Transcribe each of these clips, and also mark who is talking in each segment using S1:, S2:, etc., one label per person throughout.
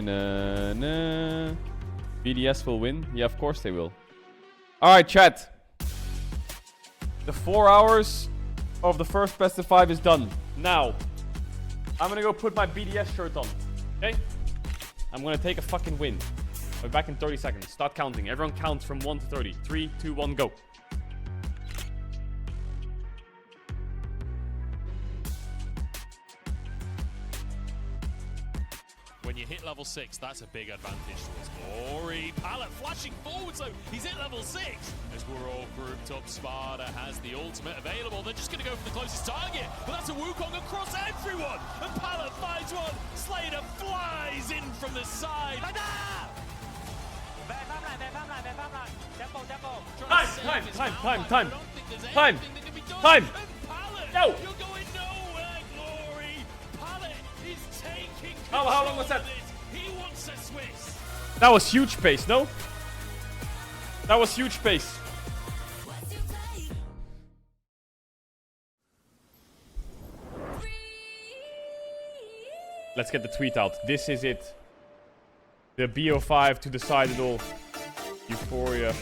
S1: na, na. BDS will win. Yeah, of course they will. Alright, chat. The 4 hours of the first best of 5 is done. Now, I'm gonna go put my BDS shirt on. Okay? I'm gonna take a fucking win. I'll be back in 30 seconds. Start counting. Everyone counts from 1 to 30. 3, 2, 1, go.
S2: When you hit level 6, that's a big advantage towards Glory. Pallet flashing forward, so he's hit level 6. As we're all grouped up, Sparta has the ultimate available. They're just going to go for the closest target, but that's a Wukong across everyone. And Pallet finds one. Slater flies in from the side.
S1: Time! No!
S2: You're going nowhere, Glory. Pallet is taking
S1: How long was that?
S2: He wants a Swiss.
S1: That was huge pace, no? That was huge pace. Let's get the tweet out. This is it. The BO5 to decide it all. Euphoria.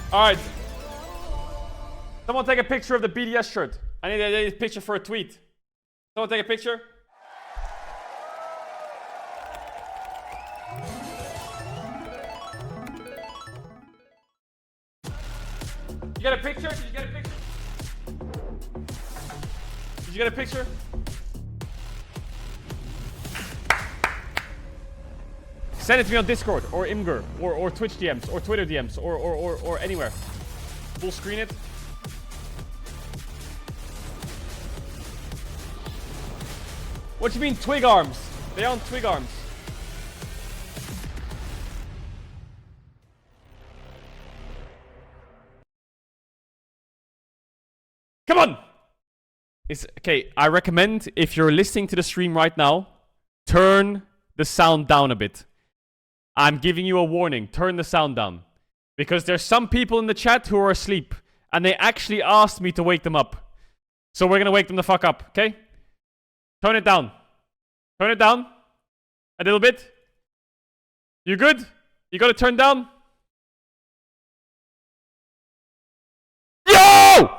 S1: Alright. Someone take a picture of the BDS shirt. I need a picture for a tweet. Someone take a picture. You get a picture? Did you get a picture? Did you get a picture? Send it to me on Discord, or Imgur, or Twitch DMs, or Twitter DMs, or anywhere. Full screen it. What do you mean twig arms? They aren't twig arms. Come on! Okay, I recommend, if you're listening to the stream right now, turn the sound down a bit. I'm giving you a warning. Turn the sound down. Because there's some people in the chat who are asleep. And they actually asked me to wake them up. So we're gonna wake them the fuck up, okay? Turn it down. Turn it down. A little bit. You good? You got it turned down? Yo!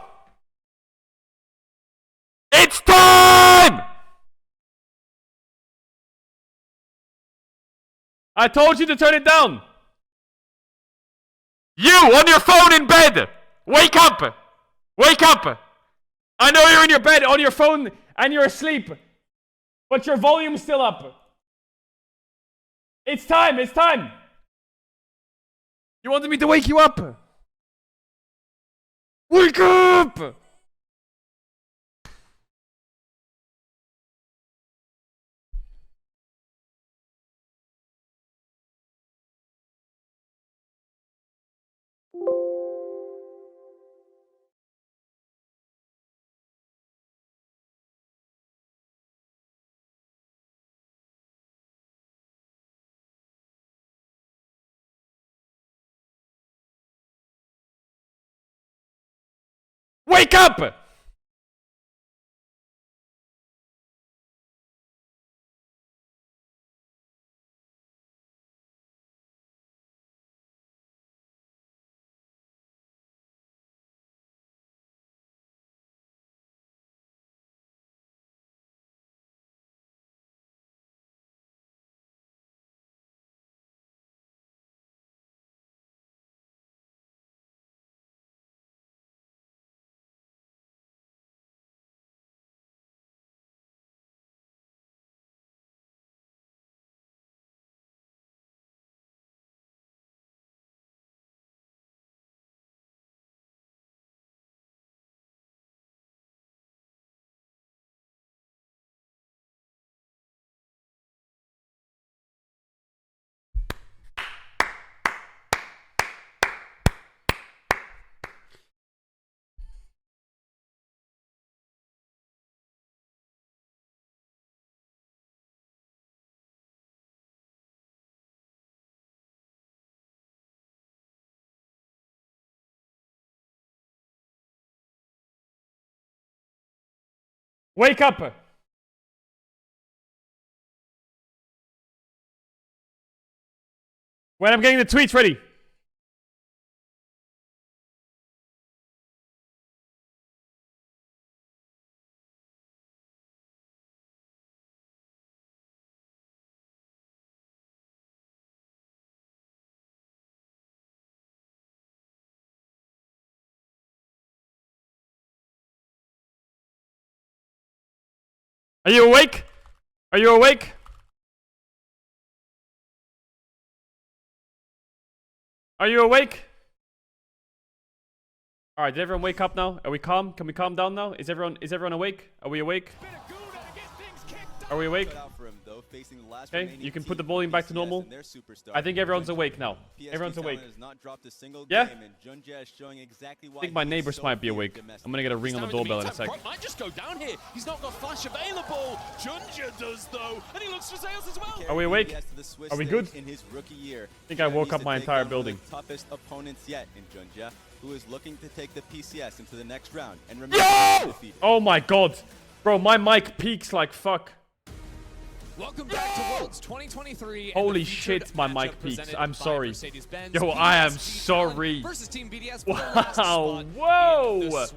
S1: It's time! I told you to turn it down. You on your phone in bed. Wake up. Wake up. I know you're in your bed on your phone and you're asleep. But your volume's still up. It's time. It's time. You wanted me to wake you up. Wake up. Wake up! Wake up! When I'm getting the tweets ready. Are you awake? Are you awake? Are you awake? Alright, did everyone wake up now? Are we calm? Can we calm down now? Is everyone awake? Are we awake? Are we awake? Okay, you can put the volume back to normal. I think everyone's awake now. Everyone's awake. Yeah? I think my neighbors might be awake. I'm gonna get a ring on the doorbell in a sec.
S2: Might just go down here. He's not got flash available. Junja does though, and he looks for sales as well.
S1: Are we awake? Are we good?
S3: In his rookie year,
S1: I think I woke up my entire building.
S3: Toughest opponents yet in Junja, who is looking to take the PCS into the next round and
S1: Yo! Oh my god. Bro, my mic peaks like fuck.
S4: Welcome back to Worlds 2023.
S1: Holy shit, my mic peaks. I'm sorry. Yo, I am sorry.
S4: Versus Team BDS.
S1: Wow, whoa.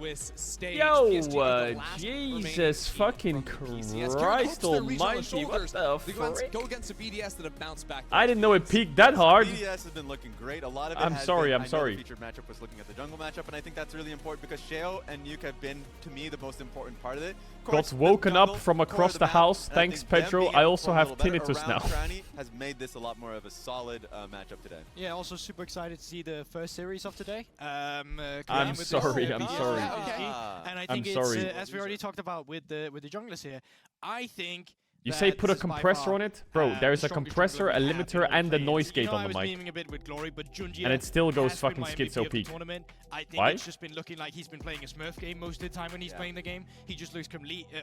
S1: Yo, Jesus fucking Christ almighty. What the frick?
S4: Go against a BDS that have bounced back.
S1: I didn't know it peaked that hard.
S3: BDS has been looking great. A lot of it
S1: I'm
S3: has
S1: sorry,
S3: been,
S1: I'm sorry.
S3: I know the featured matchup was looking at the jungle matchup, and I think that's really important because Sheo and Nuke have been, to me, the most important part of it.
S1: Got woken up from across the house. Thanks, Pedro. I also have tinnitus now.
S3: Has made this a lot more of a solid matchup today.
S5: Yeah, also super excited to see the first series of today.
S1: I'm sorry, I'm sorry.
S5: And I think
S1: I'm sorry.
S5: as we already talked about with the junglers here, I think
S1: You say put a compressor on it? Bro, there is a compressor, a limiter, and a noise gate on the mic.
S5: A bit with Glory, but Junji
S1: And it still goes fucking schizo peak.
S5: I think
S1: Why?
S5: it's just been looking like he's been playing a Smurf game most of the time when he's playing the game. He just looks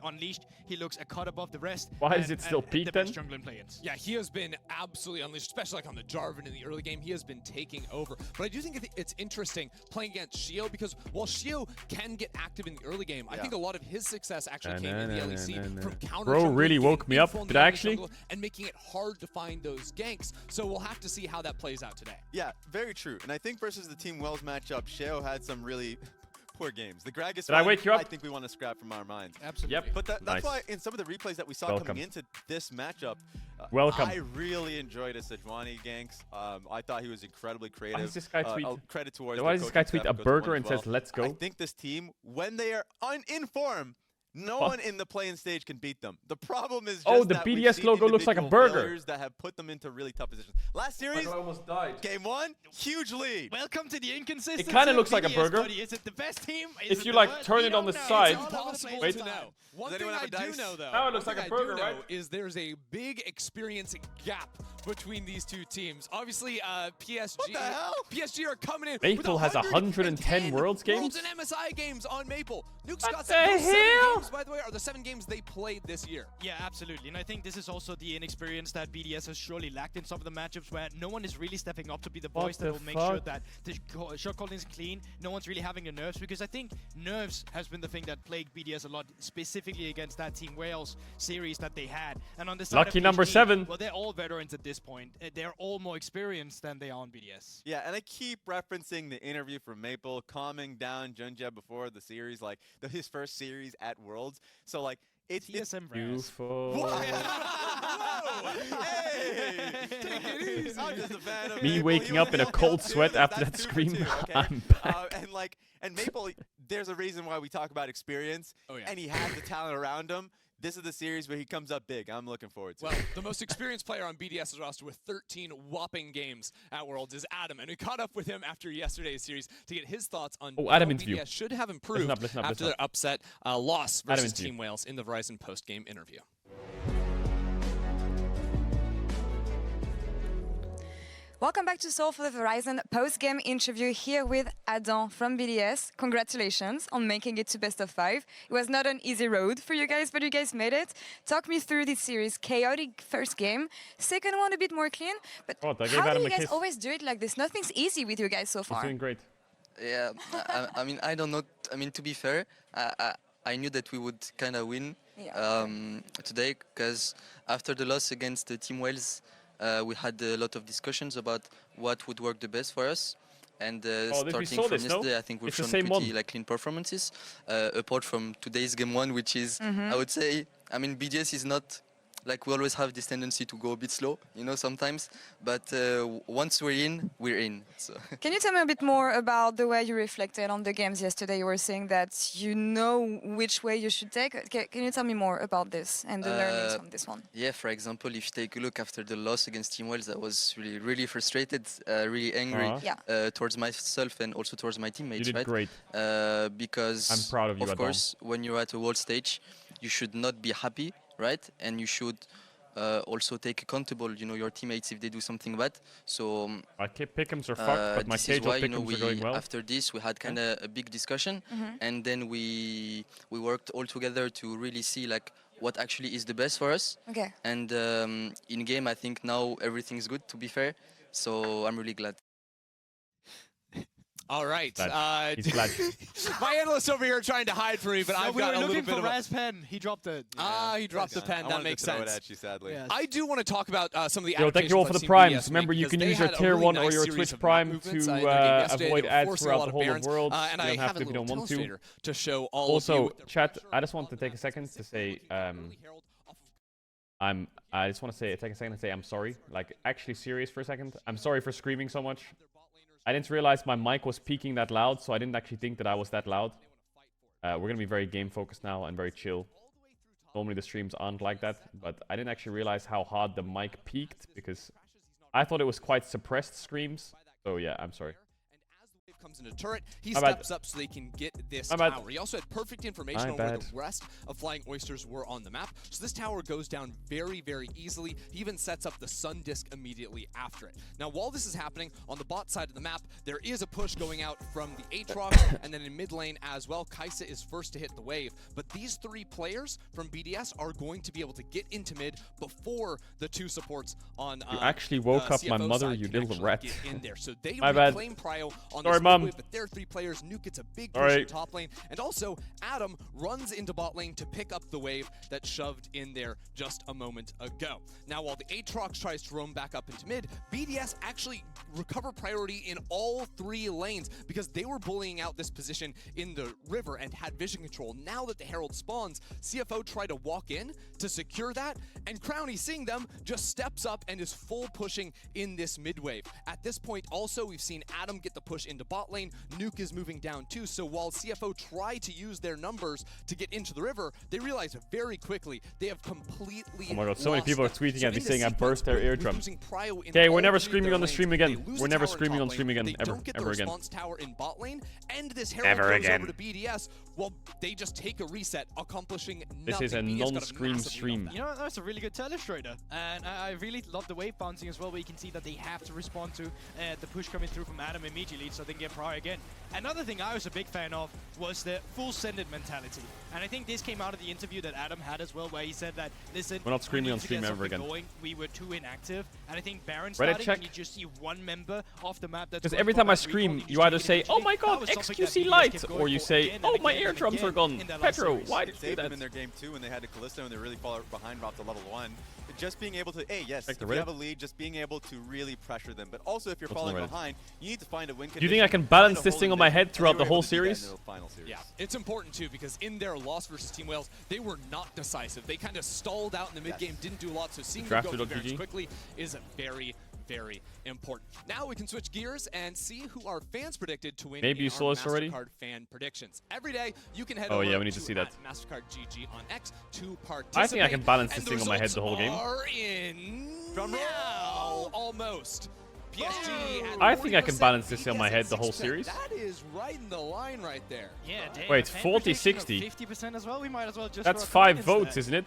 S5: unleashed. He looks a cut above the rest.
S1: Why is it still peak then?
S5: Jungler in play-ins.
S4: Yeah, he has been absolutely unleashed, especially like on the Jarvan in the early game. He has been taking over. But I do think it's interesting playing against Sheo because while Sheo can get active in the early game, I think a lot of his success actually came in the LEC from counter.
S1: Bro really woke me up. Did I actually?
S4: And making it hard to find those ganks. So we'll have to see how that plays out today.
S3: Yeah, very true. And I think versus the Team Wells matchup, Sheo had some really poor games. The Gragas
S1: Did I wake you up?
S3: I think we want to scrap from our minds.
S5: Absolutely.
S1: Yep.
S3: But that's
S1: Nice.
S3: why in some of the replays that we saw coming into this matchup,
S1: Welcome.
S3: I really enjoyed his Sejuani ganks. I thought he was incredibly creative.
S1: Why does this guy tweet?
S3: Credit towards
S1: Why
S3: the
S1: does this guy
S3: coaching
S1: tweet
S3: staff
S1: a
S3: goes to
S1: burger
S3: one
S1: and
S3: as well.
S1: says, "Let's go"?
S3: I think this team, when they are in form, no one in the play-in stage can beat them. The problem is just
S1: the
S3: that we've
S1: BDS
S3: seen
S1: logo looks like a
S3: individual
S1: burger.
S3: failures that have put them into really tough positions. Last series,
S1: I almost died.
S3: game one, huge lead.
S5: Welcome to the inconsistency.
S1: It kinda
S5: of
S1: looks like a
S5: BDS,
S1: burger.
S5: buddy. Is it the best team?
S1: If you like turn it on the side.
S4: Impossible
S1: Wait.
S4: to know. One
S3: Does
S4: thing
S3: anyone
S4: I
S3: have a
S4: do
S3: dice?
S4: know, though,
S1: Now it looks
S4: one
S1: like a
S4: thing I do
S1: burger,
S4: know
S1: right?
S4: is there's a big experience gap between these two teams. Obviously, PSG.
S3: What the hell?
S4: PSG are coming in.
S1: Maple
S4: with
S1: has 110 Worlds games?
S4: Worlds and MSI games on Maple. Nuke's
S1: What
S4: got
S1: the
S4: those 7
S1: hell?
S4: games, by the way, are the 7 games they played this year.
S5: Yeah, absolutely. And I think this is also the inexperience that BDS has surely lacked in some of the matchups where no one is really stepping up to be the voice that will make sure that the shot calling is clean. No one's really having the nerves because I think nerves has been the thing that plagued BDS a lot, specifically against that Team Wales series that they had. And on the side
S1: Lucky
S5: of
S1: number
S5: PSG,
S1: 7.
S5: well, they're all veterans at this point. They're all more experienced than they are on BDS.
S3: Yeah, and I keep referencing the interview from Maple, calming down Junja before the series, like his first series at Worlds. So like it's
S5: TSM Raz.
S1: Beautiful.
S3: Whoa! Hey! Take it easy. I'm just a fan of
S1: Me
S3: Maple.
S1: waking up in a cold sweat after that scream. I'm back.
S3: And Maple, there's a reason why we talk about experience.
S4: Oh, yeah.
S3: And he has the talent around him. This is the series where he comes up big. I'm looking forward to
S4: Well,
S3: it.
S4: the most experienced player on BDS's roster with 13 whopping games at Worlds is Adam, and we caught up with him after yesterday's series to get his thoughts on
S1: Adam
S4: how
S1: interview.
S4: BDS should have improved
S1: Listen up,
S4: after their upset loss
S1: Adam
S4: versus
S1: interview.
S4: Team Wales in the Verizon post-game interview.
S6: Welcome back to Seoul for the Verizon post-game interview here with Adam from BDS. Congratulations on making it to best of 5. It was not an easy road for you guys, but you guys made it. Talk me through this series. Chaotic first game, second one a bit more clean. But
S1: Oh, I gave
S6: how do
S1: Adam
S6: you
S1: a
S6: guys
S1: kiss.
S6: always do it like this? Nothing's easy with you guys so
S1: He's
S6: far.
S1: doing great.
S7: Yeah, I mean, I don't know. I mean, to be fair, I knew that we would kind of win today, because after the loss against Team Wales, we had a lot of discussions about what would work the best for us. And starting from yesterday, I think we've shown pretty clean performances. Apart from today's game 1, which is, I would say, I mean, BDS is not like we always have this tendency to go a bit slow, you know, sometimes. But once we're in, we're in. So.
S6: Can you tell me a bit more about the way you reflected on the games yesterday? You were saying that you know which way you should take. Can you tell me more about this and the learnings from this one?
S7: Yeah, for example, if you take a look after the loss against Team Wales, I was really frustrated, really angry towards myself and also towards my teammates.
S1: You did great.
S7: Because,
S1: I'm proud of you,
S7: of course, when you're at a world stage, you should not be happy, right? And you should also take accountable, you know, your teammates if they do something bad. So
S1: my pick'ems are fucked, but my Caedrel pick'ems are going well.
S7: After this, we had kind of a big discussion, and then we worked all together to really see like what actually is the best for us.
S6: Okay.
S7: And in game, I think now everything's good. To be fair, so I'm really glad.
S4: All right.
S1: He's glad.
S4: My analyst over here trying to hide from me, but I've got a little bit of
S5: Raz pen. He dropped it.
S4: He dropped the pen. That makes sense.
S3: At you, sadly.
S5: Yes.
S4: I do want to talk about some of the
S1: Yo, thank you all for the primes. Remember, you can use your tier 1 or your Twitch Prime to avoid ads throughout the whole of the world. You don't have to if you don't want to.
S4: To show all
S1: also, chat, I just want to take a second to say, I just want to take a second to say I'm sorry. Like, actually serious for a second. I'm sorry for screaming so much. I didn't realize my mic was peaking that loud, so I didn't actually think that I was that loud. We're going to be very game focused now and very chill. Normally the streams aren't like that, but I didn't actually realize how hard the mic peaked because I thought it was quite suppressed screams. So yeah, I'm sorry.
S4: Comes into turret, he steps up so they can get this tower. He also had perfect information on where the rest of Flying Oysters were on the map, so this tower goes down very easily. He even sets up the Sun Disc immediately after it. Now, while this is happening, on the bot side of the map, there is a push going out from the Aatrox, and then in mid lane as well, Kaisa is first to hit the wave. But these 3 players from BDS are going to be able to get into mid before the 2 supports on
S1: you actually woke up my mother, you little rat.
S4: In there. So they
S1: my bad.
S4: reclaim Prio on
S1: Sorry,
S4: this wave, but their 3 players, Nuke gets a big push in top lane, and also Adam runs into bot lane to pick up the wave that shoved in there just a moment ago. Now, while the Aatrox tries to roam back up into mid, BDS actually recover priority in all 3 lanes because they were bullying out this position in the river and had vision control. Now that the Herald spawns, CFO tried to walk in to secure that, and Crowny, seeing them, just steps up and is full pushing in this mid wave. At this point, also, we've seen Adam get the push into bot lane. Nuke is moving down too, so while CFO try to use their numbers to get into the river, they realize very quickly they have completely
S1: oh my god, so many people are tweeting at me saying I burst their eardrums.
S4: Okay,
S1: we're never screaming on the stream again. We're never screaming on stream again, ever again.
S4: Tower in bot lane, and this Herald goes over to BDS. Well, they just take a reset, accomplishing nothing.
S1: This is a non-scream stream.
S5: You know, that's a really good telestrator, and I really love the wave bouncing as well, where you can see that they have to respond to the push coming through from Adam immediately, so they can get Prio again. Another thing I was a big fan of was the full send-it mentality, and I think this came out of the interview that Adam had as well, where he said that, listen,
S1: we're not screaming on stream ever again.
S5: We were too inactive, and I think Baron
S1: starting,
S5: and you just see one member off the map.
S1: Because every time I scream, you either say, "Oh my god, XQC light," or you say, "Oh my eardrums are gone." Petro, why did you do that?
S3: Them in their game 2 when they had to Callisto and they really fall behind off to level 1. Just being able to, yes, if you have a lead, just being able to really pressure them. But also, if you're falling behind, you need to find a win condition.
S1: Do you think I can balance this thing on my head throughout the whole series?
S4: Yeah, it's important too, because in their loss versus Team Wales, they were not decisive. They kind of stalled out in the mid game, didn't do a lot, so seeing them go very quickly is very important. Now we can switch gears and see who our fans predicted to win.
S1: Maybe you saw us already.
S4: MasterCard fan predictions. Every day you can head over
S1: we need to see that.
S4: MasterCard GG on X to participate.
S1: I think I can balance this thing on my head the whole game.
S4: Are in now, almost. PSG
S1: I think I can balance this on my head the whole series.
S4: That is right in the line right there.
S5: Yeah.
S1: Wait, 40-60.
S5: 50% as well. We might as well just.
S1: That's 5 votes, isn't it?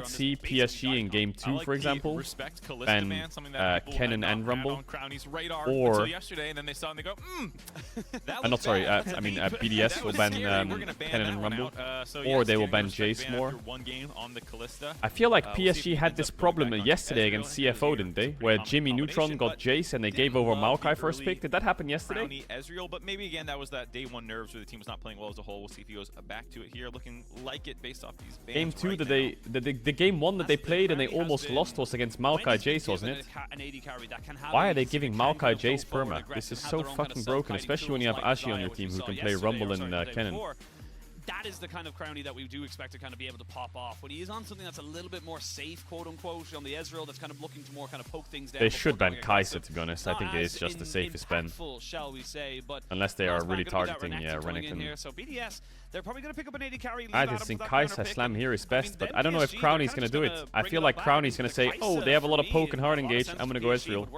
S1: might see PSG in game 2, for example, ban Kennen and Rumble, or I'm not sorry. I mean BDS will ban Kennen and Rumble, or they will ban Jace more. I feel like PSG had this problem yesterday against CFO, didn't they? Where Jimmy Neutron got Jace and they gave over Maokai first pick. Did that happen yesterday?
S8: Ezreal, but maybe again that was that day 1 nerves where the team was not playing well as a whole. We'll see if he goes back to it here, looking like it based off these bans.
S1: Game 2 the game 1 that they played and they almost lost was against Maokai Jace, wasn't it? Why are they giving Maokai Jace perma? This is so fucking broken, especially when you have Ashi on your team who can play Rumble and Kennen.
S9: that is the kind of Crownie that we do expect to kind of be able to pop off. When he is on something that's a little bit more safe, quote-unquote, on the Ezreal that's kind of looking to more kind of poke things down.
S1: They should ban Kai'Sa, to be honest. I think it is just the safest ban.
S9: Shall we say, but
S1: unless they are really targeting Renekton.
S9: So BDS, they're probably going to pick up an AD carry.
S1: I just think Kai'Sa Slam here is best, but I don't know if Crownie's going to do it. I feel like Crownie's going to say, oh, they have a lot of poke and hard engage, I'm going to go Ezreal.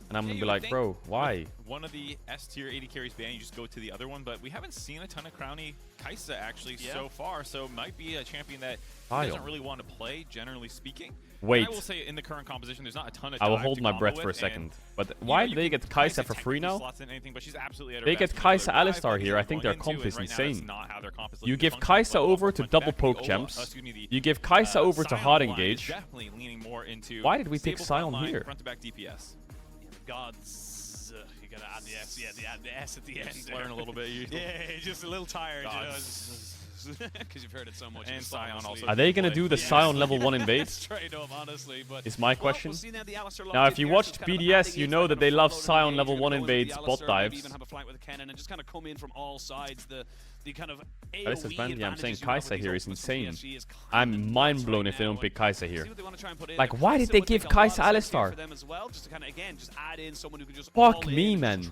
S1: And I'm going to be like, bro, why?
S8: One of the S tier AD carries ban, you just go to the other one, but we haven't seen a ton of Crownie Kai'Sa actually so far, so it might be a champion that doesn't really want to play, generally speaking.
S1: Wait.
S8: I will say in the current composition, there's not a ton of
S1: I will hold my breath for a second. But why do they get Kai'Sa for free now? They get Kai'Sa Alistar here. I think their comp is insane. You give Kai'Sa over to double poke champs. You give Kai'Sa over to hard engage. Why did we pick Sion here?
S9: Gods. You gotta add the S. Yeah, the S at the end.
S8: Just learn a little bit.
S9: Yeah, just a little tired. Because you've heard it so much.
S8: And Sion also.
S1: Are they gonna do the Sion level 1 invade?
S9: Straight up, honestly, but
S1: is my question. Now, if you watched BDS, you know that they love Sion level 1 invades bot dives.
S9: Even have a flank with a cannon and just kind of come in from all sides. The kind of
S1: I'm saying Kai'Sa here is insane. I'm mind blown if they don't pick Kai'Sa here. Like, why did they give Kai'Sa Alistar? Fuck me, man.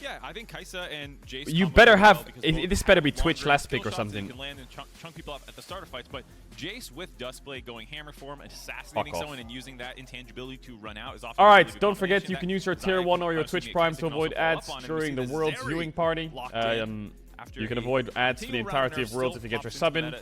S8: Yeah, I think Kai'Sa and Jace.
S1: You better have. This better be Twitch last pick or something.
S8: Can land and chunk people up at the start of fights, but Jace with Duskblade going hammer form, assassinating someone and using that intangibility to run out is often.
S1: Alright, don't forget you can use your tier 1 or your Twitch Prime to avoid ads during the World's viewing party. You can avoid ads for the entirety of Worlds if you get your sub in.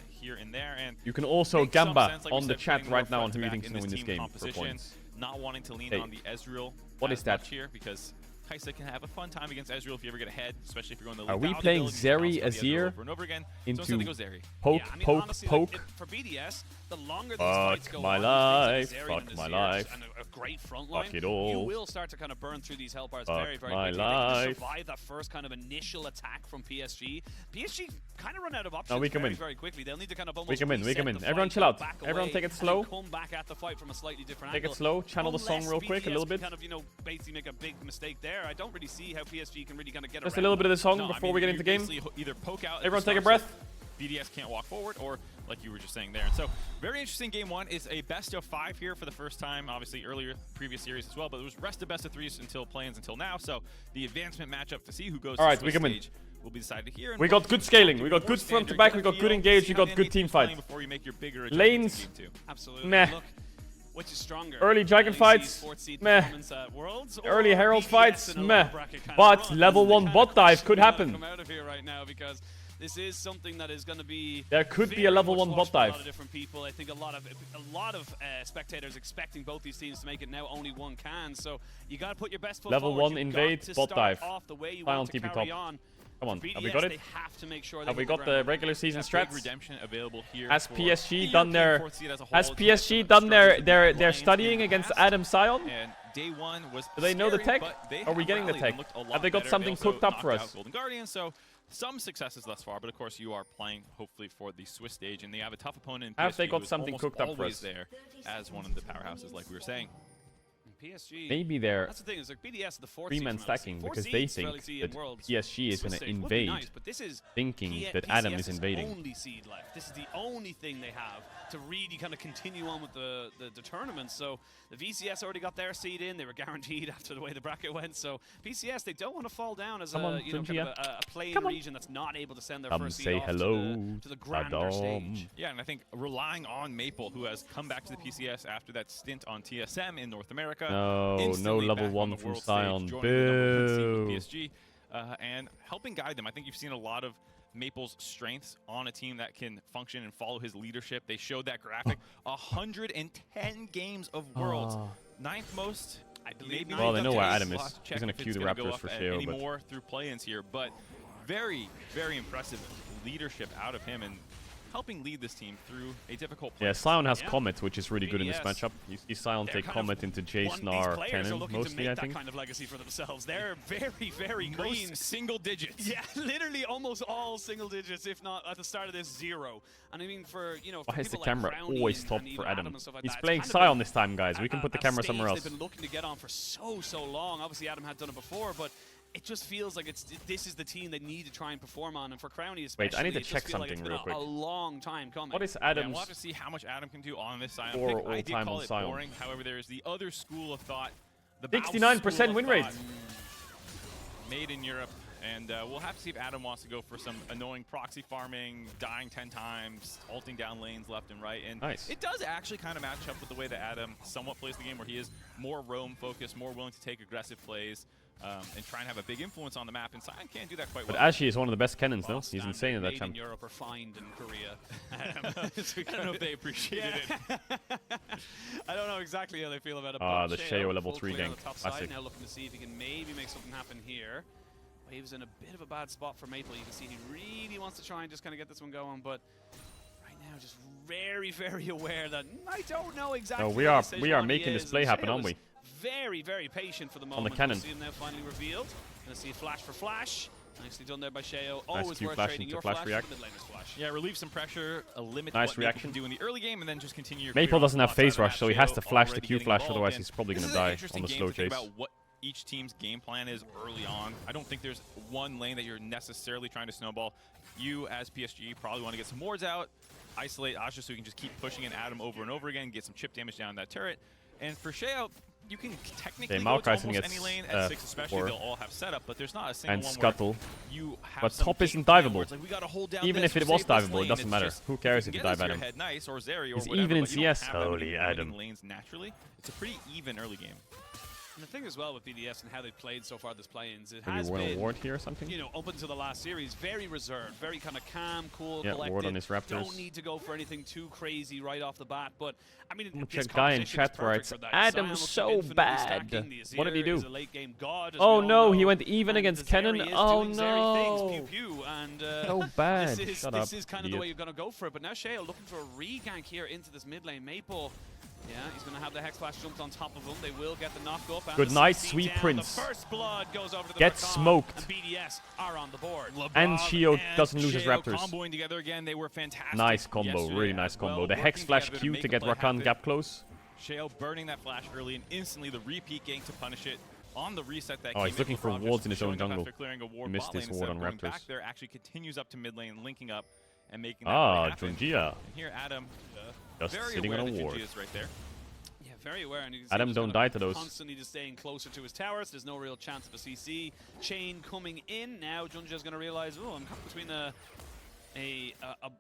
S1: You can also gamba on the chat right now on who you think is going to win this game for points.
S8: Not wanting to lean on the Ezreal.
S1: What is that
S8: here? Because Kai'Sa can have a fun time against Ezreal if you ever get ahead, especially if you're going to.
S1: Are we playing Zeri Azir into poke, poke?
S9: For BDS, the longer these
S1: fuck
S9: fights go
S1: my
S9: on,
S1: life, fuck my life.
S9: And a great front line,
S1: fuck it all.
S9: You will start to kind of burn through these health bars very, very
S1: my
S9: quickly.
S1: Life.
S9: They survive that first kind of initial attack from PSG. PSG kind of run out of options
S1: we can win.
S9: very quickly. They'll need to kind of almost
S1: we can win. Everyone chill out. Everyone take it slow.
S9: Come back at the fight from a slightly different
S1: take
S9: angle.
S1: it slow. Channel the song real quick, a little bit.
S9: Kind of, basically make a big mistake there. I don't really see how PSG can really kind of get
S1: just a little bit of the song before we get into the game.
S8: Either poke out.
S1: Everyone take a breath.
S8: BDS can't walk forward, or like you were just saying there. And so, very interesting game 1. Is a best of 5 here for the first time. Obviously, previous series as well, but it was rest of best of 3s until play-ins until now. So, the advancement matchup to see who goes to the stage will be decided here.
S1: We got good scaling. We got good front to back. We got good engage. We got good team fight. Lanes.
S9: Absolutely.
S1: Meh.
S9: Which is stronger?
S1: Early Dragon fights, meh. Early Herald fights, meh. But level 1 bot dive could happen.
S9: Come out of here right now because this is something that is going to be.
S1: There could be a level 1 bot dive.
S9: A lot of different people. I think a lot of spectators expecting both these teams to make it. Now only one can. So you got to put your best foot
S1: level
S9: forward.
S1: 1 invade bot dive.
S9: Off the way you
S1: Fine
S9: want
S1: on
S9: to
S1: TP
S9: carry
S1: top.
S9: on.
S1: Come on,
S9: BDS,
S1: have we got it?
S9: They have to make sure
S1: have we got the regular season strats?
S8: Redemption available here.
S1: Has PSG done their their studying against Adam Sion?
S8: And day 1 was
S1: do they know the tech? Are we getting the tech? Have they got something cooked up for us?
S8: Golden Guardian, so some successes thus far, but of course you are playing hopefully for the Swiss stage, and they have a tough opponent.
S1: Have they got something cooked up for us?
S8: There as one of the powerhouses, like we were saying.
S9: PSG.
S1: Maybe they're
S9: that's the thing, is like BDS the
S1: 3-man stacking because they think that PSG is going to invade, thinking that Adam is invading.
S9: Only seed left. This is the only thing they have to really kind of continue on with the tournament. So the VCS already got their seed in. They were guaranteed after the way the bracket went. So PCS, they don't want to fall down as kind of a playing region that's not able to send their first seed off to the grander stage.
S8: Yeah, and I think relying on Maple, who has come back to the PCS after that stint on TSM in North America.
S1: No level 1 from Sion. Boo.
S8: PSG, and helping guide them. I think you've seen a lot of Maple's strengths on a team that can function and follow his leadership. They showed that graphic. 110 games of Worlds. 9th most, I believe.
S1: Well, they know where Adam is. He's going to queue the Raptors for sure.
S8: Any more through play-ins here, but very, very impressive leadership out of him and helping lead this team through a difficult play.
S1: Yeah, Sion has Comet, which is really good in this matchup. You see Sion take Comet into Jace, Gnar, Cannon, mostly, I think.
S9: That kind of legacy for themselves. They're very, very green.
S8: Most single digits.
S9: Yeah, literally almost all single digits, if not at the start of this 0. And I mean, for
S1: why is the
S9: like
S1: camera
S9: Brownie
S1: always top
S9: and
S1: for Adam?
S9: Like
S1: He's playing Sion this time, guys. We can put the camera somewhere else.
S9: They've been looking to get on for so long. Obviously, Adam had done it before, but it just feels like this is the team they need to try and perform on, and for Crownie especially.
S1: Wait, I need to check something
S9: like
S1: real quick.
S9: A long time coming.
S1: What is Adam's?
S8: Yeah, we'll have to see how much Adam can do on this Sion
S1: Or
S8: pick. I did
S1: all-time
S8: call
S1: on
S8: it
S1: Sion.
S8: boring. However, there is the other school of thought. The
S1: 69% win rate.
S8: Made in Europe. And we'll have to see if Adam wants to go for some annoying proxy farming, dying 10 times, ulting down lanes left and right. And
S1: nice.
S8: It does actually kind of match up with the way that Adam somewhat plays the game, where he is more roam focused, more willing to take aggressive plays, and try and have a big influence on the map. And Sion can't do that quite well.
S1: But Ashy is one of the best cannons, though. He's insane in that
S9: Made
S1: champ.
S9: in Europe or fined in Korea.
S8: I don't know if they appreciated it.
S9: I don't know exactly how they feel about it.
S1: The Sheo level 3 gank.
S9: Classic. Now looking to see if he can maybe make something happen here. He was in a bit of a bad spot for Maple. You can see he really wants to try and just kind of get this one going, but right now just very, very aware that I don't know exactly.
S1: No, we are making this play happen, aren't we?
S9: Very, very patient for the moment.
S1: On the cannon.
S9: See him now finally revealed. Gonna see a flash for flash. Nicely done there by Sheo.
S1: Nice
S9: Always
S1: Q
S9: worth
S1: flash
S9: trading
S1: into
S9: your
S1: flash
S9: flash
S1: react.
S9: for the mid laner's flash.
S8: Yeah, relieve some pressure, limit
S1: nice
S8: what
S1: reaction.
S8: Maple can do in the early game, and then just continue your
S1: Maple doesn't have phase rush, so he has to
S8: Sheo
S1: flash the
S8: already
S1: Q
S8: getting
S1: flash,
S8: involved,
S1: otherwise
S8: and
S1: he's probably
S8: this
S1: going
S8: is
S1: to
S8: an
S1: die
S8: interesting
S1: on the
S8: game
S1: slow
S8: to think
S1: chase.
S8: about what each team's game plan is early on. I don't think there's one lane that you're necessarily trying to snowball. You, as PSG, probably want to get some wards out, isolate Asha so you can just keep pushing in Adam over and over again, get some chip damage down that turret. And for Sheo, you can technically go to almost any lane at 6 especially, they'll all have setup, but there's not a single
S1: and
S8: one
S1: Scuttle.
S8: where you have
S1: But
S8: some
S1: top isn't
S8: game plan
S1: diveable.
S8: where it's like, we gotta hold down
S1: Even
S8: this
S1: if it
S8: or
S1: was
S8: save this
S1: diveable,
S8: lane.
S1: it doesn't
S8: It's
S1: matter.
S8: just,
S1: Who cares if you
S8: get us
S1: dive at
S8: your
S1: him?
S8: head nice, or Zeri, or
S1: He's
S8: whatever,
S1: even in
S8: but you don't
S1: CS.
S8: have that many
S1: Holy
S8: winning
S1: Adam.
S8: lanes naturally. It's a pretty even early game.
S9: And the thing as well with BDS and how they've played so far this play-ins, it
S1: Maybe
S9: has
S1: won a
S9: been,
S1: ward here or something?
S9: you know, up until the last series, very reserved, very kind of calm, cool,
S1: Yeah,
S9: collected.
S1: ward on his Raptors.
S9: Don't need to go for anything too crazy right off the bat, but I mean, this
S1: Check guy in
S9: competition
S1: chat
S9: is
S1: where
S9: perfect
S1: it's
S9: for that.
S1: Adam
S9: Sion looks
S1: so
S9: infinitely
S1: bad.
S9: stacking. The
S1: What did he
S9: Azir
S1: do?
S9: is a late game god, as
S1: Oh
S9: we all
S1: no,
S9: know.
S1: he went even
S9: And
S1: against
S9: the
S1: Cannon.
S9: Zeri is
S1: Oh
S9: doing Zeri
S1: no.
S9: things, pew pew, and
S1: So bad.
S9: this is kind of the way you're going to go for it. But now Sheo looking for a re-gank here into this mid lane. Maple, yeah, he's going to have the Hex Flash jumped on top of him. They will get the knock up. And
S1: Good
S9: the
S1: night,
S9: CC
S1: sweet
S9: down.
S1: prince.
S9: The first blood goes over to the
S1: Get
S9: Rakan,
S1: smoked.
S9: And BDS are on the board.
S1: And Sheo doesn't lose his
S8: Sheo
S1: Raptors.
S8: comboing together again, they were fantastic.
S1: Nice combo,
S8: yesterday
S1: really nice
S8: as well,
S1: combo. The
S8: working
S1: Hex Flash
S8: together
S1: Q
S8: make
S1: to
S8: a
S1: get
S8: play
S1: Rakan
S8: happen.
S1: gap close.
S8: Sheo burning that flash early and instantly the repeat gank to punish it on the reset that
S1: Oh,
S8: came
S1: he's looking
S8: from
S1: for
S8: Rogers,
S1: wards in his own
S8: showing up
S1: jungle.
S8: after clearing a ward
S1: He missed
S8: bot
S1: his
S8: lane
S1: ward
S8: instead
S1: on
S8: of going
S1: Raptors.
S8: back there, actually continues up to mid lane, linking up and making that play happen.
S1: Junjia.
S8: And here Adam,
S1: Just
S8: very
S1: sitting
S8: aware
S1: on a
S8: that
S1: ward.
S8: Junjia is right there.
S9: Yeah, very aware. And you can see
S1: Adam
S9: he's
S1: don't
S9: kind
S1: die
S9: of
S1: to those.
S9: Constantly just staying closer to his towers. There's no real chance of a CC. Chain coming in now. Junjia's going to realize, oh, I'm caught between a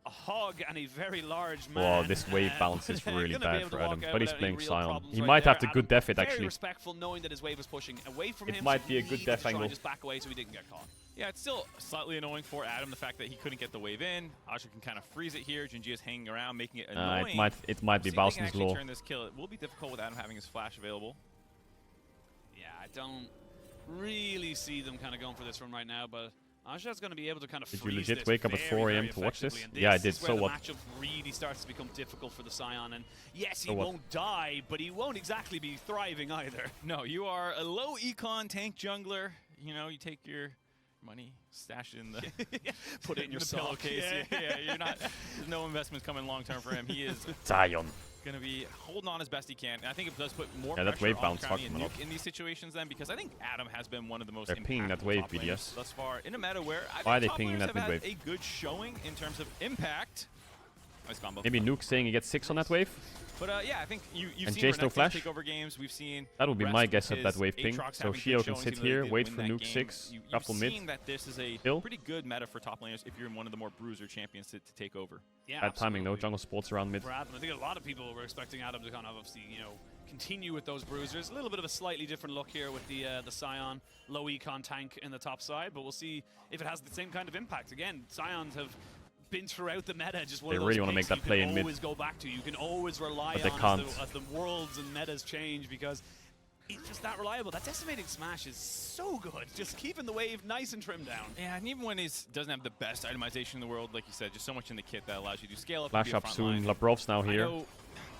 S9: hog and a very large man.
S1: Wow, this wave bounce is really bad for Adam, but he's playing Sion.
S9: problems
S1: He
S9: right
S1: might
S9: there.
S1: have to
S9: Adam
S1: good def it
S9: very
S1: actually.
S9: respectful, knowing that his wave is pushing away from
S1: It
S9: him.
S1: might
S9: so
S1: be a
S9: he
S1: good
S9: needed
S1: def
S9: to try and
S1: angle.
S9: just back away so he didn't get caught.
S8: Yeah, it's still slightly annoying for Adam, the fact that he couldn't get the wave in. Asha can kind of freeze it here. Junjia's hanging around, making it annoying.
S1: It might be
S8: See if they can
S1: Bowson's
S8: actually
S1: law.
S8: turn this kill. It will be difficult with Adam having his flash available.
S9: Yeah, I don't really see them kind of going for this one right now, but Asha's going to be able to kind of
S1: Did you
S9: freeze
S1: legit
S9: this
S1: wake up at
S9: very,
S1: 4 AM
S9: very
S1: to watch this?
S9: effectively, and
S1: Yeah, I
S9: this
S1: did.
S9: is
S1: So
S9: where the
S1: what?
S9: matchup really starts to become difficult for the Sion, and yes, he
S1: So what?
S9: won't die, but he won't exactly be thriving either.
S8: No, you are a low econ tank jungler. You know, you take your money, stash it in the
S9: Put it in your
S8: the
S9: sock.
S8: pillowcase. Yeah, you're not. There's no investments coming long term for him. He is
S1: Sion.
S8: going to be holding on as best he can. And I think it does put more
S1: Yeah, that
S8: pressure
S1: wave
S8: on
S1: bounce
S8: Crownie
S1: fucked
S8: and
S1: him up.
S8: Nuke in these situations then, because I think Adam has been one of the most
S1: They're pinging that
S8: impactful
S1: wave,
S8: top laners
S1: BDS.
S8: thus far in a meta where I
S1: Why are
S8: think
S1: they
S8: top
S1: pinging
S8: laners
S1: that
S8: have had
S1: mid-wave?
S8: a good showing in terms of impact. Nice combo.
S1: Maybe Nuke saying he gets 6 on that wave?
S8: But yeah, I think you've
S1: And
S8: seen
S1: Jace no
S8: Renekton's
S1: flash?
S8: takeover games. We've seen
S1: That would be
S8: rest
S1: my
S8: of
S1: guess at that
S8: his
S1: wave ping.
S8: Aatrox
S1: So
S8: having good
S1: Sheo can
S8: showings,
S1: sit
S8: even though
S1: here,
S8: they
S1: wait
S8: didn't
S1: for
S8: win that
S1: Nuke
S8: game.
S1: 6,
S8: You've
S1: shuffle mid.
S8: seen that this is a
S1: Kill.
S8: pretty good meta for top laners if you're in one of the more bruiser champions to take over.
S9: Yeah,
S1: Bad timing, no
S9: absolutely.
S1: jungle sports around mid.
S9: For Adam, I think a lot of people were expecting Adam to kind of obviously, you know, continue with those bruisers. A little bit of a slightly different look here with the Sion low econ tank in the top side, but we'll see if it has the same kind of impact. Again, Sions have been throughout the meta, just one
S1: They
S9: of those
S1: really wanna
S9: picks
S1: make that
S9: you
S1: play
S9: can
S1: in mid.
S9: always go back to. You can always rely
S1: But they
S9: on
S1: can't.
S9: as the worlds and metas change, because it's just that reliable. That decimating smash is so good, just keeping the wave nice and trimmed down.
S8: Yeah, and even when he doesn't have the best itemization in the world, like you said, just so much in the kit that allows you to scale up. and
S1: Flash
S8: be a
S1: up
S8: front
S1: soon.
S8: line.
S1: Labrov's now
S8: I
S1: here.
S8: know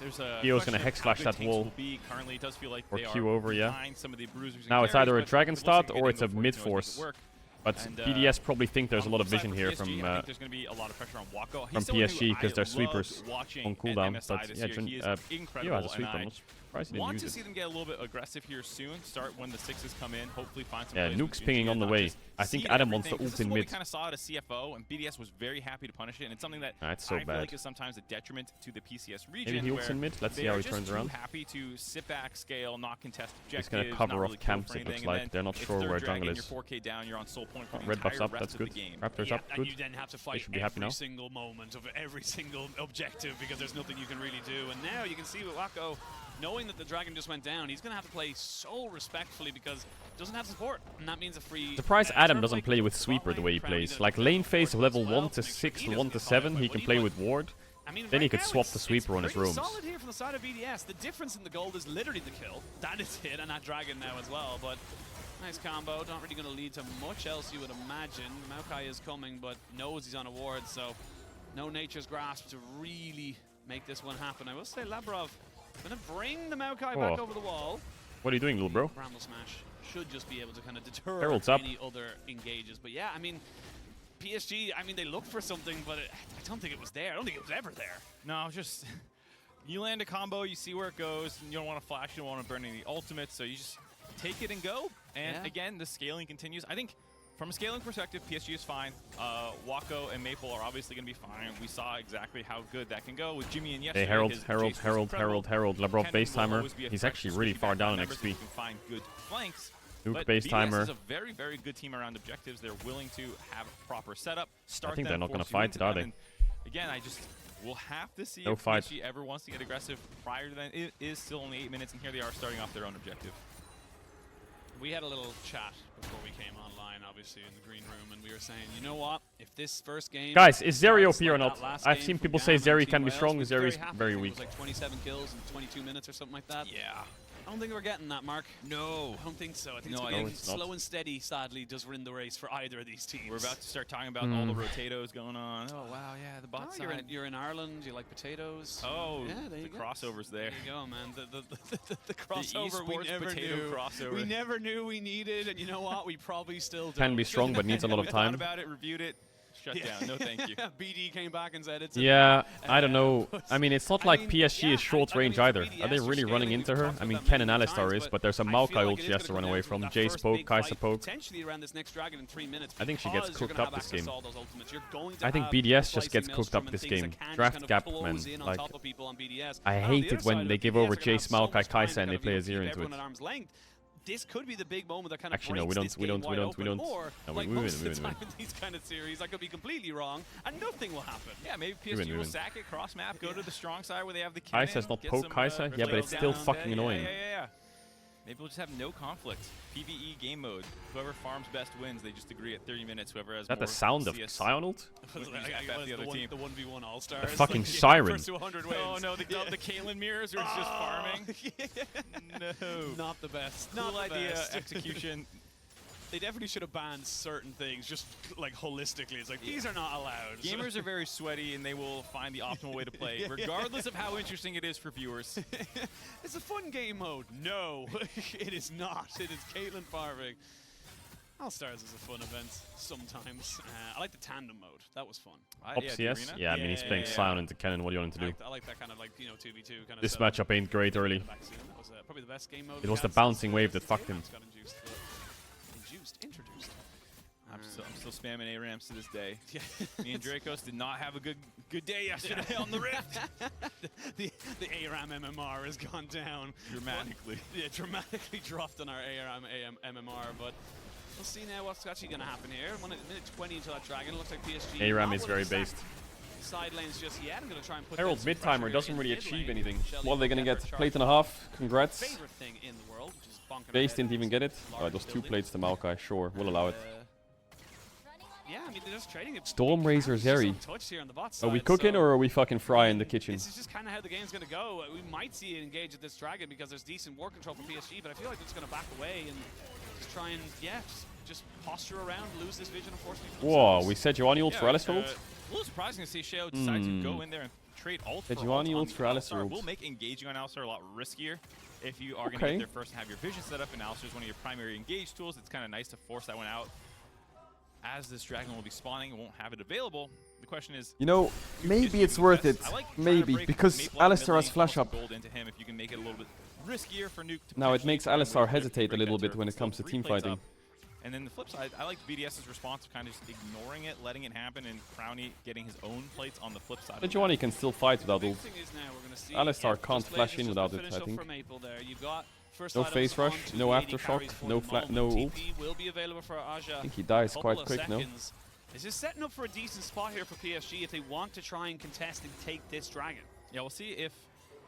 S8: there's a
S1: Theo's
S8: question
S1: gonna
S8: of
S1: hex
S8: how
S1: flash
S8: good
S1: that
S8: tanks
S1: wall.
S8: will be. Currently, it does feel like
S1: Or
S8: they
S1: Q
S8: are
S1: over, yeah.
S8: behind some of the bruisers and
S1: Now it's
S8: carries,
S1: either a
S8: but
S1: Dragon
S8: we'll see
S1: Start
S8: if
S1: or
S8: they
S1: it's
S8: can
S1: a
S8: go for it,
S1: mid
S8: you know, make it
S1: force.
S8: work.
S1: But BDS probably think there's a lot of vision here from
S8: I think there's going to be a lot of pressure on Wako.
S1: From PSG because they're sweepers on cooldown. But yeah, Gio has a sweeper. I'm surprised he didn't use
S8: to
S1: it.
S8: see them get a little bit aggressive here soon. Start when the 6s come in. Hopefully find some.
S1: Yeah, Nuke's pinging on the way. I think Adam wants to ult in mid.
S8: We kind of saw it as CFO, and BDS was very happy to punish it. And it's something that
S1: I feel
S8: like is sometimes a detriment to the PCS region.
S1: Maybe he ults in mid. Let's see how he turns around.
S8: Happy to sit back, scale, not contest objectives.
S1: He's gonna cover off camps. It looks like they're not sure where jungle is.
S8: You're 4K down. You're on soul point for the
S1: red buffs up. That's good. Raptors up. Good.
S9: And you then have to fight every single moment of every single objective because there's nothing you can really do. And now you can see with Wako, knowing that the dragon just went down, he's going to have to play so respectfully because he doesn't have support. And that means a free...
S1: Surprised Adam doesn't play with sweeper the way he plays. Like lane phase of level 1 to 6 to 1 to 7, he can play with ward. Then he could swap the sweeper on his roams.
S9: Solid here from the side of BDS. The difference in the gold is literally the kill. That is it, and that dragon now as well. But nice combo. Not really going to lead to much else, you would imagine. Maokai is coming, but knows he's on a ward, so no Nature's Grasp to really make this one happen. I will say Labrov going to bring the Maokai back over the wall.
S1: What are you doing, little bro?
S9: Bramble Smash should just be able to kind of deter any other engages. But yeah, I mean, PSG, I mean, they looked for something, but I don't think it was there. I don't think it was ever there.
S8: No, just you land a combo, you see where it goes, and you don't want to flash, you don't want to burn any ultimates, so you just take it and go. And again, the scaling continues. I think from a scaling perspective, PSG is fine. Wako and Maple are obviously going to be fine. We saw exactly how good that can go with Jimmy and yesterday.
S1: Hey, Herald. Labrov base timer. He's actually really far down in XP.
S8: Can find good flanks.
S1: Nuke base timer.
S8: BDS is a very, very good team around objectives. They're willing to have proper setup.
S1: I think they're not going to fight it, are they?
S8: Again, we'll have to see if PSG ever wants to get aggressive prior to that. It is still only 8 minutes, and here they are starting off their own objective.
S9: We had a little chat before we came online, obviously, in the green room, and we were saying, you know what? If this first game...
S1: Guys, is Zeri OP or not? I've seen people say Zeri can be strong. Zeri's very weak.
S9: It was like 27 kills in 22 minutes or something like that.
S8: Yeah.
S9: I don't think we're getting that, Mark.
S8: No.
S9: I don't think so. I think it's slow and steady, sadly, does win the race for either of these teams.
S8: We're about to start talking about all the rotatos going on. Oh, wow, yeah, the bot side.
S9: You're in Ireland. You like potatoes.
S8: Oh, yeah, the crossover's there.
S9: There you go, man. The crossover
S8: we never knew. Crossover.
S9: We never knew we needed, and you know what? We probably still don't.
S1: Can be strong, but needs a lot of time.
S8: We thought about it, reviewed it. Shut down. No, thank you.
S9: BD came back and said it's
S1: I don't know. I mean, it's not like PSG is short range either. Are they really running into her? I mean, Ken and Alistar is, but there's a Maokai ult she has to run away from. Jace poke, Kai'Sa poke. I think she gets cooked up this game. I think BDS just gets cooked up this game. Draft gap, man. Like, I hate it when they give over Jace, Maokai, Kai'Sa and they play a zero into it.
S9: This could be the big moment that kind of
S1: actually no, we don't.
S9: No,
S1: we
S9: win.
S1: In
S9: these kind of series, I could be completely wrong, and nothing will happen.
S8: Yeah, maybe PSG will sack it, cross map, go to the strong side where they have the cannon.
S1: Kai'Sa's not poke Kai'Sa, yeah, but it's still fucking annoying.
S8: Yeah. Maybe we'll just have no conflict. PvE game mode. Whoever farms best wins. They just agree at 30 minutes. Whoever has
S1: more. Is that the sound of Sion ult?
S9: The 1v1 All-Stars.
S1: The fucking siren.
S8: Oh no, the Caitlyn mirrors where it's just farming. No.
S9: Not the best.
S8: Not the best.
S9: Execution. They definitely should have banned certain things, just like holistically. It's like, these are not allowed.
S8: Gamers are very sweaty, and they will find the optimal way to play, regardless of how interesting it is for viewers.
S9: It's a fun game mode. No, it is not. It is Caitlyn farming. All-Stars is a fun event sometimes. I like the tandem mode. That was fun.
S1: Ops, yes? Yeah, I mean, he's playing Sion into Cannon. What do you want him to do?
S9: I like that kind of, like, 2v2 kind of
S1: This matchup ain't great early.
S9: That was probably the best game mode.
S1: It was the bouncing wave that fucked him.
S9: Introduced.
S8: I'm still spamming ARAMs to this day. Me and Dracos did not have a good day yesterday on the Rift.
S9: the ARAM MMR has gone down
S8: dramatically.
S9: Dramatically dropped on our ARAM MMR, but we'll see now what's actually going to happen here. Minute 20 until that dragon. It looks like PSG.
S1: ARAM is very based.
S9: Side lanes just yet. I'm going to try and put
S1: Herald's mid timer doesn't really achieve anything. What are they going to get? Plate and a half. Congrats.
S9: Favorite thing in the world, which is
S1: Base didn't even get it. Oh, it was 2 plates to Maokai. Sure, we'll allow it.
S9: Yeah, I mean, they're just trading it.
S1: Storm Razor Zeri. Are we cooking or are we fucking frying the kitchen?
S9: This is just kind of how the game's going to go. We might see it engage at this dragon because there's decent war control from PSG, but I feel like they're just going to back away and just try and, just posture around, lose this vision, unfortunately.
S1: Whoa, we said Giovanni ult for Alistar ult?
S8: A little surprising to see Sheo decide to go in there and trade ult for
S1: Giovanni ult for Alistar ult.
S8: Will make engaging on Alistar a lot riskier. If you are going to get there first and have your vision set up, and Alistar is one of your primary engage tools, it's kind of nice to force that one out. as this dragon will be spawning and won't have it available. The question is,
S1: you know, maybe it's worth it. Maybe, because Alistar has flash up.
S8: Gold into him if you can make it a little bit riskier for Nuke to
S1: now it makes Alistar hesitate a little bit when it comes to team fighting.
S8: And then the flip side, I like BDS's response of kind of just ignoring it, letting it happen, and Crowny getting his own plates on the flip side.
S1: Sejuani can still fight without ult. Alistar can't flash in without it, I think. No phase rush, no aftershock, no ult. I think he dies quite quick, no?
S9: This is setting up for a decent spot here for PSG if they want to try and contest and take this dragon.
S8: Yeah, we'll see if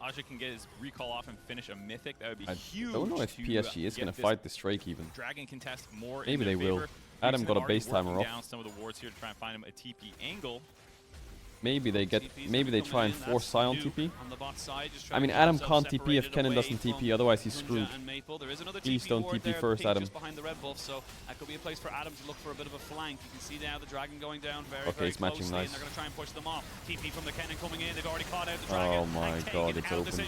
S8: Aja can get his recall off and finish a mythic. That would be huge.
S1: I don't know if PSG is going to fight this Drake even.
S8: Dragon contest more.
S1: Maybe they will. Adam got a base timer off.
S8: Down some of the wards here to try and find him a TP angle.
S1: Maybe they try and force Sion TP. I mean, Adam can't TP if Kennen doesn't TP, otherwise he's screwed. Please don't TP first, Adam.
S9: So that could be a place for Adam to look for a bit of a flank. You can see now the dragon going down
S1: very he's matching nice.
S9: They're going to try and push them off. TP from the Kennen coming in. They've already caught out the dragon.
S1: Oh my god, it's open.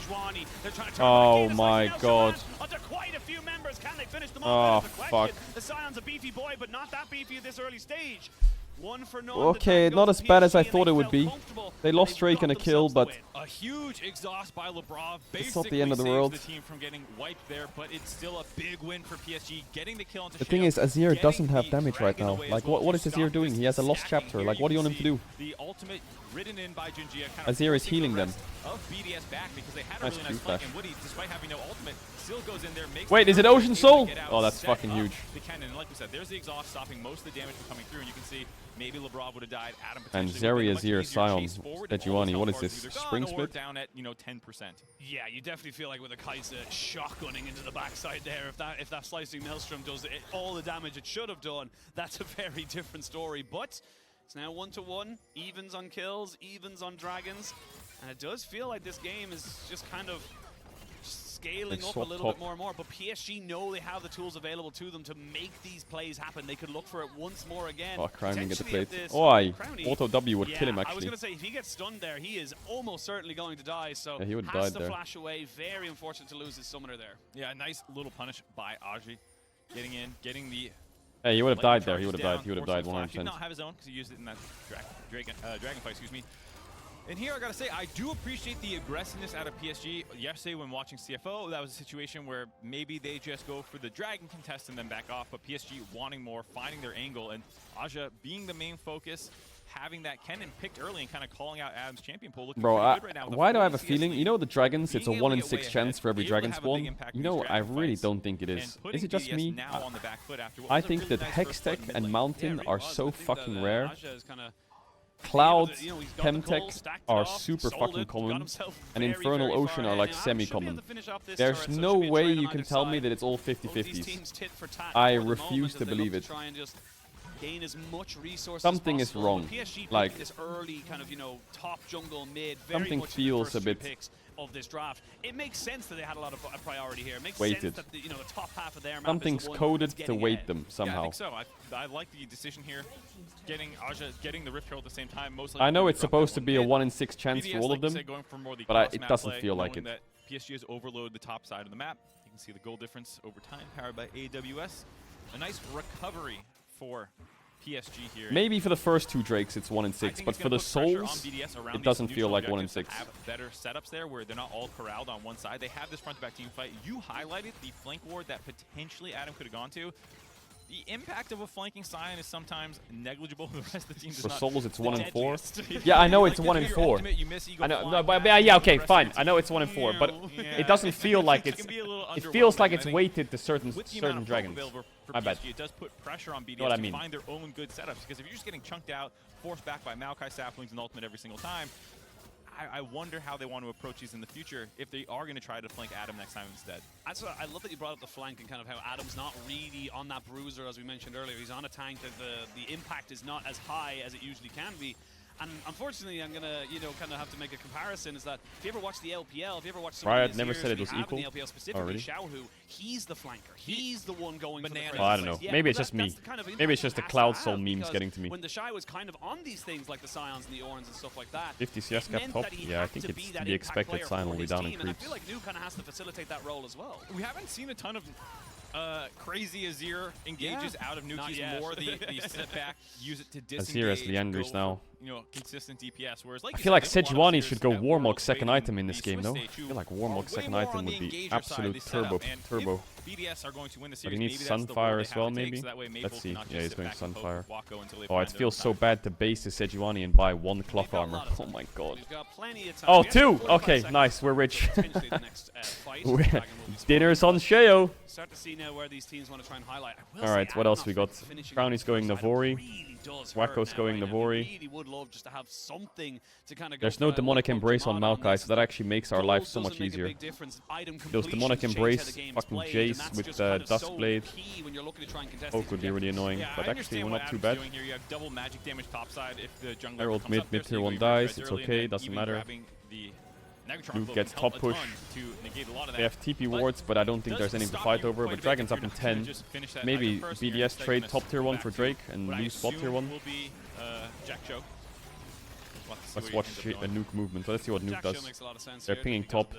S9: Oh
S1: my god.
S9: Under quite a few members, can they finish them off?
S1: Oh fuck.
S9: The Sion's a beefy boy, but not that beefy at this early stage.
S1: Okay, not as bad as I thought it would be. They lost Drake in a kill, but
S8: a huge exhaust by Lebrov.
S1: It's not the end of the world.
S8: The team from getting wiped there, but it's still a big win for PSG. Getting the kill onto
S1: the thing is, Azir doesn't have damage right now. Like, what is Azir doing? He has a lost chapter. Like, what do you want him to do?
S8: The ultimate ridden in by Jinjia.
S1: Azir is healing them.
S8: Of BDS back because they had a really nice flank, and Woody, despite having no ultimate, still goes in there. Makes
S1: wait, is it Ocean Soul? Oh, that's fucking huge.
S8: The cannon, like we said, there's the exhaust stopping most of the damage from coming through, and you can see maybe Lebrov would have died. Adam
S1: and Zeri, Azir, Sion, Sejuani. What is this? Spring split?
S8: Down at 10%.
S9: Yeah, you definitely feel like with a Kai'Sa shotgunning into the backside there. If that slicing maelstrom does all the damage it should have done, that's a very different story. But it's now 1-1, evens on kills, evens on dragons, and it does feel like this game is just kind of scaling up a little bit more and more, but PSG know they have the tools available to them to make these plays happen. They could look for it once more again.
S1: Oh, Crown didn't get the plate. Oh, Auto W would kill him, actually.
S9: I was going to say, if he gets stunned there, he is almost certainly going to die, so
S1: yeah, he would
S9: has
S1: to
S9: there. Flash away. Very unfortunate to lose his summoner there.
S8: Yeah, a nice little punish by Aji. Getting in, getting the...
S1: Hey, he would have died there. He would have died. He would have died 100%.
S8: He did not have his own because he used it in that dragon fight, excuse me. And here I gotta say, I do appreciate the aggressiveness out of PSG. Yesterday when watching CFO, that was a situation where maybe they just go for the dragon contest and then back off, but PSG wanting more, finding their angle, and Aja being the main focus, having that Kennen picked early and kind of calling out Adam's champion pool.
S1: Bro, right now. Why do I have a feeling? You know the dragons, it's a 1 in 6 chance for every dragon spawn. You know, I really don't think it is. Is it just me? I think that Hextech and Mountain are so fucking rare. Cloud, Chemtech are super fucking common, and Infernal Ocean are like semi-common. There's no way you can tell me that it's all 50-50s. I refuse to believe it.
S9: Gain as much resources
S1: something is wrong. Like
S9: this early kind of top jungle mid.
S1: Something feels a bit
S9: of this draft. It makes sense that they had a lot of priority here. It makes
S1: weighted.
S9: sense that the top half of their map
S1: something's coded to weight them somehow.
S8: Yeah, I think so. I like the decision here. Getting Aja, getting the Rift Herald at the same time.
S1: I know it's supposed to be a 1 in 6 chance for all of them, but it doesn't feel like it.
S8: That PSG has overloaded the top side of the map. You can see the goal difference over time, powered by AWS. A nice recovery for PSG here.
S1: Maybe for the first 2 Drakes it's 1 in 6, but for the Souls, it doesn't feel like 1 in 6.
S8: Have better setups there where they're not all corralled on one side. They have this front-to-back team fight. You highlighted the flank ward that potentially Adam could have gone to. The impact of a flanking Sion is sometimes negligible. The rest of the team does
S1: for
S8: not.
S1: Souls, it's 1 in 4. Yeah, I know it's 1 in 4. I know, no, but yeah, okay, fine. I know it's 1 in 4, but it doesn't feel like it's. It feels like it's weighted to certain dragons. I bet.
S8: It does put pressure on BDS to find their own good setups, because if you're just getting chunked out, forced back by Maokai saplings and ultimate every single time, I wonder how they want to approach these in the future if they are going to try to flank Adam next time instead.
S9: I love that you brought up the flank and kind of how Adam's not really on that bruiser, as we mentioned earlier. He's on a tank that the impact is not as high as it usually can be. And unfortunately, I'm gonna, kind of have to make a comparison. Is that if you ever watch the LPL, if you ever watch some
S1: Riot never said it was equal.
S9: The LPL specifically, Xiaohu, he's the flanker. He's the one going
S1: bananas. For the I don't know. Yeah, maybe it's just me. Kind of maybe it's just the Cloud Soul memes getting to me.
S9: When the Shy was kind of on these things like the Scions and the Orns and stuff like that.
S1: 50 CS cap top. Yeah, I think it's to be expected. Sion will be down in creeps.
S9: And I feel like Nu kind of has to facilitate that role as well.
S8: We haven't seen a ton of crazy Azir engages out of Nuke. He's more the sit back, use it to disengage.
S1: Azir as Leandry's now.
S8: You know, consistent DPS. Whereas, like
S1: I feel like Sejuani should go Warmog second item in this game, no? I feel like Warmog second item would be absolute turbo.
S8: BDS are going to win the
S1: But
S8: series.
S1: he needs Sunfire as well, maybe? Let's see. Yeah, he's going Sunfire. Oh, it feels so bad to base the Sejuani and buy 1 cloth armor. Oh my god. Oh, 2! Okay, nice. We're rich. Dinner's on Sheo.
S9: Start to see now where these teams want to try and highlight.
S1: Alright, what else we got? Crowny's going Navori. Wacko's going Navori. There's no demonic embrace on Maokai, so that actually makes our life so much easier. Those demonic embrace, fucking Jace with Duskblade. Poke would be really annoying, but actually we're not too bad. I rolled mid tier 1 dies, it's okay, doesn't matter. Luke gets top push. They have TP wards, but I don't think there's anything to fight over. But Dragon's up in 10. Maybe BDS trade top tier 1 for Drake and lose bot tier 1. Let's watch a Nuke movement. Let's see what Nuke does. They're pinging top.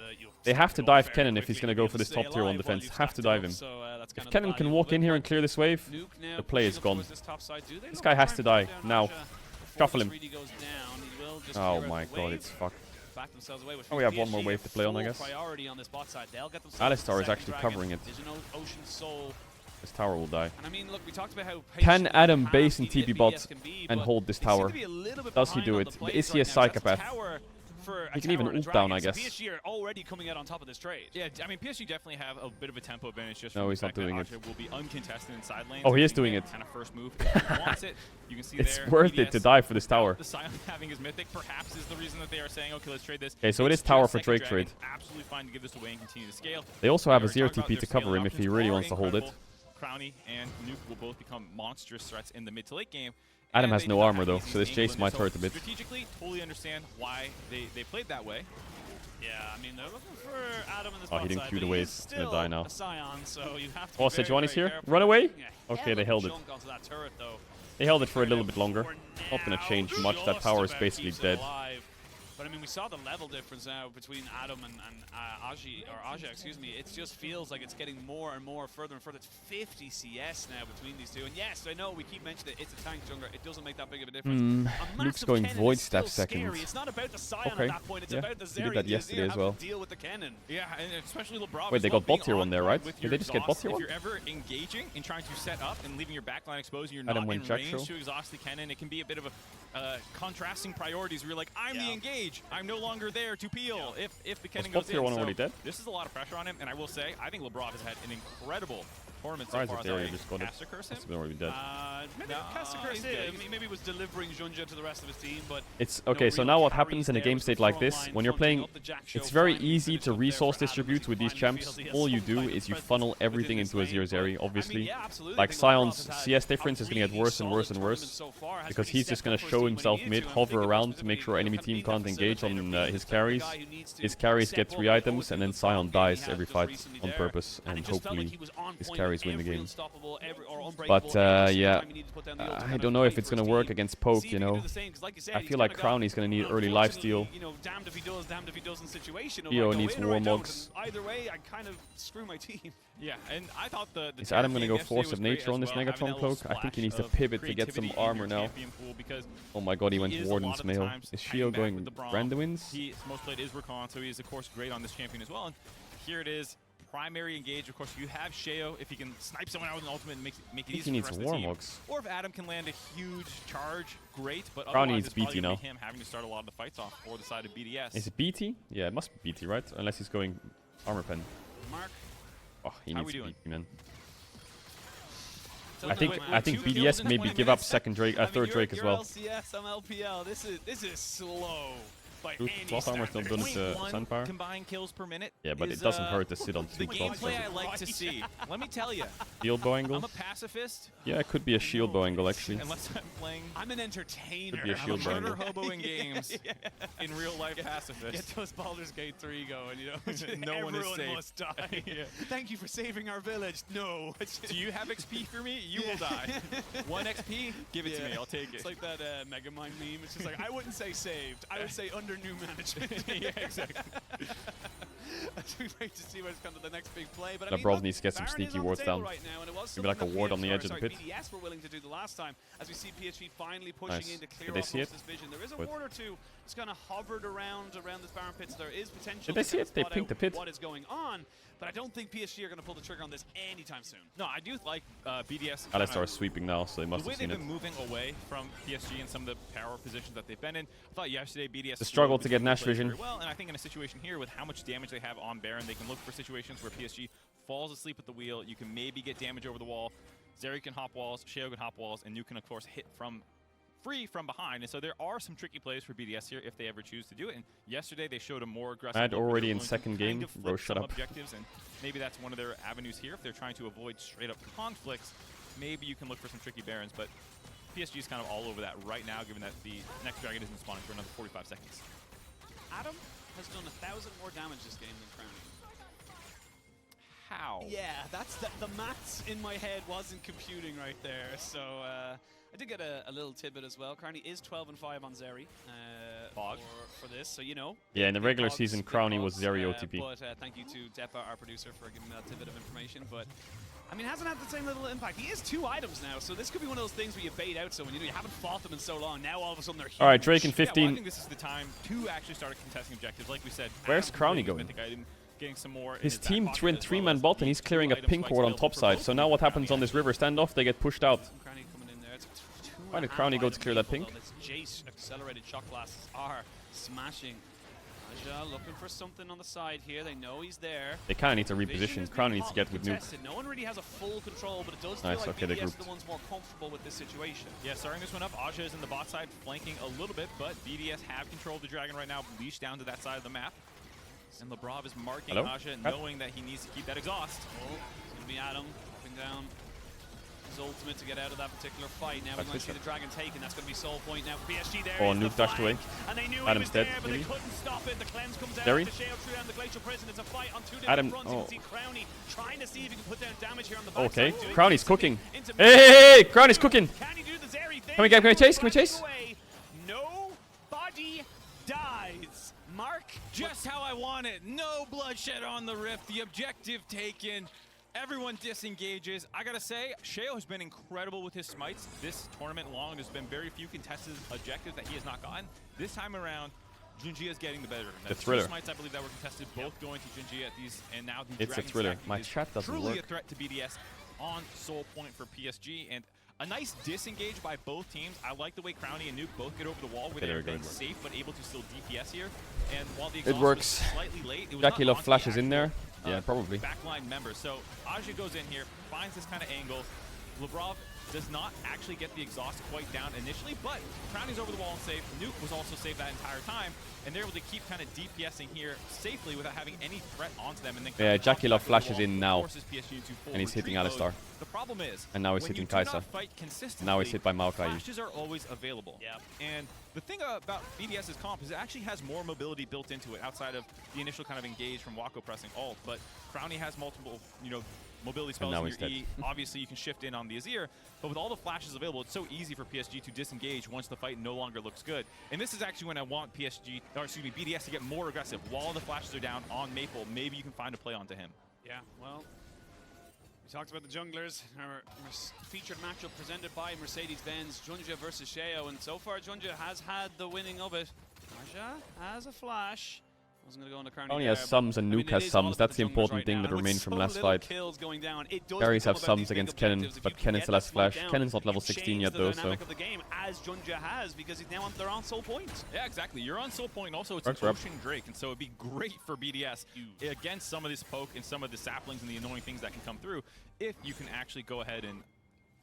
S1: They have to dive Kennen if he's going to go for this top tier 1 defense. Have to dive him. If Kennen can walk in here and clear this wave, the play is gone. This guy has to die now. Shuffle him. Oh my god, it's fucked. Oh, we have one more wave to play on, I guess. Alistar is actually covering it. This tower will die. Can Adam base and TP bot and hold this tower? Does he do it? Is he a psychopath? He can even ult down, I guess.
S9: PSG are already coming out on top of this trade.
S8: Yeah, I mean, PSG definitely have a bit of a tempo advantage. Just
S1: no, he's not doing it.
S8: Will be uncontested in side lanes.
S1: Oh, he is doing it.
S8: Kind of first move. Wants it. You can see
S1: it's worth it to die for this tower.
S8: The Sion having his mythic perhaps is the reason that they are saying, okay, let's trade this.
S1: Okay, so it is tower for Drake trade.
S8: Absolutely fine to give this away and continue to scale.
S1: They also have a 0 TP to cover him if he really wants to hold it.
S8: Crowny and Nuke will both become monstrous threats in the mid to late game.
S1: Adam has no armor though, so this Jace might hurt a bit.
S8: Strategically, totally understand why they played that way.
S9: Yeah, I mean, they're looking for Adam in this
S1: he didn't cue the wave. It's gonna die now.
S9: Scion, so you have to
S1: Sejuani's here. Run away? Okay, they held it. They held it for a little bit longer. Not gonna change much. That tower is basically dead.
S9: But I mean, we saw the level difference now between Adam and Aja, excuse me. It just feels like it's getting more and more further and further. It's 50 CS now between these two. And yes, I know we keep mentioning it. It's a tank jungler. It doesn't make that big of a difference.
S1: Luke's going Void Staff second.
S9: It's not about the Scion at that point. It's about the Zeri.
S1: He did that yesterday as well.
S9: Deal with the Kennen.
S8: Yeah, and especially LeBron.
S1: Wait, they got bot tier 1 there, right? Did they just get bot tier 1?
S8: If you're ever engaging and trying to set up and leaving your backline exposed, you're not in range to exhaust the Kennen. It can be a bit of a contrasting priorities where you're like, I'm the engage. I'm no longer there to peel if the Kennen goes in.
S1: Already dead?
S8: This is a lot of pressure on him, and I will say, I think LeBron has had an incredible tournament so far.
S1: Just got
S8: Caster curse him?
S1: Already dead.
S9: Maybe Caster curse him. Maybe he was delivering Junja to the rest of his team, but
S1: it's okay. So now what happens in a game state like this? When you're playing, it's very easy to resource distribute with these champs. All you do is you funnel everything into a 0 Zeri, obviously. Like Sion's CS difference is gonna get worse and worse and worse because he's just gonna show himself mid, hover around to make sure enemy team can't engage on his carries. His carries get 3 items, and then Sion dies every fight on purpose, and hopefully his carries win the game. But yeah, I don't know if it's gonna work against Poke, you know. I feel like Crowny's gonna need early lifesteal. Theo needs Warmogs.
S9: Either way, I kind of screw my team.
S8: Yeah, and I thought
S1: is Adam gonna go Force of Nature on this Megatron Cloak? I think he needs to pivot to get some armor now. Oh my god, he went Warden's Mail. Is Shio going Branduin's?
S8: His most played is Rakan, so he is of course great on this champion as well. And here it is. Primary engage, of course, you have Sheo if he can snipe someone out with an ultimate and make it easy
S1: he needs
S8: for the rest of the team.
S1: Or
S8: if Adam can land a huge charge, great, but
S1: Crowny
S8: otherwise
S1: needs BT now.
S8: him having to start a lot of the fights off for the side of BDS.
S1: Is it BT? Yeah, it must be BT, right? Unless he's going Armor Pen.
S9: Mark,
S1: oh, he needs BT, man. I think BDS maybe give up third Drake as well.
S9: LCS, I'm LPL. This is slow.
S1: Cloth armor still doing Sunfire.
S8: Combined kills per minute.
S1: Yeah, but it doesn't hurt to sit on 2 cloths.
S8: Gameplay I like to see. Let me tell you.
S1: Shield bow angle.
S8: I'm a pacifist.
S1: Yeah, it could be a shield bow angle actually.
S8: Unless I'm playing.
S9: I'm an entertainer.
S1: Could be a shield bow angle.
S8: Hobo in games. In real life, pacifist.
S9: Get those Baldur's Gate 3 going. You know,
S8: no one is safe.
S9: Must die. Thank you for saving our village. No.
S8: Do you have XP for me? You will die. 1 XP? Give it to me. I'll take it.
S9: It's like that Megamind meme. It's just like I wouldn't say saved. I would say under new management.
S8: Yeah, exactly.
S9: we wait to see what's kind of the next big play. But
S1: Labrov needs to get some sneaky wards down.
S9: Right now, and it was
S1: maybe like a ward on the edge of the pit.
S9: BDS were willing to do the last time, as we see PSG finally pushing in to clear off
S1: this
S9: vision. There is a ward or two just kind of hovered around this Baron pit, so there is potential.
S1: Did they see it? They pinked the pit.
S9: What is going on? But I don't think PSG are going to pull the trigger on this anytime soon.
S8: No, I do like BDS.
S1: Alistar is sweeping now, so they must have seen it.
S8: The way they've been moving away from PSG and some of the power positions that they've been in, I thought yesterday BDS...
S1: The struggle to get Nash vision.
S8: Well, and I think in a situation here with how much damage they have on Baron, they can look for situations where PSG falls asleep at the wheel. You can maybe get damage over the wall. Zeri can hop walls, Sheo can hop walls, and Nuke can, of course, hit from free from behind. And so there are some tricky plays for BDS here if they ever choose to do it. And yesterday they showed a more aggressive...
S1: I'd already in second game. Bro, shut up.
S8: Objectives, and maybe that's one of their avenues here. If they're trying to avoid straight-up conflicts, maybe you can look for some tricky Barons. But PSG is kind of all over that right now, given that the next Dragon isn't spawning for another 45 seconds.
S9: Adam has done 1,000 more damage this game than Crowny.
S8: How?
S9: Yeah, that's the maths in my head wasn't computing right there. So I did get a little tidbit as well. Crowny is 12-5 on Zeri for this, so you know.
S1: Yeah, in the regular season, Crowny was Zeri OTP.
S9: But thank you to Depa, our producer, for giving me that tidbit of information. But I mean, hasn't had the same little impact. He is 2 items now, so this could be one of those things where you bait out someone. You know, you haven't fought them in so long. Now all of a sudden they're huge.
S1: All right, Drake in 15.
S8: Yeah, well, I think this is the time to actually start contesting objectives. Like we said,
S1: where's Crowny going?
S8: Getting some more.
S1: His team went 3-man bot and he's clearing a pink ward on top side. So now what happens on this river standoff? They get pushed out. Why did Crowny go to clear that pink?
S9: Jace accelerated shot blasts are smashing. Aja looking for something on the side here. They know he's there.
S1: They kind of need to reposition. Crowny needs to get with Nuke.
S9: No one really has a full control, but it does feel like BDS are the ones more comfortable with this situation.
S8: Yeah, starting this one up, Aja is in the bot side, flanking a little bit, but BDS have control of the Dragon right now, leashed down to that side of the map. And Labrov is marking Aja, knowing that he needs to keep that exhaust.
S9: Oh, it's going to be Adam dropping down his ultimate to get out of that particular fight. Now we're going to see the Dragon taken. That's going to be Soul Point now for PSG there.
S1: Oh, Nuke dashed away.
S9: And they knew
S1: Adam's dead.
S9: There, but they couldn't stop it. The cleanse comes out
S1: Zeri?
S9: to Sheo through down the Glacial Prison. It's a fight on 2 different fronts. You can see Crowny trying to see if he can put down damage here on the back
S1: okay,
S9: side.
S1: Crowny's cooking. Hey, Crowny's cooking.
S9: Can he do the Zeri thing?
S1: Can we chase? Can we chase?
S9: Nobody dies. Mark,
S8: just how I want it. No bloodshed on the Rift. The objective taken. Everyone disengages. I gotta say, Sheo has been incredible with his smites this tournament long. There's been very few contested objectives that he has not gotten. This time around, Junji is getting the better.
S1: The Thriller.
S8: 2 smites, I believe, that were contested, both going to Junji at these, and now the
S1: It's
S8: Dragon
S1: a Thriller. My
S8: is
S1: chat doesn't
S8: truly
S1: work.
S8: a threat to BDS on Soul Point for PSG, and a nice disengage by both teams. I like the way Crowny and Nuke both get over the wall, where they're being safe but able to still DPS here. And while the exhaust was slightly late, it was
S1: Jackie
S8: not
S1: Love flashes in there. Yeah, probably.
S8: Backline member. So Aja goes in here, finds this kind of angle. Labrov does not actually get the exhaust quite down initially, but Crowny's over the wall and safe. Nuke was also safe that entire time, and they're able to keep kind of DPSing here safely without having any threat onto them. And then
S1: yeah, Jackie Love flashes in now, and he's hitting Alistar.
S8: The problem is,
S1: and now he's hitting Kai'Sa. Now he's hit by Maokai.
S8: Flashes are always available.
S9: Yeah.
S8: And the thing about BDS's comp is it actually has more mobility built into it outside of the initial kind of engage from Wako pressing ult. But Crowny has multiple, mobility spells in your E. Obviously, you can shift in on the Azir, but with all the flashes available, it's so easy for PSG to disengage once the fight no longer looks good. And this is actually when I want BDS to get more aggressive. While the flashes are down on Maple, maybe you can find a play onto him.
S9: Yeah, well, we talked about the junglers. Our featured matchup presented by Mercedes-Benz, Junja versus Sheo, and so far Junja has had the winning of it. Aja has a flash. Wasn't going to go into Crowny.
S1: Only has sums and Nuke has sums. That's the important thing that remains from last fight. Berries have sums against Kennen, but Kennen still has flash. Kennen's not level 16 yet though, so.
S9: Of the game as Junja has, because he's now they're on Soul Point.
S8: Yeah, exactly. You're on Soul Point. Also, it's an Ocean Drake, and so it'd be great for BDS against some of this poke and some of the saplings and the annoying things that can come through if you can actually go ahead and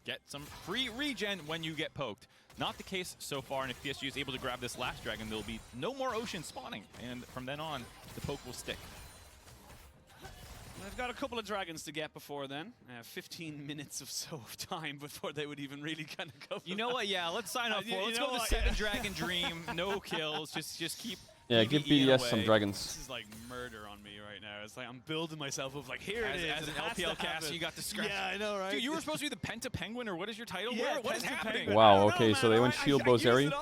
S8: get some free regen when you get poked. Not the case so far, and if PSG is able to grab this last dragon, there'll be no more Ocean spawning, and from then on, the poke will stick.
S9: They've got a couple of dragons to get before then. 15 minutes of time before they would even really kind of go.
S8: You know what? Yeah, let's sign up for it. Let's go with the 7 dragon dream. No kills. Just keep
S1: Yeah, give BDS some dragons.
S9: This is like murder on me right now. It's like I'm building myself up like, here it is.
S8: As an LPL caster, you got the scratch.
S9: Yeah, I know, right?
S8: Dude, you were supposed to be the Penta Penguin, or what is your title?
S9: Yeah,
S8: what is happening?
S1: Wow, okay, so they went shield bow Zeri.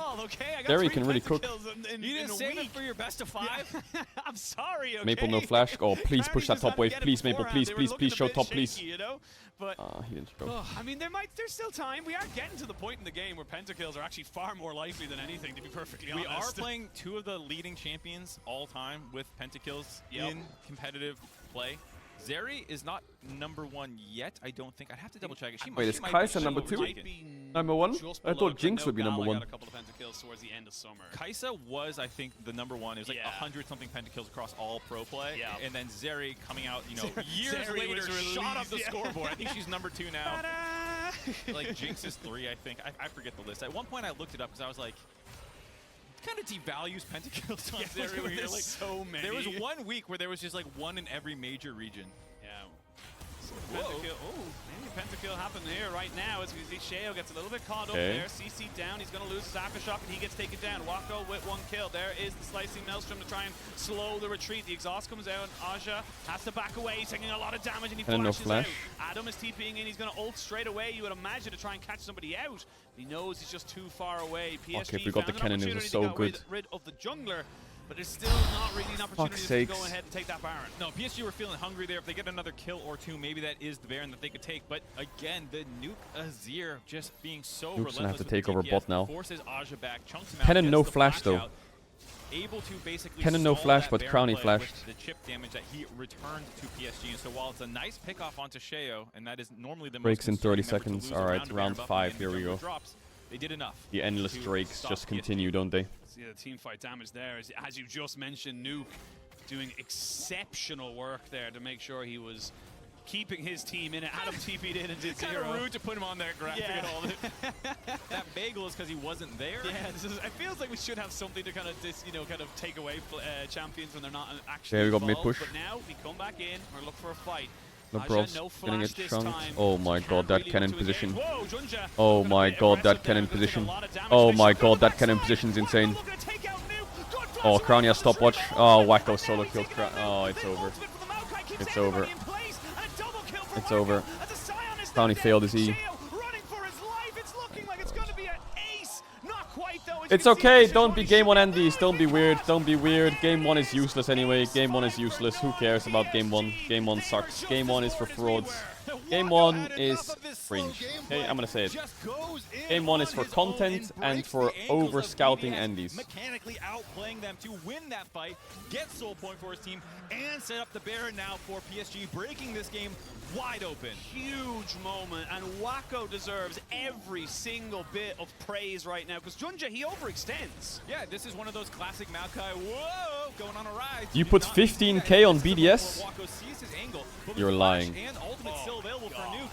S1: Zeri can really cook.
S9: You
S8: didn't save it for your best of 5?
S9: I'm sorry, okay?
S1: Maple no flash. Oh, please push that top wave. Please, Maple, please, please show top, please.
S9: You know? But
S1: he didn't show.
S9: I mean, there's still time. We are getting to the point in the game where pentakills are actually far more likely than anything, to be perfectly honest.
S8: We are playing 2 of the leading champions all time with pentakills in competitive play. Zeri is not #1 yet, I don't think. I'd have to double check it.
S1: Wait, is Kai'Sa #2? #1? I thought Jinx would be #1.
S9: Got a couple of pentakills towards the end of summer.
S8: Kai'Sa was, I think, the #1. It was like 100-something pentakills across all pro play.
S9: Yeah.
S8: And then Zeri coming out, you know, years
S9: Zeri
S8: later, shot up the
S9: yeah.
S8: scoreboard. I think she's #2 now. Like, Jinx is 3, I think. I forget the list. At one point, I looked it up because I was like, kind of devalues pentakills on Zeri. Where you're like,
S9: so many.
S8: there was 1 week where there was just like 1 in every major region.
S9: Yeah. So pentakill. Oh, maybe a pentakill happened here right now as we see Sheo gets a little bit caught up there. CC down. He's going to lose his aftershock and he gets taken down. Wako with 1 kill. There is the slicing maelstrom to try and slow the retreat. The exhaust comes out. Aja has to back away. He's taking a lot of damage and he flashes out. Adam is TPing in. He's going to ult straight away, you would imagine, to try and catch somebody out. He knows he's just too far away. PSG
S1: okay, if we got the cannon, it was so good.
S9: Rid of the jungler. But there's still not really an opportunity to go ahead and take that Baron.
S8: No, PSG were feeling hungry there. If they get another kill or 2, maybe that is the Baron that they could take. But again, the nuke Azir just being so relentless.
S1: Gonna have to take over bot now.
S8: Forces Aja back, chunks him
S1: Cannon
S8: out,
S1: no flash though.
S8: Out, able to basically
S1: Cannon no flash, but Crowny flashed.
S8: The chip damage that he returned to PSG. And so while it's a nice pickoff onto Sheo, and that is normally the
S1: breaks in
S8: most
S1: 30 seconds. All right, round 5. Here we go.
S8: Drops, they did enough.
S1: The endless Drakes just continue, don't they?
S9: See the team fight damage there, as you just mentioned, Nuke doing exceptional work there to make sure he was keeping his team in it. Adam TP'd in and did 0.
S8: Kind of rude to put him on that graphic
S9: yeah.
S8: and all. That bagel is because he wasn't there.
S9: Yeah, it feels like we should have something to kind of take away champions when they're not actually
S1: there we got
S9: involved.
S1: mid push.
S9: But now we come back in, we're looking for a fight.
S1: The bros getting it chunked.
S9: Time.
S1: Oh my god, that cannon position.
S9: Whoa,
S1: oh my god, that cannon position. Oh my god, that cannon position's insane. Oh, Crowny has stopwatch. Oh, Wacko solo killed Crowny. Oh, it's over. It's over. It's over. Crowny failed his E. It's okay, don't be game 1 Andes, don't be weird, don't be weird. Game 1 is useless anyway, game 1 is useless. Who cares about game 1? Game 1 sucks. Game 1 is for frauds. Game 1 is fringe. Okay, I'm gonna say it. Game 1 is for content and for over-scouting Andes.
S8: Mechanically outplaying them to win that fight, get soul point for his team, and set up the Baron now for PSG, breaking this game wide open.
S9: Huge moment, and Wako deserves every single bit of praise right now, because Junja, he overextends.
S8: Yeah, this is one of those classic Maokai, whoa, going on a ride.
S1: You put 15k on BDS?
S8: Wako sees his angle,
S1: you're lying.
S8: And ultimate still available for Nuke.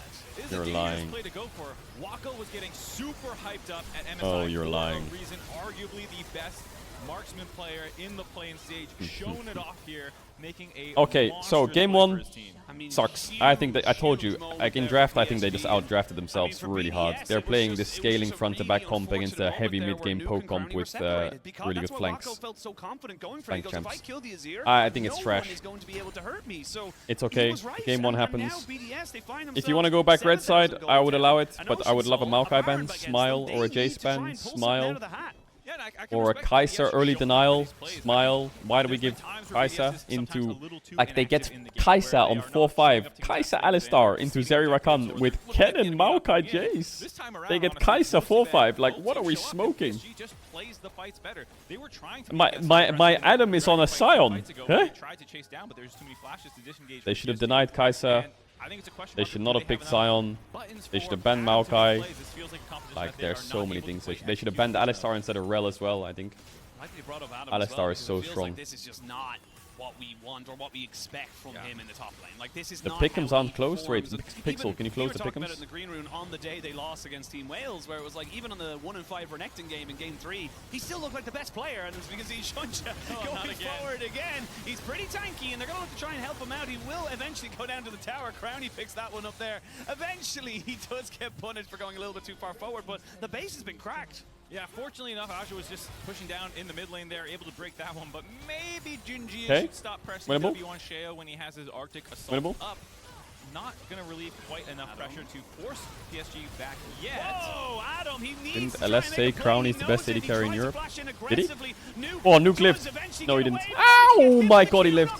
S1: You're lying.
S8: Play to go for. Wako was getting super hyped up at MSI.
S1: Oh, you're lying.
S8: For a reason, arguably the best marksman player in the playing stage, showing it off here, making a
S1: okay, so game 1 sucks. I think that I told you, like in draft, I think they just outdrafted themselves really hard. They're playing this scaling front to back comp against a heavy mid game poke comp with really good flanks. Flank champs. I think it's trash. It's okay. Game 1 happens. If you want to go back red side, I would allow it, but I would love a Maokai ban, Smile, or a Jace ban, Smile. Or a Kai'Sa early denial, Smile. Why do we give Kai'Sa into... Like, they get Kai'Sa on 4-5. Kai'Sa Alistar into Zeri Rakan with Kennen, Maokai, Jace. They get Kai'Sa 4-5. Like, what are we smoking? My Adam is on a Scion. Huh? They should have denied Kai'Sa. They should not have picked Scion. They should have banned Maokai. Like, there's so many things. They should have banned Alistar instead of Rel as well, I think. Alistar is so strong.
S9: This is just not what we want or what we expect from him in the top lane. Like, this is
S1: the pick'ems aren't closed. Wait, Pixel, can you close the pick'ems?
S9: In the green room on the day they lost against Team Wales, where it was like even on the 1-5 Renekton game in game 3, he still looked like the best player. And as we can see, Shunja going forward again. He's pretty tanky, and they're going to look to try and help him out. He will eventually go down to the tower. Crowny picks that one up there. Eventually, he does get punished for going a little bit too far forward, but the base has been cracked.
S8: Yeah, fortunately enough, Aja was just pushing down in the mid lane there, able to break that one, but maybe Jinji should stop pressing W on Sheo when he has his Arctic Assault up. Not going to relieve quite enough pressure to force PSG back yet.
S9: Whoa, Adam, he needs
S1: didn't LS say Crown is the best AD carry in Europe? Did he? Oh, Nuke lived. No, he didn't. Ow! My god, he lived.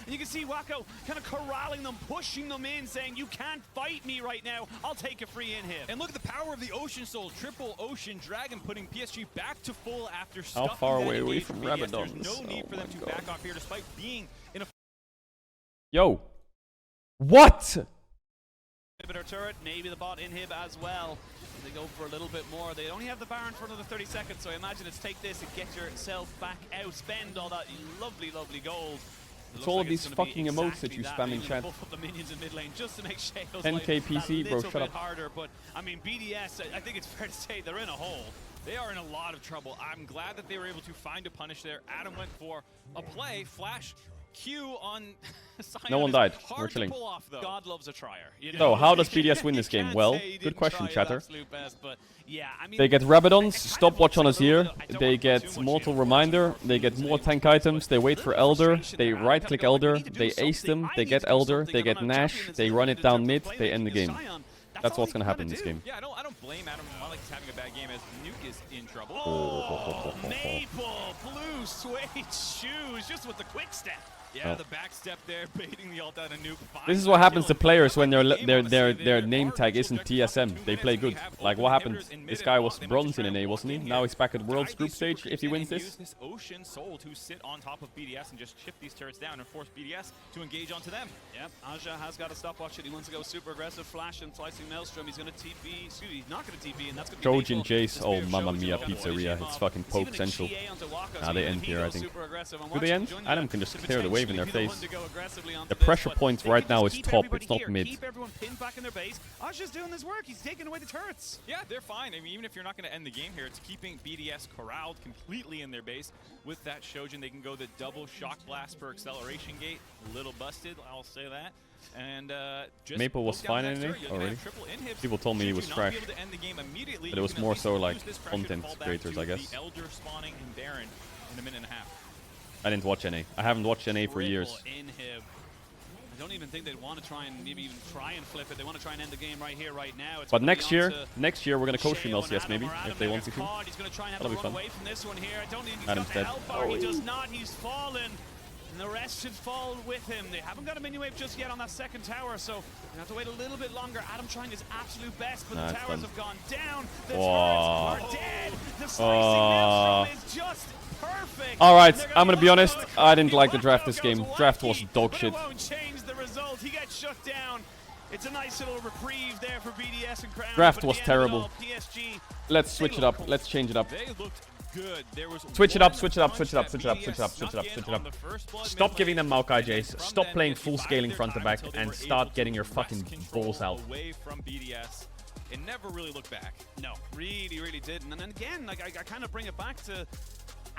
S9: And you can see Wako kind of corralling them, pushing them in, saying, you can't fight me right now. I'll take a free inhib.
S8: And look at the power of the Ocean Soul. Triple Ocean Dragon putting PSG back to full after
S1: How
S8: stuffing
S1: far
S8: that
S1: away from Rabadon?
S8: There's no need for them to back off here despite being in a...
S1: Yo. What?
S9: Inhibitor turret, maybe the bot inhib as well. They go for a little bit more. They only have the Baron for another 30 seconds, so I imagine it's take this and get yourself back out. Spend all that lovely, lovely gold.
S1: It's all of these fucking emotes that you spam in chat.
S9: Buff up the minions in mid lane just to make Shadows
S1: 10k PC, bro, shut up.
S9: Harder, but I mean BDS, I think it's fair to say they're in a hole.
S8: They are in a lot of trouble. I'm glad that they were able to find a punish there. Adam went for a play, flash, Q on Sion.
S1: No one died. We're chilling.
S9: Off, God loves a trier. You know?
S1: So, how does BDS win this game? Well, good question, chatter.
S9: Best, but yeah, I mean,
S1: they get Rabadons, stopwatch on us here, they get Mortal Reminder, they get more tank items, they wait for Elder, they right-click Elder, they ace them, they get Elder, they get Nash, they run it down mid, they end the game. That's what's gonna happen in this game.
S8: Yeah, I don't blame Adam Malik having a bad game as Nuke is in trouble.
S9: Oh, Maple, blue suede shoes, just with the quick step.
S8: Yeah, the back step there, baiting the ult out of Nuke.
S1: This is what happens to players when their name tag isn't TSM. They play good. Like what happened? This guy was bronze in NA, wasn't he? Now he's back at World's group stage if he wins this.
S8: This Ocean Soul to sit on top of BDS and just chip these turrets down and force BDS to engage onto them.
S9: Yep, Aja has got to stopwatch it. He wants to go super aggressive, flash and slicing Maelstrom. He's going to TP. Excuse me, he's not going to TP, and that's going to be
S1: Trojan Jace. Oh, mamma mia, pizzeria. It's fucking poke central. Nah, they end here, I think. Do they end? Adam can just clear the wave in their face. The pressure point right now is top, it's not mid.
S9: Keep everyone pinned back in their base. Aja's doing this work. He's taking away the turrets.
S8: Yeah, they're fine. I mean, even if you're not going to end the game here, it's keeping BDS corralled completely in their base. With that Shojin, they can go the double shock blast per acceleration gate. A little busted, I'll say that. And just
S1: Maple was fine in it already. People told me he was trash. But it was more so like content creators, I guess.
S8: Elder spawning and Baron in a minute and a half.
S1: I didn't watch NA. I haven't watched NA for years.
S9: I don't even think they'd want to try and maybe even try and flip it. They want to try and end the game right here, right now. It's
S1: but next year we're gonna co-stream LCS maybe if they want to.
S9: He's going to try and have
S1: That'll
S9: to
S1: be
S9: run
S1: fun.
S9: away from this one here. I don't think he's
S1: Adam's
S9: got the
S1: dead.
S9: help bar. He does not. He's fallen. And the rest should fall with him. They haven't got a mini wave just yet on that second tower, so you have to wait a little bit longer. Adam trying his absolute best, but the towers have gone down. The turrets are dead. The slicing Maelstrom is just perfect.
S1: All right, I'm gonna be honest. I didn't like the draft this game. Draft was dog shit.
S9: It won't change the result. He gets shut down. It's a nice little reprieve there for BDS and Crown.
S1: Draft was terrible.
S9: All, PSG,
S1: Let's switch it up. Let's change it up.
S8: They looked good. There was
S1: Switch it up, switch it up, switch it up, switch it up, switch it up, switch it up, switch it up. Stop giving them Maokai Jace. Stop playing full scaling front to back and start getting your fucking balls out.
S8: Away from BDS. It never really looked back.
S9: No, really, really didn't. And then again, like I kind of bring it back to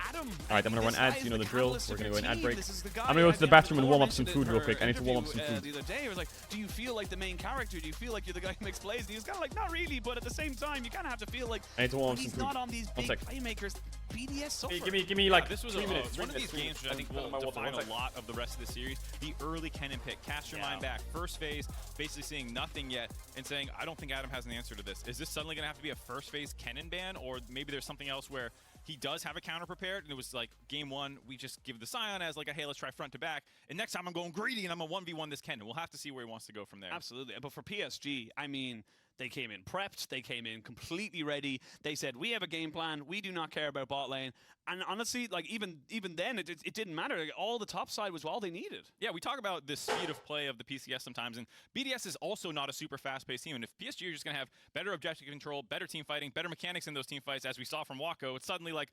S9: Adam.
S1: All right, I'm gonna run ads. You know the drill. We're gonna go in ad break. I'm gonna go to the bathroom and warm up some food real quick. I need to warm up some food.
S9: The other day, it was like, do you feel like the main character? Do you feel like you're the guy who makes plays? And he was kind of like, not really, but at the same time, you kind of have to feel like
S1: I need to warm up some
S9: he's
S1: food.
S9: not on these big playmakers. BDS suffer.
S1: Hey, give me like
S8: this was
S1: 3 minutes.
S8: One of these games which I think will define a lot of the rest of the series. The early Kennen pick. Cast your mind back. First phase, basically seeing nothing yet and saying, I don't think Adam has an answer to this. Is this suddenly going to have to be a first phase Kennen ban, or maybe there's something else where he does have a counter prepared, and it was like game one, we just give the Sion as like a hey, let's try front to back, and next time I'm going greedy and I'm a 1v1 this Kennen. We'll have to see where he wants to go from there.
S9: Absolutely, but for PSG, I mean, they came in prepped, they came in completely ready. They said, we have a game plan, we do not care about bot lane. And honestly, like even then, it didn't matter. Like, all the top side was all they needed.
S8: Yeah, we talk about the speed of play of the PCS sometimes, and BDS is also not a super fast-paced team. And if PSG are just going to have better objective control, better team fighting, better mechanics in those team fights, as we saw from Wako, it's suddenly like,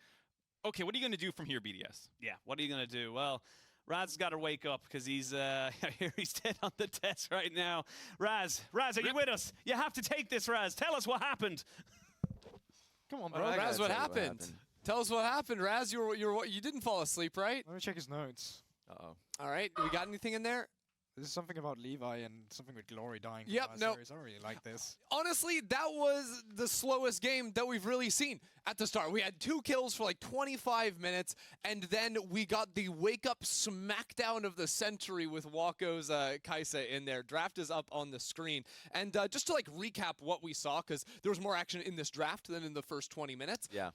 S8: okay, what are you going to do from here, BDS?
S9: Yeah, what are you going to do? Well, Raz's got to wake up because he's he's dead on the test right now. Raz, are you with us? You have to take this, Raz. Tell us what happened.
S4: Come on, bro. Raz, what happened? Tell us what happened, Raz. You didn't fall asleep, right?
S5: Let me check his notes.
S4: All right. We got anything in there?
S5: There's something about Levi and something with Glory dying.
S4: Yep,
S5: from
S4: no.
S5: series. I don't really like this.
S4: Honestly, that was the slowest game that we've really seen at the start. We had 2 kills for like 25 minutes, and then we got the wake-up smackdown of the century with Waco's Kaisa in there. Draft is up on the screen. And just to like recap what we saw, because there was more action in this draft than in the first 20 minutes.
S3: Yeah.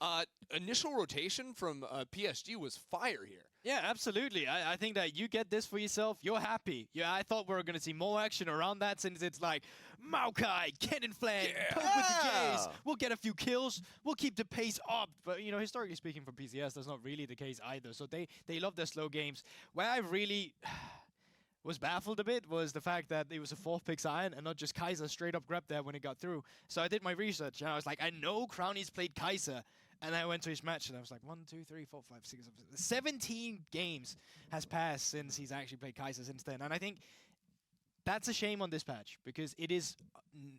S4: Initial rotation from PSG was fire here.
S5: Yeah, absolutely. I think that you get this for yourself, you're happy. Yeah, I thought we were going to see more action around that since it's like Maokai, cannon flank, poke with the Jays. We'll get a few kills. We'll keep the pace up. But, you know, historically speaking for PCS, that's not really the case either. So they love their slow games. Where I really was baffled a bit was the fact that it was a 4th pick Sion and not just Kaiser straight up grabbed there when it got through. So I did my research and I was like, I know Crowny's played Kaiser. And I went to his match and I was like, 1, 2, 3, 4, 5, 6, 7, 17 games has passed since he's actually played Kaiser since then. And I think that's a shame on this patch because it is,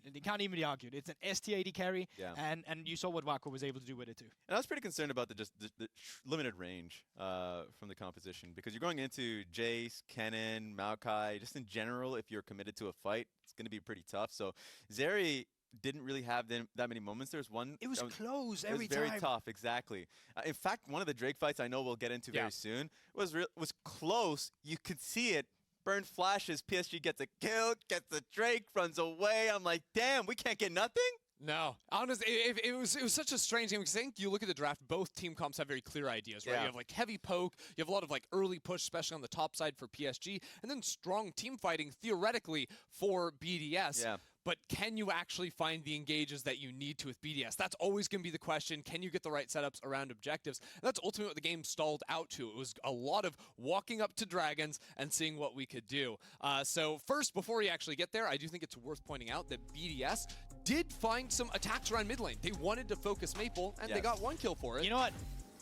S5: it can't even be argued. It's an ST80 carry, and you saw what Waco was able to do with it too.
S3: And I was pretty concerned about the limited range from the composition because you're going into Jace, Kennen, Maokai, just in general, if you're committed to a fight, it's going to be pretty tough. So Zeri didn't really have that many moments. There's one.
S5: It was close every time.
S3: It was very tough, exactly. In fact, one of the Drake fights I know we'll get into very soon was close. You could see it. Burn flashes. PSG gets a kill, gets the Drake, runs away. I'm like, damn, we can't get nothing.
S4: No, honestly, it was such a strange game. Because I think you look at the draft, both team comps have very clear ideas, right? You have like heavy poke, you have a lot of like early push, especially on the top side for PSG, and then strong team fighting theoretically for BDS.
S3: Yeah.
S4: But can you actually find the engages that you need to with BDS? That's always going to be the question. Can you get the right setups around objectives? And that's ultimately what the game stalled out to. It was a lot of walking up to Dragons and seeing what we could do. So first, before we actually get there, I do think it's worth pointing out that BDS did find some attacks around mid lane. They wanted to focus Maple, and they got 1 kill for it.
S5: You know what?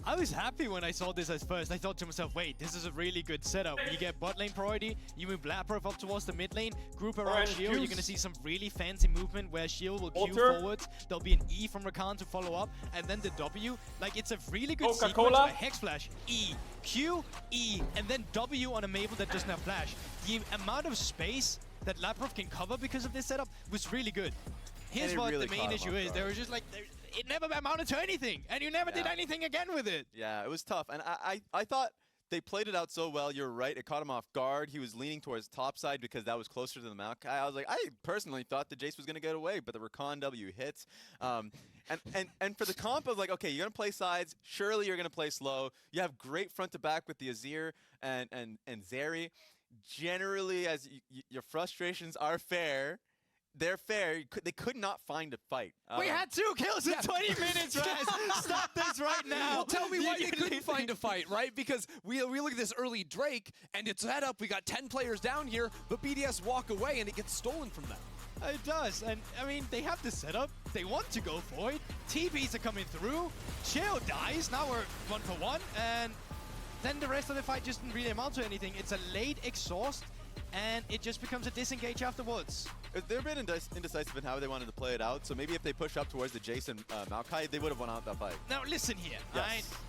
S5: I was happy when I saw this at first. I thought to myself, wait, this is a really good setup. You get bot lane priority, you move Laprof up towards the mid lane, group around Shield, you're going to see some really fancy movement where Shield will queue forwards. There'll be an E from Rakan to follow up, and then the W. Like, it's a really good sequence where Hex Flash, E, Q, E, and then W on a Maple that doesn't have Flash. The amount of space that Laprof can cover because of this setup was really good. Here's what the main issue is. There was just like... It never amounted to anything, and you never did anything again with it.
S3: Yeah, it was tough. And I thought they played it out so well. You're right. It caught him off guard. He was leaning towards top side because that was closer to the Maokai. I was like, I personally thought the Jace was going to get away, but the Rakan W hits. And for the comp, I was like, okay, you're going to play sides. Surely you're going to play slow. You have great front to back with the Azir and Zeri. Generally, as your frustrations are fair, they're fair. They could not find a fight.
S5: We had 2 kills in 20 minutes, Raz. Stop this right now.
S4: Well, tell me why they couldn't find a fight, right? Because we look at this early Drake, and it's set up. We got 10 players down here, but BDS walk away, and it gets stolen from them.
S5: It does, and I mean, they have the setup. They want to go for it. TPs are coming through. Chill dies. Now we're 1 for 1, and then the rest of the fight just didn't really amount to anything. It's a late exhaust, and it just becomes a disengage afterwards.
S3: They're a bit indecisive in how they wanted to play it out, so maybe if they push up towards the Jason Maokai, they would have won out that fight.
S5: Now listen here,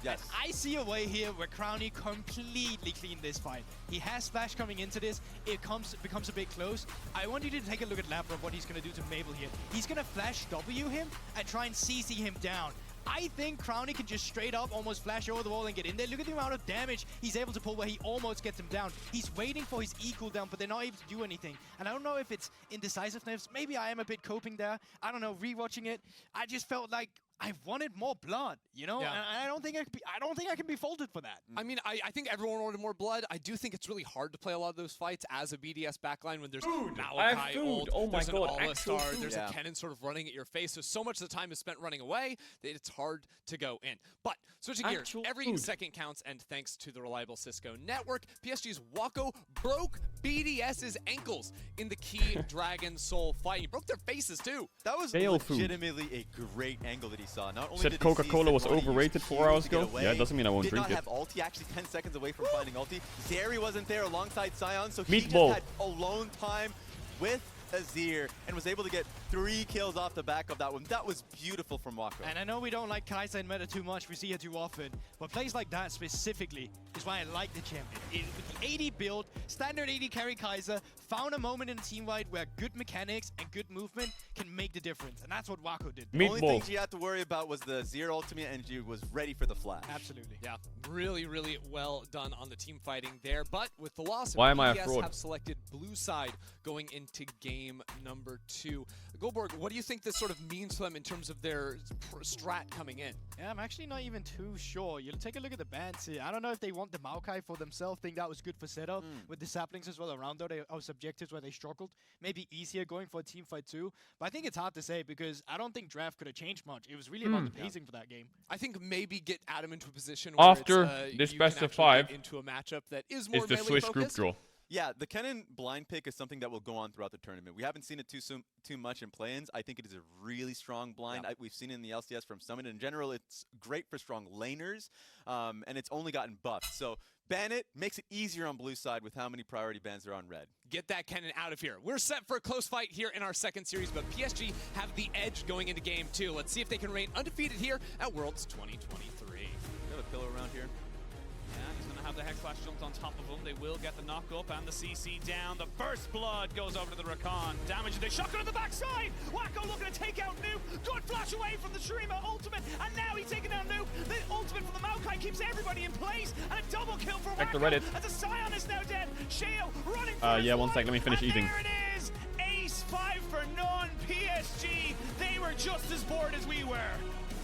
S3: Yes.
S5: I see a way here where Crowny completely cleaned this fight. He has Flash coming into this, it becomes a bit close. I want you to take a look at Laprof, what he's going to do to Mabel here. He's going to Flash W him and try and CC him down. I think Crowny can just straight up almost flash over the wall and get in there. Look at the amount of damage he's able to pull where he almost gets him down. He's waiting for his E cooldown, but they're not able to do anything. And I don't know if it's indecisiveness. Maybe I am a bit coping there. I don't know, rewatching it, I just felt like I wanted more blood, you know?
S4: Yeah.
S5: And I don't think I can be faulted for that.
S4: I mean, I think everyone wanted more blood. I do think it's really hard to play a lot of those fights as a BDS backline when there's Maokai ult, there's an All-Star, there's a Kennen sort of running at your face. So much of the time is spent running away that it's hard to go in. But switching gears, every second counts, and thanks to the reliable Cisco network, PSG's Waco broke BDS's ankles in the key Dragon Soul fight. He broke their faces too.
S3: That was legitimately a great angle that he saw. Not only
S1: said Coca-Cola was overrated 4 hours ago. Yeah, it doesn't mean I won't drink it.
S3: Did not have ulti, actually 10 seconds away from finding ulti. Zeri wasn't there alongside Sion, so
S1: he
S3: just had alone time with Azir and was able to get 3 kills off the back of that one. That was beautiful from Waco.
S5: And I know we don't like Kai'Sa in meta too much, we see it too often, but plays like that specifically is why I like the champion. With the 80 build, standard 80 carry Kaiser, found a moment in the team fight where good mechanics and good movement can make the difference, and that's what Wako did.
S3: The only thing she had to worry about was the Zero ultimate, and she was ready for the flash.
S5: Absolutely.
S4: Yeah, really, really well done on the team fighting there. But with the loss,
S1: Why am I a
S4: BDS
S1: fraud?
S4: have selected blue side going into game number 2. Goldborg, what do you think this sort of means to them in terms of their strat coming in?
S5: Yeah, I'm actually not even too sure. You'll take a look at the bans here. I don't know if they want the Maokai for themselves. Think that was good for setup with the saplings as well around those objectives where they struggled. Maybe easier going for a team fight too. But I think it's hard to say because I don't think draft could have changed much. It was really about the pacing for that game.
S4: I think maybe get Adam into a position where
S1: After
S4: it's,
S1: this
S4: you
S1: best
S4: can
S1: of
S4: actually
S1: 5
S4: get into a matchup that is more
S1: is the
S4: melee
S1: Swiss group
S4: focused.
S1: draw.
S3: Yeah, the Kennen blind pick is something that will go on throughout the tournament. We haven't seen it too much in play-ins. I think it is a really strong blind.
S4: Yeah.
S3: We've seen it in the LCS from Summit. In general, it's great for strong laners, and it's only gotten buffed. So ban it, makes it easier on blue side with how many priority bans are on red.
S4: Get that Kennen out of here. We're set for a close fight here in our second series, but PSG have the edge going into game 2. Let's see if they can reign undefeated here at Worlds 2023.
S3: You have a pillow around here?
S9: Yeah, he's going to have the Hex Flash jumped on top of him. They will get the knock up and the CC down. The first blood goes over to the Rakan. Damage the shotgun on the backside. Wacko looking to take out Nuke. Good flash away from the Shurima ultimate. And now he's taking down Nuke. The ultimate from the Maokai keeps everybody in place. And a double kill for
S1: Back to
S9: Wacko.
S1: Reddit.
S9: As the Scion is now dead. Sheo running for his
S1: Yeah, one
S9: life.
S1: sec. Let me finish
S9: and
S1: eating.
S9: There it is. Ace 5 for none. PSG. They were just as bored as we were.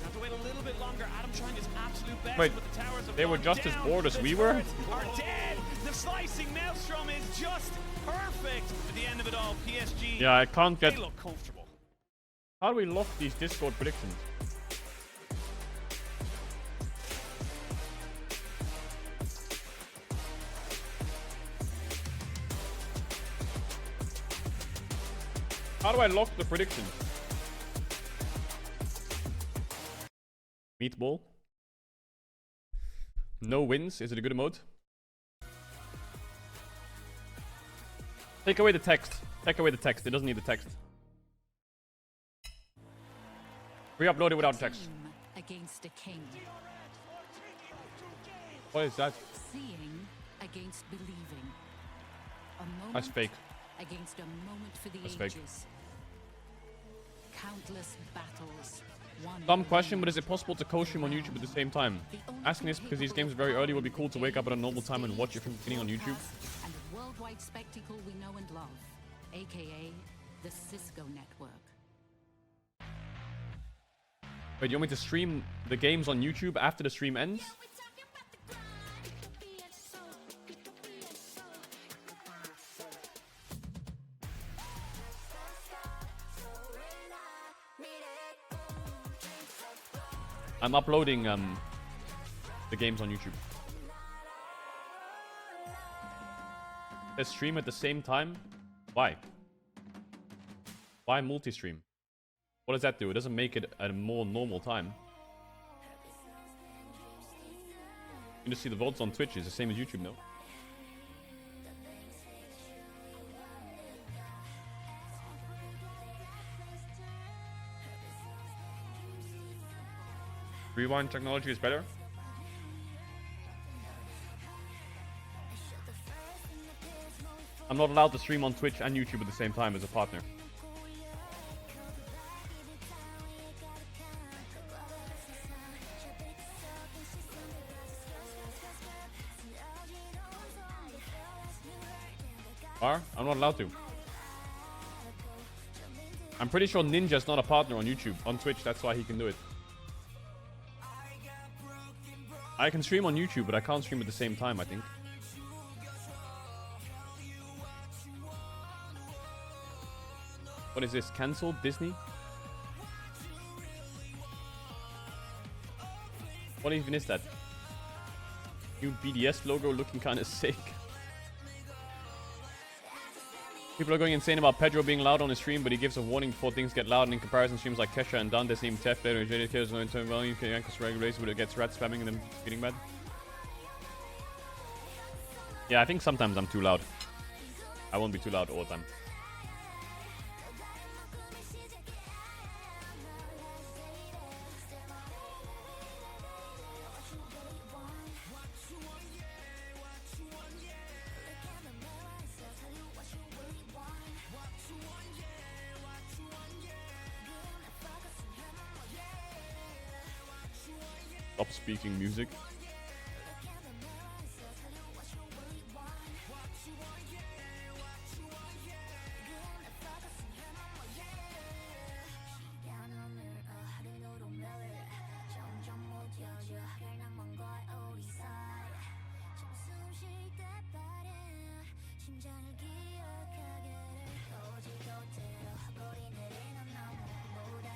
S9: Have to wait a little bit longer. Adam trying his absolute best.
S1: Wait,
S9: but the towers have
S1: they were
S9: gone
S1: just as
S9: down.
S1: bored as
S9: The
S1: we were?
S9: turrets are dead. The slicing maelstrom is just perfect. At the end of it all, PSG.
S1: Yeah, I can't get...
S9: They look comfortable.
S1: How do we lock these Discord predictions? How do I lock the predictions? Meatball. No wins. Is it a good emote? Take away the text. Take away the text. It doesn't need the text. Re-upload it without text.
S10: Against a king.
S1: What is that?
S10: Seeing against believing. A moment
S1: That's fake.
S10: against a moment for the
S1: That's
S10: ages.
S1: fake.
S10: Countless battles. Won
S1: Dumb question, but is it possible to co-stream on YouTube at the same time? Asking this because these games are very early. It would be cool to wake up at a normal time and watch it from the beginning on YouTube.
S10: and a worldwide spectacle we know and love, aka the Cisco Network.
S1: Wait, you want me to stream the games on YouTube after the stream ends? I'm uploading the games on YouTube. They stream at the same time? Why? Why multi-stream? What does that do? It doesn't make it at a more normal time. You can just see the VODs on Twitch. It's the same as YouTube, no? Rewind technology is better? I'm not allowed to stream on Twitch and YouTube at the same time as a partner. I'm not allowed to. I'm pretty sure Ninja's not a partner on YouTube, on Twitch, that's why he can do it. I can stream on YouTube, but I can't stream at the same time, I think. What is this? Cancelled? Disney? What even is that? New BDS logo looking kinda sick. People are going insane about Pedro being loud on his stream, but he gives a warning before things get loud. And in comparison, streams like Kesha and Dante seem tough. Later, JDK no turn value. You can yank us regulations, but it gets rat spamming and then getting mad. Yeah, I think sometimes I'm too loud. I won't be too loud all the time. Stop speaking music.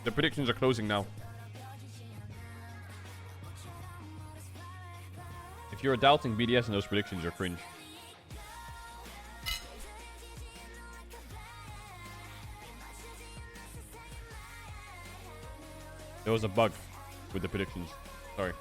S1: The predictions are closing now. If you're doubting BDS in those predictions, you're cringe. There was a bug with the predictions. Sorry.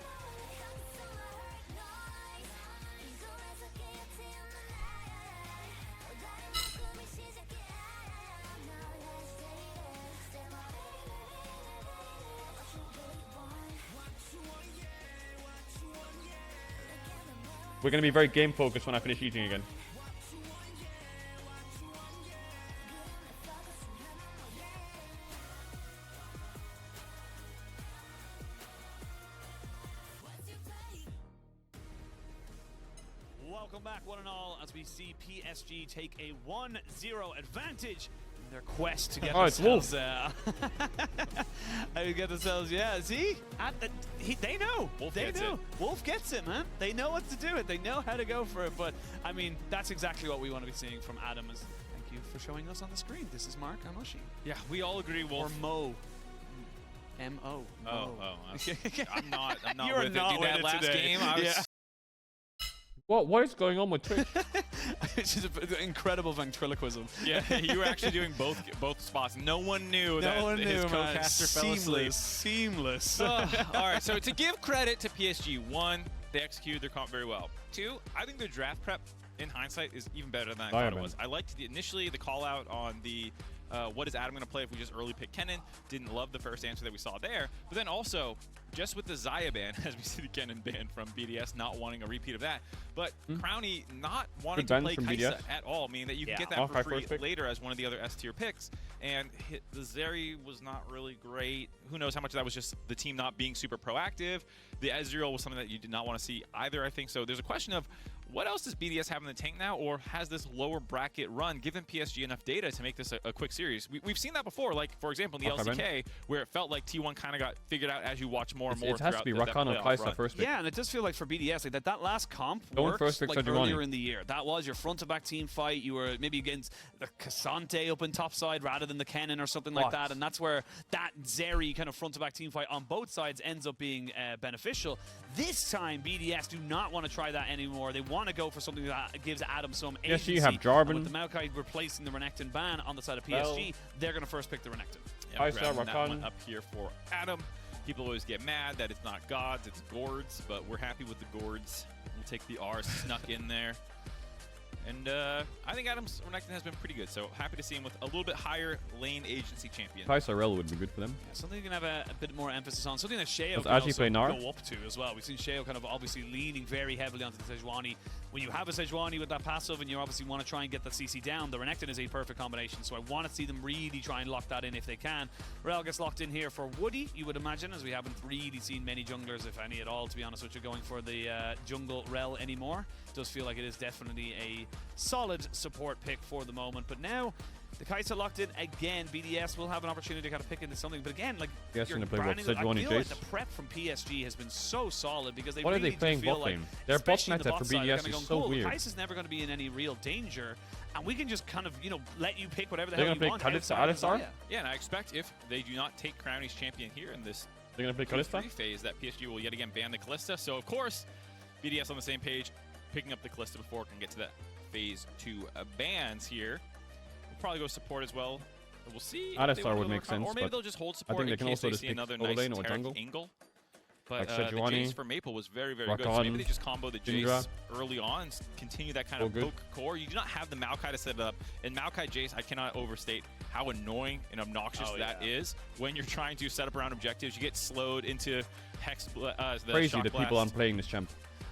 S1: We're going to be very game focused when I finish eating again.
S9: Welcome back, one and all, as we see PSG take a 1-0 advantage in their quest to get themselves. Get themselves, yeah. See, they know. Wolf gets it, man. They know what to do. It. They know how to go for it. But I mean, that's exactly what we want to be seeing from Adam. Is thank you for showing us on the screen. This is Mark Amoshi.
S8: Yeah, we all agree. Wolf.
S9: Or Mo. M-O.
S8: I'm not
S9: You're
S8: with
S9: not
S8: it.
S9: with
S8: That
S9: it
S8: last
S9: today.
S8: game, I was.
S1: What is going on with Twitch?
S9: It's just incredible ventriloquism.
S8: Yeah, you were actually doing both spots. No one knew that his co-caster fell asleep.
S9: Seamless.
S8: All right, so to give credit to PSG, 1, they executed their comp very well. 2, I think their draft prep, in hindsight, is even better than I thought it was. I liked initially the call out on the what is Adam going to play if we just early pick Kennen. Didn't love the first answer that we saw there. But then also, just with the Xayah ban, as we see the Kennen ban from BDS, not wanting a repeat of that. But Crowny not wanting to play Kai'Sa at all, meaning that you can get that for free later as one of the other S-tier picks. And the Zeri was not really great. Who knows how much of that was just the team not being super proactive. The Ezreal was something that you did not want to see either, I think. So there's a question of, what else does BDS have in the tank now, or has this lower bracket run given PSG enough data to make this a quick series? We've seen that before, like, for example, in the LCK, where it felt like T1 kind of got figured out as you watch more and more.
S1: It has to be Rakan or Kai'Sa first pick.
S9: Yeah, and it does feel like for BDS, like that last comp worked like earlier in the year. That was your front-to-back team fight. You were maybe against the Cassante up in top side rather than the Kennen or something like that, and that's where that Zeri kind of front-to-back team fight on both sides ends up being beneficial. This time, BDS do not want to try that anymore. They want to go for something that gives Adam some agency.
S1: Yes, you have Jarvan.
S9: With the Maokai replacing the Renekton ban on the side of PSG, they're going to first pick the Renekton.
S8: Yeah, that one up here for Adam. People always get mad that it's not gods, it's gourds, but we're happy with the gourds. We'll take the R snuck in there. And I think Adam's Renekton has been pretty good, so happy to see him with a little bit higher lane agency champion.
S1: Caedrel would be good for them.
S9: Yeah, something you can have a bit more emphasis on, something that Sheo can
S1: also
S9: go up to as well. We've seen Sheo kind of obviously leaning very heavily onto the Sejuani. When you have a Sejuani with that passive and you obviously want to try and get that CC down, the Renekton is a perfect combination, so I want to see them really try and lock that in if they can. Rel gets locked in here for Woody, you would imagine, as we haven't really seen many junglers, if any at all, to be honest with you, going for the jungle Rel anymore. It does feel like it is definitely a solid support pick for the moment, but now the Kai'Sa locked in again. BDS will have an opportunity to kind of pick into something, but again, like
S1: yes,
S9: you're
S1: branding, I feel
S9: like the prep from PSG has been so solid because they
S1: what
S9: really
S1: are they playing
S9: feel
S1: bot
S9: like
S1: lane? Their bot meta for BDS is so weird.
S9: Kai'Sa's never going to be in any real danger, and we can just kind of, you know, let you pick whatever the
S1: hell
S9: you want.
S1: Alistar?
S8: Yeah, and I expect if they do not take Crowny's champion here in this
S1: they're going to play Kalista
S8: phase, that PSG will yet again ban the Kalista. So of course, BDS on the same page, picking up the Kalista before it can get to that phase 2 bans here. We'll probably go support as well. We'll see.
S1: Alistar would make sense,
S8: or maybe they'll just hold support.
S1: I think they can also just
S8: see
S1: pick
S8: another nice
S1: lane or jungle.
S8: Angle. But
S1: like
S8: the Jace for Maple was very, very good.
S1: Rakan,
S8: So maybe they just combo the Jace
S1: Syndra.
S8: early on and continue that kind of poke core. You do not have the Maokai to set it up. And Maokai Jace, I cannot overstate how annoying and obnoxious that is when you're trying to set up around objectives. You get slowed into Hex.
S1: Crazy that people aren't playing this champ.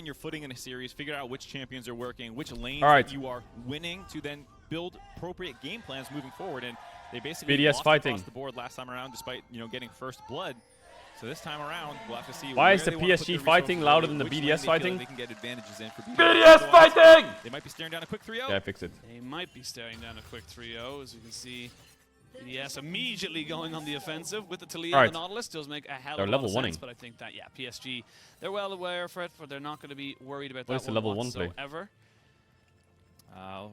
S8: find your footing in a series, figure out which champions are working, which lanes
S1: All right.
S8: you are winning to then build appropriate game plans moving forward. And they basically
S1: BDS
S8: lost
S1: fighting
S8: across the board last time around, despite getting first blood. So this time around, we'll have to see.
S1: Why is
S8: where
S1: the
S8: they wanna put
S1: PSG
S8: their
S1: fighting
S8: resources,
S1: louder than the
S8: which lane
S1: BDS
S8: they feel like
S1: fighting?
S8: they can get advantages in for
S1: BDS fighting!
S8: They might be staring down a quick 3-0.
S1: Yeah, fix it.
S9: They might be staring down a quick 3-0, as you can see. BDS immediately going on the offensive with the Talia and the Nautilus. Does make a hell of a lot of sense, but I think that, yeah, PSG, they're well aware of it, but they're not going to be worried about that
S1: level 1 play?
S9: whatsoever.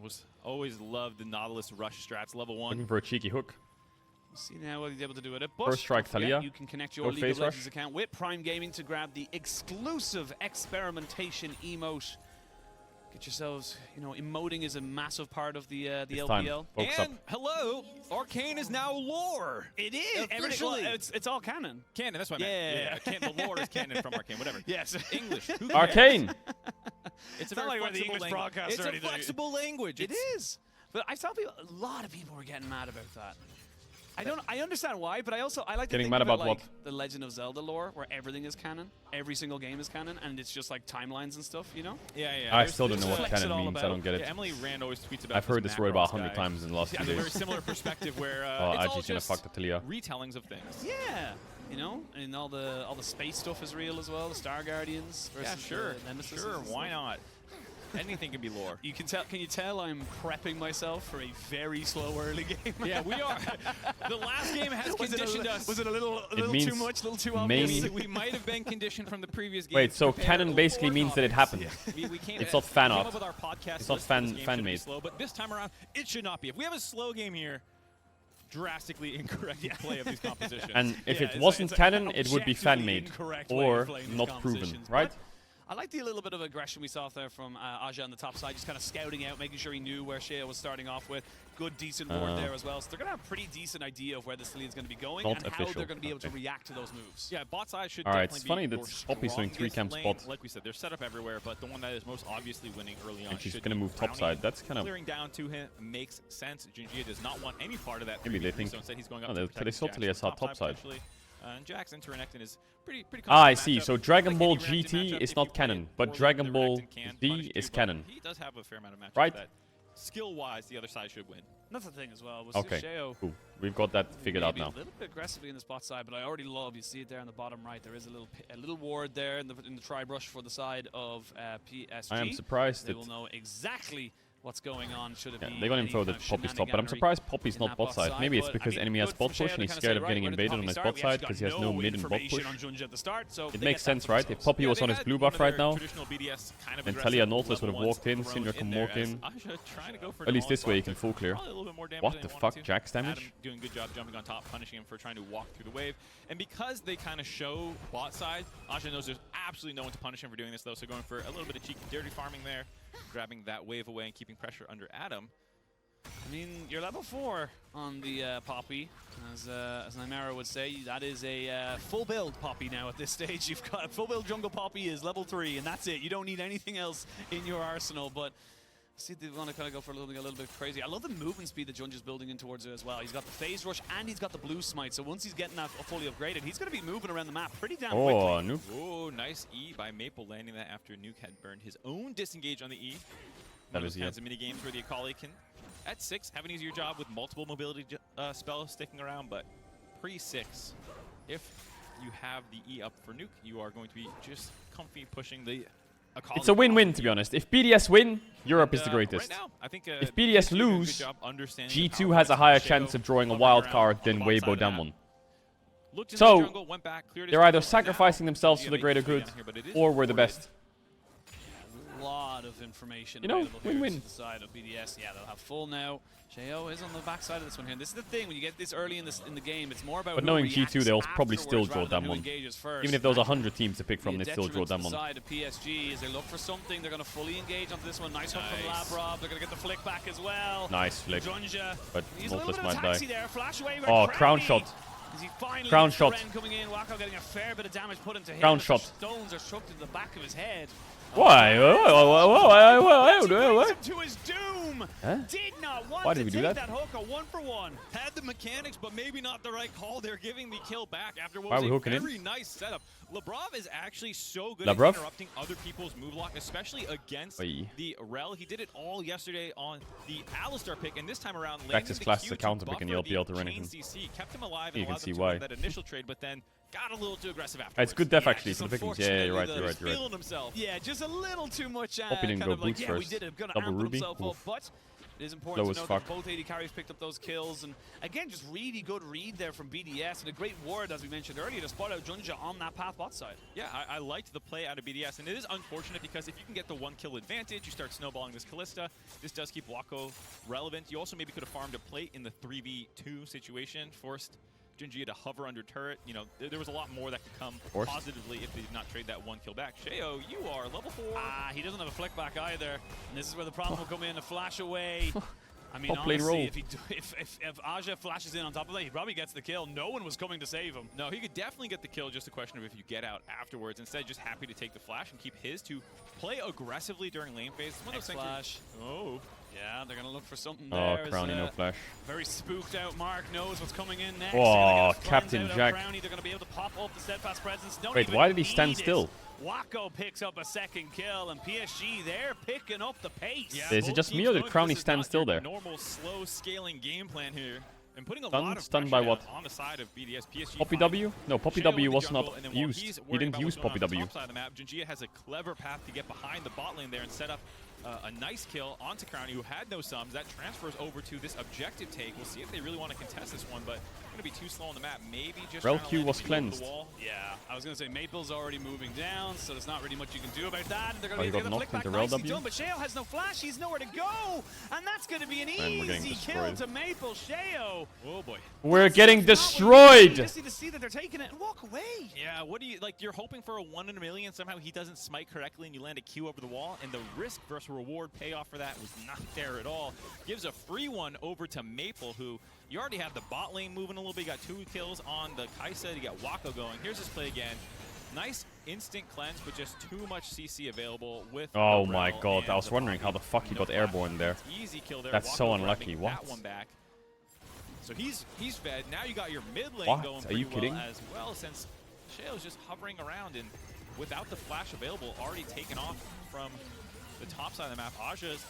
S8: Was always loved the Nautilus rush strats, level 1.
S1: Looking for a cheeky hook.
S9: See now what he's able to do with it. But
S1: First strike Talia.
S9: You can connect your League of Legends account with Prime Gaming to grab the exclusive experimentation emote. Get yourselves, emoting is a massive part of the LPL.
S8: And hello, Arcane is now lore.
S9: It is.
S8: Officially.
S9: It's all canon.
S8: Canon, that's what I meant. Yeah. The lore is canon from Arcane, whatever.
S9: Yes.
S8: English.
S1: Arcane.
S8: It's
S9: not like we're the English broadcaster
S8: It's
S9: or
S8: a
S9: anything.
S8: flexible language.
S9: It is. But I saw people, a lot of people were getting mad about that. I understand why, but I like to think
S1: mad about
S9: like
S1: what?
S9: the Legend of Zelda lore, where everything is canon, every single game is canon, and it's just like timelines and stuff,
S8: Yeah.
S1: I still don't know what canon means. I don't get it.
S8: Yeah, Emily Rand always tweets about.
S1: I've heard this word about 100 times in the last few
S8: has a very
S1: days.
S8: similar perspective where
S1: Oh,
S8: it's all
S1: Aji's gonna
S8: just
S1: fuck the Talia.
S8: retellings of things.
S9: Yeah, and all the space stuff is real as well. The Star Guardians versus
S8: sure.
S9: the Nemesis.
S8: Sure, why not? Anything can be lore.
S9: You can tell. Can you tell I'm prepping myself for a very slow early game?
S8: Yeah, we are. The last game has conditioned us.
S9: Was it a little too much, a little too obvious?
S8: We might have been conditioned from the previous game.
S1: Wait, so canon basically means that it happened.
S8: We can't,
S1: It's not fan art.
S8: With our podcast
S1: It's not fan made.
S8: Slow, but this time around, it should not be. If we have a slow game here, drastically incorrect play of these compositions.
S1: And if it wasn't canon, it would be fan made or not proven, right?
S9: I like the little bit of aggression we saw there from Aja on the top side, just kind of scouting out, making sure he knew where Shea was starting off with. Good, decent ward there as well. So they're going to have a pretty decent idea of where this lead is going to be going and how they're going to be able to react to those moves.
S8: Yeah, bot side should
S1: Alright,
S8: definitely
S1: it's funny
S8: be
S1: that Poppy's doing 3 camps bot.
S8: Like we said, they're set up everywhere, but the one that is most obviously winning early on
S1: And she's
S8: should
S1: going to
S8: be
S1: move top
S8: Brownie.
S1: side. That's kind of...
S8: Clearing down to him makes sense. Jinjia does not want any part of that.
S1: Maybe they think...
S8: So instead he's going up
S1: Oh,
S8: to
S1: they saw Talia top side.
S8: And Jax Interenectin is pretty
S1: I see. So Dragon Ball GT is not canon, but Dragon Ball Z is canon.
S8: He does have a fair amount of matchups
S1: Right?
S8: that skill-wise the other side should win.
S9: That's the thing as well. Was
S1: Okay,
S9: Sheo
S1: cool. We've got that figured out now.
S9: a little bit aggressively in the spot side, but I already love, you see it there on the bottom right, there is a little ward there in the tri-brush for the side of PSG.
S1: I am surprised
S9: They
S1: that...
S9: will know exactly what's going on. Should it be
S1: they're going to throw the Poppy's top, but I'm surprised Poppy's not bot side. Maybe it's because enemy has bot push and he's scared of getting invaded on his bot side because he has no mid and bot push. It makes sense, right? If Poppy was on his blue buff right now, then Talia Nautilus would have walked in, Syndra can walk in. At least this way he can full clear. What the fuck, Jax damage?
S8: Doing a good job jumping on top, punishing him for trying to walk through the wave. And because they kind of show bot side, Aja knows there's absolutely no one to punish him for doing this though, so going for a little bit of cheeky dirty farming there, grabbing that wave away and keeping pressure under Adam.
S9: I mean, you're level 4 on the Poppy, as Nymara would say. That is a full build Poppy now at this stage. You've got a full build jungle Poppy is level 3, and that's it. You don't need anything else in your arsenal, but see, they want to kind of go for something a little bit crazy. I love the movement speed that Junge is building in towards it as well. He's got the phase rush and he's got the blue smite. So once he's getting that fully upgraded, he's going to be moving around the map pretty damn quickly.
S1: Nuke.
S8: Oh, nice E by Maple, landing that after Nuke had burned his own disengage on the E.
S1: That
S8: One
S1: is
S8: of those kinds of mini games where the Akali can, at 6, have an easier job with multiple mobility spells sticking around, but pre-6, if you have the E up for Nuke, you are going to be just comfy pushing the Akali.
S1: It's a win-win, to be honest. If BDS win, Europe is the
S8: Right
S1: greatest.
S8: now, I think,
S1: If BDS lose, G2 has a higher chance of drawing a wild card than Weibo Damwon. So, they're either sacrificing themselves for the greater good, or we're the best.
S9: A lot of information
S1: You know,
S9: available here
S1: win-win.
S9: to the side of BDS. Yeah, they'll have full now. Sheo is on the back side of this one here. And this is the thing, when you get this early in the game, it's more about
S1: But
S9: who
S1: knowing
S9: reacts
S1: G2, they'll probably still draw
S9: afterwards rather than who
S1: Damwon.
S9: engages first.
S1: Even if there was 100 teams to pick from,
S9: Be a
S1: they'd still draw
S9: detriment to the
S1: Damwon.
S9: side of PSG as they look for something. They're going to fully engage onto this one. Nice hook from Labrov. They're going to get the flick back as well.
S1: Nice flick.
S9: Junge.
S1: But
S9: He's a little
S1: Nautilus
S9: bit of
S1: might
S9: taxi
S1: die.
S9: there. Flash away
S1: Oh,
S9: by
S1: crown
S9: Brownie.
S1: shot.
S9: As he finally
S1: Crown
S9: gets
S1: shot.
S9: Ren coming in. Wacko getting a fair bit of damage put into him.
S1: Crown
S9: as
S1: shot.
S9: the stones are struck to the back of his head.
S1: Why?
S9: To his doom.
S1: Huh?
S9: Did not want
S1: Why
S9: to
S1: did we do
S9: take
S1: that?
S9: hook a 1-for-1.
S8: Had the mechanics, but maybe not the right call. They're giving the kill back after what
S1: Why are
S8: was
S1: we
S8: a
S1: hooking in?
S8: very nice setup. Labrov is actually so good
S1: Labrov?
S8: at interrupting other people's move lock, especially against
S1: Oi.
S8: the Rel. He did it all yesterday on the Alistar pick, and this time around,
S1: Practice
S8: landing the
S1: class
S8: Q
S1: is a
S8: to
S1: counter pick
S8: buffer
S1: and you'll be able to
S8: the
S1: run
S8: chain
S1: into him.
S8: CC, kept him alive
S1: You
S8: and
S1: can
S8: allowed
S1: see
S8: them to
S1: why.
S8: win that initial trade, but then got a little too aggressive afterwards.
S1: It's good def
S8: Yeah,
S1: actually
S8: just
S1: for the pickings. Yeah, you're right, you're right, you're
S8: feeling
S1: right.
S8: himself.
S9: Yeah, just a little too much.
S1: Hope he didn't
S9: kind
S1: go
S9: of like,
S1: boots
S9: yeah, we
S1: first.
S9: did it. Gonna
S1: Double
S9: amp
S1: Ruby.
S9: himself up,
S1: Oof.
S9: but it is important
S1: Low
S9: to
S1: as
S9: know
S1: fuck.
S9: that both AD carries picked up those kills, and again, just really good read there from BDS, and a great ward, as we mentioned earlier, to spot out Junja on that path bot side.
S8: Yeah, I liked the play out of BDS, and it is unfortunate because if you can get the 1-kill advantage, you start snowballing this Kalista. This does keep Wako relevant. You also maybe could have farmed a plate in the 3v2 situation, forced Junjia to hover under turret. You know, there was a lot more that could come positively if they did not trade that 1-kill back. Sheo, you are level 4.
S9: Ah, he doesn't have a flick back either, and this is where the problem will come in, a flash away. I mean,
S1: Top lane
S9: honestly,
S1: roll.
S9: if Aja flashes in on top of that, he probably gets the kill. No one was coming to save him.
S8: No, he could definitely get the kill, just a question of if you get out afterwards. Instead, just happy to take the flash and keep his to play aggressively during lane phase. It's one of those things
S9: Flash.
S8: oh.
S9: Yeah, they're gonna look for something
S1: Oh,
S9: there.
S1: Crowny, no flash.
S9: Very spooked out. Mark knows what's coming in next.
S1: Oh,
S9: They're gonna
S1: Captain
S9: friends out
S1: Jack.
S9: Crowny. They're gonna be able to pop off the steadfast presence. Don't
S1: Wait,
S9: even
S1: why did he stand
S9: need it.
S1: still?
S9: Wako picks up a second kill, and PSG, they're picking up the pace.
S8: Yeah,
S1: Is it
S8: both
S1: just
S8: teams
S1: me or did
S8: knowing
S1: Crowny
S8: this is
S1: stand
S8: not
S1: still
S8: your
S1: there?
S8: Normal slow scaling game plan here. And putting a
S1: Stunned?
S8: lot of
S1: Stunned
S8: pressure
S1: by what?
S8: down on the side of BDS. PSG
S1: Poppy
S8: fine.
S1: W? No, Poppy
S8: Sheo
S1: W
S8: in the
S1: was
S8: jungle,
S1: not
S8: and then while
S1: used.
S8: he's
S1: He
S8: worried
S1: didn't
S8: about
S1: use
S8: what's going
S1: Poppy
S8: on on the
S1: W.
S8: top side of the map, Junjia has a clever path to get behind the bot lane there and set up a nice kill onto Crowny, who had no sums. That transfers over to this objective take. We'll see if they really want to contest this one, but going to be too slow on the map. Maybe just
S1: Rel
S8: trying to
S1: Q
S8: land
S1: was
S8: a few over the
S1: cleansed.
S8: wall.
S9: Yeah, I was gonna say Maple's already moving down, so there's not really much you can do about that. And they're gonna
S1: Oh, he
S9: be
S1: got
S9: able to
S1: knocked
S9: flick back
S1: into Rel
S9: nicely
S1: W?
S9: done, but Sheo has no flash. He's nowhere to go, and that's gonna be an
S1: Man, we're getting
S9: easy kill
S1: destroyed.
S9: to Maple. Sheo.
S8: Oh boy.
S1: We're getting
S9: That's not what you
S1: destroyed!
S9: just need to see that they're taking it and walk away.
S8: Yeah, what do you, like, you're hoping for a 1 in a million, somehow he doesn't smite correctly and you land a Q over the wall, and the risk versus reward payoff for that was not there at all. Gives a free one over to Maple, who you already have the bot lane moving a little bit. You got 2 kills on the Kaisa, you got Wako going. Here's this play again. Nice instant cleanse, but just too much CC available with
S1: Oh
S8: the
S1: my
S8: Rel
S1: god,
S8: and
S1: I was
S8: the
S1: wondering
S8: Poppy.
S1: how the fuck he
S8: No
S1: got
S8: flash.
S1: airborne there.
S8: Easy kill there.
S1: That's so
S8: Wako
S1: unlucky,
S8: grabbing
S1: what?
S8: That one back. So he's fed. Now you got your mid lane
S1: What?
S8: going
S1: Are
S8: pretty
S1: you kidding?
S8: well as well, since Sheo's just hovering around and without the flash available, already taken off from the top side of the map. Aja's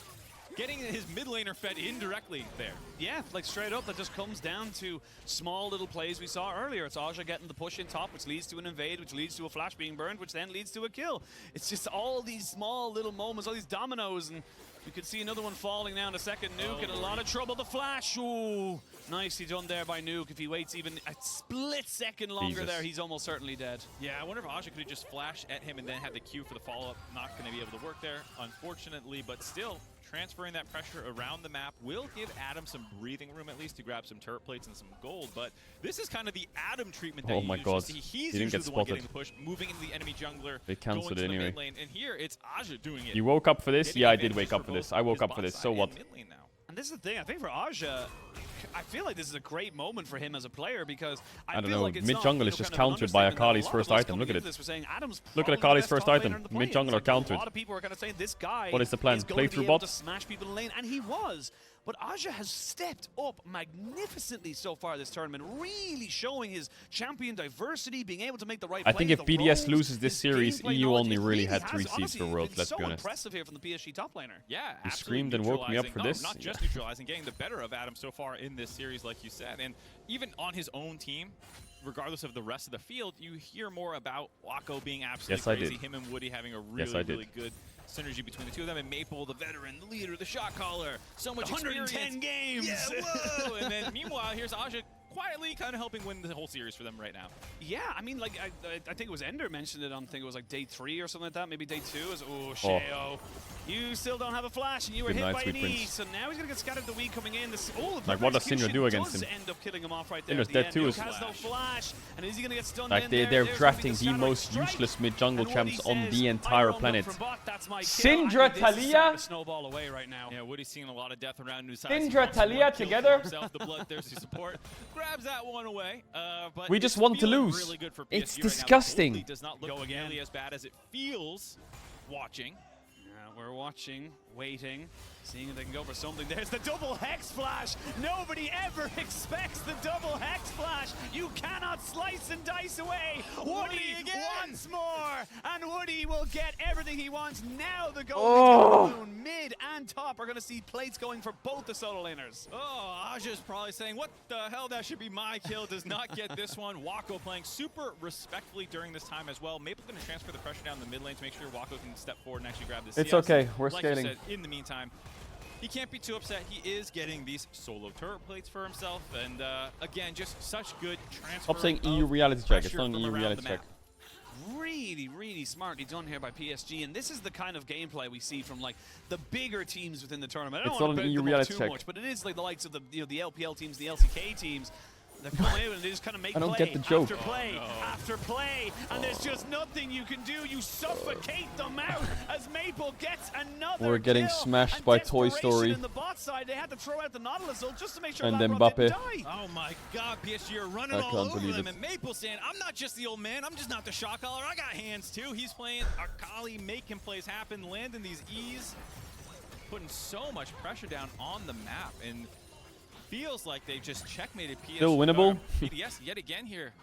S8: getting his mid laner fed indirectly there.
S9: Yeah, like straight up, that just comes down to small little plays we saw earlier. It's Aja getting the push in top, which leads to an invade, which leads to a flash being burned, which then leads to a kill. It's just all these small little moments, all these dominoes, and we could see another one falling down. A second Nuke in a lot of trouble. The flash, ooh, nicely done there by Nuke. If he waits even a split second longer
S1: Jesus.
S9: there, he's almost certainly dead.
S8: Yeah, I wonder if Aja could have just flashed at him and then had the Q for the follow-up. Not going to be able to work there, unfortunately, but still, transferring that pressure around the map will give Adam some breathing room at least to grab some turret plates and some gold, but this is kind of the Adam treatment that
S1: Oh
S8: you
S1: my
S8: usually
S1: god.
S8: see. He's
S1: He didn't
S8: usually
S1: get
S8: the one
S1: spotted.
S8: getting the push, moving into the enemy jungler,
S1: They cancelled
S8: going to
S1: it
S8: the
S1: anyway.
S8: mid lane, and here it's Aja doing it.
S1: You woke up for this?
S8: Getting
S1: Yeah, I did
S8: advantages
S1: wake up for
S8: both
S1: this. I woke
S8: his
S1: up for
S8: bot
S1: this.
S8: side
S1: So
S8: and
S1: what?
S8: mid lane now.
S9: And this is the thing, I think for Aja, I feel like this is a great moment for him as a player because I
S1: don't
S9: feel
S1: know,
S9: like it's
S1: mid
S9: not,
S1: jungle
S9: you
S1: is
S9: know,
S1: just
S9: kind of an
S1: countered by
S9: understatement that a
S1: Akali's
S9: lot
S1: first
S9: of us
S1: item.
S9: coming
S1: Look at
S9: into
S1: it.
S9: this were saying Adam's
S1: Look at
S9: probably the
S1: Akali's
S9: best
S1: first
S9: top laner
S1: item.
S9: in the play.
S1: Mid jungle
S9: It's
S1: are
S9: like
S1: countered.
S9: A lot of people were kind of saying this guy
S1: What is the plan?
S9: is going
S1: Play
S9: to
S1: through
S9: be able
S1: bot?
S9: to smash people in lane, and he was. But Aja has stepped up magnificently so far this tournament, really showing his champion diversity, being able to make the right
S1: I
S9: plays,
S1: think if
S9: the
S1: BDS
S9: roams,
S1: loses this
S9: his
S1: series,
S9: gameplay
S1: EU
S9: knowledge.
S1: only
S9: It
S1: really had
S9: has
S1: 3 seeds
S9: honestly
S1: for Worlds,
S9: been
S1: let's
S9: so
S1: be honest.
S9: impressive here from the PSG top laner.
S8: Yeah,
S1: You
S8: absolutely
S1: screamed and woke me up
S8: neutralizing-
S1: for
S8: no,
S1: this?
S8: Not just neutralizing, getting the better of Adam so far in this series, like you said. And even on his own team, regardless of the rest of the field, you hear more about Wako being absolutely
S1: Yes, I
S8: crazy.
S1: did.
S8: Him and Woody having a
S1: Yes,
S8: really,
S1: I did.
S8: really good synergy between the two of them. And Maple, the veteran, the leader, the shot caller, so much
S9: 110
S8: experience.
S9: games.
S8: Yeah, whoa! And then meanwhile, here's Aja quietly kind of helping win the whole series for them right now.
S9: Yeah, I mean, like, I think it was Ender mentioned it on, I think it was like day 3 or something like that, maybe day 2. Is oh, Sheo, you still don't have a flash, and you were
S1: Good
S9: hit
S1: night,
S9: by an
S1: sweet
S9: E,
S1: prince.
S9: so now he's gonna get scattered the weed coming in. This, oh, the
S1: Like, what does Syndra
S9: execution
S1: do against
S9: does
S1: him?
S9: end up killing him off right there.
S1: Syndra's
S9: at the
S1: dead
S9: end.
S1: too,
S9: Nuke
S1: is-
S9: has no flash, and is he gonna get stunned
S1: Like,
S9: in
S1: they're
S9: there? There's gonna be
S1: drafting the
S9: Samurai
S1: most
S9: strike.
S1: useless mid-jungle
S9: And Woody
S1: champs on
S9: says,
S1: the
S9: "I
S1: entire
S9: roam up
S1: planet.
S9: from bot, that's my kill."
S1: Syndra,
S9: I mean, this is starting
S1: Taliyah?
S9: to snowball away right now.
S8: Yeah, Woody's seeing a lot of death around Nusai.
S1: Syndra, Taliyah together?
S8: Himself, the bloodthirsty support grabs that one away. But
S1: We just
S8: it's
S1: want to
S8: feeling
S1: lose.
S8: really good for
S1: It's
S8: PSG right now. The
S1: disgusting.
S8: gold lead does not look nearly as bad as it feels. watching.
S9: We're watching, waiting, seeing if they can go for something. There's the double Hex Flash! Nobody ever expects the double Hex Flash! You cannot slice and dice away! Woody once more! And Woody will get everything he wants. Now the golden balloon, mid and top, are going to see plates going for both the solo laners.
S8: Oh, Aja's probably saying, what the hell, that should be my kill. Does not get this one. Wako playing super respectfully during this time as well. Maple going to transfer the pressure down the mid lane to make sure Wako can step forward and actually grab this.
S1: It's
S8: CS.
S1: okay, we're
S8: like
S1: scaling.
S8: You said, in the meantime, he can't be too upset. He is getting these solo turret plates for himself. And again, just such good transfer.
S1: Stop saying EU reality check. It's not an EU reality check.
S9: Really, really smartly done here by PSG, and this is the kind of gameplay we see from like the bigger teams within the tournament. I don't want to big them up too much, but it is like the likes of the the LPL teams, the LCK teams. They're coming in and they just kind of make play after play after play, and there's just nothing you can do. You suffocate them out as Maple gets another
S1: We're getting
S9: kill.
S1: smashed by Toy Story.
S9: In the bot side, they had to throw out the Nautilus ult just to make sure
S1: And
S9: Lavrov
S1: Mbappe.
S9: didn't die.
S8: Oh my God, PSG are running all over them, and Maple saying, I'm not just the old man, I'm just not the shot caller, I got hands too. He's playing Akali, making plays happen, landing these E's, putting so much pressure down on the map, and feels like they've just checkmated PSG.
S1: Still winnable.
S8: BDS yet again here.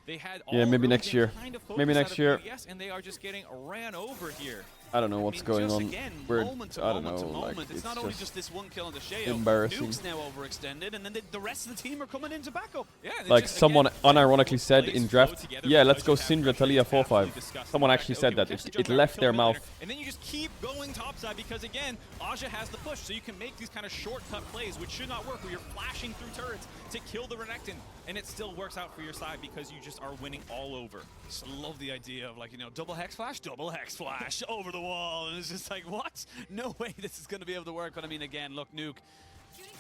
S8: They had all
S1: maybe next year.
S8: Kind of
S1: Maybe next year.
S8: BDS, and they are just getting ran over here.
S1: I don't know what's going on.
S9: Again,
S1: We're,
S9: moment to
S1: I don't
S9: moment
S1: know,
S9: to
S1: like,
S9: moment. It's not only just this one kill on the Sheo.
S1: embarrassing.
S9: Nuke's now overextended, and then the rest of the team are coming into backup.
S8: Yeah,
S1: like
S8: just,
S1: someone
S8: again,
S1: unironically said in draft,
S8: together
S1: yeah, let's go
S8: because you have
S1: Syndra Talia 4-5.
S8: discussed
S1: Someone
S8: the
S1: actually
S8: fact
S1: said
S8: that,
S1: that.
S8: okay,
S1: It
S8: we'll
S1: left
S8: kill
S1: their
S8: them
S1: mouth.
S8: there, and then you just keep going topside because, again, Aja has the push, so you can make these kind of shortcut plays, which should not work, where you're flashing through turrets to kill the Renekton, and it still works out for your side because you just are winning all over.
S9: Just love the idea of, like, you know, double hex flash over the wall, and it's just like, what? No way this is going to be able to work. But I mean, again, look, Nuke,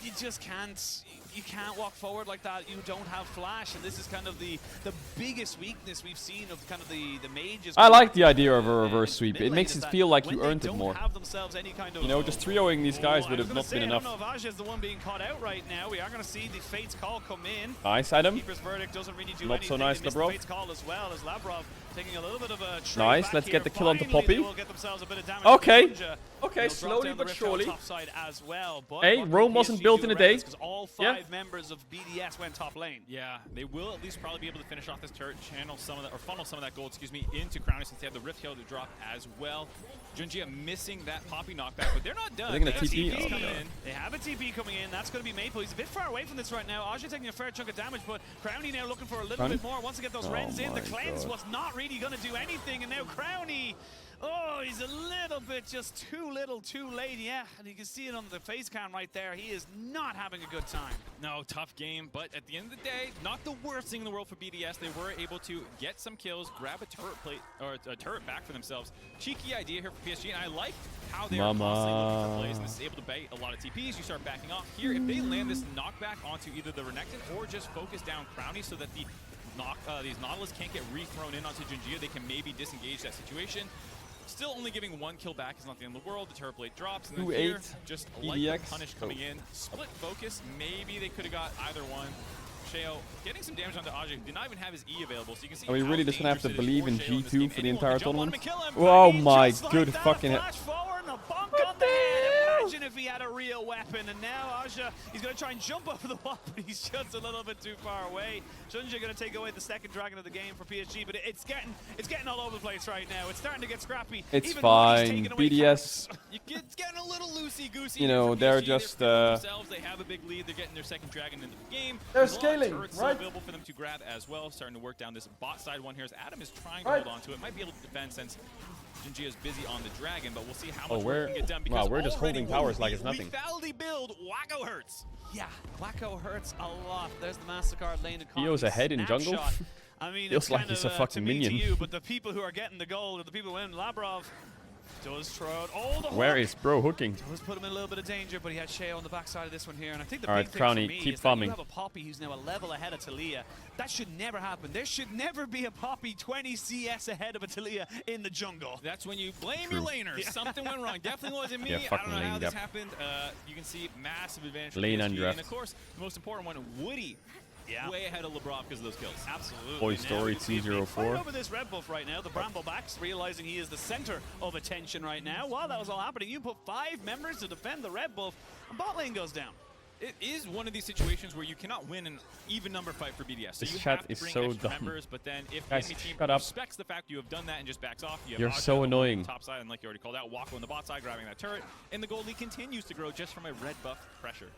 S9: you just can't. You can't walk forward like that. You don't have flash, and this is kind of the biggest weakness we've seen of kind of the mages.
S1: I like the idea of a reverse sweep. It makes it feel like you earned it more.
S9: Have themselves any kind of,
S1: you know, just 3-0ing these guys would have not been enough.
S9: I don't know if Aja is the one being caught out right now. We are going to see the Fate's Call come in.
S1: Nice, Adam.
S9: Keeper's verdict doesn't really do
S1: Not
S9: anything.
S1: so nice, Lavrov.
S9: Fate's Call as well as Lavrov taking a little bit of a
S1: nice, let's get the kill onto Poppy.
S9: Okay.
S1: Okay, slowly but surely.
S9: As well, but
S1: hey, Rome wasn't built in a day.
S9: All 5 members of BDS went top lane.
S8: Yeah, they will at least probably be able to finish off this turret, channel some of that, or funnel some of that gold, excuse me, into Crowny since they have the Rift Hill to drop as well. Junjia missing that Poppy knockback, but they're not done.
S1: They're gonna TP.
S9: Oh, coming in. They have a TP coming in. That's going to be Maple. He's a bit far away from this right now. Aja taking a fair chunk of damage, but Crowny now looking for a little bit more. Wants to get those Rens in. The cleanse was not really going to do anything, and now Crowny. Oh, he's a little bit just too little, too late. Yeah, and you can see it on the face cam right there. He is not having a good time.
S8: No, tough game, but at the end of the day, not the worst thing in the world for BDS. They were able to get some kills, grab a turret plate or a turret back for themselves. Cheeky idea here for PSG, and I like how they are constantly looking for plays and this is able to bait a lot of TPs. You start backing off here. If they land this knockback onto either the Renekton or just focus down Crowny so that the these Nautilus can't get re-thrown in onto Junjia, they can maybe disengage that situation. Still only giving 1 kill back is not the end of the world. The turret blade drops, and then here, just like the punish coming in. Split focus, maybe they could have got either one. Sheo getting some damage onto Aja, did not even have his E available, so you can see.
S1: Are we really just gonna have to believe in G2 for the entire tournament?
S9: Oh
S1: my good fucking hell.
S9: Imagine if he had a real weapon, and now Aja, he's going to try and jump over the wall, but he's just a little bit too far away. Junjia going to take away the second dragon of the game for PSG, but it's getting all over the place right now. It's starting to get scrappy.
S1: It's fine. BDS.
S8: It's getting a little loosey-goosey.
S1: You know, they're just
S8: they have a big lead. They're getting their second dragon into the game.
S1: They're scaling, right?
S8: Available for them to grab as well. Starting to work down this bot side one here as Adam is trying to hold on to it. Might be able to defend since Junjia is busy on the dragon, but we'll see how much work can get done. Because
S1: we're just holding towers like it's nothing.
S8: Lethality build, Wacko hurts.
S9: Yeah, Wacko hurts a lot. There's the MasterCard lane economy.
S1: Theo's ahead in jungle.
S9: I mean,
S1: feels
S9: it's
S1: like
S9: kind
S1: he's
S9: of,
S1: a fucking minion.
S9: To you, but the people who are getting the gold are the people who win. Lavrov does throw out all the
S1: Where is bro hooking?
S9: Does put him in a little bit of danger, but he had Sheo on the backside of this one here. And I think the
S1: all
S9: big
S1: right,
S9: thing
S1: Crowny,
S9: for me
S1: keep
S9: is
S1: farming.
S9: that you have a Poppy who's now a level ahead of Talia. That should never happen. There should never be a Poppy 20 CS ahead of a Talia in the jungle.
S8: That's when you blame your laners. Yeah. Something went wrong. Definitely wasn't me.
S1: Yeah,
S8: I don't know how this happened. You can see massive advantage for
S1: lane
S8: PSG.
S1: and draft.
S8: And of course, the most important one, Woody way ahead of LeBron because of those kills.
S9: Absolutely.
S1: Toy Story 204.
S9: Over this red buff right now, the Bramblebacks realizing he is the center of attention right now. While that was all happening, you put 5 members to defend the red buff, and bot lane goes down.
S8: It is one of these situations where you cannot win an even number fight for BDS. So
S1: This
S8: you
S1: chat
S8: have to
S1: is
S8: bring
S1: so
S8: extra
S1: dumb.
S8: members, but then if
S1: Guys,
S8: the enemy team
S1: shut up.
S8: respects the fact you have done that and just backs off, you have
S1: You're
S8: Aja
S1: so
S8: on the
S1: annoying.
S8: top side, and like you already called out, Wako on the bot side grabbing that turret, and the gold lead continues to grow just from a red buff pressure.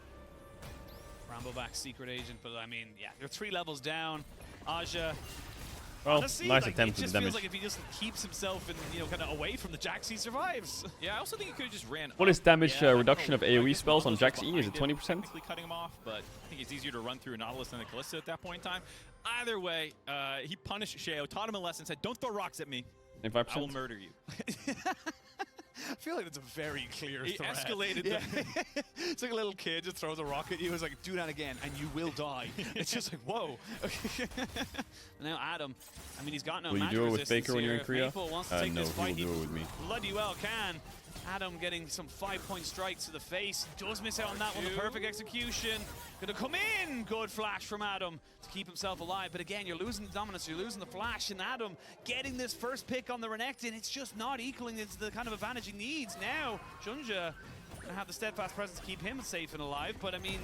S9: Brambleback secret agent, but I mean, yeah, they're 3 levels down. Aja.
S1: Well,
S9: Honestly,
S1: nice
S9: like,
S1: attempt
S9: it
S1: at
S9: just
S1: the
S9: feels
S1: damage.
S9: like if he just keeps himself in, you know, kind of away from the Jax, he survives.
S8: Yeah, I also think he could have just ran.
S1: What is damage
S8: Yeah,
S1: reduction of
S8: I
S1: AoE
S8: guess
S1: spells on
S8: Nautilus
S1: Jax
S8: was
S1: E? Is it
S8: behind him,
S1: 20%?
S8: technically cutting him off, but I think it's easier to run through a Nautilus than a Kalista at that point in time. Either way, he punished Sheo, taught him a lesson, said, "Don't throw rocks at me. I will
S1: 25%.
S8: murder you."
S9: I feel like it's a very clear
S8: He
S9: threat.
S8: escalated
S9: Yeah. It's like a little kid just throws a rock at you. It's like, do that again, and you will die. It's just like, whoa. Okay. Now Adam, I mean, he's got no
S1: Will you
S9: magic
S1: do it with
S9: resistance
S1: Faker when you're in
S9: here. If
S1: Korea?
S9: Maple wants to take
S1: No,
S9: this
S1: he will
S9: fight,
S1: do it with me.
S9: bloody well can. Adam getting some 5-point strikes to the face. Does miss out on that one. The perfect execution. Gonna come in. Good flash from Adam to keep himself alive. But again, you're losing the dominance. You're losing the flash. And Adam getting this first pick on the Renekton. It's just not equaling into the kind of advantage he needs. Now, Junja gonna have the steadfast presence to keep him safe and alive. But I mean,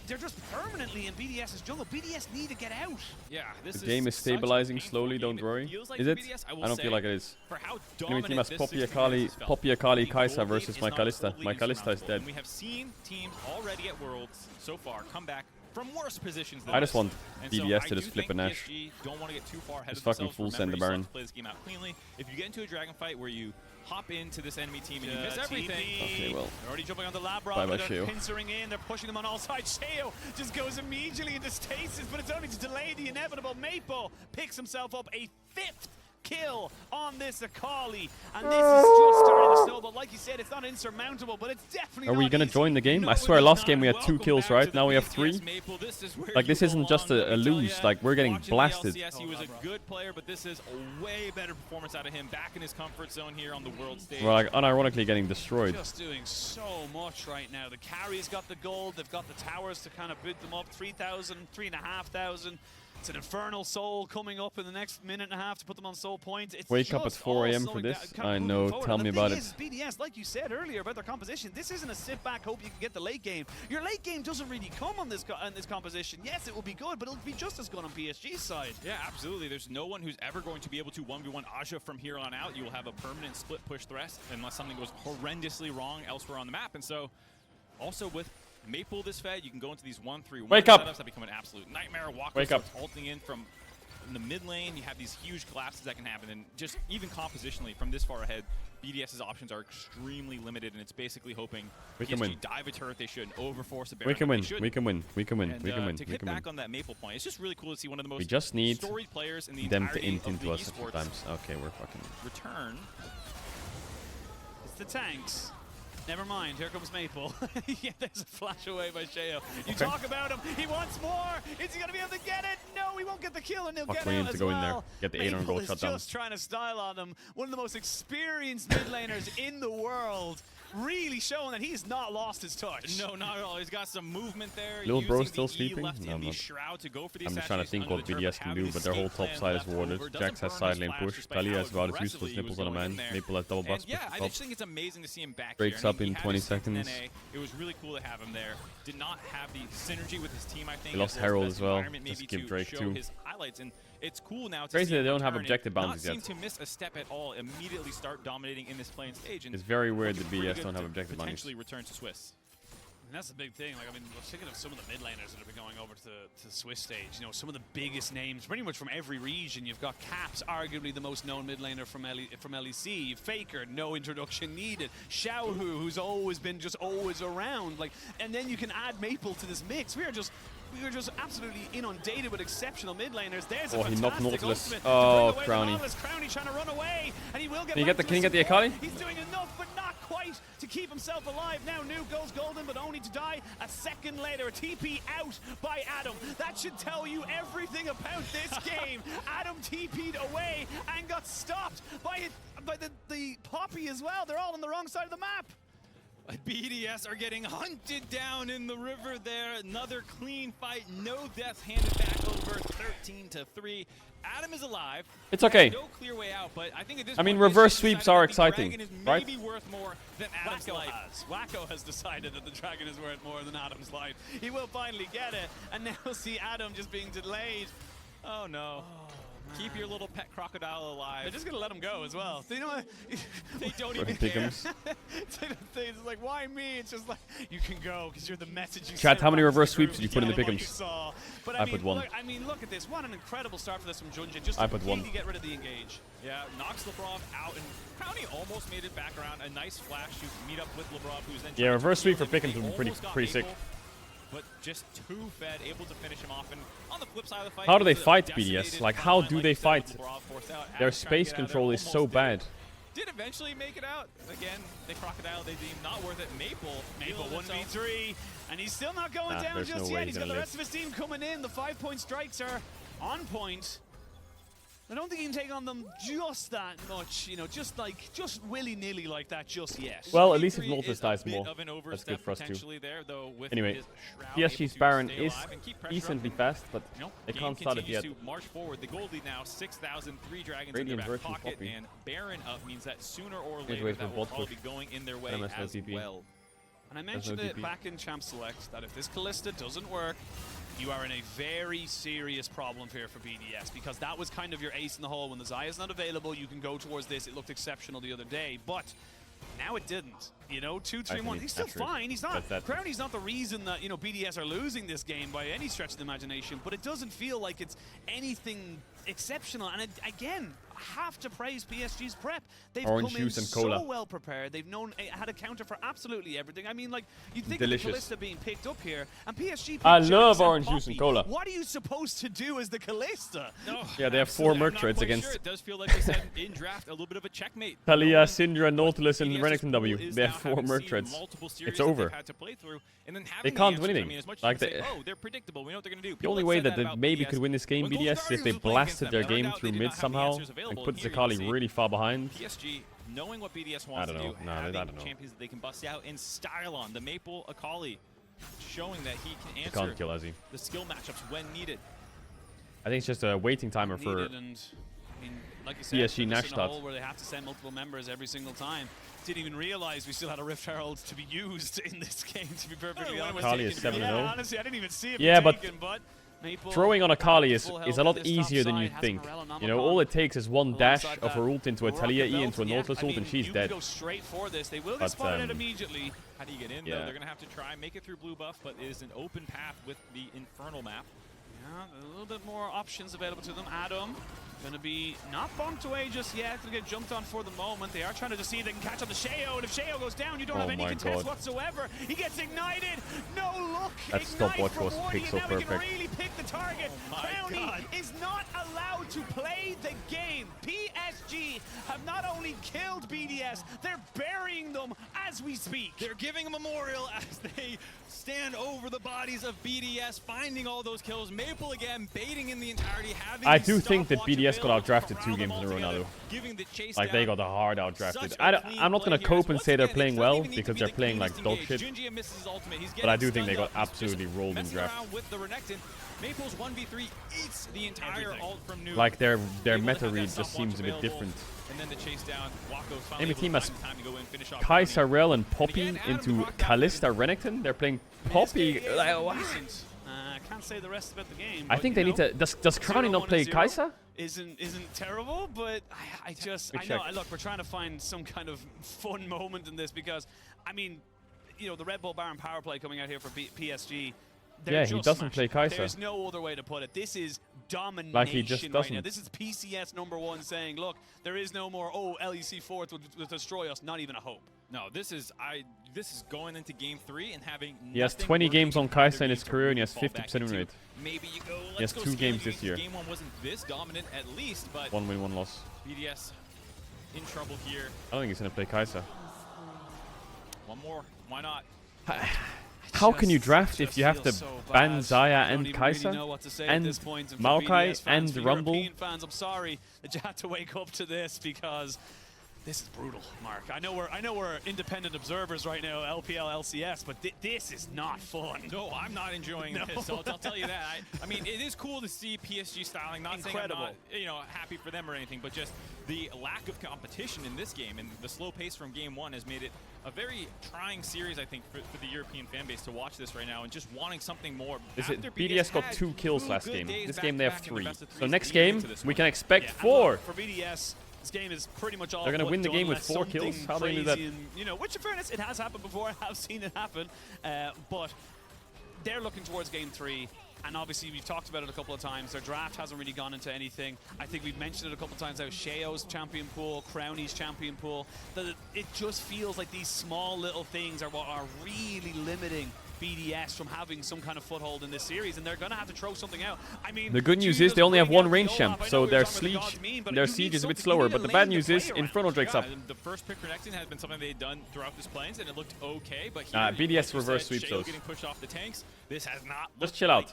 S9: they're just permanently in BDS's jungle. BDS need to get out.
S8: Yeah, this
S1: The game is
S8: such a
S1: stabilizing
S8: painful
S1: slowly,
S8: game.
S1: don't
S8: It
S1: worry.
S8: feels like
S1: Is
S8: for
S1: it?
S8: BDS,
S1: I
S8: will
S1: don't
S8: say,
S1: feel like it is.
S8: For how
S1: Enemy
S8: dominant
S1: team has
S8: this
S1: Poppy
S8: 16
S1: Akali,
S8: has felt.
S1: Poppy Akali,
S8: The
S1: Kai'Sa
S8: gold lead
S1: versus
S8: is
S1: my
S8: not
S1: Kalista.
S8: totally
S1: My Kalista is
S8: insurmountable,
S1: dead.
S8: and we have seen teams already at Worlds so far come back from worse positions than
S1: I just
S8: this.
S1: want
S8: And so
S1: BDS
S8: I
S1: to
S8: do
S1: just flip
S8: think
S1: a Nash.
S8: PSG don't want to get too far ahead
S1: Just
S8: of
S1: fucking
S8: themselves.
S1: full send the
S8: Remember, you
S1: Baron.
S8: still have to play this game out cleanly. If you get into a dragon fight where you hop into this enemy team and you miss
S9: TP.
S8: everything,
S1: Okay, well.
S9: They're already jumping on the Labra,
S1: Bye-bye,
S9: but they're
S1: Sheo.
S9: pincering in, they're pushing them on all sides. Sheo just goes immediately into stasis, but it's only to delay the inevitable. Maple picks himself up a 5th kill on this Akali, and this is just starting to snowball. Like you said, it's not insurmountable, but it's definitely
S1: Are we
S9: not
S1: gonna
S9: easy.
S1: join the game?
S8: No,
S1: I
S8: it
S1: swear
S8: was
S1: last
S8: not.
S1: game we had 2
S8: Welcome
S1: kills,
S8: back to
S1: right?
S8: the
S1: Now we have
S8: BDS
S1: 3.
S8: Maple. This is where
S1: Like,
S8: you
S1: this isn't just
S8: belong,
S1: a
S8: let me tell
S1: lose.
S8: ya.
S1: Like, we're getting
S8: Watching the
S1: blasted.
S8: LCS, he was a good player, but this is a way better performance out of him, back in his comfort zone here on the world stage.
S1: We're like unironically getting destroyed.
S9: Just doing so much right now. The carry's got the gold, they've got the towers to kind of boot them up. 3,000, 3,500. It's an Infernal Soul coming up in the next minute and a half to put them on Soul Point. It's
S1: Wake up at
S9: just
S1: 4
S9: all
S1: AM for
S9: slowing
S1: this?
S9: down, kind of
S1: I
S9: moving
S1: know,
S9: forward.
S1: tell
S9: And
S1: me
S9: the
S1: about
S9: thing
S1: it.
S9: is, BDS, like you said earlier about their composition, this isn't a sit back, hope you can get the late game. Your late game doesn't really come on this composition. Yes, it will be good, but it'll be just as good on PSG's side.
S8: Yeah, absolutely. There's no one who's ever going to be able to 1v1 Aja from here on out. You will have a permanent split push threat unless something goes horrendously wrong elsewhere on the map. And so, also with Maple this fed, you can go into these 1-3-1
S1: Wake up.
S8: setups that become an absolute nightmare. Wako
S1: Wake up.
S8: starts ulting in from in the mid lane. You have these huge collapses that can happen, and just even compositionally from this far ahead, BDS's options are extremely limited, and it's basically hoping
S1: We can
S8: PSG
S1: win.
S8: dive a turret they shouldn't, overforce a Baron.
S1: We can
S8: but
S1: win.
S8: they shouldn't.
S1: We can win. We can win.
S8: And,
S1: We can win.
S8: to
S1: We
S8: get
S1: can win.
S8: back on that Maple point, it's just really cool to see one of the most
S1: We just need
S8: storied players in the
S1: them to
S8: entirety
S1: int
S8: of the
S1: into us a few
S8: esports
S1: times. Okay, we're fucking.
S8: return.
S9: It's the tanks. Never mind, here comes Maple. Yeah, there's a flash away by Sheo. You
S1: Okay.
S9: talk about him, he wants more! Is he gonna be able to get it? No, he won't get the kill, and he'll
S1: Fuck,
S9: get
S1: we
S9: out
S1: need to
S9: as
S1: go
S9: well.
S1: in there. Get the 8 on
S9: Maple
S1: goal
S9: is
S1: shut down.
S9: just trying to style on him. One of the most experienced mid laners in the world. Really showing that he's not lost his touch.
S8: No, not at all. He's got some movement there.
S1: Little bro
S8: using
S1: still
S8: the E
S1: sleeping?
S8: left
S1: No,
S8: in
S1: I'm
S8: the
S1: not.
S8: shroud to go for the
S1: I'm just trying to think
S8: assassination
S1: what
S8: under the
S1: BDS
S8: turret,
S1: can
S8: having
S1: do,
S8: the
S1: but their whole
S8: escape
S1: top
S8: plan
S1: side is
S8: left
S1: warded.
S8: over.
S1: Jax has
S8: Doesn't
S1: side
S8: burn
S1: lane
S8: his
S1: push.
S8: flash,
S1: Pally
S8: despite
S1: has
S8: how
S1: about as
S8: aggressively
S1: useless
S8: he was
S1: nipples on a
S8: going in
S1: man.
S8: there.
S1: Maple has double
S8: And
S1: bust.
S8: yeah, I just think it's amazing to see him back
S1: Breaks
S8: here. I
S1: up
S8: mean,
S1: in
S8: he had
S1: 20
S8: his sixth
S1: seconds.
S8: NA. It was really cool to have him there. Did not have the synergy with his team, I think.
S1: They lost
S8: as well
S1: Herald
S8: the
S1: as well.
S8: environment
S1: Just
S8: maybe
S1: give
S8: to
S1: Drake
S8: show
S1: too.
S8: his highlights, and it's cool now to
S1: Crazy
S8: see him
S1: they don't have
S8: return and
S1: objective
S8: not
S1: bounties
S8: seem
S1: yet.
S8: to miss a step at all. Immediately start dominating in this playing stage. And
S1: It's very weird that
S8: looking pretty
S1: BDS
S8: good
S1: don't have
S8: to
S1: objective bounties.
S8: potentially return to Swiss.
S9: And that's the big thing. Like, I mean, we're thinking of some of the mid laners that have been going over to the Swiss stage. You know, some of the biggest names, pretty much from every region. You've got Caps, arguably the most known mid laner from LEC. Faker, no introduction needed. Xiaohu, who's always been just always around. Like, and then you can add Maple to this mix. We are just absolutely inundated with exceptional mid laners. There's a
S1: Oh, he knocked
S9: fantastic
S1: Nautilus.
S9: ultimate
S1: Oh,
S9: to bring away the
S1: Crowny.
S9: Nautilus. Crowny trying to run away, and he will get
S1: Can you
S9: back
S1: get the-
S9: to
S1: can you get the
S9: support.
S1: Akali?
S9: He's doing enough, but not quite to keep himself alive. Now Nuke goes golden, but only to die a second later. A TP out by Adam. That should tell you everything about this game. Adam TP'd away and got stopped by the Poppy as well. They're all on the wrong side of the map.
S8: BDS are getting hunted down in the river there. Another clean fight. No deaths handed back over 13-3. Adam is alive.
S1: It's okay.
S8: No clear way out, but I think at this
S1: I mean,
S8: point,
S1: reverse
S8: this
S1: sweeps
S8: decided
S1: are
S8: that the
S1: exciting,
S8: Dragon is
S1: right?
S8: maybe worth more than Adam's life.
S9: Wacko has decided that the Dragon is worth more than Adam's life. He will finally get it, and now we'll see Adam just being delayed.
S8: Oh no. Keep your little pet crocodile alive.
S9: They're just gonna let him go as well. They know what?
S8: They don't even
S1: Pick
S8: care.
S1: 'em.
S9: It's like, why me? It's just like, you can go because you're the message you
S1: Chat,
S9: sent
S1: how many
S9: back to
S1: reverse
S9: the
S1: sweeps
S9: group.
S1: did you put in the
S9: Tell them what
S1: pick'ems?
S9: you saw. But
S1: I put one.
S9: Look at this. What an incredible start for this from Junjin. Just
S1: I
S9: to
S1: put one.
S9: completely get rid of the engage.
S8: Yeah, knocks Lebrov out, and Crowny almost made it back around. A nice flash to meet up with Lebrov, who's then
S1: Yeah,
S8: trying to
S1: reverse sweep
S8: steal
S1: for
S8: him.
S1: Pick'ems
S8: They
S1: would be
S8: almost got
S1: pretty sick.
S8: Maple, but just too fed, able to finish him off. And on the flip side of the fight,
S1: How do they
S8: it was a
S1: fight
S8: decimated
S1: BDS? Like, how
S8: frontline
S1: do
S8: like
S1: they
S8: you said
S1: fight?
S8: with Lebrov forced out.
S1: Their
S8: Adam's trying to
S1: space
S8: get out of
S1: control
S8: there,
S1: is so
S8: almost
S1: bad.
S8: did eventually make it out. Again, the crocodile they deem not worth it. Maple
S9: 1v3, and he's still not going down
S1: there's
S9: just
S1: no
S9: yet.
S1: way
S9: He's
S1: he's
S9: got the
S1: gonna
S9: rest of his team coming in. The 5-point strikes are on point. I don't think he can take on them just that much, you know, just willy-nilly like that just yet.
S1: Well, at least if
S8: V3
S1: Nautilus
S8: is a
S1: dies
S8: bit
S1: more.
S8: of an
S1: That's
S8: overstep
S1: good for us too.
S8: potentially there, though, with
S1: Anyway,
S8: his Shroud
S1: PSG's
S8: able to
S1: Baron
S8: stay
S1: is
S8: alive and keep pressure
S1: decently
S8: up.
S1: fast, but
S8: You know,
S1: they
S8: game
S1: can't start it yet.
S8: continues to march forward. The gold lead now 6,003 dragons
S1: Radiant
S8: in their back
S1: versus
S8: pocket,
S1: Poppy.
S8: and Baron up means that sooner or
S1: Wait,
S8: later
S1: wait for
S8: that will
S1: bot
S8: probably
S1: push.
S8: be going in their way
S1: MS no
S8: as
S1: TP.
S8: well.
S9: And I
S1: There's no
S9: mentioned it
S1: TP.
S9: back in Champ Select that if this Callista doesn't work, you are in a very serious problem here for BDS, because that was kind of your ace in the hole. When the Zaya's not available, you can go towards this. It looked exceptional the other day, but now it didn't. You know, 2-3-1. He's still fine. He's not. Crowny's not the reason that, you know, BDS are losing this game by any stretch of the imagination, but it doesn't feel like it's anything exceptional. And again, I have to praise PSG's prep. They've
S1: Orange
S9: come in
S1: juice and cola.
S9: so well prepared. They've had a counter for absolutely everything. I mean, like, you'd think
S1: Delicious.
S9: of the Callista being picked up here, and PSG picked
S1: I
S9: Jax
S1: love
S9: and
S1: orange juice and
S9: Poppy.
S1: cola.
S9: What are you supposed to do as the Callista?
S8: No,
S1: Yeah, they have 4
S8: absolutely.
S1: merc
S8: I'm not
S1: trades
S8: quite
S1: against
S8: sure. It does feel like they said in draft a little bit of a checkmate.
S1: Talia, Syndra, Nautilus, and
S8: BDS's
S1: Renekton
S8: pool
S1: W.
S8: is
S1: They
S8: now
S1: have 4
S8: having
S1: merc
S8: seen
S1: trades.
S8: multiple series
S1: It's
S8: that
S1: over.
S8: they've had to play through, and then
S1: They
S8: having
S1: can't
S8: the
S1: win
S8: answers,
S1: anything.
S8: I mean, as much as
S1: Like,
S8: you say,
S1: they-
S8: oh, they're predictable. We know what they're going to do.
S1: The only way that they maybe could win this game, BDS, is if they blasted their game through mid somehow and put Zakali really far behind.
S8: PSG, knowing what BDS wants
S1: I
S8: to
S1: don't
S8: do,
S1: know. No, I
S8: having
S1: don't know.
S8: champions that they can bust out in style on. The Maple Akali showing that he can
S1: They
S8: answer
S1: can't kill Ezzy.
S8: the skill matchups when needed.
S1: I think it's just a waiting timer for
S9: Needed, and I mean, like you said,
S1: PSG
S9: they're
S1: Nash
S9: just in a hole
S1: start.
S9: where they have to send multiple members every single time. Didn't even realize we still had a Rift Herald to be used in this game, to be perfectly honest.
S1: Kali is 7-0.
S9: Yeah, honestly, I didn't even see it
S1: Yeah,
S9: be
S1: but
S9: taken, but Maple
S1: throwing on a Kali is
S9: full
S1: a
S9: health
S1: lot
S9: at this top
S1: easier than
S9: side,
S1: you
S9: has
S1: think.
S9: Morel and
S1: You know,
S9: Namacon.
S1: all it takes is one dash
S9: Alongside
S1: of a
S9: that,
S1: ult into a
S9: Rocket
S1: Talia E
S9: Belt,
S1: into a
S9: yeah,
S1: Nautilus
S9: I
S1: ult and
S9: mean,
S1: she's
S9: you
S1: dead.
S9: can go straight for this. They will
S1: But,
S9: get spotted immediately.
S8: How do you get in,
S1: Yeah.
S8: though? They're going to have to try make it through blue buff, but it is an open path with the Infernal map.
S9: Yeah, a little bit more options available to them. Adam going to be not bumped away just yet. Going to get jumped on for the moment. They are trying to just see if they can catch up to Sheo, and if Sheo goes down, you don't have any
S1: my
S9: contest
S1: God.
S9: whatsoever. He gets ignited. No look.
S1: That
S9: Ignite
S1: stopwatch
S9: from
S1: was
S9: Wardy,
S1: picked so
S9: and now he can
S1: perfect.
S9: really pick the target.
S8: my
S9: Brownie
S8: God.
S9: is not allowed to play the game. PSG have not only killed BDS, they're burying them as we speak.
S8: They're giving a memorial as they stand over the bodies of BDS, finding all those kills. Maple again, baiting in the entirety, having
S1: I
S8: the
S1: do think that
S8: stopwatch
S1: BDS got
S8: available to
S1: outdrafted 2
S8: corral them
S1: games in a
S8: all
S1: row now,
S8: together,
S1: though.
S8: giving the chase
S1: Like, they
S8: down.
S1: got the hard outdrafted.
S8: Such a clean
S1: I'm not
S8: play
S1: going to
S8: here.
S1: cope and
S8: Once
S1: say they're
S8: again,
S1: playing
S8: it doesn't
S1: well
S8: even need to
S1: because
S8: be
S1: they're
S8: the
S1: playing like
S8: cleanest
S1: dog
S8: engage.
S1: shit.
S8: Junji misses his ultimate. He's
S1: But I do
S8: getting
S1: think they
S8: stunned
S1: got
S8: up. He's just
S1: absolutely rolled in
S8: messing
S1: draft.
S8: around with the Renekton. Maple's 1v3 eats the entire
S9: Everything.
S8: ult from Noob.
S1: Like, their
S8: Able to
S1: meta
S8: have that
S1: read just
S8: stopwatch
S1: seems a bit
S8: available,
S1: different.
S8: And then the chase down. Waco's finally
S1: Enemy
S8: able to
S1: team has
S8: find time to go in, finish off
S1: Kai,
S8: Brownie.
S1: Caedrel, and Poppy
S8: again, Adam
S1: into
S8: the Crocodile
S1: Callista
S8: taking-
S1: Renekton. They're playing Poppy.
S9: PSG is
S1: Like, what?
S9: decent. I can't say the rest about the game.
S1: I
S9: but,
S1: think
S9: you
S1: they need
S9: know,
S1: to. Does Crowny
S9: 0-1
S1: not play
S9: and 0
S1: Kaisa?
S9: Isn't terrible, but I just
S1: Good
S9: I know.
S1: check.
S9: Look, we're trying to find some kind of fun moment in this because I mean, you know, the Red Bull Baron power play coming out here for PSG.
S1: Yeah, he
S9: just
S1: doesn't
S9: smashing
S1: play
S9: it.
S1: Kaisa.
S9: There's no other way to put it. This is domination
S1: Like, he just
S9: right now.
S1: doesn't.
S9: This is PCS #1 saying, look, there is no more. Oh, LEC 4th will destroy us. Not even a hope.
S8: No, this is going into game 3 and having.
S1: He has
S8: nothing
S1: 20
S8: working
S1: games on
S8: either
S1: Kaisa in
S8: game
S1: his
S8: to
S1: career and he
S8: really
S1: has
S8: fall back
S1: 50% win
S8: into.
S1: rate.
S8: Maybe you go.
S1: He has
S8: Let's go
S1: 2 games
S8: scaling
S1: this year.
S8: Game 1 wasn't this dominant at least, but
S1: 1 win, 1 loss.
S8: BDS in trouble here.
S1: I don't think he's gonna play Kaisa.
S8: One more. Why not?
S1: How can you
S9: Just-
S1: draft if
S9: just
S1: you have to
S9: feels so
S1: ban
S9: bad.
S1: Zaya
S9: I don't
S1: and
S9: even
S1: Kaisa
S9: really know what to say
S1: and
S9: at this point. And for
S1: Maokai
S9: BDS fans,
S1: and
S9: for
S1: Rumble?
S9: European fans, I'm sorry that you had to wake up to this because This is brutal, Mark. I know we're independent observers right now, LPL, LCS, but this is not fun.
S8: No, I'm not enjoying this. I'll tell you that. I mean, it is cool to see PSG styling. Not
S9: Incredible.
S8: saying I'm not, happy for them or anything, but just the lack of competition in this game and the slow pace from game one has made it a very trying series, I think, for the European fan base to watch this right now and just wanting something more.
S1: BDS got 2 kills last game. This game they have 3. So next
S8: game
S1: game we can expect 4.
S9: For BDS, this game is pretty much all.
S1: They're gonna win the game with 4 kills. How do they do that?
S9: Which, in fairness, it has happened before. I have seen it happen, but they're looking towards game 3. And obviously, we've talked about it a couple of times. Their draft hasn't really gone into anything. I think we've mentioned it a couple of times now. Sheo's champion pool, Crownie's champion pool. It just feels like these small little things are what are really limiting BDS from having some kind of foothold in this series, and they're going to have to throw something out. I mean,
S1: the good news is they only have 1 range champ, so their siege is a bit slower. But the bad news is Inferno Drake's up.
S8: The first pick connecting has been something they've done throughout this plains, and it looked okay. But
S1: BDS reverse sweeps those.
S8: Getting pushed off the tanks. This has not.
S1: Just chill out.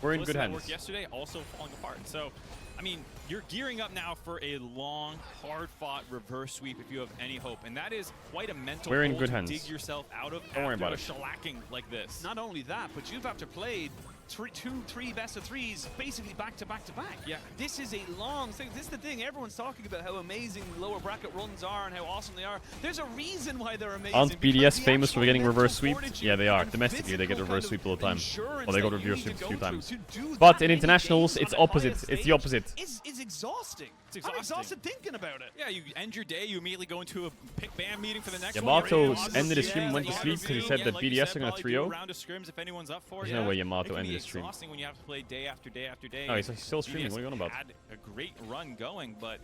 S8: We're
S1: in good hands.
S8: Work yesterday also falling apart. So, I mean, you're gearing up now for a long, hard-fought reverse sweep if you have any hope, and that is quite a mental
S1: We're in
S8: hole
S1: good
S8: to
S1: hands.
S8: dig yourself out of
S1: Don't worry about
S8: after
S1: it.
S8: a shellacking like this.
S9: Not only that, but you've after played 3 best of 3s basically back to back to back.
S8: Yeah.
S9: This is a long thing. This is the thing. Everyone's talking about how amazing lower bracket runs are and how awesome they are. There's a reason why they're amazing.
S1: Aren't BDS famous for getting reverse sweeped? Yeah, they are. Domestically, they get reverse sweep all the time. Well, they got reverse sweep a few times. But in internationals, it's opposite. It's the opposite.
S9: It's exhausting. I'm exhausted thinking about it.
S8: Yeah, you end your day, you immediately go into a pick band meeting for the next
S1: Yamato
S8: one.
S1: ended his stream and went to sleep because he said that BDS are going to 3-0.
S8: Round of scrims if anyone's up for it.
S1: There's no way Yamato ended his stream.
S8: Exhausting when you have to play day after day after day.
S1: Oh, he's still streaming. What are you on about?
S8: Had a great run going, but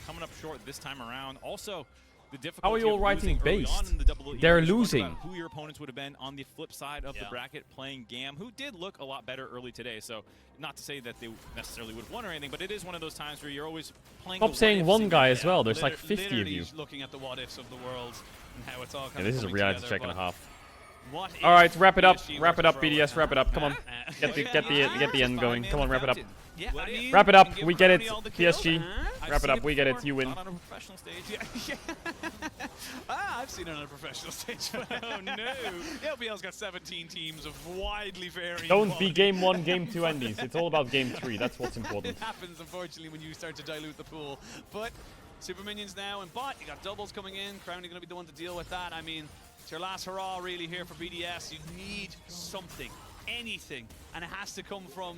S8: coming up short this time around. Also, the difficulty
S1: How are you all
S8: of
S1: writing
S8: losing early on
S1: based?
S8: in the double
S1: They're
S8: you spoke
S1: losing.
S8: about who your opponents would have been on the flip side of the bracket playing Gam, who did look a lot better early today. So, not to say that they necessarily would have won or anything, but it is one of those times where you're always playing.
S1: Stop saying one guy as well. There's like 50 of
S9: Literally
S1: you.
S9: Looking at the what ifs of the world and how it's all kind
S1: Yeah,
S9: of
S1: this is a
S9: coming
S1: reality
S9: together,
S1: check and a
S9: but
S1: half.
S9: what
S1: All right, wrap it up.
S9: PSG
S1: Wrap it
S9: were
S1: up,
S9: to throw
S1: BDS.
S9: it
S1: Wrap it up. Come on. Get the end going. Come on, wrap it up.
S9: Yeah, I mean,
S1: Wrap it up.
S9: give
S1: We get it.
S9: Crownie all the kills,
S1: PSG.
S9: huh?
S1: Wrap it up. We get it. You win.
S8: Not on a professional stage.
S9: I've seen it on a professional stage. Oh no! The LPL's got 17 teams of widely varying.
S1: Don't be
S9: quality.
S1: game 1, game 2 endies. It's all about game 3. That's what's important.
S9: It happens, unfortunately, when you start to dilute the pool. But Super Minions now and bot. You got doubles coming in. Crownie going to be the one to deal with that. I mean, it's your last hurrah, really, here for BDS. You need something, anything, and it has to come from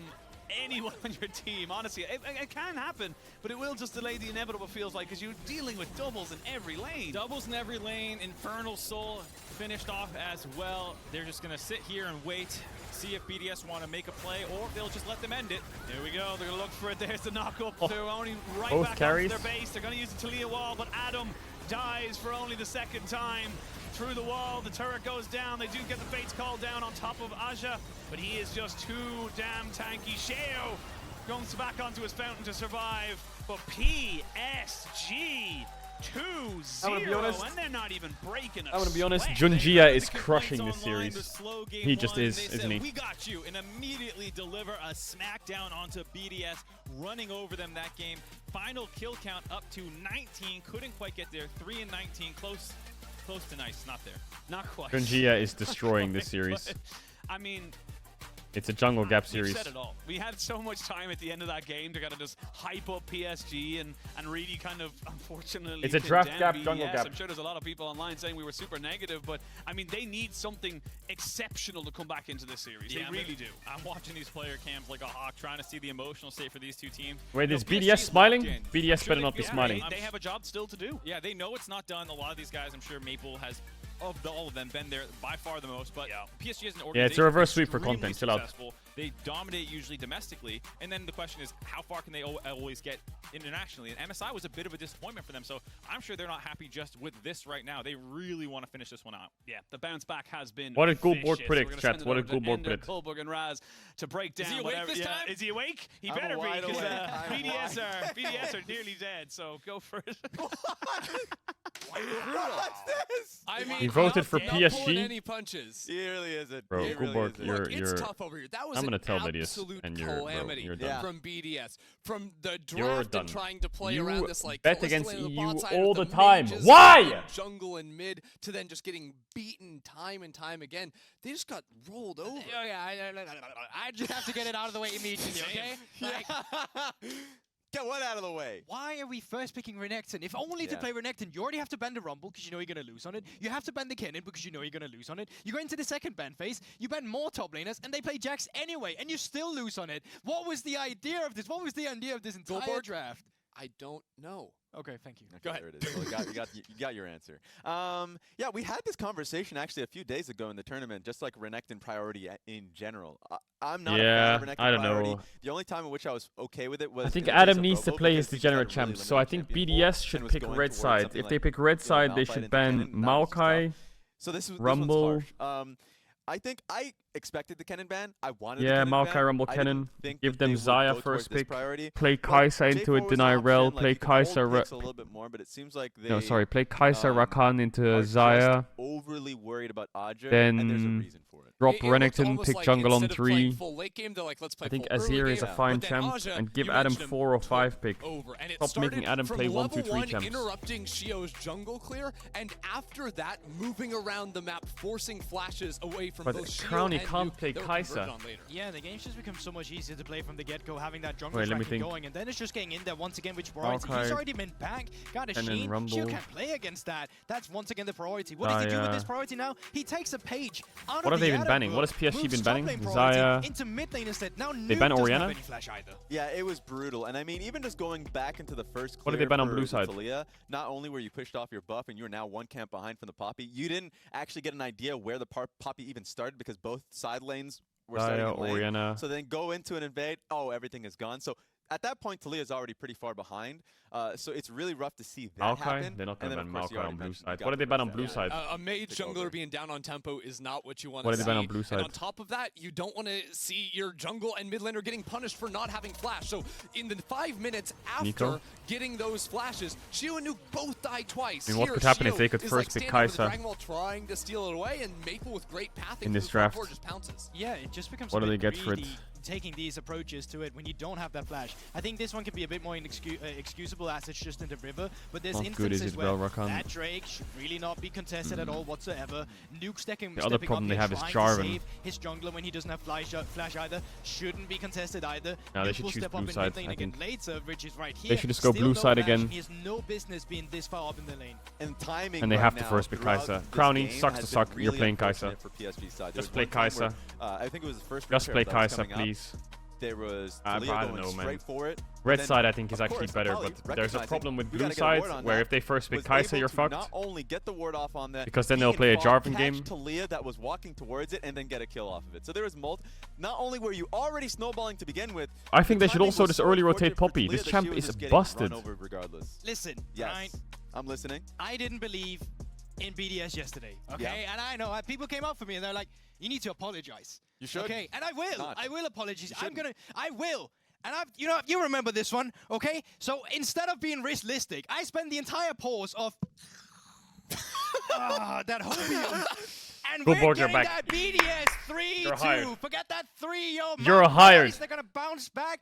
S9: anyone on your team. Honestly, it can happen, but it will just delay the inevitable, feels like, because you're dealing with doubles in every lane.
S8: Doubles in every lane. Infernal Soul finished off as well. They're just going to sit here and wait, see if BDS want to make a play, or they'll just let them end it.
S9: Here we go. They're going to look for it. There's the knock-up.
S1: Oh,
S9: They're only right
S1: both
S9: back
S1: carries.
S9: onto their base. They're going to use the Talia wall, but Adam dies for only the 2nd time. Through the wall, the turret goes down. They do get the Fates call down on top of Aja, but he is just too damn tanky. Sheo goes back onto his fountain to survive, but PSG 2-0, and they're not even breaking a
S1: I'm gonna be honest,
S9: sweat.
S1: Junjia is crushing this series. He just is,
S8: They
S1: isn't
S8: said,
S1: he?
S8: We got you, and immediately deliver a smackdown onto BDS, running over them that game. Final kill count up to 19. Couldn't quite get there. 3 and 19, close to nice. Not there.
S9: Not quite.
S1: Junjia is destroying this series.
S9: But, I mean,
S1: It's a jungle gap
S9: we've
S1: series.
S9: said it all. We had so much time at the end of that game to kind of just hype up PSG and really kind of, unfortunately,
S1: It's a draft
S9: condemn
S1: gap, jungle
S9: BDS.
S1: gap.
S9: I'm sure there's a lot of people online saying we were super negative, but I mean, they need something exceptional to come back into this series.
S8: Yeah,
S9: they really do.
S8: I'm watching these player cams like a hawk, trying to see the emotional state for these two teams.
S1: Wait,
S8: No,
S1: is
S8: PSG
S1: BDS smiling?
S8: locked in.
S1: BDS
S8: I'm sure
S1: better not be
S8: yeah,
S1: smiling.
S9: They have a job still to do.
S8: Yeah, they know it's not done. A lot of these guys, I'm sure Maple has, all of them, been there by far the most. But PSG as an organization,
S1: Yeah, it's a reverse sweep for
S8: extremely
S1: content. Chill out.
S8: successful. They dominate usually domestically, and then the question is, how far can they always get internationally? And MSI was a bit of a disappointment for them, so I'm sure they're not happy just with this right now. They really want to finish this one out.
S9: Yeah, the bounce back has been
S1: What did Goldborg
S9: vicious.
S1: predict,
S9: We're gonna
S1: chat?
S9: send it
S1: What
S9: over
S1: did
S9: to
S1: Goldborg
S9: Ender,
S1: predict?
S9: Goldborg and Raz to break down.
S8: Is he awake
S9: whatever.
S8: this
S9: Yeah,
S8: time?
S9: is he awake? He
S3: I'm
S9: better be,
S3: wide
S9: because
S3: awake. I'm
S9: BDS are nearly dead. So go for it.
S3: What's this?
S4: I mean,
S1: He voted for
S4: not pulling
S1: PSG?
S4: any punches.
S3: He really isn't.
S1: Bro,
S3: He really
S1: Gulborg,
S3: isn't.
S1: you're-
S4: Look, it's tough over here. That was
S1: I'm gonna
S4: an
S1: tell Lydius,
S4: absolute
S1: and you're- bro,
S4: calamity
S1: you're done.
S3: Yeah.
S4: from BDS. From the
S1: You're
S4: draft
S1: done.
S4: and trying to play
S1: You
S4: around this like
S1: bet
S4: Callisto
S1: against
S4: lane on the
S1: EU
S4: bot side
S1: all
S4: with
S1: the time.
S4: mages,
S1: Why?
S4: Jungle and mid to then just getting beaten time and time again. They just got rolled over.
S5: Oh, yeah, I just have to get it out of the way immediately, okay? Like,
S3: Get what out of the way?
S5: why are we first picking Renekton? If only to
S3: Yeah.
S5: play Renekton, you already have to ban the Rumble because you know you're going to lose on it. You have to ban the Kennen because you know you're going to lose on it. You go into the second ban phase, you ban more top laners, and they play Jax anyway, and you still lose on it. What was the idea of this? What was the idea of this entire
S4: Gulborg?
S5: draft?
S4: I don't know.
S5: Okay, thank you.
S3: Okay,
S4: Go ahead.
S3: there it is. Well, you got your answer. Yeah, we had this conversation actually a few days ago in the tournament, just like Renekton priority in general. I'm not a fan of Renekton
S1: I don't
S3: priority.
S1: know.
S3: The only time in which I was okay with it was
S1: I think
S3: in the case
S1: Adam
S3: of
S1: needs to
S3: Robo
S1: play
S3: because
S1: his
S3: he just had a
S1: degenerate
S3: really
S1: champs, so I
S3: limited
S1: think
S3: champion pool
S1: BDS
S3: and
S1: should
S3: was
S1: pick
S3: going
S1: red
S3: towards
S1: side.
S3: something
S1: If
S3: like,
S1: they pick red side, they
S3: Malphite
S1: should
S3: into
S1: ban
S3: Kennen, that was just tough.
S1: Maokai.
S3: So this was
S1: Rumble.
S3: harsh. I think I expected the Kennen ban. I wanted
S1: Yeah,
S3: the Kennen
S1: Maokai,
S3: ban.
S1: Rumble,
S3: I didn't
S1: Kennen.
S3: think
S1: Give
S3: that
S1: them
S3: they would
S1: Zaya
S3: go
S1: first
S3: towards this
S1: pick.
S3: priority.
S1: Play
S3: Well,
S1: Kai'Sa into
S3: J4
S1: it,
S3: was an
S1: deny Rel.
S3: option, like,
S1: Play
S3: you can hold
S1: Kai'Sa.
S3: picks a little bit more, but it seems like they
S1: No, sorry. Play Kai'Sa Rakan into
S3: are just
S1: Zaya.
S3: overly worried about Adja, and there's a
S1: Then
S3: reason for it.
S1: drop
S4: It looked
S1: Renekton,
S4: almost
S1: pick
S4: like
S1: jungle on
S4: instead of playing
S1: 3.
S4: full late game, they're like, let's play
S1: I think
S4: full early
S1: Azir is a
S4: game,
S1: fine
S4: but then
S1: champ,
S4: Aja,
S1: and give
S4: you
S1: Adam
S4: mentioned him,
S1: 4 or
S4: took
S1: 5 pick.
S4: over. And it
S1: Stop
S4: started
S1: making Adam
S4: from
S1: play 1, 2,
S4: level
S1: 3
S4: 1
S1: champs.
S4: interrupting Shio's jungle clear, and after that, moving around the map, forcing flashes away from
S1: But
S4: both Shio
S1: Crowny
S4: and
S1: can't
S4: Nuke
S1: play
S4: that were
S1: Kai'Sa.
S4: converted on later.
S5: Yeah, the game's just become so much easier to play from the get-go, having that jungle
S1: Wait, let me
S5: tracking
S1: think.
S5: going, and then it's just getting in there once again, which priority.
S1: Maokai,
S5: He's already been back, got a
S1: and then
S5: Sheen,
S1: Rumble.
S5: Shio can't play against that. That's once again the priority. What does he do with
S1: Zaya.
S5: this priority now? He takes a page out
S1: What
S5: of
S1: have
S5: the
S1: they been
S5: Adam
S1: banning?
S5: book,
S1: What has PSG
S5: moves
S1: been
S5: top
S1: banning?
S5: lane priority
S1: Zaya.
S5: into mid lane instead. Now
S1: They
S5: Nuke
S1: ban
S5: doesn't have
S1: Orianna?
S5: any flash either.
S3: Yeah, it was brutal. And I mean, even just going back into the first clear
S1: What did they ban on
S3: for
S1: blue side?
S3: Talia, not only were you pushed off your buff and you were now 1 camp behind from the Poppy, you didn't actually get an idea where the Poppy even started because both side lanes were starting
S1: Zaya,
S3: in lane.
S1: Orianna.
S3: So then go into an invade, oh, everything is gone. So at that point, Talia's already pretty far behind. So it's really rough to see that happen.
S1: Maokai? They're not
S3: And
S1: going
S3: then,
S1: to ban
S3: of course, you
S1: Maokai on
S3: already
S1: blue
S3: mentioned you
S1: side.
S3: got
S1: What did
S3: the
S1: they ban on
S3: red
S1: blue
S3: side.
S1: side?
S4: A mage
S3: Take
S4: jungler
S3: over.
S4: being down on tempo is not what you want
S1: What
S4: to
S1: did
S4: see.
S1: they ban on blue
S4: And
S1: side?
S4: on top of that, you don't want to see your jungle and mid laner getting punished for not having flash. So in the 5 minutes after
S1: Nico?
S4: getting those flashes, Shio and Nuke both died twice.
S1: I mean, what
S4: Here,
S1: could happen if
S4: Shio
S1: they could
S4: is
S1: first
S4: like
S1: pick
S4: standing over the
S1: Kai'Sa?
S4: Dragon Ball trying to steal it away, and Maple with great pathing
S1: In
S4: through
S1: this
S4: the
S1: draft.
S4: front door just pounces.
S5: Yeah, it just becomes
S1: What
S5: a
S1: do
S5: bit
S1: they get for it?
S5: greedy taking these approaches to it when you don't have that flash. I think this one can be a bit more excusable as it's just in the river, but there's
S1: Not good, is
S5: instances
S1: it,
S5: where
S1: Bell Rakan?
S5: that Drake should really not be contested at all whatsoever. Nuke stepping
S1: The other
S5: up
S1: problem they
S5: here
S1: have is
S5: trying
S1: Jarvan.
S5: to save his jungler when he doesn't have flash either. Shouldn't be contested either.
S1: No, they
S5: Nuke
S1: should
S5: will
S1: choose
S5: step
S1: blue
S5: up in
S1: side,
S5: mid lane
S1: I
S5: again
S1: think.
S5: later, which is right here.
S1: They should just go
S5: Still
S1: blue
S5: no
S1: side
S5: flash.
S1: again.
S5: He has no business being this far up in the lane.
S3: And timing
S1: And they
S3: right
S1: have to
S3: now
S1: first pick
S3: throughout
S1: Kai'Sa.
S3: this
S1: Crowny
S3: game
S1: sucks
S3: has
S1: to
S3: been
S1: suck. You're
S3: really
S1: playing
S3: unfortunate
S1: Kai'Sa.
S3: for PSG side. There
S1: Just
S3: was
S1: play
S3: one time where,
S1: Kai'Sa.
S3: I think it was the first
S1: Just play
S3: repair that was
S1: Kai'Sa,
S3: coming up.
S1: please.
S3: There was
S1: I
S3: Talia
S1: don't
S3: going
S1: know, man.
S3: straight for it.
S1: Red
S3: Then,
S1: side, I think, is
S3: of
S1: actually
S3: course,
S1: better,
S3: Apollo,
S1: but there's a
S3: recognizing
S1: problem with
S3: we
S1: blue
S3: gotta get a
S1: side,
S3: ward on
S1: where
S3: that,
S1: if they first pick
S3: was
S1: Kai'Sa,
S3: able
S1: you're
S3: to
S1: fucked.
S3: Not only get the ward off on that,
S1: Because then
S3: be
S1: they'll play a
S3: involved,
S1: Jarvan
S3: catch
S1: game.
S3: Talia that was walking towards it and then get a kill off of it. So there was not only were you already snowballing to begin with.
S1: I think
S3: the
S1: they should
S3: timing
S1: also
S3: was
S1: just
S3: so
S1: early
S3: unfortunate
S1: rotate
S3: for
S1: Poppy.
S3: Talia
S1: This
S3: that
S1: champ
S3: she was
S1: is
S3: just getting
S1: busted.
S3: run over regardless.
S5: Listen,
S3: Yes,
S5: right?
S3: I'm listening.
S5: I didn't believe in BDS yesterday, okay? And I know people came up for me and they're like, "You need to apologize."
S3: You should.
S5: Okay, and I will.
S3: Not.
S5: I will apologize.
S3: You
S5: I will. And you remember this one, okay? So instead of being realistic, I spent the entire pause of that hopium. And
S1: Gulborg,
S5: we're
S1: you're
S5: getting
S1: back.
S5: that BDS 3-2.
S1: You're hired.
S5: Forget that 3, yo.
S1: You're
S5: my
S1: hired.
S5: boys, they're gonna bounce back.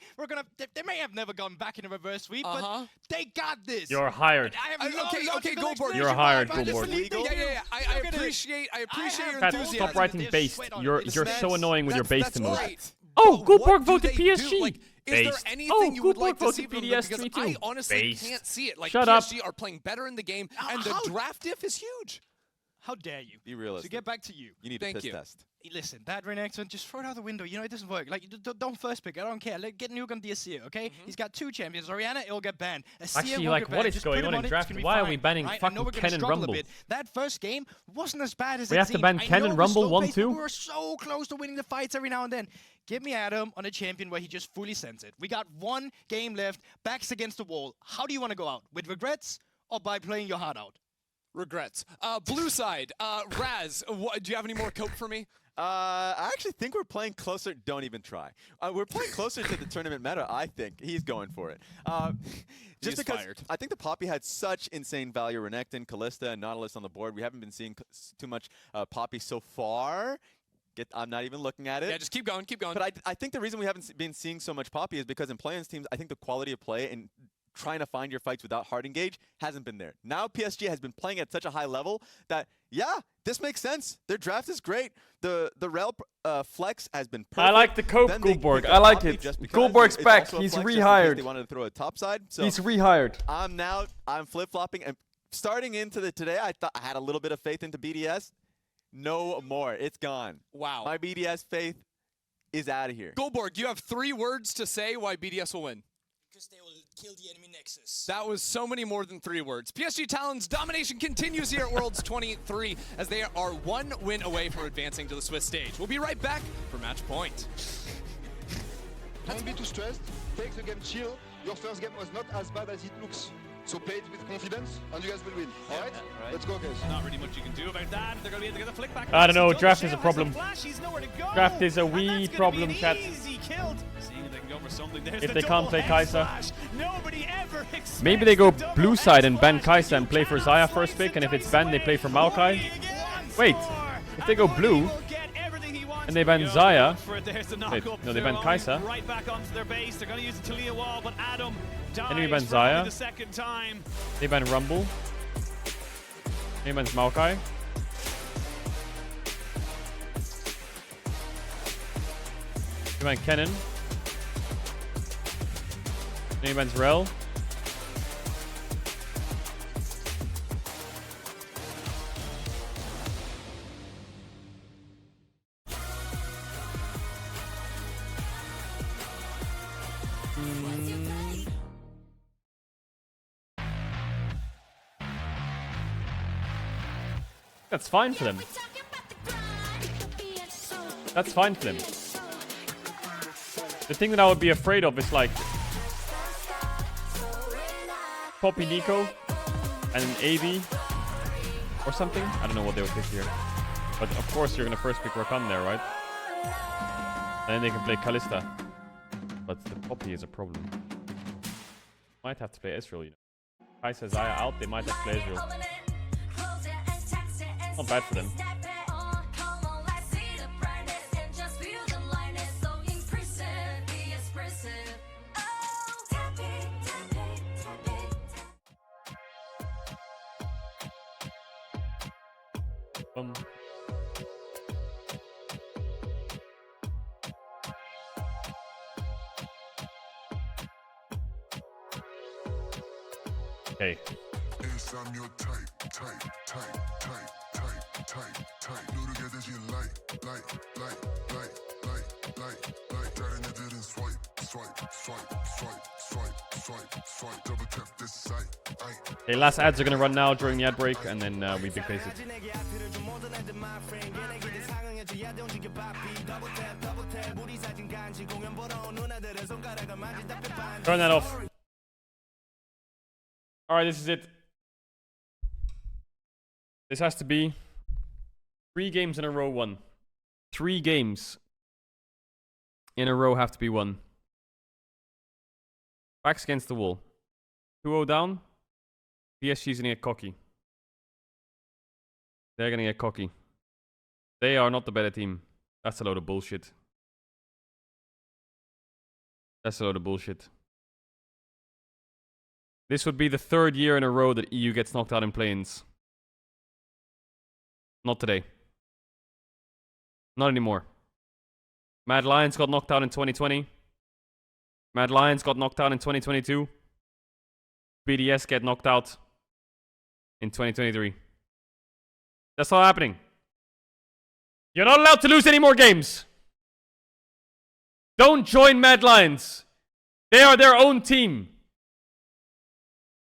S5: They may have never gone back in a reverse sweep, but they got this.
S1: You're hired.
S5: I have no
S4: Okay,
S5: logical
S4: Gulborg.
S5: explanation
S1: You're hired,
S5: why I
S1: Gulborg.
S5: believe they
S4: Yeah.
S5: do.
S4: I
S5: Look at it.
S4: appreciate your
S1: Pat,
S4: enthusiasm.
S1: stop writing
S5: There's
S1: based.
S5: sweat on
S1: You're
S5: it.
S1: so annoying with your based emotes.
S4: Right.
S1: Oh,
S4: But
S1: Gulborg
S4: what do
S1: voted
S4: they do?
S1: PSG.
S4: Like, is there
S1: Based.
S4: anything
S1: Oh,
S4: you would like
S1: Gulborg
S4: to see
S1: voted
S4: from them?
S1: BDS
S4: Because
S1: 3-2.
S4: I honestly
S1: Based.
S4: can't see it. Like,
S1: Shut up.
S4: PSG are playing better in the game, and the
S5: How-
S4: draft diff is huge.
S5: How dare you?
S3: Be
S5: To
S3: realistic.
S5: get back to you.
S3: You need
S4: Thank
S3: a piss
S4: you.
S3: test.
S5: Listen, that Renekton, just throw it out the window. You know, it doesn't work. Like, don't first pick. I don't care. Get Nuke on the Asir, okay? He's got 2 champions. Orianna, it'll get banned. Asir
S1: Actually,
S5: won't
S1: like,
S5: get
S1: what
S5: banned.
S1: is
S5: Just
S1: going
S5: put him
S1: on in
S5: it,
S1: draft?
S5: it's gonna be
S1: Why are
S5: fine,
S1: we banning
S5: right? I
S1: fucking
S5: know we're gonna
S1: Ken and
S5: struggle
S1: Rumble?
S5: a bit. That first game wasn't as bad as
S1: We
S5: it
S1: have to
S5: seemed.
S1: ban
S5: I
S1: Ken
S5: know
S1: and
S5: we're
S1: Rumble
S5: slow paced, but
S1: 1-2?
S5: We were so close to winning the fights every now and then. Give me Adam on a champion where he just fully sends it. We got 1 game left, backs against the wall. How do you want to go out? With regrets or by playing your heart out?
S4: Regrets. Blue side, Raz, do you have any more cope for me?
S3: I actually think we're playing closer. Don't even try. We're playing closer to the tournament meta, I think. He's going for it. Just because I think the Poppy had such insane value. Renekton, Kalista, and Nautilus on the board. We haven't been seeing too much Poppy so far. I'm not even looking at it.
S4: Yeah, just keep going, keep going.
S3: But I think the reason we haven't been seeing so much Poppy is because in play-ins teams, I think the quality of play and trying to find your fights without hard engage hasn't been there. Now PSG has been playing at such a high level that, yeah, this makes sense. Their draft is great. The Rel flex has been perfect.
S1: I like the Cope Gulborg. I like it. Gulborg's back. He's rehired.
S3: They wanted to throw a top side. So
S1: he's rehired.
S3: I'm flip-flopping. And starting into today, I thought I had a little bit of faith into BDS. No more. It's gone.
S4: Wow.
S3: My BDS faith is out of here.
S4: Gulborg, you have 3 words to say why BDS will win.
S11: Because they will kill the enemy nexus.
S4: That was so many more than 3 words. PSG Talon's domination continues here at Worlds 23 as they are 1 win away from advancing to the Swiss stage. We'll be right back for match point.
S12: Don't be too stressed. Take the game chill. Your first game was not as bad as it looks. So play it with confidence, and you guys will win. All right? Let's go, guys.
S9: Not really much you can do about that. They're going to be able to get the flick back.
S1: I don't know. Draft is a problem. Draft is a wee problem, chat. If they can't play Kai'Sa. Maybe they go blue side and ban Kai'Sa and play for Xayah first pick, and if it's banned, they play for Maokai. Wait, if they go blue and they ban Xayah, wait, no, they ban Kai'Sa.
S9: Right back onto their base. They're going to use the Talia wall, but Adam
S1: Enemy bans Xayah. They ban Rumble. They bans Maokai. They ban Kennen. They bans Rel. That's fine for them. That's fine for them. The thing that I would be afraid of is like Poppy Nico and an AV or something. I don't know what they would pick here. But of course you're gonna first pick Rakan there, right? And then they can play Kalista. But the Poppy is a problem. Might have to play Ezreal, you know. Kai'Sa, Xayah out, they might have to play Ezreal. Not bad for them. Okay. Okay, last ads are gonna run now during the ad break, and then we big face it. Turn that off. Alright, this is it. This has to be 3 games in a row won. 3 games in a row have to be won. Backs against the wall. 2-0 down. PSG's gonna get cocky. They're gonna get cocky. They are not the better team. That's a load of bullshit. That's a load of bullshit. This would be the 3rd year in a row that EU gets knocked out in play-ins. Not today. Not anymore. Mad Lions got knocked out in 2020. Mad Lions got knocked out in 2022. BDS get knocked out in 2023. That's all happening. You're not allowed to lose any more games. Don't join Mad Lions. They are their own team.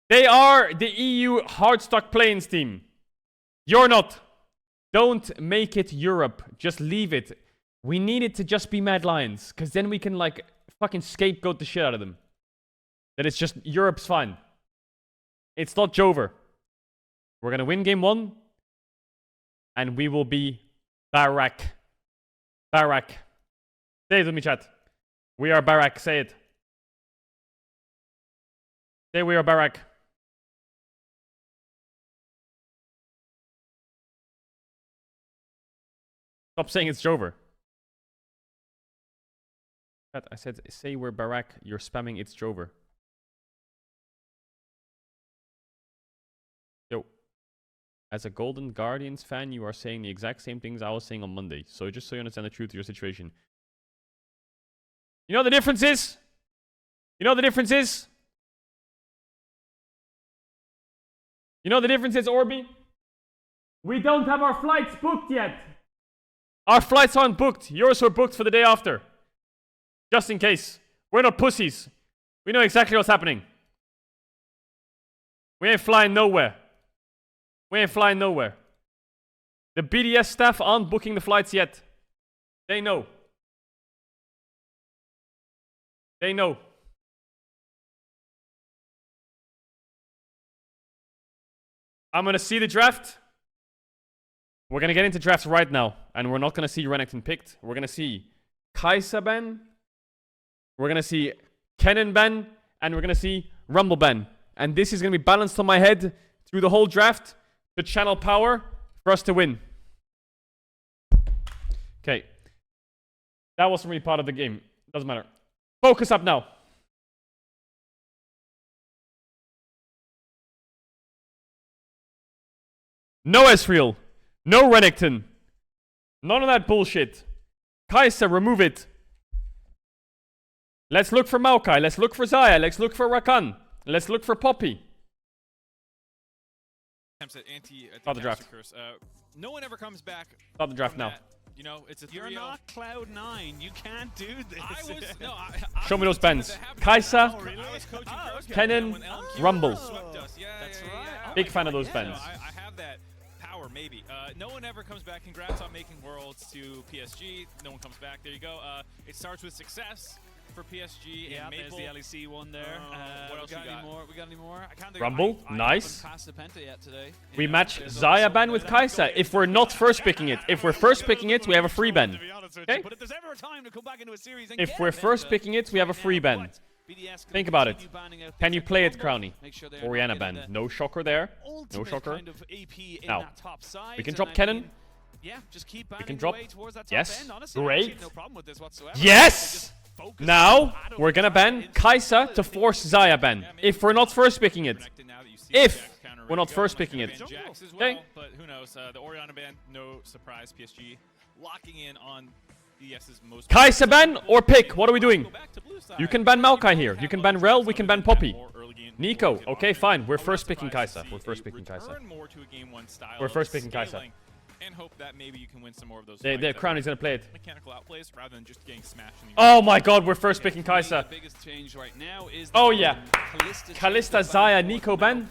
S1: They are the EU hardstock play-ins team. You're not. Don't make it Europe. Just leave it. We need it to just be Mad Lions, because then we can like fucking scapegoat the shit out of them. That it's just Europe's fine. It's not Jover. We're gonna win game 1, and we will be Barak. Barak. Say it with me, chat. We are Barak. Say it. Say we are Barak. Stop saying it's Jover. Chat, I said, say we're Barak. You're spamming it's Jover. Yo. As a Golden Guardians fan, you are saying the exact same things I was saying on Monday. So just so you understand the truth of your situation. You know what the difference is? You know what the difference is? You know what the difference is, Orbi? We don't have our flights booked yet. Our flights aren't booked. Yours were booked for the day after. Just in case. We're not pussies. We know exactly what's happening. We ain't flying nowhere. We ain't flying nowhere. The BDS staff aren't booking the flights yet. They know. They know. I'm going to see the draft. We're going to get into drafts right now. And we're not going to see Renekton picked. We're going to see Kai'Sa ban. We're going to see Kennen ban. And we're going to see Rumble ban. And this is going to be balanced on my head through the whole draft to channel power for us to win. Okay. That wasn't really part of the game. Doesn't matter. Focus up now. No Ezreal. No Renekton. None of that bullshit. Kai'Sa, remove it. Let's look for Maokai. Let's look for Xayah. Let's look for Rakan. Let's look for Poppy. Start the draft.
S8: No one ever comes back.
S1: Start the draft now.
S8: You know, it's a 3-0.
S9: You're not Cloud9. You can't do this.
S1: Show me those bans. Kai'Sa, Kennen, Rumble.
S8: That's right.
S1: Big fan of those bans.
S8: I have that power, maybe. No one ever comes back. Congrats on making Worlds to PSG. No one comes back. There you go. It starts with success for PSG.
S9: Yeah,
S8: and Maple.
S9: there's the LEC one there.
S8: What else
S9: we got
S8: you got?
S9: any more? We got any more? I can't think
S1: Rumble,
S9: I
S1: nice.
S9: haven't passed the Penta yet today.
S1: We match Xayah ban with Kai'Sa. If we're not first picking it, if we're first picking it, we have a free ban. Okay?
S9: But if there's ever a time to come back into a series and
S1: If
S9: get
S1: we're
S9: a
S1: first
S9: Penta,
S1: picking it, we have a free ban.
S9: BDS
S1: Think about it.
S9: continue banning out
S1: Can you
S9: the
S1: play it,
S9: Rumble,
S1: Crowny?
S9: make sure they are not
S1: Oriana
S9: getting
S1: ban.
S9: the
S1: No shocker there. No
S9: ultimate
S1: shocker.
S9: kind of AP in
S1: Now,
S9: that top side,
S1: we can
S9: and
S1: drop
S9: I
S1: Kennen.
S9: mean, yeah, just keep
S1: We
S9: banning
S1: can
S9: the
S1: drop.
S9: way towards that top
S1: Yes.
S9: end. Honestly, I
S1: Great.
S9: actually have no problem with this whatsoever.
S1: Yes!
S9: They just focus
S1: Now,
S9: battle
S1: we're gonna ban
S9: into
S1: Kai'Sa to
S9: the
S1: force Xayah ban. If we're not first picking it. If we're not first picking it.
S8: Jax as
S1: Okay?
S8: well, but who knows? The Oriana ban, no surprise. PSG locking in on BDS's most.
S1: Kai'Sa ban or pick? What are we doing? You can ban Maokai here. You can ban Rel. We can ban Poppy. Nico. Okay, fine. We're first picking Kai'Sa. We're first picking Kai'Sa. We're first picking Kai'Sa.
S8: And hope that maybe you can win some more of those.
S1: The Crown is gonna play it.
S8: Mechanical outplays rather than just getting smashed. In the
S1: Oh my god, we're first picking Kai'Sa.
S9: The biggest change right now is
S1: Oh
S9: that
S1: yeah. Kalista, Xayah, Nico ban.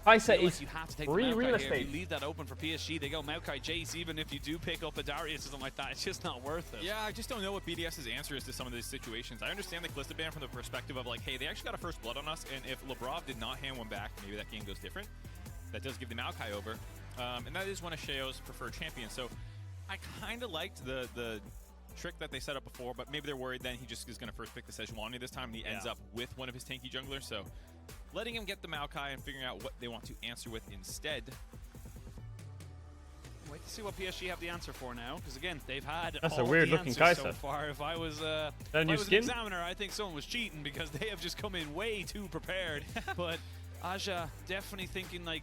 S1: Kai'Sa is free real estate.
S9: You leave that open for PSG. They go Maokai Jace, even if you do pick up a Darius or something like that. It's just not worth it.
S8: Yeah, I just don't know what BDS's answer is to some of these situations. I understand the Kalista ban from the perspective of like, hey, they actually got a first blood on us, and if Labrov did not hand one back, maybe that game goes different. That does give the Maokai over. And that is one of Sheo's preferred champions. So I kind of liked the trick that they set up before, but maybe they're worried then he just is going to first pick the Sejuani this time, and he ends up with one of his tanky junglers. So letting him get the Maokai and figuring out what they want to answer with instead.
S9: Wait to see what PSG have the answer for now, because again, they've had
S1: That's
S9: all
S1: a weird
S9: the
S1: looking
S9: answers
S1: Kai'Sa.
S9: so far. If I was,
S1: that a
S9: if
S1: new
S9: I was
S1: skin?
S9: an examiner, I think someone was cheating because they have just come in way too prepared. But Aja definitely thinking like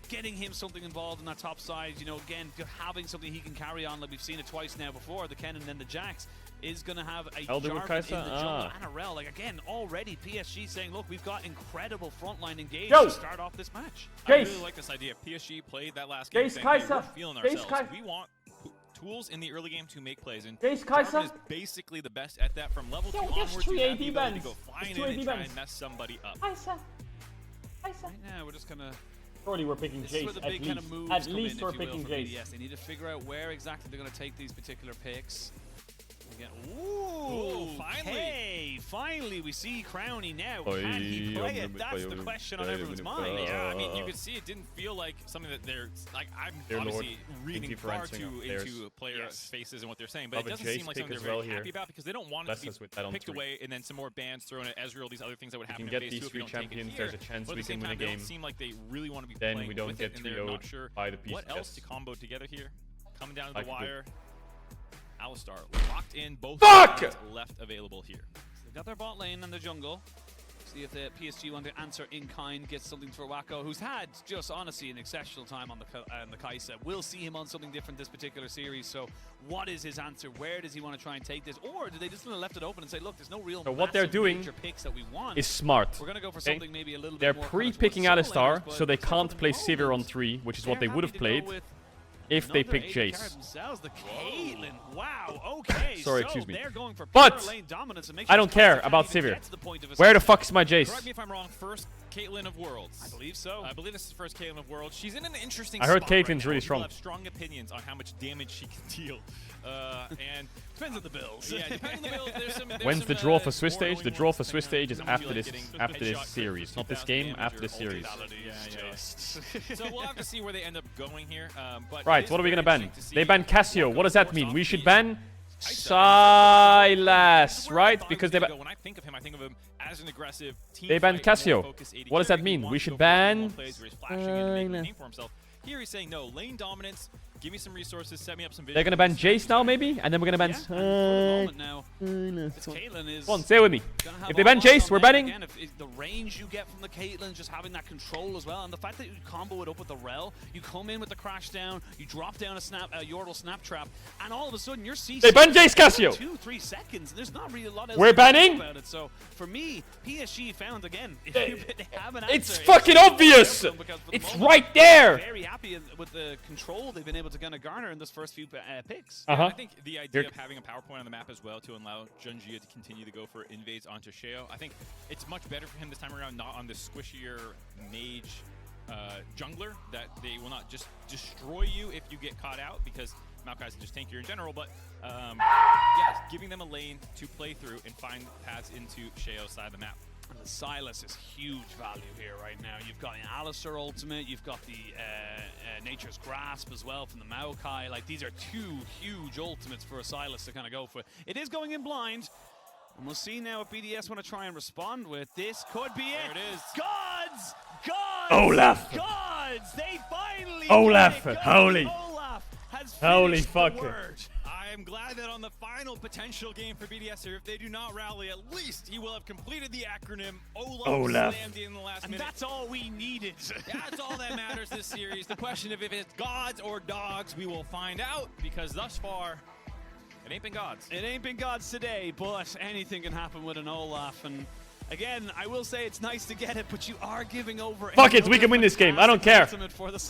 S9: getting him something involved in that top side, you know, again, having something he can carry on, like we've seen it twice now before, the Kennen and then the Jax, is going to have a
S1: Elder with
S9: Jarvan in
S1: Kai'Sa?
S9: the jungle and a Rel. Like, again, already PSG saying, look, we've got incredible frontline engaged
S1: Yo!
S9: to start off this match.
S8: I really like this idea. PSG played that last game
S1: Jace
S8: saying, hey, we're
S1: Kai'Sa.
S8: feeling
S1: Jace
S8: ourselves.
S1: Kai'Sa.
S8: We want tools in the early game to make plays, and
S1: Jace
S8: Jarvan
S1: Kai'Sa.
S8: is basically the best at that from level 2
S1: Yo,
S8: onwards.
S1: there's two
S8: You have
S1: AD
S8: the ability to
S1: bans.
S8: go flying
S1: There's two
S8: in and
S1: AD
S8: try
S1: bans.
S8: and mess somebody up.
S1: Kai'Sa.
S9: Right now, we're just going to...
S1: Surely we're picking
S9: This is where
S1: Jace
S9: the
S1: at
S9: big kind of
S1: least.
S9: moves
S1: At
S9: come
S1: least
S9: in,
S1: we're
S9: if you will,
S1: picking
S9: for
S1: Jace.
S9: BDS. They need to figure out where exactly they're going to take these particular picks. Again. Ooh, finally we see Crowny now. Can he play it? That's the question on everyone's mind.
S8: Yeah, I mean, you could see it didn't feel like something that they're like. I'm obviously reading far too into player faces and what they're saying, but it doesn't seem like something they're very happy about because they don't want it to be picked away and then some more bans thrown at Ezreal. These other things that would happen.
S1: We can get these 3 champions. There's a chance we can win a game.
S8: They don't seem like they really want to be
S1: then
S8: playing
S1: we don't
S8: with
S1: get
S8: it, and they're not
S1: 3-0'd
S8: sure
S1: by the PSG.
S8: what else to combo together here. Coming down to the wire. Alistar locked in, both sides left available here.
S9: So they've got their bot lane and the jungle. See if the PSG want to answer in kind, get something for Wacko, who's had just honestly an exceptional time on the Kaisa. We'll see him on something different this particular series. So what is his answer? Where does he want to try and take this? Or do they just want to left it open and say, look, there's no real
S1: what they're doing
S9: picks that we want.
S1: is smart.
S9: We're going to go for something maybe a little
S1: They're
S9: bit more
S1: pre-picking Alistar, so they can't play Sivir on 3, which is what they would have played if they pick Jace.
S9: The Caitlyn. Wow, okay.
S1: Sorry, excuse me.
S9: They're going for
S1: But
S9: lane dominance and make
S1: I
S9: sure
S1: don't care about Sivir. Where the fuck is my Jace?
S8: Correct me if I'm wrong. First Caitlyn of Worlds.
S9: I believe so.
S8: I believe this is the first Caitlyn of Worlds. She's in an interesting
S1: I heard
S8: spot
S1: Caitlyn's
S8: right now.
S1: really strong.
S8: People have strong opinions on how much damage she can deal. And
S9: depends on the builds.
S8: Yeah, depends on the build.
S1: When's the draw for Swiss stage? The draw for Swiss stage is after this series, not this game. After this series.
S8: So we'll have to see where they end up going here. But
S1: right, what are we gonna ban? They ban Cassio. What does that mean? We should ban Sylas, right? Because they
S8: when I think of him, I think of him as an aggressive team.
S1: They ban Cassio. What does that mean? We should ban
S8: Sylas. Here he's saying no, lane dominance. Give me some resources, set me up some videos.
S1: They're gonna ban Jace now, maybe, and then we're gonna ban.
S9: For the moment now, Caitlyn is.
S1: Come on, stay with me. If they ban Jace, we're banning.
S9: Again, if the range you get from the Caitlyn, just having that control as well, and the fact that you combo it up with the Rel, you come in with the crash down, you drop down a Yordle snap trap, and all of a sudden you're CC.
S1: They ban Jace Cassio.
S9: 2-3 seconds. There's not really a lot else
S1: we're banning
S9: about it. So for me, PSG found again. If they have an answer,
S1: it's fucking obvious. It's right there.
S9: Very happy with the control they've been able to kind of garner in this first few picks.
S8: I think the idea of having a PowerPoint on the map as well to allow Junjia to continue to go for invades onto Sheo, I think it's much better for him this time around, not on the squishier mage jungler, that they will not just destroy you if you get caught out, because Maokai's just tankier in general, but yeah, giving them a lane to play through and find paths into Sheo's side of the map.
S9: And the Sylas is huge value here right now. You've got an Alistar ultimate, you've got the Nature's Grasp as well from the Maokai. Like, these are 2 huge ultimates for a Sylas to kind of go for. It is going in blind, and we'll see now what BDS want to try and respond with. This could be it.
S8: There it is.
S9: Gods! Gods!
S1: Olaf!
S9: Gods! They finally
S1: Olaf!
S9: did it.
S1: Holy!
S9: Olaf has
S1: Holy
S9: finished
S1: fuck.
S9: the word.
S8: I am glad that on the final potential game for BDS here, if they do not rally, at least he will have completed the acronym. Olaf slammed in the last minute.
S9: That's all we needed.
S8: That's all that matters this series. The question of if it's gods or dogs, we will find out, because thus far, it ain't been gods.
S9: It ain't been gods today, but anything can happen with an Olaf. And again, I will say it's nice to get it, but you are giving over.
S1: Fuck it, we can win this game. I don't care.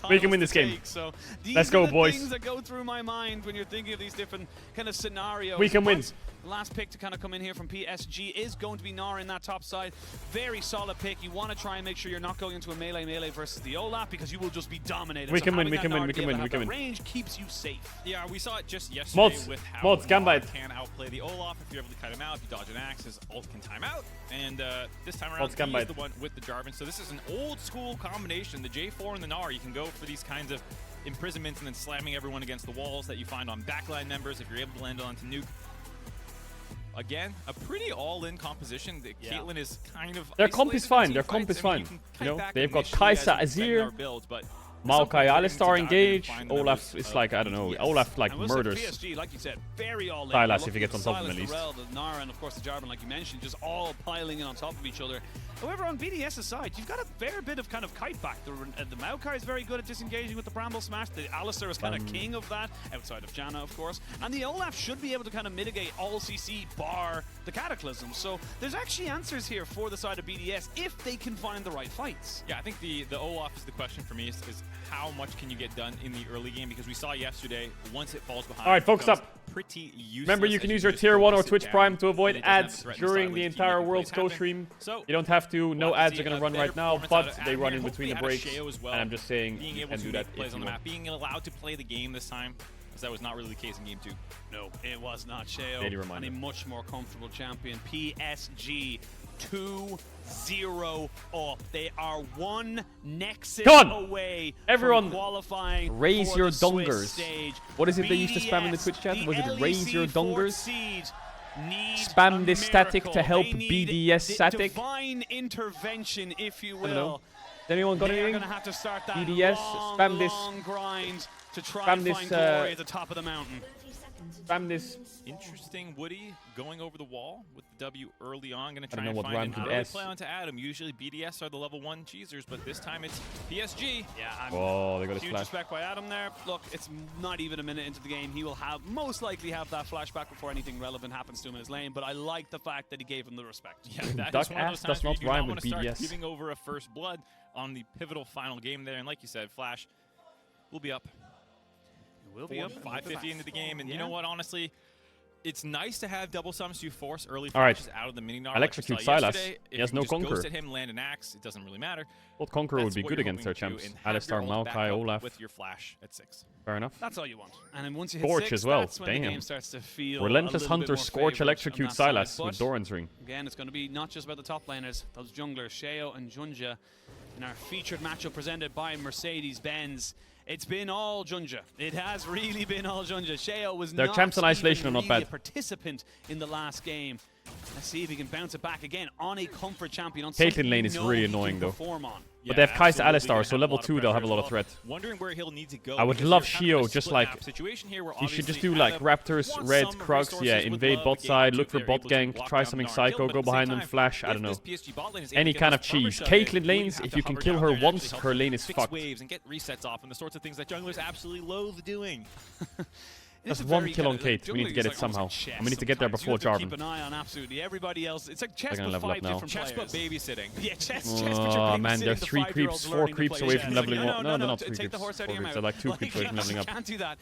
S1: We can win this game.
S9: So these
S1: Let's go,
S9: are the
S1: boys.
S9: things that go through my mind when you're thinking of these different kind of scenarios.
S1: We can win.
S9: The last pick to kind of come in here from PSG is going to be Nara in that top side. Very solid pick. You want to try and make sure you're not going into a melee versus the Olaf, because you will just be dominated.
S1: We can win, we can win, we can win, we can win.
S9: Range keeps you safe.
S8: Yeah, we saw it just yesterday with how Nara can outplay the Olaf if you're able to cut him out. If you dodge an axe, his ult can time out. And this time around, he's the one with the Jarvan. So this is an old school combination. The J4 and the Nara, you can go for these kinds of imprisonments and then slamming everyone against the walls that you find on backline members if you're able to land onto nuke. Again, a pretty all-in composition. Caitlyn is kind of
S1: their comp is fine. Their comp is fine. You know, they've got Kaisa, Azir, Maokai, Alistar engage. Olaf is like, I don't know, Olaf like murders
S9: PSG, like you said, very all in.
S1: Sylas if he gets on top of him at least.
S9: The Nara and of course the Jarvan, like you mentioned, just all piling in on top of each other. However, on BDS's side, you've got a fair bit of kind of kite back. The Maokai is very good at disengaging with the Bramble Smash. The Alistar is kind of king of that, outside of Janna, of course. And the Olaf should be able to kind of mitigate all CC bar the Cataclysm. So there's actually answers here for the side of BDS if they can find the right fights.
S8: Yeah, I think the Olaf is the question for me, is how much can you get done in the early game? Because we saw yesterday, once it falls behind,
S1: all right, focus up.
S8: Pretty useless.
S1: Remember, you can use your tier 1 or Twitch Prime to avoid ads during the entire World's co-stream. You don't have to. No ads are going to run right now, but they run in between the breaks. And I'm just saying, you can do that if you want.
S8: Being allowed to play the game this time, as that was not really the case in Game 2.
S9: No, it was not. Sheo
S1: Daily
S9: and
S1: reminder.
S9: a much more comfortable champion. PSG 2-0 up. They are one Nexus away
S1: Everyone,
S9: from qualifying
S1: raise
S9: for
S1: your
S9: the Swiss
S1: dongers.
S9: stage.
S1: What is it they used to spam in the Twitch chat? Was it raise your dongers? Spam this static to help BDS static.
S9: Divine intervention, if you
S1: I don't know.
S9: will.
S1: Has anyone got
S9: They're
S1: anything?
S9: going to have to start that
S1: BDS,
S9: long,
S1: spam this.
S9: long grind to try
S1: Spam
S9: and
S1: this,
S9: find glory at the top of the mountain.
S1: Spam this.
S8: Interesting Woody going over the wall with the W early on. Going to
S1: I don't
S8: try
S1: know
S8: and
S1: what
S8: find
S1: rhymes
S8: an
S1: with
S8: early
S1: S.
S8: play onto Adam. Usually BDS are the level 1 cheesers, but this time it's PSG.
S9: Yeah,
S1: Oh, they got his
S9: huge
S1: flash.
S9: respect by Adam there. Look, it's not even a minute into the game. He will have most likely have that flashback before anything relevant happens to him in his lane. But I like the fact that he gave him the respect.
S8: Yeah, that
S1: Duck
S8: is one of
S1: ass
S8: those times
S1: does
S8: where
S1: not
S8: you do
S1: rhyme
S8: want
S1: with
S8: to start
S1: BDS.
S8: giving over a first blood on the pivotal final game there. And like you said, Flash will be up.
S9: Will be up
S8: 5:50 into the game, and you know what? Honestly, it's nice to have double summons to force early
S1: All right.
S8: flashes out of the mini gnar.
S1: Electrocute
S8: like we saw
S1: Sylas.
S8: yesterday.
S1: He
S8: If
S1: has
S8: you
S1: no
S8: just
S1: Conqueror.
S8: ghost at him, land an axe, it doesn't really matter.
S1: Well, Conqueror
S8: That's
S1: would be
S8: what
S1: good
S8: you're
S1: against their
S8: hoping to do,
S1: champs.
S8: and have
S1: Alistar,
S8: your ult back
S1: Maokai,
S8: up
S1: Olaf.
S8: with your flash at 6.
S1: Fair enough.
S9: That's all you want. And then once you hit
S1: Scorch
S9: 6,
S1: as well.
S9: that's when the
S1: Damn.
S9: game starts to feel
S1: Relentless
S9: a little
S1: Hunter,
S9: bit more
S1: Scorch,
S9: favored on
S1: Electrocute
S9: that side.
S1: Sylas with
S9: But
S1: Doran's Ring.
S9: again, it's going to be not just about the top laners, those junglers, Sheo and Junja, in our featured matchup presented by Mercedes-Benz. It's been all Junja. It has really been all Junja. Sheo was
S1: Their
S9: not
S1: champs in isolation
S9: even
S1: are not
S9: really
S1: bad.
S9: a participant in the last game. Let's see if he can bounce it back again on a comfort champion. On
S1: Caitlyn
S9: something
S1: lane
S9: you
S1: is
S9: know
S1: really
S9: he can
S1: annoying, though.
S9: perform on.
S1: But they have Kai'Sa
S8: absolutely.
S1: Alistar,
S8: Gonna
S1: so
S8: have
S1: level
S8: of
S1: 2 they'll have a
S8: pressure
S1: lot
S8: as
S1: of
S8: well.
S1: threat.
S8: Wondering where he'll need to go.
S1: I would
S8: because
S1: love
S8: you're kind of in a
S1: Shio just
S8: split
S1: like
S8: map situation here where
S1: he should just
S8: obviously
S1: do like
S8: Adam
S1: Raptors,
S8: wants
S1: Reds,
S8: some
S1: Krugs,
S8: resources
S1: yeah,
S8: with
S1: invade
S8: love
S1: bot
S8: again
S1: side,
S8: if
S1: look for
S8: they're
S1: bot
S8: able to
S1: gank,
S8: lock
S1: try
S8: down
S1: something
S8: Gnar
S1: psycho,
S8: kill, but
S1: go
S8: at the
S1: behind
S8: same
S1: them,
S8: time,
S1: flash, I
S8: if
S1: don't know.
S8: this PSG bot lane is able
S1: Any
S8: to get
S1: kind
S8: this
S1: of cheese.
S8: perma shove in,
S1: Caitlyn
S8: Woody
S1: lanes,
S8: have
S1: if
S8: to
S1: you can
S8: hover
S1: kill
S8: down
S1: her
S8: there and
S1: once,
S8: actually
S1: her
S8: help
S1: lane is
S8: fix
S1: fucked.
S8: waves and get resets off and the sorts of things that junglers absolutely loathe doing.
S1: That's one kill on Kate. We need to get it somehow. And we need to get there before
S9: Jarvan.
S1: Jarvan.
S9: Keep an eye on absolutely everybody else. It's like chess
S1: They're
S9: with
S1: gonna level up
S9: 5
S1: now.
S9: different
S8: Chess but
S9: players.
S8: babysitting.
S9: Yeah, chess, but you're
S1: Oh man,
S9: babysitting
S1: they're
S9: the
S1: 3
S9: 5-year-olds
S1: creeps, 4
S9: learning to
S1: creeps
S9: play
S1: away
S9: chess.
S1: from leveling
S9: No,
S1: up. No,
S9: no,
S1: they're not 3
S9: take
S1: creeps.
S9: the horse out
S1: 4
S9: of your
S1: creeps.
S9: mouth.
S1: They're like 2 creeps away from leveling up.
S9: Can't do that.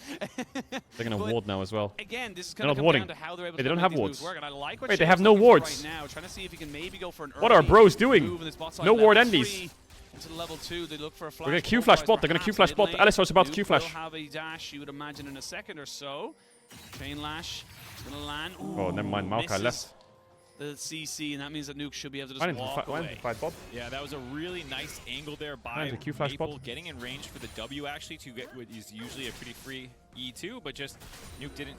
S1: They're gonna
S9: But
S1: ward now as well.
S9: Again, this is
S1: They're
S9: going
S1: not
S9: to come
S1: warding.
S9: down to how they're able
S1: Wait,
S9: to
S1: they don't
S9: make
S1: have
S9: these moves
S1: wards.
S9: work, and I like what
S1: Wait, they
S9: Sheo's
S1: have no
S9: looking for
S1: wards.
S9: right now, trying to see if he can maybe go for an
S1: What are
S9: early
S1: bros doing?
S9: move in this bot side
S1: No
S9: level
S1: ward
S9: 3
S1: endies.
S9: into level 2. They look for a flash.
S1: We're gonna Q flash bot. They're gonna Q flash bot. Alistar's about to Q flash.
S9: Will have a dash, you would imagine, in a second or so. Chain lash. It's gonna land.
S1: Oh, never mind. Maokai
S9: Misses
S1: left.
S9: the CC, and that means that Nuke should be able to
S1: Why
S9: just
S1: didn't
S9: walk away.
S1: fight bot?
S8: Yeah, that was a really nice angle there by
S1: the Q flash
S8: Maple,
S1: bot.
S8: getting in range for the W actually to get what is usually a pretty free E2, but just Nuke didn't.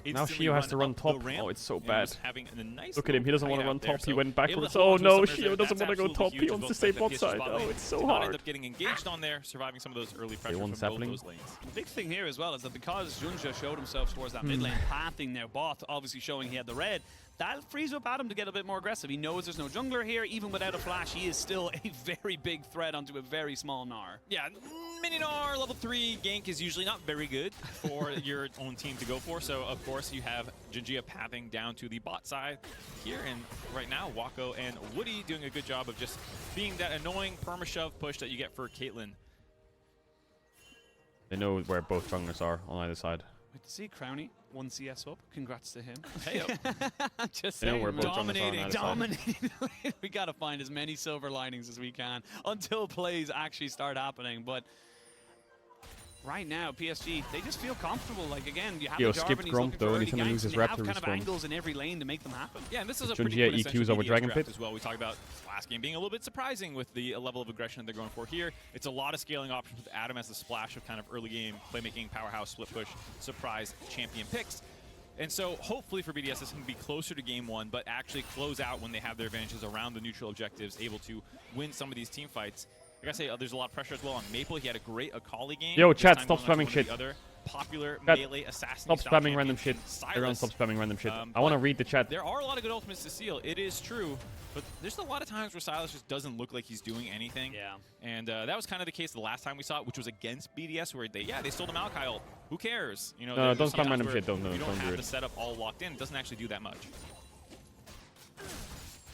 S1: Now
S8: instantly
S1: Shio has to run
S8: up the
S1: top.
S8: ramp
S1: Oh, it's so
S8: and
S1: bad.
S8: was having a nice
S1: Look at him. He doesn't want to
S8: hideout
S1: run
S8: there,
S1: top. He
S8: so
S1: went
S8: able
S1: backwards.
S8: to
S1: Oh
S8: hold
S1: no,
S8: onto his summoners there.
S1: Shio doesn't
S8: That's
S1: want to go
S8: absolutely
S1: top.
S8: huge
S1: He
S8: as
S1: wants
S8: well
S1: to
S8: for
S1: stay
S8: that
S1: bot
S8: PSG
S1: side.
S8: bot
S1: Oh,
S8: lane.
S1: it's so
S8: Did not end
S1: hard.
S8: up getting engaged on there, surviving some of those early pressures
S1: one
S8: from both
S1: sapling.
S8: those lanes.
S9: The big thing here as well is that because Junja showed himself towards that mid lane, pathing their bot, obviously showing he had the red, that frees up Adam to get a bit more aggressive. He knows there's no jungler here. Even without a flash, he is still a very big threat onto a very small Gnar.
S8: Yeah, mini Gnar level 3 gank is usually not very good for your own team to go for. So, of course, you have Jinjia pathing down to the bot side here. And right now, Wako and Woody doing a good job of just being that annoying perma-shove push that you get for Caitlyn.
S1: They know where both junglers are on either side.
S9: Wait to see Crowny, 1 CS up. Congrats to him.
S8: Hey,
S9: Just
S1: They know
S9: saying,
S1: where both junglers are on
S9: dominating,
S1: either side.
S9: dominating. We got to find as many silver linings as we can until plays actually start happening. But right now, PSG, they just feel comfortable. Like, again, you have
S1: Yo,
S9: the Jarvan,
S1: skipped
S9: he's
S1: Gromp,
S9: looking
S1: though,
S9: for
S1: anytime
S9: early
S1: he
S9: ganks,
S1: loses
S9: and they have
S1: Raptor
S9: kind of
S1: respawn.
S9: angles in every lane to make them happen.
S8: Yeah, and this is a
S1: Junjia
S8: pretty quintessential
S1: EQs over
S8: BDS
S1: Dragon
S8: draft
S1: Pit.
S8: as well. We talked about last game being a little bit surprising with the level of aggression they're going for here. It's a lot of scaling options with Adam as the splash of kind of early game playmaking, powerhouse, split push, surprise champion picks. And so hopefully for BDS, this can be closer to game 1, but actually close out when they have their advantages around the neutral objectives, able to win some of these team fights. I gotta say, there's a lot of pressure as well on Maple. He had a great Akali game.
S1: Yo,
S8: This
S1: chat,
S8: time
S1: stop
S8: going on to
S1: spamming
S8: one of
S1: shit.
S8: the other popular
S1: Chat,
S8: melee assassin
S1: Stop
S8: style
S1: spamming random shit.
S8: champion,
S1: Everyone
S8: Sylas.
S1: stop spamming random shit. I
S8: but
S1: want to read the chat.
S8: There are a lot of good ultimates to steal. It is true. But there's a lot of times where Sylas just doesn't look like he's doing anything.
S9: Yeah.
S8: And that was kind of the case the last time we saw it, which was against BDS, where they stole the Maokai ult. Who cares? You know,
S1: No,
S8: there's
S1: don't spam
S8: sometimes
S1: random
S8: where
S1: shit. Don't
S8: if you don't
S1: do
S8: have
S1: it.
S8: the setup all locked in, it doesn't actually do that much.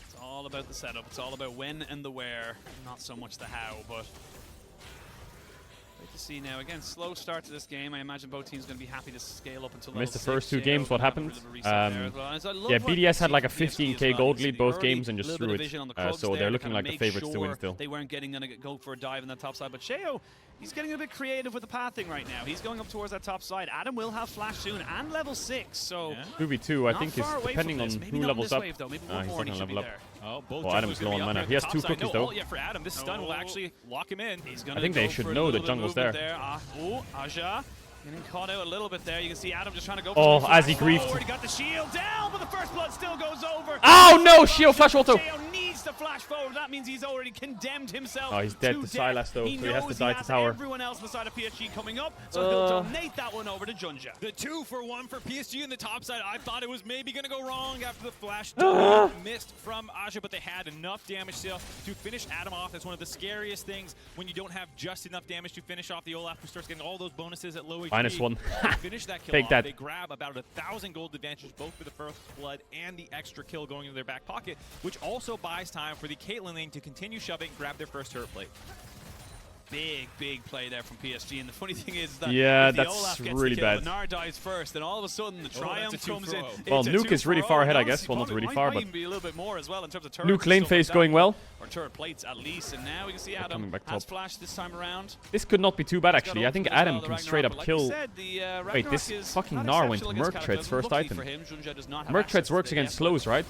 S9: It's all about the setup. It's all about when and the where, not so much the how, but Great to see now. Again, slow start to this game. I imagine both teams going to be happy to scale up until
S1: Missed the
S9: level
S1: first
S9: 6.
S1: two games. What happened? Yeah, BDS had like a 15k gold lead both games and just threw it. So they're looking like the favorites to win still.
S9: They weren't going to go for a dive in that top side, but Sheo, he's getting a bit creative with the pathing right now. He's going up towards that top side. Adam will have flash soon and level 6, so
S1: 2v2, I think, is depending on who levels up.
S9: Maybe
S1: he's not going to level up.
S8: Oh, both
S1: Adam's low on mana. He has 2 cookies though.
S8: Yeah, for Adam, this stun will actually lock him in.
S1: I think they should know the jungle's there.
S9: Aja getting caught out a little bit there. You can see Adam just trying to go
S1: for as he griefed.
S9: He got the shield down, but the first blood still goes over.
S1: Oh no, shield flash auto.
S9: Needs to flash forward. That means he's already condemned himself.
S1: Oh, he's dead to Silas though, so he has to die to tower.
S9: Everyone else on the side of PSG coming up, so he'll donate that one over to Junja.
S8: The 2-for-1 for PSG in the top side. I thought it was maybe going to go wrong after the flash missed from Aja, but they had enough damage still to finish Adam off. That's one of the scariest things when you don't have just enough damage to finish off the Olaf, who starts getting all those bonuses at low HP.
S1: -1.
S8: Finish that kill
S1: Take
S8: off.
S1: that.
S8: They grab about 1,000 gold advantage, both for the first blood and the extra kill going into their back pocket, which also buys time for the Caitlyn lane to continue shoving, grab their first turret plate.
S9: Big play there from PSG, and the funny thing is that
S1: yeah,
S9: if the
S1: that's
S9: Olaf gets
S1: really
S9: the kill,
S1: bad.
S9: Nar dies first, and all of a sudden the triumph comes in.
S1: Well, Nuke is really far ahead, I guess. Well, not really far, but
S9: even be a little bit more as well in terms of turrets.
S1: Nuke lane phase going well.
S9: Or turret plates at least, and now we can see Adam has flash this time around.
S1: This could not be too bad actually. I think Adam can straight up kill. Wait, this fucking Gnar went to Merc Treads first item. Merc Treads works against slows, right?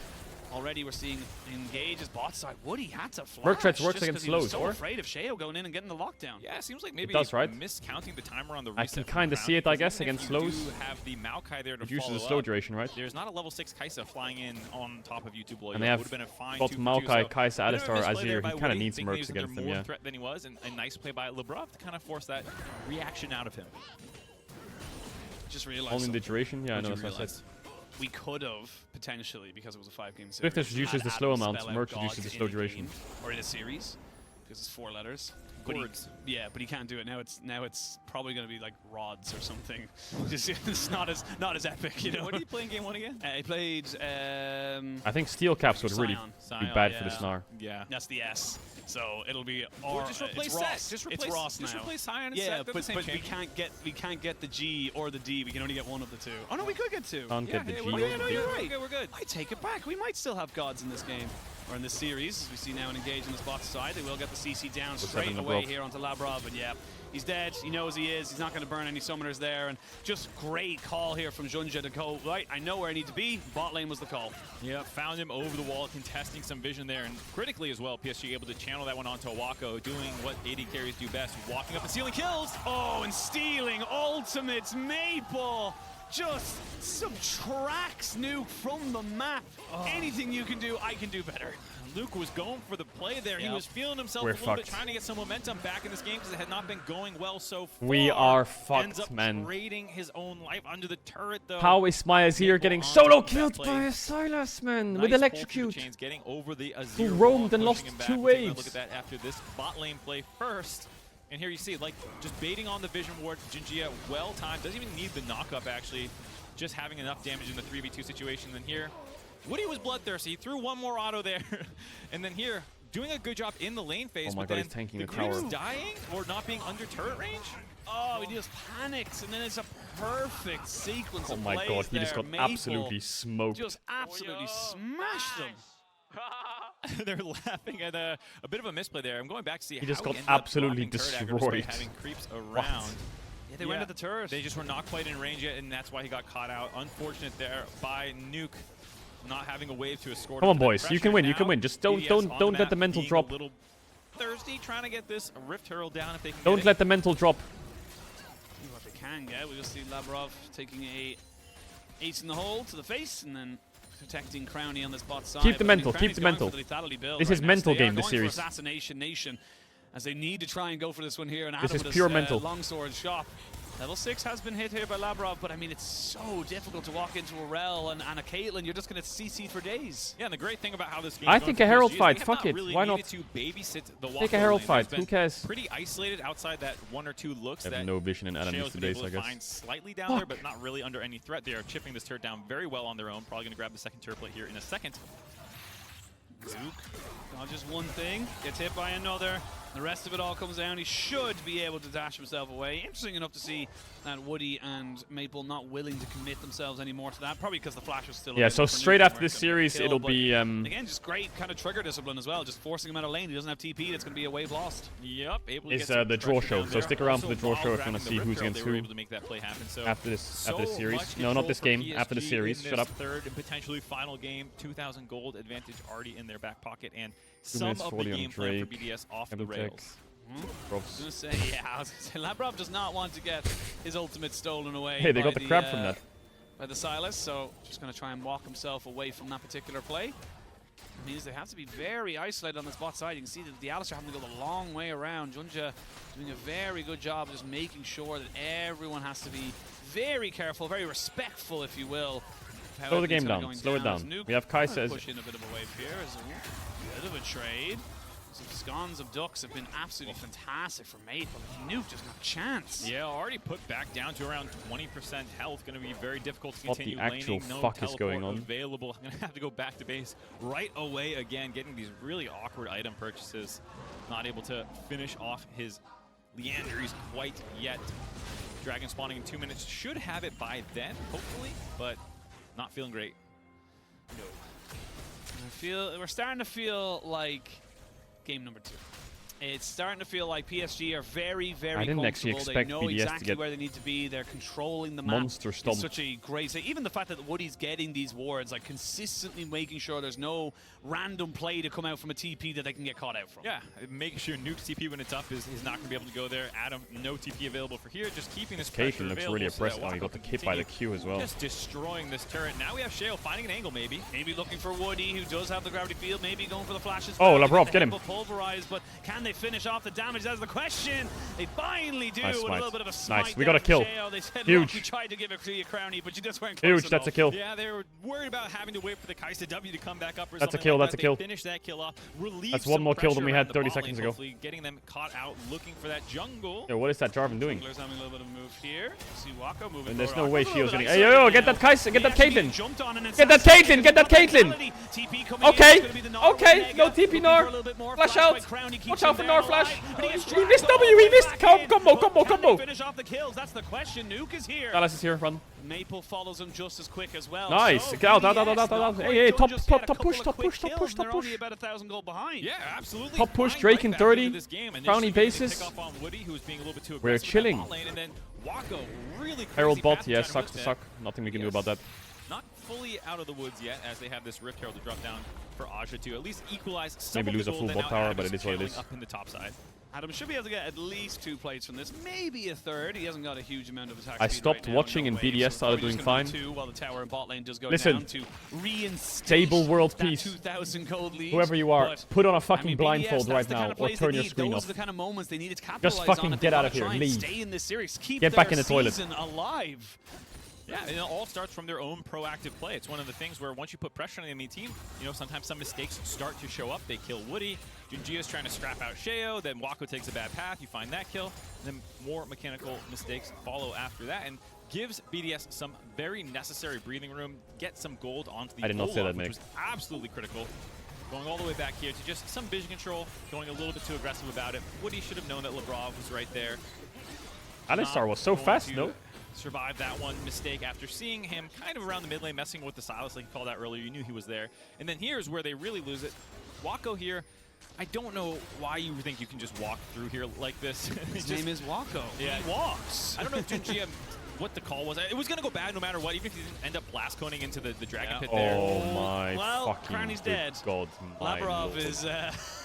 S9: Already we're seeing engage his bot side. Woody had to flash.
S1: Merc Treads works against slows,
S9: so afraid of Sheo going in and getting the lockdown.
S8: Yeah, it seems like maybe
S1: it does, right?
S8: miscounting the timer on the
S1: I can kind of see it, I guess, against slows.
S8: You have the Maokai there to
S1: it uses
S8: follow
S1: a slow
S8: up.
S1: duration, right?
S8: There's not a level 6 Kaisa flying in on top of YouTube.
S1: And they have both Maokai, Kaisa, Alistar, Azir. He kind of needs mercs against them, yeah.
S8: Threat than he was, and a nice play by Lebrov to kind of force that reaction out of him.
S9: Just realized.
S1: Only the duration? Yeah, I know, that's what I said.
S9: We could have, potentially, because it was a 5-game series.
S1: Swiftness reduces the slow amount, Merc reduces the slow duration.
S9: Or in a series, because it's 4 letters. Yeah, but he can't do it now. It's probably going to be like rods or something. Just it's not as epic, you know.
S8: What did he play in game 1 again?
S9: He played.
S1: I think steel caps would really be bad for the Gnar.
S8: Yeah,
S9: that's the S. So it'll be.
S8: Or just replace Ross. Just replace Sion and
S9: yeah,
S8: Seth.
S9: but we can't get the G or the D. We can only get one of the two. Oh no, we could get 2.
S1: Can't get the G or the D.
S9: You're right.
S8: We're good.
S9: I take it back. We might still have gods in this game. Or in this series, as we see now an engage on the bot side. They will get the CC down straight away here onto Labrov, and yeah, he's dead. He knows he is. He's not going to burn any summoners there, and just great call here from Junja to go, right, I know where I need to be. Bot lane was the call.
S8: Yeah, found him over the wall, contesting some vision there, and critically as well, PSG able to channel that one onto Awako, doing what AD carries do best, walking up and stealing kills.
S9: Oh, and stealing ultimates. Maple just subtracts Nuke from the map. Anything you can do, I can do better.
S8: Luke was going for the play there. He was feeling himself a little bit, trying to get some momentum back in this game because it had not been going well so far.
S1: We are
S8: Ends up
S1: fucked, man.
S8: trading his own life under the turret, though.
S1: How is my Azir getting solo killed by a Silas, man, with electrocute?
S8: Getting over the Azir
S1: who roamed and lost
S8: back.
S1: 2 waves.
S8: Look at that after this bot lane play first. And here you see, like, just baiting on the vision ward. Jinjia, well timed. Doesn't even need the knock-up, actually. Just having enough damage in the 3v2 situation. Then here, Woody was bloodthirsty. He threw one more auto there. And then here, doing a good job in the lane phase.
S1: Oh my god, he's tanking the
S8: creep's
S1: tower.
S8: Dying or not being under turret range?
S9: Oh, he just panics, and then it's a perfect sequence of plays.
S1: Oh my god, he just got
S9: Maple
S1: absolutely smoked.
S9: just absolutely smashed them.
S8: They're laughing at a bit of a misplay there. I'm going back to see
S1: he just
S8: how
S1: got
S8: ended up
S1: absolutely
S8: blocking turret aggro
S1: destroyed.
S8: despite having creeps around.
S1: What?
S9: Yeah, they went to the turret.
S8: They just were not quite in range yet, and that's why he got caught out. Unfortunate there by Nuke not having a wave to escort.
S1: Come on, boys, you can win. You can win. Just don't let the mental drop.
S8: A little thirsty, trying to get this Rift Hurl down if they can.
S1: Don't let the mental drop.
S9: See what they can get. We'll see Labrov taking a ace in the hole to the face, and then protecting Crowny on this bot side.
S1: Keep the mental. Keep the mental. This is mental game. This series.
S9: Assassination Nation, as they need to try and go for this one here. And
S1: this
S9: Adam
S1: is pure
S9: with
S1: mental.
S9: Longsword shot. Level 6 has been hit here by Labrov, but I mean, it's so difficult to walk into a Rel and a Caitlyn. You're just going to CC for days.
S8: Yeah, and the great thing about how this game
S1: I think a Herald fight. Fuck it. Why not?
S8: To babysit the
S1: take a Herald fight. Who cares?
S8: Pretty isolated outside that 1 or 2 looks.
S1: I have no vision in Adam these days, I guess.
S8: Find slightly down there, but not really under any threat. They are chipping this turret down very well on their own. Probably going to grab the second turret plate here in a second.
S9: Luke dodges one thing, gets hit by another. The rest of it all comes down. He should be able to dash himself away. Interesting enough to see that Woody and Maple not willing to commit themselves anymore to that. Probably because the flash is still.
S1: Yeah, so straight after this series, it'll be.
S9: Again, just great kind of trigger discipline as well. Just forcing him out of lane. He doesn't have TP. That's going to be a wave lost.
S8: Yep. Able to
S1: It's
S8: get
S1: the draw show. So stick around for the draw show if you
S8: want
S1: want to see who's against who.
S8: Able to make that play happen. So
S1: after this series. No, not this game. After the series. Shut up.
S8: Third and potentially final game. 2,000 gold advantage already in their back pocket, and
S1: 2
S8: some
S1: minutes
S8: of
S1: 40
S8: the
S1: on
S8: game plan for
S1: Drake.
S8: BDS off the rails.
S9: I was going to say, Labrov does not want to get his ultimate stolen away.
S1: Hey, they got the crab from that.
S9: By the Silas, so just going to try and walk himself away from that particular play. It means they have to be very isolated on this bot side. You can see that the Alistar having to go the long way around. Junja doing a very good job of just making sure that everyone has to be very careful, very respectful, if you will.
S1: Slow the game down. Slow it down. We have Kai says.
S9: Push in a bit of a wave here. A bit of a trade. Some scones of ducks have been absolutely fantastic for Maple. Nuke just not a chance.
S8: Yeah, already put back down to around 20% health. Going to be very difficult to
S1: What
S8: continue
S1: the actual
S8: laning. No
S1: fuck is going
S8: teleport
S1: on?
S8: available. I'm going to have to go back to base right away again, getting these really awkward item purchases. Not able to finish off his Leandries quite yet. Dragon spawning in 2 minutes. Should have it by then, hopefully, but not feeling great.
S9: No. We're starting to feel like game number 2. It's starting to feel like PSG are very, very
S1: I didn't actually
S9: comfortable.
S1: expect
S9: They know
S1: BDS to
S9: exactly
S1: get
S9: where they need to be. They're controlling the map.
S1: monster
S9: It's
S1: stomped.
S9: such a great say. Even the fact that Woody's getting these wards, like consistently making sure there's no random play to come out from a TP that they can get caught out from.
S8: Yeah, making sure Nuke's TP when it's up is not going to be able to go there. Adam, no TP available for here. Just keeping this pressure
S1: Caitlyn looks
S8: available
S1: really
S8: so that
S1: oppressed. Oh, he
S8: Wako
S1: got the
S8: can
S1: hit by the
S8: continue
S1: Q as well.
S8: Just destroying this turret. Now we have Shale finding an angle, maybe.
S9: Maybe looking for Woody, who does have the gravity field. Maybe going for the flashes.
S1: Oh, Lavrov, get him.
S9: Pulverized, but can they finish off the damage? That's the question. They finally do
S1: Nice
S9: with a
S1: smite.
S9: little bit of a smite.
S1: Nice. We got a kill.
S9: They said,
S1: Huge.
S9: Look, we tried to give it to you, Crowny, but you just weren't close
S1: Huge.
S9: enough.
S1: That's a kill.
S8: Yeah, they were worried about having to wait for the Kaisa W to come back up or
S1: That's a
S8: something
S1: kill,
S8: like
S1: that's
S8: that.
S1: a kill.
S8: They finished that kill off.
S1: That's one more kill than we had 30 seconds ago.
S8: Hopefully getting them caught out, looking for that jungle.
S1: Yo, what is that Jarvan doing?
S9: Jungler's having a little bit of a move here. See Wako moving.
S1: And there's no
S9: forward.
S1: way
S9: Wako
S1: Shio's
S9: a little
S1: getting.
S9: bit
S1: Hey, yo,
S9: isolated
S1: get
S9: now.
S1: that Kaisa, get that
S9: He actually
S1: Caitlyn.
S9: jumped on an
S1: Get that Caitlyn, get that Caitlyn.
S9: TP coming
S1: Okay,
S9: in. It's gonna be the Gnar
S1: okay,
S9: Mega.
S1: no TP
S9: Looking
S1: Gnar.
S9: for a little bit more.
S1: Flash
S9: Flash
S1: out.
S9: by Crown. He keeps
S1: Watch out
S9: him
S1: for
S9: there
S1: Gnar flash.
S9: alive, but he gets
S1: He missed
S9: dragged
S1: W, he
S9: all the
S1: missed.
S9: way back
S1: Combo,
S9: in.
S1: combo,
S9: Can
S1: combo.
S9: they finish off the kills? That's the question. Nuke is here.
S1: Dallas is here, run.
S9: Maple follows him just as quick as well.
S1: Nice.
S9: So
S1: Get out, out,
S9: BDS
S1: out, out,
S9: not
S1: out.
S9: quite
S1: Hey, hey,
S9: done
S1: top,
S9: just
S1: top,
S9: yet. A
S1: top
S9: couple
S1: push,
S9: of
S1: top
S9: quick
S1: push, top
S9: kills,
S1: push,
S9: and
S1: top
S9: they're
S1: push.
S9: only about 1,000 gold behind.
S8: Yeah, absolutely.
S1: Top push,
S8: Fine
S1: Drake
S8: right
S1: in
S8: back
S1: 30.
S8: into this game.
S1: Crowny
S8: Initially,
S1: bases.
S8: they pick up on Woody, who was being a little bit too
S1: We're
S8: aggressive in that
S1: chilling.
S8: bot lane, and then Wako really
S1: Herald
S8: crazy
S1: bot,
S8: path
S1: yeah,
S8: to try
S1: sucks
S8: to
S1: to
S8: whip
S1: suck.
S8: that.
S1: Nothing we can do about that.
S8: Not fully out of the woods yet, as they have this Rift Herald to drop down for Aja to at least equalize some
S1: Maybe
S8: of
S1: lose
S8: the
S1: a
S8: gold
S1: full
S8: that
S1: bot
S8: now
S1: tower,
S8: Adam
S1: but it is what it
S8: trailing
S1: is.
S8: Up in the top side.
S9: Adam should be able to get at least 2 plates from this, maybe a third. He hasn't got a huge amount of attack
S1: I
S9: speed
S1: stopped
S9: right now,
S1: watching
S9: no
S1: and
S9: waves,
S1: BDS
S9: so
S1: started
S9: probably
S1: doing
S9: just gonna
S1: fine.
S9: do 2 while the tower and bot lane does go
S1: Listen.
S9: down to reinstate
S1: Stable world
S9: that
S1: peace.
S9: 2,000 gold lead.
S1: Whoever you are,
S9: But,
S1: put on a
S9: I
S1: fucking
S9: mean,
S1: blindfold
S9: BDS,
S1: right
S9: that's the
S1: now,
S9: kind of
S1: or
S9: plays
S1: turn
S9: they
S1: your
S9: need.
S1: screen
S9: Those
S1: off.
S9: are the kind of moments they need to capitalize
S1: fucking
S9: on. if
S1: get
S9: they
S1: out
S9: wanna
S1: of here,
S9: try and
S1: leave.
S9: Stay in this series. Keep
S1: Get back
S9: their
S1: in the toilet.
S9: season alive.
S8: Yeah, and it all starts from their own proactive play. It's one of the things where once you put pressure on the enemy team, you know, sometimes some mistakes start to show up. They kill Woody. Junjia's trying to scrap out Sheo. Then Wako takes a bad path. You find that kill. And then more mechanical mistakes follow after that. And gives BDS some very necessary breathing room. Get some gold onto the
S1: I did not say
S8: Olaf,
S1: that,
S8: which
S1: Nick.
S8: was absolutely critical. Going all the way back here to just some vision control. Going a little bit too aggressive about it. Woody should have known that Labrov was right there.
S1: Alistar was so
S8: Going
S1: fast,
S8: to
S1: no?
S8: Survived that one mistake after seeing him kind of around the mid lane messing with the Silas like you called out earlier. You knew he was there. And then here's where they really lose it. Wako here, I don't know why you think you can just walk through here like this.
S9: His name is Wako.
S8: Yeah.
S9: He walks.
S8: I don't know if Junjia, what the call was. It was going to go bad no matter what, even if he didn't end up blast coning into the dragon pit there.
S1: Oh my
S9: Well,
S1: fucking
S9: Crowny's
S1: good
S9: dead.
S1: God. my
S9: Labrov
S1: lord.
S9: is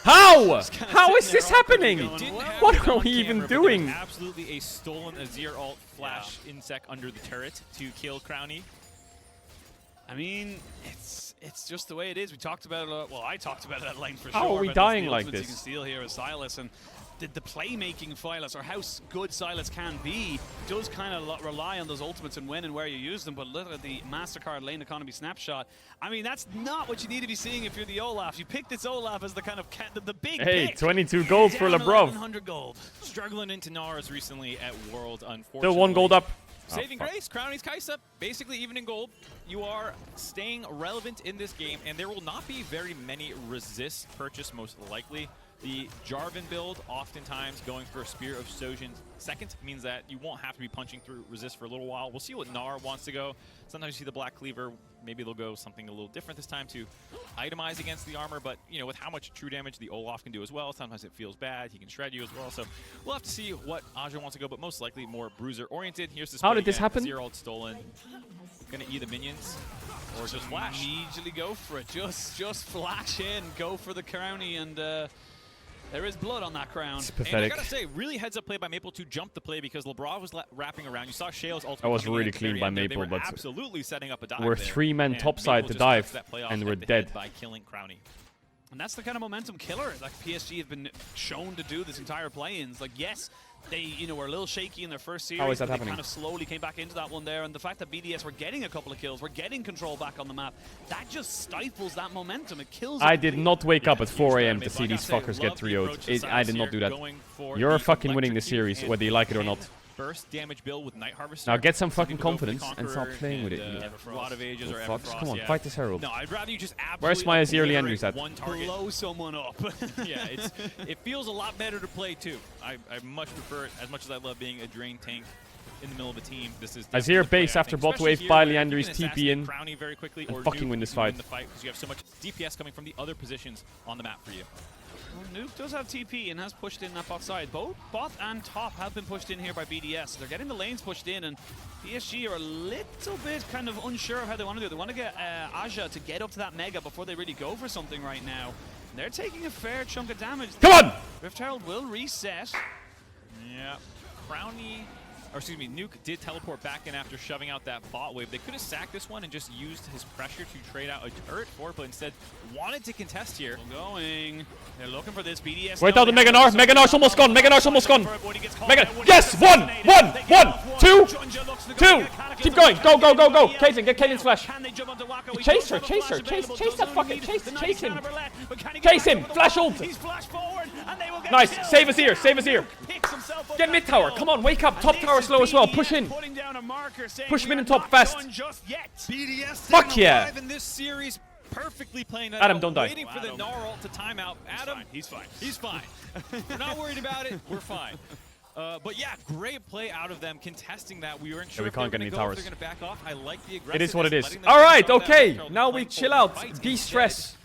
S1: How?
S9: kinda
S1: How is
S9: sitting
S1: this
S9: there awkwardly
S1: happening?
S9: going,
S8: Didn't
S9: well,
S8: have
S1: What
S8: it
S1: are
S8: on
S1: we even
S8: camera, but there
S1: doing?
S8: was absolutely a stolen Azir ult flash insec under the turret to kill Crowny.
S9: I mean, it's just the way it is. We talked about it. Well, I talked about it at length for
S1: How
S9: sure.
S1: are we
S9: about
S1: dying
S9: the
S1: like
S9: ultimates
S1: this?
S9: You can steal here as Silas, and the playmaking Silas, or how good Silas can be, does kind of rely on those ultimates and when and where you use them. But look at the MasterCard lane economy snapshot. I mean, that's not what you need to be seeing if you're the Olaf. You picked this Olaf as the kind of the big
S1: Hey,
S9: pick.
S1: 22 gold for
S9: Down
S1: Labrov.
S9: 1,100 gold.
S8: Struggling into Nars recently at Worlds, unfortunately.
S1: Still 1 gold up.
S8: Saving
S1: Oh, fuck.
S8: grace, Crowny's Kaisa, basically even in gold. You are staying relevant in this game, and there will not be very many resist purchase, most likely. The Jarvan build, oftentimes going for a Spear of Sojin second, means that you won't have to be punching through resist for a little while. We'll see what Gnar wants to go. Sometimes you see the Black Cleaver. Maybe they'll go something a little different this time to itemize against the armor, but you know, with how much true damage the Olaf can do as well, sometimes it feels bad. He can shred you as well, so we'll have to see what Aja wants to go, but most likely more bruiser-oriented. Here's this.
S1: How did this happen?
S8: Zero-ult stolen. Gonna E the minions, or just flash.
S9: Immediately go for it. Just flash in, go for the crowny, and there is blood on that crown.
S1: It's pathetic.
S8: And I gotta say, really heads-up play by Maple to jump the play because Lebrov was wrapping around. You saw Shale's ultimate.
S1: That was really clean by
S8: They
S1: Maple,
S8: were
S1: but
S8: absolutely setting up a dive.
S1: we're
S8: there.
S1: 3 men
S8: And
S1: topside
S8: Maple
S1: to
S8: just
S1: dive,
S8: cuts that play off
S1: and
S8: head
S1: we're
S8: to
S1: dead.
S8: head by killing Crowny.
S9: And that's the kind of momentum killer like PSG have been shown to do this entire play-ins. Like, yes, they, you know, were a little shaky in their first series.
S1: How is that
S9: but
S1: happening?
S9: They kind of slowly came back into that one there, and the fact that BDS were getting a couple of kills, were getting control back on the map, that just stifles that momentum. It kills it.
S1: I did not wake up at 4 a.m. to
S8: Like
S1: see
S8: I
S1: these
S8: say,
S1: fuckers get
S8: love the
S1: 3-0'd.
S8: approach that
S1: I did
S8: Silas
S1: not do
S8: here,
S1: that.
S8: going for
S1: You're
S8: the
S1: fucking winning this
S8: electrocute
S1: series, whether you like it or not.
S8: Burst damage build with Night Harvester.
S1: Now get some
S8: So
S1: fucking
S8: you can go for the
S1: confidence and stop
S8: Conqueror
S1: playing with it.
S8: and,
S1: you
S8: Rod of Ages or
S1: fucks.
S8: Everfrost,
S1: Come on,
S8: yeah.
S1: fight this Herald.
S8: No, I'd rather you just absolutely
S1: Where's my Azir
S8: obliterate
S1: Leandry's at?
S8: one target.
S9: Blow someone up.
S8: Yeah, it feels a lot better to play too. I much prefer it, as much as I love being a drain tank in the middle of a team. This is definitely
S1: Azir
S8: the play,
S1: base
S8: I
S1: after
S8: think,
S1: bot
S8: especially
S1: wave
S8: here
S1: by
S8: where you
S1: Leandry's
S8: can
S1: TP
S8: assassinate
S1: in
S8: Crowny very quickly
S1: and
S8: or
S1: fucking
S8: Nuke
S1: win this
S8: to
S1: fight.
S8: the fight because you have so much DPS coming from the other positions on the map for you.
S9: Well, Nuke does have TP and has pushed in that bot side. Both bot and top have been pushed in here by BDS. They're getting the lanes pushed in, and PSG are a little bit kind of unsure of how they want to do it. They want to get Aja to get up to that mega before they really go for something right now. And they're taking a fair chunk of damage.
S1: Come on!
S9: Rift Herald will reset.
S8: Yeah, Crowny, or excuse me, Nuke did teleport back in after shoving out that bot wave. They could have sacked this one and just used his pressure to trade out a turret for it, but instead wanted to contest here.
S9: Still going. They're looking for this BDS.
S1: Wait out the Mega Gnar. Mega Gnar's almost gone. Mega Gnar's almost gone. Mega. Yes! 1! 1! 1! 2! 2! Keep going. Go, go, go, go. Caitlyn, get Caitlyn's flash. Chase her, chase her. Chase that fucking. Chase him. Chase him. Flash ult. Nice. Save Azir. Save Azir. Get mid tower. Come on, wake up. Top tower slow as well. Push in. Push mid and top fast.
S8: BDS
S1: Fuck yeah.
S8: in this series, perfectly playing that
S1: Adam,
S8: out,
S1: don't die.
S8: waiting for the Gnar ult to time out. Adam,
S9: He's fine.
S8: he's fine. We're not worried about it. We're fine. But yeah, great play out of them contesting that. We weren't sure
S1: we
S8: if they
S1: can't
S8: were
S1: get
S8: gonna
S1: any
S8: go,
S1: towers.
S8: if they're gonna back off. I like the aggressiveness.
S1: It is what it is.
S8: letting them
S1: Alright,
S8: stop that.
S1: okay.
S8: They're
S1: Now we
S8: playing
S1: chill
S8: for
S1: out.
S8: the fight
S1: De-stress.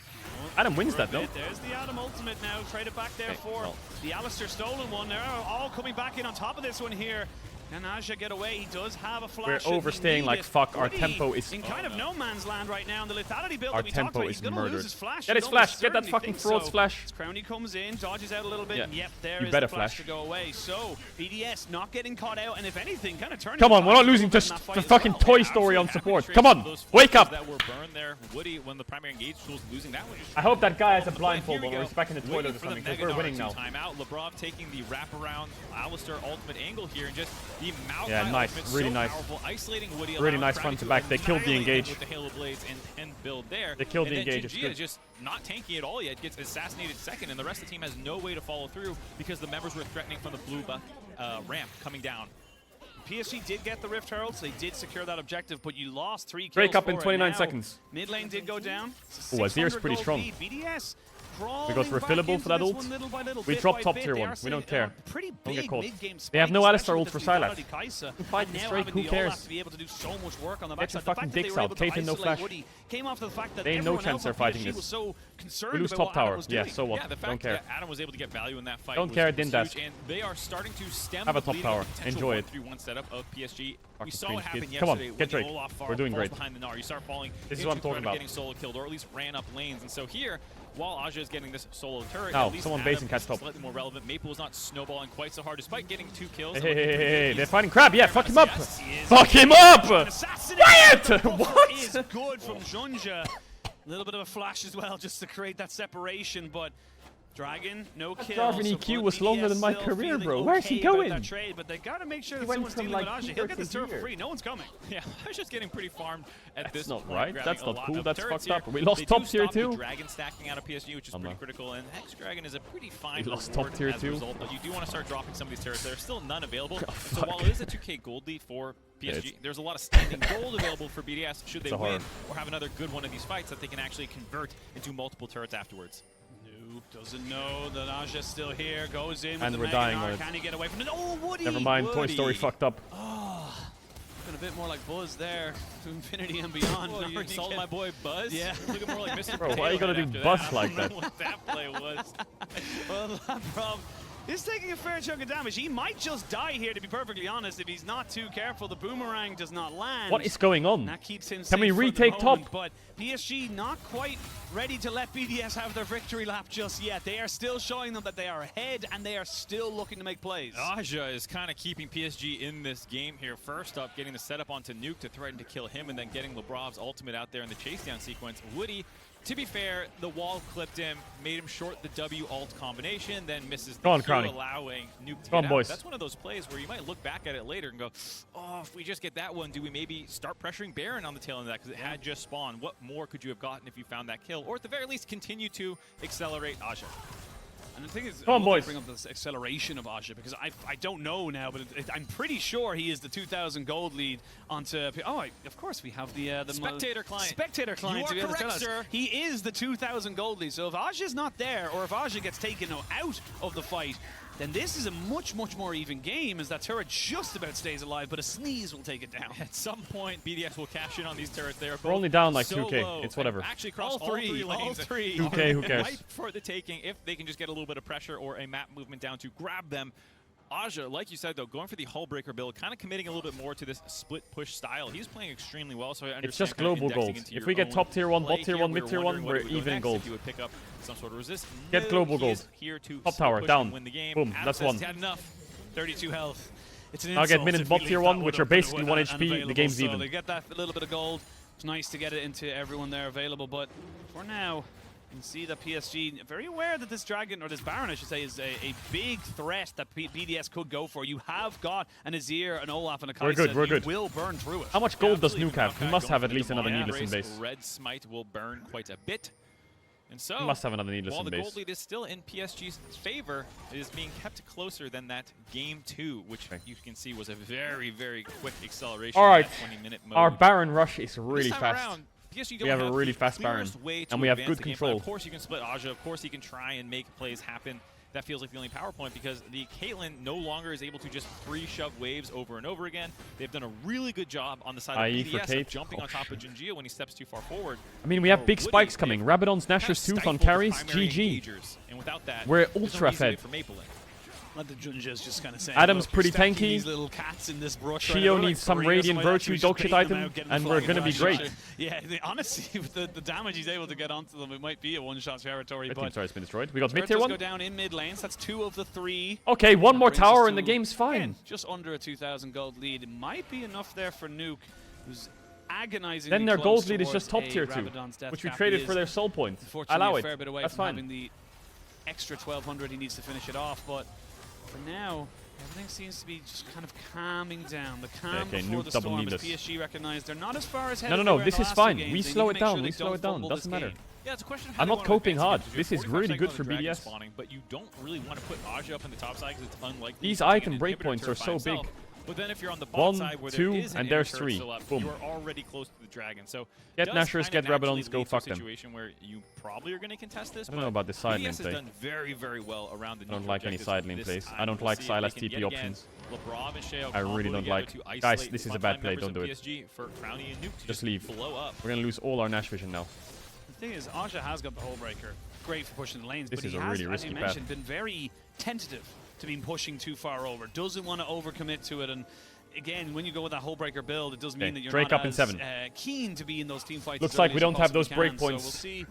S1: Adam wins that though.
S9: There's the Adam ultimate now. Traded back there
S1: Okay,
S9: for
S1: well.
S9: the Alistair stolen one. They're all coming back in on top of this one here. Can Aja get away? He does have a flash.
S1: We're
S9: if he
S1: overstaying like
S9: needed.
S1: fuck. Our
S9: Woody
S1: tempo is.
S9: in kind of no man's land right now. And the lethality build
S1: Our
S9: that we talked
S1: tempo
S9: about,
S1: is
S9: he's gonna
S1: murdered.
S9: lose his flash.
S1: Get
S9: You'd
S1: his flash.
S9: almost
S1: Get that
S9: certainly
S1: fucking
S9: think
S1: fraud's
S9: so.
S1: flash.
S9: As Crowny comes in, dodges out a little bit,
S1: Yeah.
S9: and yep, there
S1: You
S9: is
S1: better
S9: the flash
S1: flash.
S9: to go away. So BDS not getting caught out, and if anything, kind of turning.
S1: Come
S9: the
S1: on, we're not
S9: tide a
S1: losing
S9: little bit
S1: to
S9: in that fight
S1: the
S9: as
S1: fucking
S9: well.
S1: Toy Story on
S8: Absolutely
S1: support.
S8: happy to
S1: Come on,
S8: trace those
S1: wake
S8: forces
S1: up.
S8: that were burned there. Woody, when the primary engage was losing that one.
S1: I hope that guy has a
S8: Here
S1: blindfold
S8: we
S1: when
S8: go.
S1: we're back in the toilet
S8: Waiting
S1: or
S8: for the
S1: something, because
S8: Mega
S1: we're winning
S8: Gnar
S1: now.
S8: to Timeout. Lebrov taking the wraparound Alistair ultimate angle here, and just the Maokai
S1: Yeah, nice.
S8: ultimate
S1: Really
S8: so
S1: nice.
S8: Powerful, isolating Woody,
S1: Really
S8: allowing
S1: nice
S8: Crowny
S1: front to back. They killed the
S8: annihilate him
S1: engage.
S8: with the Halo Blades and build there.
S1: They killed
S8: and
S1: the
S8: then
S1: engage, it's
S8: Jinjia
S1: good.
S8: just not tanking at all yet, gets assassinated second, and the rest of the team has no way to follow through because the members were threatening from the blue ramp coming down.
S9: PSG did get the Rift Heralds. They did secure that objective, but you lost 3 kills.
S1: Break up in
S9: for it.
S1: 29
S9: Now,
S1: seconds.
S9: Mid lane did go down.
S1: Ooh, Azir's pretty strong.
S9: BDS
S1: We go for refillable for that ult. We drop top tier 1. We don't care. Don't get caught. They have no Alistair ult for Sylas. Fight the Drake, who cares?
S9: To be able to do so much work on the
S1: Get your
S9: backside.
S1: fucking dicks out. Caitlyn, no flash.
S9: Came off the fact that
S1: They ain't no
S9: everyone
S1: chance
S9: else
S1: they're
S9: on
S1: fighting
S9: PSG
S1: this.
S9: was so concerned
S1: We lose
S9: about
S1: top
S9: what Adam
S1: tower.
S9: was
S1: Yeah,
S9: doing.
S1: so what?
S8: Yeah, the fact
S1: Don't care.
S8: that Adam was able to get value in that fight
S1: Don't
S8: was,
S1: care,
S8: was
S1: didn't dash.
S8: huge, and they are starting to stem
S1: Have a
S8: the
S1: top
S8: bleeding
S1: tower.
S8: potential
S1: Enjoy it.
S8: 1-3-1 setup of PSG. We
S1: Fucking
S8: saw it
S1: cringe,
S8: happen
S1: kids.
S8: yesterday
S1: Come on,
S8: when
S1: get
S8: the
S1: Drake.
S8: Olaf
S1: We're doing
S8: falls
S1: great.
S8: behind the Gnar. You start falling
S1: This is what I'm
S8: into
S1: talking
S8: cover,
S1: about.
S8: getting solo killed, or at least ran up lanes. And so here, while Aja is getting this solo turret,
S1: Now,
S8: at least
S1: someone
S8: Adam
S1: base and catch
S8: is
S1: top.
S8: slightly more relevant. Maple is not snowballing quite so hard, despite getting 2 kills.
S1: Hey,
S8: and
S1: hey,
S8: looking
S1: hey,
S8: pretty
S1: hey,
S8: good.
S1: they're
S8: He's
S1: fighting crab. Yeah, fuck him up.
S9: Yes, he is.
S1: Fuck him up.
S9: Assassinate!
S1: What?
S9: Is good from Junja. A little bit of a flash as well, just to create that separation, but Dragon, no kill.
S1: Jarvan
S9: so
S1: EQ
S9: Blood
S1: was longer
S9: BDS
S1: than my
S9: still
S1: career,
S9: feeling
S1: bro. Where's he
S9: okay about
S1: going?
S9: that trade, but they gotta make sure
S1: He
S9: that
S1: went
S9: someone's
S1: from,
S9: dealing
S1: like,
S9: with Aja.
S1: tier
S9: He'll get
S1: to
S9: the turret for
S1: tier.
S9: free. No one's coming.
S8: Yeah, I was just getting pretty farmed at this
S1: That's not
S8: point,
S1: right.
S8: grabbing
S1: That's
S8: a
S1: not
S8: lot
S1: cool.
S8: of
S1: That's
S8: turrets
S1: fucked
S8: here.
S1: up. We lost
S8: They
S1: top
S8: do
S1: tier
S8: stop the
S1: 2.
S8: Dragon stacking out of PSG, which is pretty critical, and Hex Dragon is a pretty fine
S1: We lost
S8: reward
S1: top tier
S8: as a
S1: 2.
S8: result, but you do want to start dropping some of these turrets. There are still none available.
S1: Oh,
S8: so
S1: fuck.
S8: while it is a 2k gold lead for PSG, there's a lot of standing gold available for BDS should they
S1: It's a
S8: win
S1: horror.
S8: or have another good one of these fights that they can actually convert into multiple turrets afterwards.
S9: Nuke doesn't know that Aja's still here. Goes in with
S1: And
S9: the
S1: we're
S9: Mega
S1: dying
S9: Nar.
S1: on it.
S9: Can he get away from it? Oh, Woody!
S1: Never mind, Toy
S9: Woody.
S1: Story fucked up.
S9: Oh, looking a bit more like Buzz there to infinity and beyond.
S8: Oh, you insulted my boy Buzz?
S9: Yeah.
S8: Looking more like Mr.
S1: Bro, why you gotta do
S8: after
S1: Buzz
S8: that?
S1: like
S8: I
S1: that?
S8: don't know what that play was.
S9: Well, Labrov is taking a fair chunk of damage. He might just die here, to be perfectly honest, if he's not too careful. The boomerang does not land.
S1: What is going on?
S9: And that keeps him
S1: Can we
S9: safe for the
S1: retake
S9: moment,
S1: top?
S9: But PSG not quite ready to let BDS have their victory lap just yet. They are still showing them that they are ahead, and they are still looking to make plays.
S8: Aja is kind of keeping PSG in this game here. First up, getting the setup onto Nuke to threaten to kill him, and then getting Labrov's ultimate out there in the chase down sequence. Woody, to be fair, the wall clipped him, made him short the W alt combination, then misses the Q, allowing Nuke to get out.
S1: Boys.
S8: That's one of those plays where you might look back at it later and go, oh, if we just get that one, do we maybe start pressuring Baron on the tail end of that, because it had just spawned. What more could you have gotten if you found that kill? Or at the very least, continue to accelerate Aja.
S9: And the thing is,
S1: Come on, boys.
S9: Bring up this acceleration of Aja, because I don't know now, but I'm pretty sure he is the 2,000 gold lead onto. Oh, of course we have the
S8: Spectator client.
S9: Spectator client.
S8: You are
S9: to be able to
S8: correct,
S9: tell us.
S8: sir.
S9: He is the 2,000 gold lead. So if Aja's not there, or if Aja gets taken out of the fight, then this is a much more even game, as that turret just about stays alive, but a sneeze will take it down.
S8: At some point, BDS will cash in on these turrets. They are
S1: We're only down like
S8: so
S1: 2k.
S8: low.
S1: It's whatever.
S8: Actually, across
S9: All three
S8: lanes.
S1: 2k, who cares?
S8: Ripe for the taking if they can just get a little bit of pressure or a map movement down to grab them. Aja, like you said, though, going for the hull breaker build, kind of committing a little bit more to this split push style. He's playing extremely well, so I understand.
S1: It's just
S8: kind of
S1: global
S8: indexing
S1: gold.
S8: into
S1: If
S8: your
S1: we get
S8: own
S1: top tier 1,
S8: play
S1: bot tier
S8: here.
S1: 1,
S8: We
S1: mid
S8: were
S1: tier 1,
S8: wondering
S1: we're
S8: what would go
S1: even in
S8: next,
S1: gold.
S8: if you would pick up some sort of resist.
S1: Get
S8: No,
S1: global
S8: he
S1: gold.
S8: is here to
S1: Top
S8: still
S1: tower,
S8: push
S1: down.
S8: and win the game.
S1: Boom,
S8: Adam
S1: that's
S8: says
S1: one.
S8: he had enough.
S9: 32 health. It's an
S1: I'll get
S9: insult
S1: mid and
S9: if
S1: bot
S9: we
S1: tier
S9: leave
S1: 1,
S9: that
S1: which
S9: one
S1: are
S9: open
S1: basically
S9: and
S1: 1 HP. The
S9: unavailable,
S1: game's
S9: so
S1: even.
S9: They get that little bit of gold. It's nice to get it into everyone there available, but for now, you can see that PSG very aware that this Dragon, or this Baron I should say, is a big threat that BDS could go for. You have got an Azir, an Olaf, and a Kai'Sa.
S1: We're good.
S9: You will burn through it.
S1: How much gold does
S8: Absolutely,
S1: Nuke have? He
S8: Maokai
S1: must
S8: going
S1: have
S8: for
S1: at
S8: the
S1: least another
S8: Demonic
S1: needless in
S8: Race.
S1: base.
S8: Red Smite will burn quite a bit. And so,
S1: He must have another needless
S8: while
S1: in
S8: the
S1: base.
S8: gold lead is still in PSG's favor, it is being kept closer than that game 2, which you can see was a very quick acceleration.
S1: All right,
S8: in that 20-minute mode.
S1: our Baron rush is really
S8: This time
S1: fast.
S8: around, PSG
S1: We
S8: don't
S1: have a really
S8: the
S1: fast Baron,
S8: clearest way to
S1: and we have
S8: advance
S1: good
S8: the gameplay.
S1: control.
S8: Of course you can split Aja, of course he can try and make plays happen. That feels like the only power point, because the Caitlyn no longer is able to just free shove waves over and over again. They've done a really good job on the side
S1: IE
S8: of
S1: for
S8: BDS
S1: Kate.
S8: of jumping
S1: Oh,
S8: on top of Jinjia when he steps too far forward.
S1: I mean, we have
S8: For
S1: big
S8: Woody,
S1: spikes coming.
S8: they've
S1: Rabadon's
S8: kind of
S1: Nashor's Tooth on
S8: stifled the
S1: carries.
S8: primary
S1: GG.
S8: engagers, and without that,
S1: We're
S8: there's no
S1: ultra
S8: easy way
S1: fed.
S8: for Maple in.
S9: Let the Junjas just kind of say,
S1: Adam's
S9: look,
S1: pretty
S9: you're stacking
S1: tanky.
S9: These little cats in this brush
S1: Shio
S9: right now.
S1: needs some
S9: Three or
S1: Radiant
S9: something like that.
S1: Virtue
S9: Should we
S1: dog
S9: just
S1: shit
S9: bait them
S1: item,
S9: out, get them
S1: and we're
S9: flying
S1: gonna be
S9: flash?
S1: great.
S9: Yeah, honestly, with the damage he's able to get onto them, it might be a one-shot territory.
S1: Red
S9: But
S1: team's has been destroyed. We got mid
S9: turret
S1: tier
S9: does
S1: 1.
S9: go down in mid lanes. That's 2 of the 3.
S1: Okay, one more
S9: Brings us
S1: tower and
S9: to,
S1: the game's fine.
S9: again, just under a 2,000 gold lead. It might be enough there for Nuke, who's agonizing.
S1: Then their gold lead is just top tier 2, which we traded for their soul point. Allow
S9: a
S1: it.
S9: fair bit away
S1: That's
S9: from
S1: fine.
S9: having the extra 1,200 he needs to finish it off, but for now, everything seems to be just kind of calming down. The calm
S1: Okay,
S9: before
S1: Nuke
S9: the
S1: double
S9: storm, as
S1: needless.
S9: PSG recognize they're not as far ahead.
S1: No,
S9: as
S1: no,
S9: they
S1: no,
S9: were in
S1: this
S9: the
S1: is
S9: last
S1: fine.
S9: two games.
S1: We
S9: They
S1: slow
S9: need
S1: it
S9: to make
S1: down.
S9: sure
S1: We
S9: they
S1: slow
S9: don't
S1: it down.
S9: fumble
S1: Doesn't
S9: this
S1: matter.
S9: game.
S8: Yeah, it's a question of
S1: I'm
S8: how
S1: not
S8: they wanna
S1: coping
S8: advance
S1: hard.
S8: it, because
S1: This
S8: you're
S1: is
S8: forced
S1: really
S8: pressing
S1: good
S8: on
S1: for
S8: the dragon
S1: BDS.
S8: spawning, but you don't really want to put Aja up in the top side because it's unlikely.
S1: These
S8: he's taking
S1: item
S8: an
S1: breakpoints
S8: inhibitor
S1: are
S8: by
S1: so
S8: himself.
S1: big.
S8: But then if you're on the bot
S1: 1,
S8: side where
S1: 2,
S8: there is an
S1: and there's
S8: inhibitor
S1: 3.
S8: still up,
S1: Boom.
S8: you are already close to the dragon. So
S1: Get
S8: does
S1: Nashor's,
S8: kind
S1: get
S8: of naturally
S1: Rabadons, go
S8: lead to a
S1: fuck them.
S8: situation where you probably are going to contest this.
S1: I don't know about the side lane
S8: BDS
S1: play.
S8: has done very well around the
S1: I don't
S8: neutral
S1: like any
S8: objectives
S1: side lane
S8: this
S1: plays.
S8: time.
S1: I don't
S8: We'll
S1: like
S8: see if
S1: Sylas
S8: they can
S1: TP
S8: yet again
S1: options.
S8: Labrov and Sheo
S1: I really
S8: combo
S1: don't
S8: together
S1: like.
S8: to
S1: Guys,
S8: isolate
S1: this is
S8: the
S1: a bad
S8: frontline
S1: play.
S8: members
S1: Don't do
S8: of
S1: it.
S8: PSG for Crownie and Nuke to
S1: Just leave.
S8: blow up.
S1: We're gonna lose all our Nash vision now.
S9: The thing is, Aja has got the hull breaker. Great for pushing the lanes,
S1: This
S9: but
S1: is
S9: he
S1: a
S9: has,
S1: really
S9: as
S1: risky
S9: you
S1: path.
S9: mentioned, been very tentative to be pushing too far over. Doesn't want to overcommit to it, and again, when you go with that hull breaker build, it does mean that you're
S1: Drake
S9: not
S1: up in
S9: as
S1: 7.
S9: Keen to be in those team fights.
S1: Looks
S9: as
S1: like
S9: early
S1: we
S9: as you
S1: don't have those
S9: possibly
S1: break
S9: can.
S1: points.
S9: So we'll see.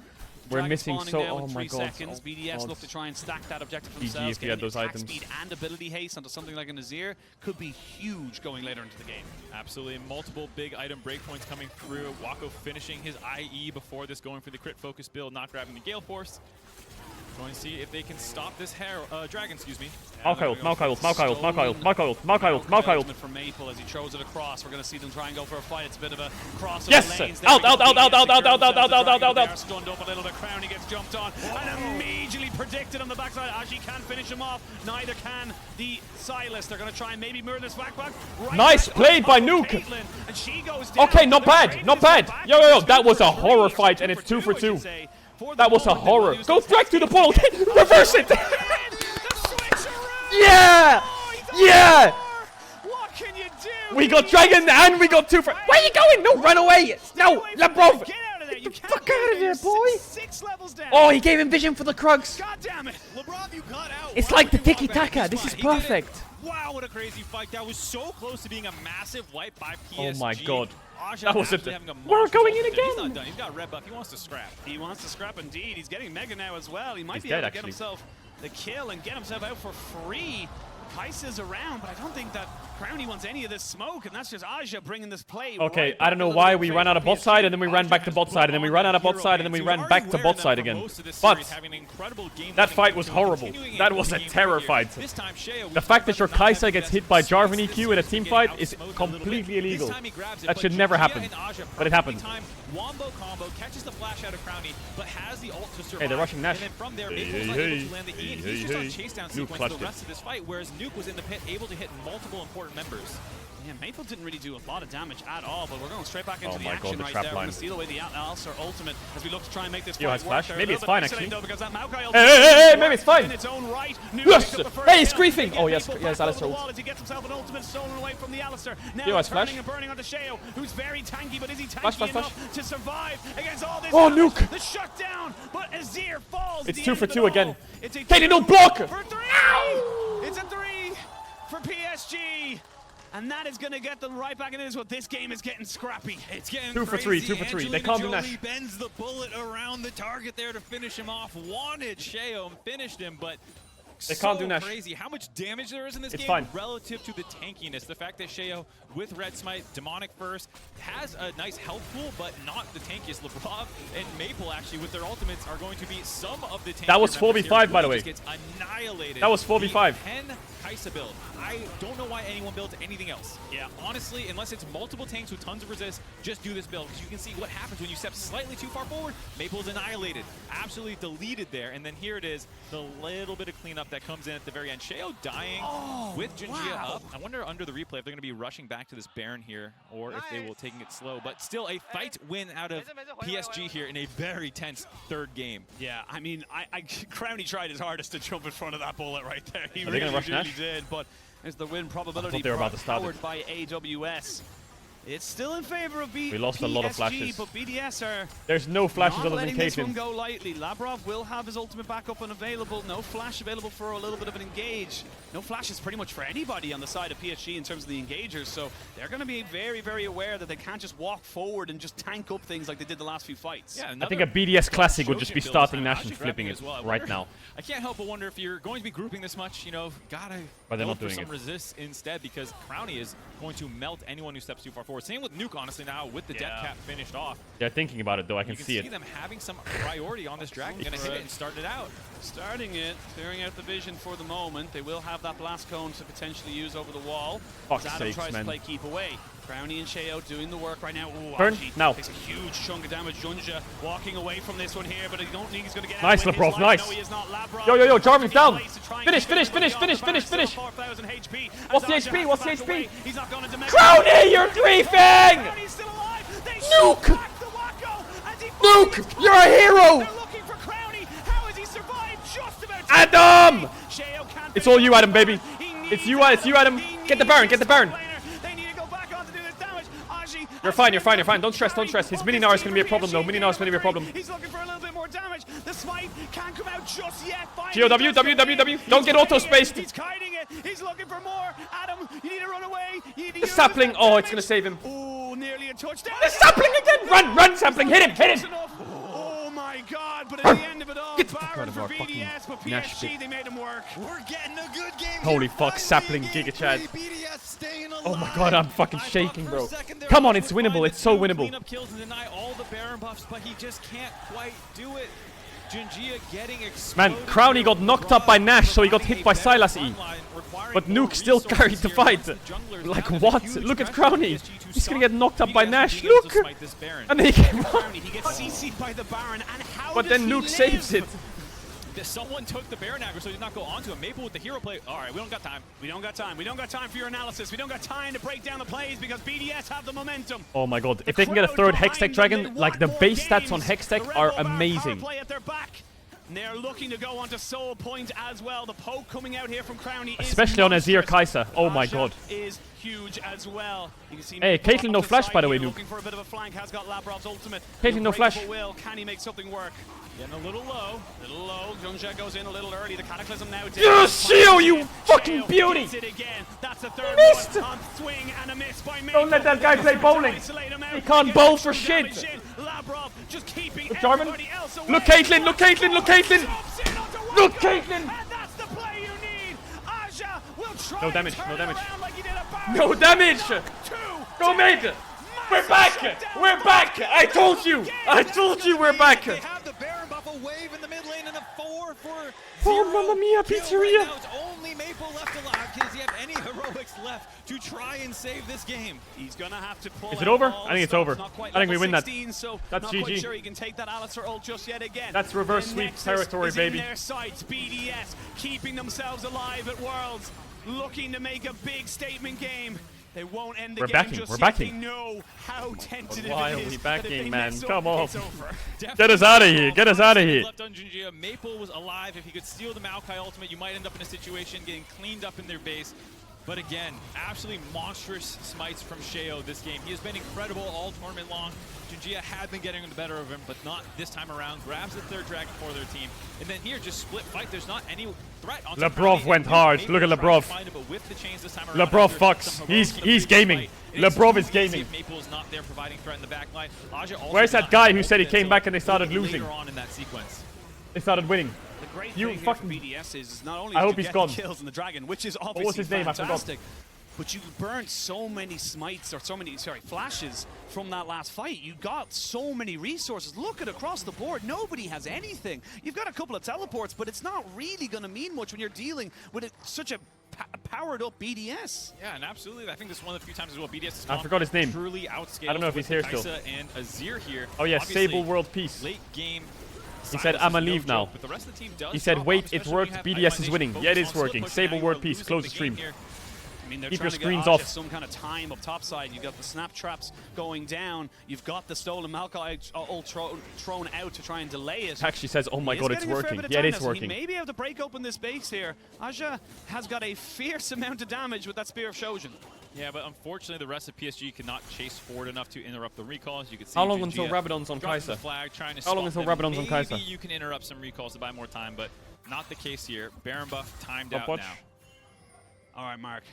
S1: We're
S9: Dragon
S1: missing
S9: spawning
S1: so.
S9: now
S1: Oh
S9: in
S1: my
S9: 3
S1: god.
S9: seconds. BDS look to try and stack that objective for
S1: GG
S9: themselves.
S1: if we had
S9: Getting
S1: those
S9: attack
S1: items.
S9: speed and ability haste onto something like an Azir could be huge going later into the game.
S8: Absolutely. Multiple big item breakpoints coming through. Wako finishing his IE before this, going for the crit focus build, not grabbing the Gale Force. Going to see if they can stop this dragon, excuse me.
S1: Maokai ult.
S9: For Maple as he throws it across. We're going to see them try and go for a fight. It's a bit of a cross.
S1: Yes!
S9: Lanes.
S1: Out.
S9: They are stunned up a little bit. Crownie gets jumped on and immediately predicted on the backside. Aji can't finish him off. Neither can the Sylas. They're going to try and maybe mirror this backpack.
S1: Nice play by Nuke.
S9: Caitlyn, and she goes down.
S1: Okay, not bad. Not bad. Yo. That was a horror fight, and it's 2 for 2. That was a horror. Go back to the portal. Reverse it. Yeah! Yeah!
S9: What can you do?
S1: We got Dragon and we got 2 for. Where are you going? No, run away! No, Labrov!
S9: Get out of there!
S1: Get the fuck out of there, boy!
S9: 6 levels down.
S1: Oh, he gave him vision for the Krugs.
S9: God damn it!
S8: LeBron, you got out.
S1: It's like the tiki taka. This is perfect.
S8: Wow, what a crazy fight. That was so close to being a massive wipe by PSG.
S1: Oh my god.
S8: Aja
S1: That was
S8: actually having a
S1: We're
S8: monstrous
S1: going in
S8: ultimate. He's
S1: again.
S8: not done. He's got red buff. He wants to scrap.
S9: He wants to scrap indeed. He's getting Mega now as well. He might
S1: He's
S9: be
S1: dead,
S9: able to get
S1: actually.
S9: himself the kill and get himself out for free. Kaisa's around, but I don't think that Crowny wants any of this smoke, and that's just Aja bringing this play.
S1: Okay,
S9: right
S1: I don't know why we ran out of bot side and then we ran back to bot side and then we ran out of bot side and then we ran back to bot side again. But that fight was horrible. That was a terror fight. The fact that your Kaisa gets hit by Jarvan EQ in a team fight is completely illegal. That should never happen. But it happened.
S8: Wombo combo catches the flash out of Crowny, but has the ult to survive.
S1: Hey, they're rushing Nash.
S8: And then from there, Maple's not able to land the E, and he's just on chase down sequence for the rest of this fight, whereas Nuke was in the pit, able to hit multiple important members.
S9: Yeah, Maple didn't really do a lot of damage at all, but we're going straight back into the
S1: my
S9: action
S1: God, the
S9: right
S1: trap
S9: there. We're
S1: line.
S9: going to steal away the Alistar ultimate as we look to try and make this
S1: Yo,
S9: fight
S1: has
S9: work.
S1: flash.
S9: They're
S1: Maybe
S9: a
S1: it's
S9: little
S1: fine,
S9: bit
S1: actually.
S9: though, because that Maokai ultimate
S1: Hey, maybe it's fine.
S9: in its own right.
S1: Yes!
S9: Nuke the
S1: Hey, he's
S9: first
S1: griefing!
S9: down.
S1: Oh, yes,
S9: Maple
S1: yes,
S9: back
S1: Alistar
S9: over the
S1: ult.
S9: wall as he gets himself an ultimate stolen away from the Alistar. Now
S1: Yo, has
S9: turning
S1: flash.
S9: and burning onto Sheo, who's very tanky, but is he tanky
S1: Flash, flash,
S9: enough
S1: flash.
S9: to survive against all this
S1: Oh,
S9: damage?
S1: Nuke.
S9: The shutdown, but Azir falls.
S1: It's
S9: the
S1: 2
S9: end
S1: for
S9: of it
S1: 2
S9: all.
S1: again.
S9: It's a
S1: Katie,
S9: 2
S1: no block!
S9: for 3! It's a 3 for PSG. And that is going to get them right back into this. Well, this game is getting scrappy.
S8: It's getting
S1: 2 for 3, 2 for 3. They can't do
S8: Jolie
S1: Nash.
S8: bends the bullet around the target there to finish him off. Wanted Sheo and finished him, but
S1: They can't do Nash.
S8: crazy how much damage there is in this
S1: It's
S8: game
S1: fine.
S8: relative to the tankiness. The fact that Sheo with Red Smite, Demonic First, has a nice health pool, but not the tankiest. Lebrov and Maple actually with their ultimates are going to be some of the tankiest.
S1: That was 4v5, by the way.
S8: Gets annihilated.
S1: That was 4v5.
S8: The 10 Kaisa build. I don't know why anyone builds anything else. Yeah, honestly, unless it's multiple tanks with tons of resist, just do this build because you can see what happens when you step slightly too far forward. Maple's annihilated, absolutely deleted there, and then here it is, the little bit of cleanup that comes in at the very end. Sheo dying with Jinjia up. I wonder under the replay if they're going to be rushing back to this Baron here or if they will taking it slow. But still a fight win out of PSG here in a very tense third game.
S9: Yeah, I mean, Crowny tried his hardest to jump in front of that bullet right there. He
S1: Are they
S9: really,
S1: gonna rush
S9: really
S1: Nash?
S9: did, but there's the win probability
S1: they were about to start
S9: powered
S1: it.
S9: by AWS. It's still in favor of PSG,
S1: We lost a lot of flashes.
S9: but BDS are
S1: There's no flashes
S9: not
S1: other than
S9: letting this one
S1: Caitlyn.
S9: go lightly. Labrov will have his ultimate back up and available. No flash available for a little bit of an engage. No flashes pretty much for anybody on the side of PSG in terms of the engagers. So they're going to be very, very aware that they can't just walk forward and just tank up things like they did the last few fights.
S8: Yeah,
S1: I think a BDS Classic would just be
S8: Shoshin build
S1: starting
S8: this
S1: Nash
S8: time.
S1: and
S8: Actually
S1: flipping
S8: grabbing
S1: it
S8: as well. I
S1: right
S8: wonder-
S1: now.
S8: I can't help but wonder if you're going to be grouping this much, you know, gotta
S1: But they're
S8: go
S1: not
S8: for
S1: doing
S8: some
S1: it.
S8: resist instead because Crowny is going to melt anyone who steps too far forward. Same with Nuke, honestly, now with the death cap finished off.
S1: They're thinking about it though, I can
S8: You can
S1: see
S8: see
S1: it.
S8: them having some priority on this dragon. Gonna hit it and start it out.
S9: Starting it, clearing out the vision for the moment. They will have that blast cone to potentially use over the wall.
S1: Fuck's
S9: Adam
S1: sakes,
S9: tries
S1: man.
S9: to play keep away. Crowny and Sheo doing the work right now. Ooh,
S1: Turn,
S9: Archie
S1: now.
S9: takes a huge chunk of damage. Junja walking away from this one here, but I don't think he's going to get
S1: Nice,
S9: out with his
S1: Labrov,
S9: life.
S1: nice.
S9: No, he is not. Labrov
S1: Yo, yo, yo, Jarvan's
S9: in
S1: down.
S9: place to try and
S1: Finish,
S9: keep it
S1: finish,
S9: going.
S1: finish, finish,
S9: Still
S1: finish.
S9: 4,000 HP.
S1: What's the
S9: As
S1: HP?
S9: Aja has
S1: What's
S9: to
S1: the
S9: back
S1: HP?
S9: away. He's not going to Mega.
S1: Crowny, you're griefing!
S9: Crowny's still alive. They
S1: Nuke!
S9: shoot back the Wacko as he
S1: Nuke,
S9: finds his
S1: you're a hero!
S9: They're looking for Crowny. How has he survived just about to
S1: Adam!
S9: Sheo can't
S1: It's
S9: finish
S1: all you,
S9: the
S1: Adam, baby.
S9: Baron. He
S1: It's
S9: needs
S1: you,
S9: that
S1: it's you, Adam.
S9: He
S1: Get the Baron,
S9: needs
S1: get the Baron.
S9: top laner. They need to go back on to do this damage. Aji
S1: You're fine, you're fine, you're fine. Don't stress, don't stress. His mini Gnar is going to be a problem though. Mini Gnar is going to be a problem.
S9: He's looking for a little bit more damage. The smite can't come out just yet.
S1: GOW, W. Don't get auto-spaced.
S9: He's kiting it. He's looking for more. Adam, you need to run away. You need to
S1: The
S9: use
S1: sapling,
S9: that
S1: oh, it's
S9: damage.
S1: going to save him.
S9: Oh, nearly a touchdown.
S1: The sapling again! Run, sapling, hit him, hit him!
S9: Oh my God! But at the end of it all,
S1: Get the fuck
S9: Baron
S1: out of
S9: for
S1: our fucking
S9: BDS, but
S1: Nash
S9: PSG
S1: pit.
S9: they made him work.
S11: We're getting a good game.
S1: Holy
S11: here.
S1: fuck,
S11: Finally,
S1: sapling
S11: game
S1: Giga Chad.
S11: three, BDS staying
S1: Oh my
S11: alive.
S1: god, I'm fucking
S8: I thought
S1: shaking,
S8: for
S1: bro.
S8: a second there
S1: Come on,
S8: Nash
S1: it's
S8: would
S1: winnable.
S8: find
S1: It's so
S8: the two
S1: winnable.
S8: cleanup kills and deny all the Baron buffs, but he just can't quite do it. Jinjia getting
S1: Man,
S8: exploded
S1: Crowny
S8: here
S1: got
S8: with
S1: knocked up by Nash, so he got
S8: providing
S1: hit by
S8: a better
S1: Sylas E.
S8: front line, requiring
S1: But
S8: more
S1: Nuke still
S8: resources
S1: carried the
S8: here
S1: fight.
S8: amongst the junglers.
S1: Like
S8: Now there's
S1: what?
S8: huge
S1: Look at
S8: pressure on
S1: Crowny.
S8: PSG to
S1: He's gonna
S8: stop
S1: get knocked up by
S8: BDS
S1: Nash.
S8: being able
S1: Look!
S8: to smite this Baron.
S1: And then he came
S9: Crowny, he gets CC'd by the Baron, and how
S1: But
S9: does
S1: then
S9: he
S1: Nuke
S9: live?
S1: saves it.
S8: Someone took the Baron aggro, so he did not go onto him. Maple with the hero play. All right, we don't got time.
S9: We don't got time. We don't got time for your analysis. We don't got time to break down the plays because BDS have the momentum.
S1: Oh my god. If they can get a third Hextech Dragon, like the base stats on Hextech are amazing.
S9: Play at their back. And they're looking to go onto Soul Point as well. The poke coming out here from Crowny,
S1: especially on Azir Kai'Sa. Oh my god.
S9: Is huge as well. You can see
S1: hey, Caitlyn no flash by the way, Luke.
S9: Looking for a bit of a flank. Has got Labrov's ultimate.
S1: Caitlyn no flash.
S9: Can he make something work? Getting a little low. Junja goes in a little early. The Cataclysm now.
S1: Yes, Shio, you fucking beauty!
S9: It again. That's a third
S1: missed.
S9: one on swing and a miss by Maple.
S1: Don't let that guy play bowling. He can't bowl for shit.
S9: Labrov just keeping
S1: Jarvan.
S9: everybody else away.
S1: Look Caitlyn, look Caitlyn, look Caitlyn! Look Caitlyn!
S9: And that's the play you need. Aja will try
S1: no damage,
S9: to
S1: no damage.
S9: like he did at
S1: No damage! Go mid! We're back! We're back! I told you! I told you we're back!
S11: They have the Baron buff, a wave in the mid lane, and a 4 for
S1: Oh, Mamma Mia, Pizzeria!
S11: Right now, it's only Maple left alive. Does he have any heroics left to try and save this game?
S9: He's gonna have to pull.
S1: Is it over? I think it's over. I think we win that.
S9: 16, so
S1: that's
S9: not
S1: GG.
S9: quite sure he can take that Alistar ult just yet again.
S1: That's reverse sweep territory, baby.
S9: In their sights, BDS keeping themselves alive at Worlds, looking to make a big statement game. They won't end the game
S1: backing.
S9: just
S1: We're
S9: yet.
S1: backing.
S9: They know how tentative
S1: Why
S9: it
S1: are
S9: is.
S1: we
S9: But if
S1: backing,
S9: they
S1: man?
S9: mess up,
S1: Come on.
S9: it's over.
S1: Get us out of here. Get us out of here.
S8: Left on Junjia. Maple was alive. If he could steal the Maokai ultimate, you might end up in a situation getting cleaned up in their base. But again, absolutely monstrous smites from Sheo this game. He has been incredible all tournament long. Junjia had been getting the better of him, but not this time around. Grabs the third dragon for their team. And then here, just split fight. There's not any threat.
S1: Labrov went hard. Look at Labrov. Labrov fucks. He's gaming. Labrov is gaming.
S8: Maple's not there providing threat in the back line.
S1: Where's that guy who said he came back and they started losing?
S8: Later on in that sequence.
S1: They started winning.
S9: The great
S1: You
S9: thing
S1: fucking
S9: BDS is not only
S1: I
S9: did
S1: hope
S9: you
S1: he's
S9: get
S1: gone.
S9: the kills in the dragon, which is obviously
S1: What was his name? I forgot.
S9: fantastic, but you burned so many smites or so many flashes from that last fight. You got so many resources. Look at across the board. Nobody has anything. You've got a couple of teleports, but it's not really going to mean much when you're dealing with such a powered up BDS.
S8: Yeah, and absolutely. I think this is one of the few times as well BDS has
S1: I forgot his name.
S8: truly outscaled.
S1: I don't know if he's here still.
S8: Kai'Sa and Azir here.
S1: Oh yeah,
S8: Obviously,
S1: Sable World Peace.
S8: Late game.
S1: He said, "I'ma leave now."
S8: But the rest of the team does
S1: He said,
S8: drop
S1: "Wait,
S8: off,
S1: it
S8: especially
S1: worked.
S8: when you have
S1: BDS is
S8: Isolation
S1: winning."
S8: focused
S1: Yeah, it
S8: on
S1: is
S8: split
S1: working.
S8: push,
S1: Sable
S8: now you
S1: World
S8: are
S1: Peace.
S8: losing
S1: Close
S8: the
S1: the stream.
S8: game here.
S9: I mean, they're
S1: Keep
S9: trying
S1: your
S9: to get
S1: screens
S9: Aja
S1: off.
S9: some kind of time up top side. You've got the snap traps going down. You've got the stolen Maokai all thrown out to try and delay it.
S1: Actually says, "Oh my
S9: He is
S1: god, it's
S9: getting a fair
S1: working."
S9: bit of
S1: Yeah, it
S9: time
S1: is
S9: now, so
S1: working.
S9: He may be able to break open this base here. Aja has got a fierce amount of damage with that Spear of Shojin.
S8: Yeah, but unfortunately, the rest of PSG cannot chase forward enough to interrupt the recalls. You can see
S1: How long
S8: Junjia
S1: until Rabadon's on
S8: dropping the
S1: Kai'Sa?
S8: flag, trying to
S1: How long
S8: spot
S1: until
S8: them.
S1: Rabadon's on Kai'Sa?
S8: Maybe you can interrupt some recalls to buy more time, but not the case here. Baron buff timed out
S1: Watch.
S8: now.
S9: All right, Mark.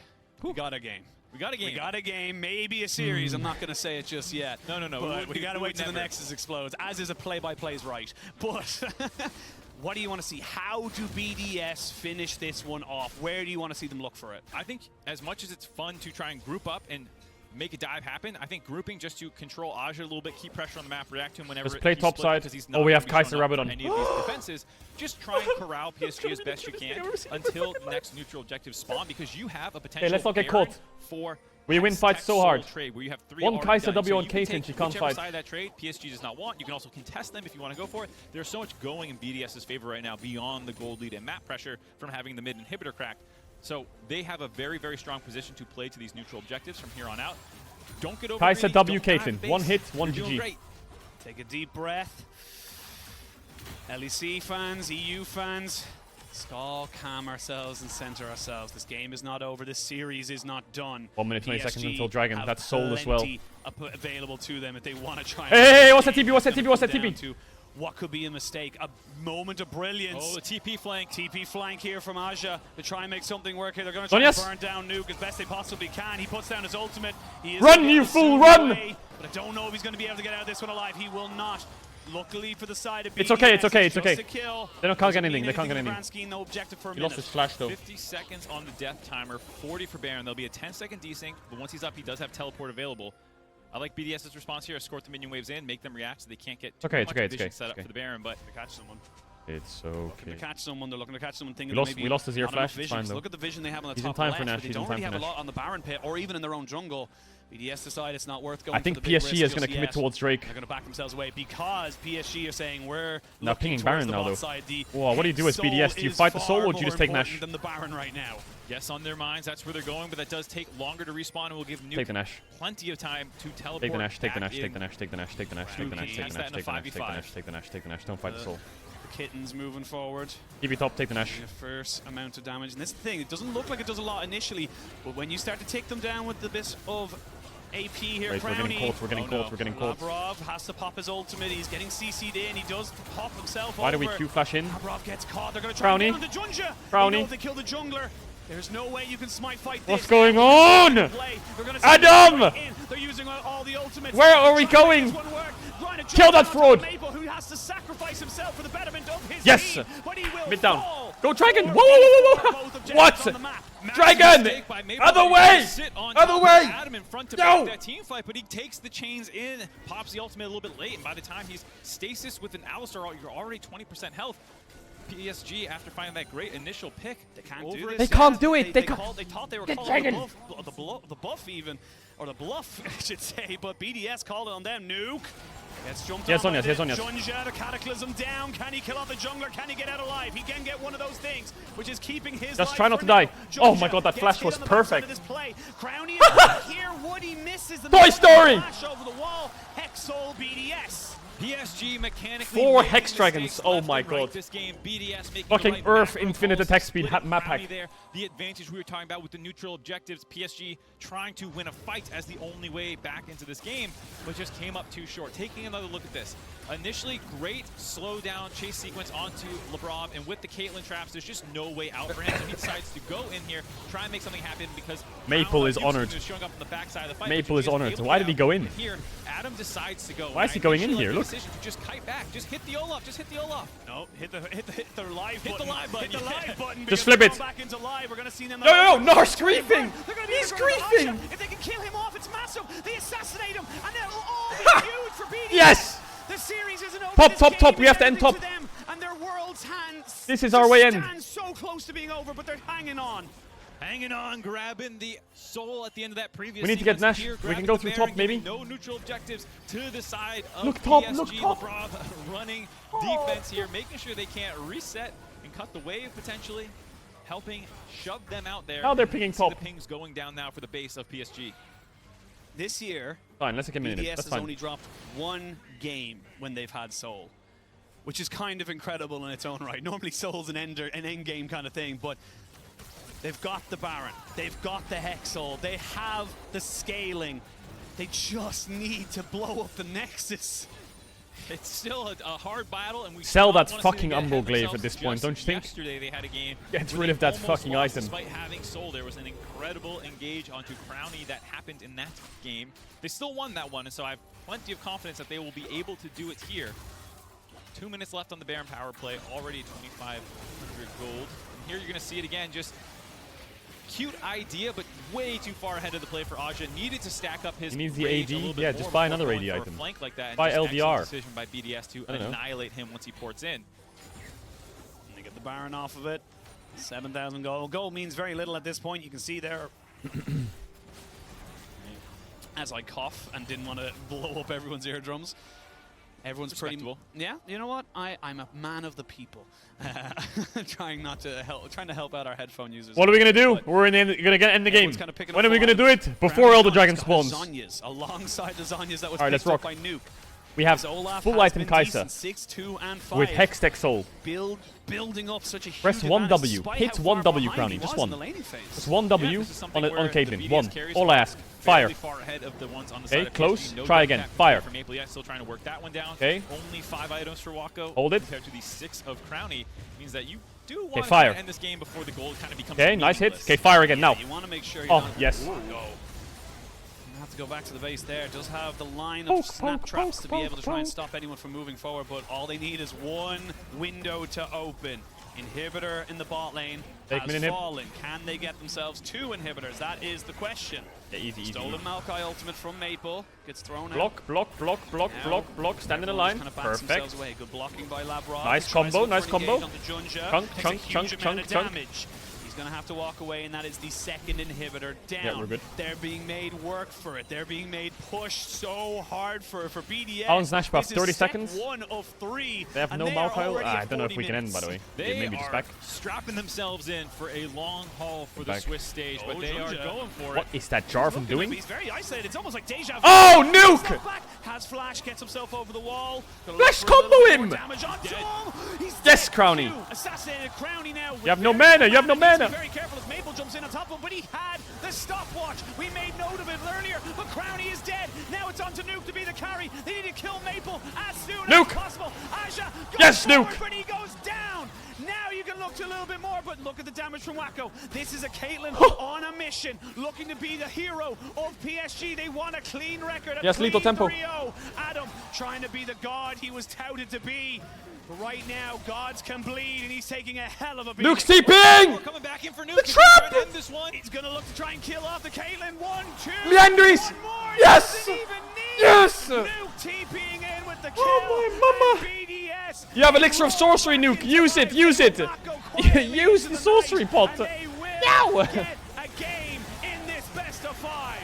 S9: We got a game.
S8: We got a game.
S9: We got a game, maybe a series. I'm not going to say it just yet.
S8: No.
S9: But we got to wait till the
S8: never.
S9: Nexus explodes, as is a play-by-play's right. But what do you want to see? How do BDS finish this one off? Where do you want to see them look for it?
S8: I think as much as it's fun to try and group up and make a dive happen, I think grouping just to control Aja a little bit, keep pressure on the map, react to him whenever
S1: Just play
S8: he's
S1: top
S8: split,
S1: side.
S8: because he's
S1: Oh,
S8: not
S1: we
S8: gonna
S1: have
S8: be
S1: Kai'Sa
S8: showing up
S1: Rabadon.
S8: in any of these defenses. Just try and corral PSG as best you can until next neutral objective spawn, because you have a potential
S1: let's not get
S8: Baron
S1: caught.
S8: for
S1: We win fights so
S8: Soul
S1: hard.
S8: trade where you have 3
S1: One
S8: already
S1: Kai'Sa
S8: done.
S1: W
S8: So
S1: on
S8: you can
S1: Caitlyn,
S8: take
S1: she can't
S8: whichever
S1: fight.
S8: side of that trade PSG does not want. You can also contest them if you want to go for it. There's so much going in BDS's favor right now beyond the gold lead and map pressure from having the mid inhibitor cracked. So they have a very, very strong position to play to these neutral objectives from here on out. Don't get over
S1: Kai'Sa W Caitlyn. One hit, one
S8: You're doing
S1: GG.
S8: great.
S9: Take a deep breath. LEC fans, EU fans, let's all calm ourselves and center ourselves. This game is not over. This series is not done.
S1: 1 minute, 20 seconds
S9: PSG
S1: until Dragon.
S9: have
S1: That's soul as well.
S9: plenty available to them if they want to try.
S1: Hey, what's that TP? What's that TP? What's that
S9: Down
S1: TP?
S9: to what could be a mistake. A moment of brilliance.
S8: Oh, the TP flank.
S9: TP flank here from Aja to try and make something work here. They're going to try and burn down Nuke as best they possibly can. He puts down his ultimate. He is
S1: Run, you fool, run!
S9: away, but I don't know if he's going to be able to get out of this one alive. He will not. Luckily for the side of BDS,
S1: It's okay, it's okay, it's
S9: just
S1: okay.
S9: a kill.
S1: They can't get anything, they can't get
S9: in the
S1: anything.
S9: grand scheme, no objective for a
S1: He lost
S9: minute.
S1: his flash though.
S8: 50 seconds on the death timer, 40 for Baron. There'll be a 10-second desync, but once he's up, he does have teleport available. I like BDS's response here. Escort the minion waves in, make them react so they can't get too much vision set up for the Baron, but
S9: to catch someone.
S1: It's
S9: Looking
S1: okay.
S9: to catch someone. They're looking to catch someone thinking
S1: We lost the Zero Flash. It's fine, though.
S9: Look at the vision they have on the
S1: He's
S9: top
S1: in time
S9: left,
S1: for Nash.
S9: but they
S1: He's in
S9: don't
S1: time
S9: really
S1: for
S9: have a
S1: Nash.
S9: lot on the Baron pit or even in their own jungle. BDS decide it's not worth going.
S1: I think
S9: for the big
S1: PSG
S9: risk
S1: is going to
S9: just
S1: commit
S9: yet.
S1: towards Drake.
S9: They're going to back themselves away because PSG are saying we're
S1: Now
S9: looking
S1: pinging
S9: towards
S1: Baron
S9: the
S1: now,
S9: bot
S1: though.
S9: side. The
S1: Whoa, what do you do as
S9: Soul
S1: BDS? Do you
S9: is
S1: fight the Soul
S9: far
S1: or do you just
S9: more
S1: take Nash?
S9: important than the Baron right now.
S8: Yes, on their minds, that's where they're going, but that does take longer to respawn and will give
S1: Take the
S8: Nuke
S1: Nash.
S8: plenty of time to teleport.
S1: Take the Nash, take the
S8: back
S1: Nash, take
S8: in.
S1: the Nash, take the Nash, take the Nash, take the Nash, take the Nash, take the Nash, take the Nash, take the Nash, take the Nash, don't fight the Soul.
S9: The Kitten's moving forward.
S1: Give you top, take the Nash.
S9: The first amount of damage. And this is the thing, it doesn't look like it does a lot initially, but when you start to take them down with the bit of AP here,
S1: Right, we're getting caught, we're getting caught, we're getting caught.
S9: Lavrov has to pop his ultimate, he's getting CC'd in, he does pop himself
S1: Why do
S9: over.
S1: we Q flash in?
S9: Lavrov gets caught, they're going to try and
S1: Brownie.
S9: get on the Junja.
S1: Brownie.
S9: They know if they kill the jungler. There's no way you can smite fight this.
S1: What's going on? Adam!
S9: They're using all the ultimates.
S1: Where are we going? Kill that fraud!
S9: Maple, who has to sacrifice himself for the betterment of his
S1: Yes!
S9: team, but he will
S1: Mid down.
S9: fall.
S1: Go Dragon! Whoa, whoa, whoa, whoa! What? Dragon! Other way! Other way!
S8: Adam in front to
S1: No!
S8: break that team fight, but he takes the chains in, pops the ultimate a little bit late, and by the time he's stasis with an Alistar, you're already 20% health. PSG, after finding that great initial pick,
S9: They can't do this.
S1: They can't do it.
S9: They
S1: They can't.
S9: thought they were
S1: Get
S9: calling
S1: Dragon.
S9: the buff even, or the bluff, I should say, but BDS called it on them. Nuke. Gets jumped
S1: Yes,
S9: on
S1: Onyas,
S9: by
S1: yes,
S9: the
S1: Onyas.
S9: Junja, the Cataclysm down. Can he kill off the jungler? Can he get out alive? He can get one of those things, which is keeping his
S1: Just
S9: life
S1: try not
S9: for
S1: to die.
S9: now.
S1: Oh my
S9: Junja
S1: god, that
S9: gets
S1: flash
S9: hit
S1: was
S9: on the backside
S1: perfect.
S9: of this play. Crowny is back here. Woody misses the
S1: Toy Story!
S9: flash over the wall. Hexol BDS.
S8: PSG mechanically
S1: 4
S8: making
S1: Hex Dragons.
S8: mistakes
S1: Oh
S8: left
S1: my
S8: and right
S1: god.
S8: this game. BDS making
S1: Fucking
S8: the right
S1: Earth
S8: macro
S1: infinite
S8: calls,
S1: attack speed
S8: splitting
S1: map
S8: Crowny
S1: hack.
S8: there. The advantage we were talking about with the neutral objectives. PSG trying to win a fight as the only way back into this game, but just came up too short. Taking another look at this. Initially, great slow down chase sequence onto Lavrov, and with the Caitlyn traps, there's just no way out for him. So he decides to go in here, try and make something happen because
S1: Maple is
S8: Houston
S1: honored.
S8: is showing up on the backside of the fight,
S1: Maple
S8: but
S1: is
S8: he
S1: honored.
S8: able
S1: Why
S8: to
S1: did he
S8: get
S1: go
S8: out.
S1: in?
S8: Here, Adam decides to go.
S1: Why is he going in here? Look.
S8: To just kite back. Just hit the Olaf. Just hit the Olaf.
S9: No, hit the live
S8: Hit
S9: button.
S8: the live button,
S9: Hit the
S8: yeah.
S9: live button.
S1: Just
S9: because
S1: flip
S9: we're
S1: it.
S9: going back into live. We're going to see them.
S1: No, Nar's griefing!
S9: They're gonna be
S1: He's
S9: they're gonna
S1: griefing!
S9: launch him. If they can kill him off, it's massive. They assassinate him, and it'll all be huge for BDS.
S1: Yes!
S9: The series isn't over.
S1: Top,
S9: This
S1: top,
S9: game
S1: top. We
S9: means
S1: have to end
S9: everything
S1: top.
S9: them, and their world's hands.
S1: This is our way in.
S9: Stand so close to being over, but they're hanging on.
S8: Hanging on, grabbing the soul at the end of that previous
S1: We need to get
S8: sequence
S1: Nash.
S8: here,
S1: We can
S8: grabbing
S1: go
S8: the
S1: through
S8: Baron,
S1: top, maybe.
S8: giving no neutral objectives to the side of
S1: Look top,
S8: PSG.
S1: look top.
S8: Lavrov running defense here, making sure they can't reset and cut the wave potentially, helping shove them out there.
S1: Now they're pinging
S8: See
S1: top.
S8: the pings going down now for the base of PSG.
S9: This year,
S1: Fine, let's get a minute.
S9: BDS
S1: That's
S9: has
S1: fine.
S9: only dropped one game when they've had Soul, which is kind of incredible in its own right. Normally Soul's an end game kind of thing, but they've got the Baron, they've got the Hexol, they have the scaling. They just need to blow up the Nexus.
S8: It's still a hard battle, and we
S1: Sell
S8: don't
S1: that
S8: wanna see
S1: fucking
S8: them get
S1: Umbral
S8: ahead
S1: Glaive
S8: themselves.
S1: at this point,
S8: Just
S1: don't you think?
S8: Yesterday they had a game.
S1: Get
S8: where
S1: rid
S8: they
S1: of that
S8: almost
S1: fucking
S8: lost
S1: item.
S8: Despite having Soul, there was an incredible engage onto Crowny that happened in that game. They still won that one, and so I have plenty of confidence that they will be able to do it here. 2 minutes left on the Baron power play, already 2,500 gold. And here you're going to see it again, just cute idea, but way too far ahead of the play for Aja. Needed to stack up his
S1: He needs the
S8: rage a
S1: AD.
S8: little bit
S1: Yeah,
S8: more
S1: just buy
S8: before
S1: another
S8: going
S1: AD
S8: for a
S1: item.
S8: flank like that, and
S1: Buy
S8: just
S1: LDR.
S8: excellent decision by BDS to
S1: I don't know.
S8: annihilate him once he ports in.
S9: And they get the Baron off of it. 7,000 gold. Gold means very little at this point. You can see there. As I cough and didn't want to blow up everyone's eardrums. Everyone's pretty. Yeah, you know what? I'm a man of the people. trying to help out our headphone users.
S1: What are we gonna do? We're gonna end the game.
S9: Everyone's kinda picking
S1: When
S9: up
S1: are we gonna
S9: fire.
S1: do it? Before all the dragon
S9: Crowny's got
S1: spawns.
S9: Zhonya's alongside the Zhonya's that was
S1: Alright, let's
S9: picked up
S1: rock.
S9: by Nuke.
S1: We have
S9: As Olaf
S1: full
S9: has
S1: item
S9: been
S1: Kai'Sa
S9: decent, 6, 2, and 5.
S1: with Hextech Soul.
S9: Building up such a huge
S1: Press 1
S9: advantage,
S1: W.
S9: despite
S1: Hit
S9: how
S1: 1
S9: far
S1: W,
S9: behind
S1: Crowny.
S9: he
S1: Just
S9: was in
S1: 1.
S9: the laning phase.
S1: Just 1 W
S8: this is something
S1: on
S8: where
S1: a Caedrel.
S8: the
S1: 1.
S8: BDS carries
S1: All I ask. Fire.
S8: fairly far ahead of the ones on the
S1: Okay,
S8: side of
S1: close.
S8: PSG. No
S1: Try
S8: good
S1: again.
S8: cap
S1: Fire.
S8: For Maple. Yeah, still trying to work that one down.
S1: Okay.
S8: Only 5 items for Wako.
S1: Hold it.
S8: Compared to the 6 of Crowny, means that you do want to
S1: fire.
S8: end this game before the gold kind of becomes
S1: Okay, nice hit.
S8: meaningless.
S1: Okay, fire again now.
S9: You want to make sure
S1: Oh,
S9: not
S1: yes.
S9: Go. You have to go back to the base there. Does have the line
S1: Poke,
S9: of snap
S1: poke,
S9: traps
S1: poke,
S9: to be able to try and
S1: poke.
S9: stop anyone from moving forward, but all they need is one window to open. Inhibitor in the bot lane has fallen. Can they get themselves 2 inhibitors? That is the question.
S1: Yeah, easy.
S9: Stolen Maokai ultimate from Maple. Gets thrown
S1: out. Block. Stand in the line. Perfect.
S9: Away. Good blocking by Labrov.
S1: Nice combo. Chunk.
S9: He's going to have to walk away, and that is the second inhibitor down.
S1: Yeah, we're good.
S9: They're being made work for it. They're being made pushed so hard for BDS.
S1: Alan's Nash buff, 30 seconds.
S9: 1 of 3.
S1: They have no Maokai. I don't know if we can end, by the way.
S8: They
S1: maybe just
S8: are
S1: back.
S8: strapping themselves in for a long haul for the Swiss stage, but they are going for it.
S1: What is that Jarvan doing?
S9: He's very isolated. It's almost like deja vu.
S1: Oh, nuke!
S9: Has flash, gets himself over the wall.
S1: Flash combo him! Yes, Crowny.
S9: Assassinated Crowny now.
S1: You have no mana.
S9: Very careful as Maple jumps in on top of him, but he had the stopwatch. We made note of it earlier, but Crowny is dead. Now it's on to Nuke to be the carry. They need to kill Maple as soon as possible. Aja goes forward, but he goes down. Now you can look to a little bit more, but look at the damage from Wacko. This is a Caitlyn on a mission, looking to be the hero of PSG. They want a clean record.
S1: Yes, lethal tempo.
S9: Adam trying to be the god he was touted to be. But right now, gods can bleed, and he's taking a hell of a beating.
S1: Nuke's TPing!
S8: We're coming back in for Nuke.
S1: The trap!
S8: This one.
S9: He's going to look to try and kill off the Caitlyn. 1, 2.
S1: Leandris! Yes! Yes!
S9: Nuke TPing in with the kill.
S1: Oh, my mama!
S9: BDS.
S1: You have Elixir of Sorcery, Nuke. Use it. Use the sorcery pot. Now!
S9: Get a game in this best of 5.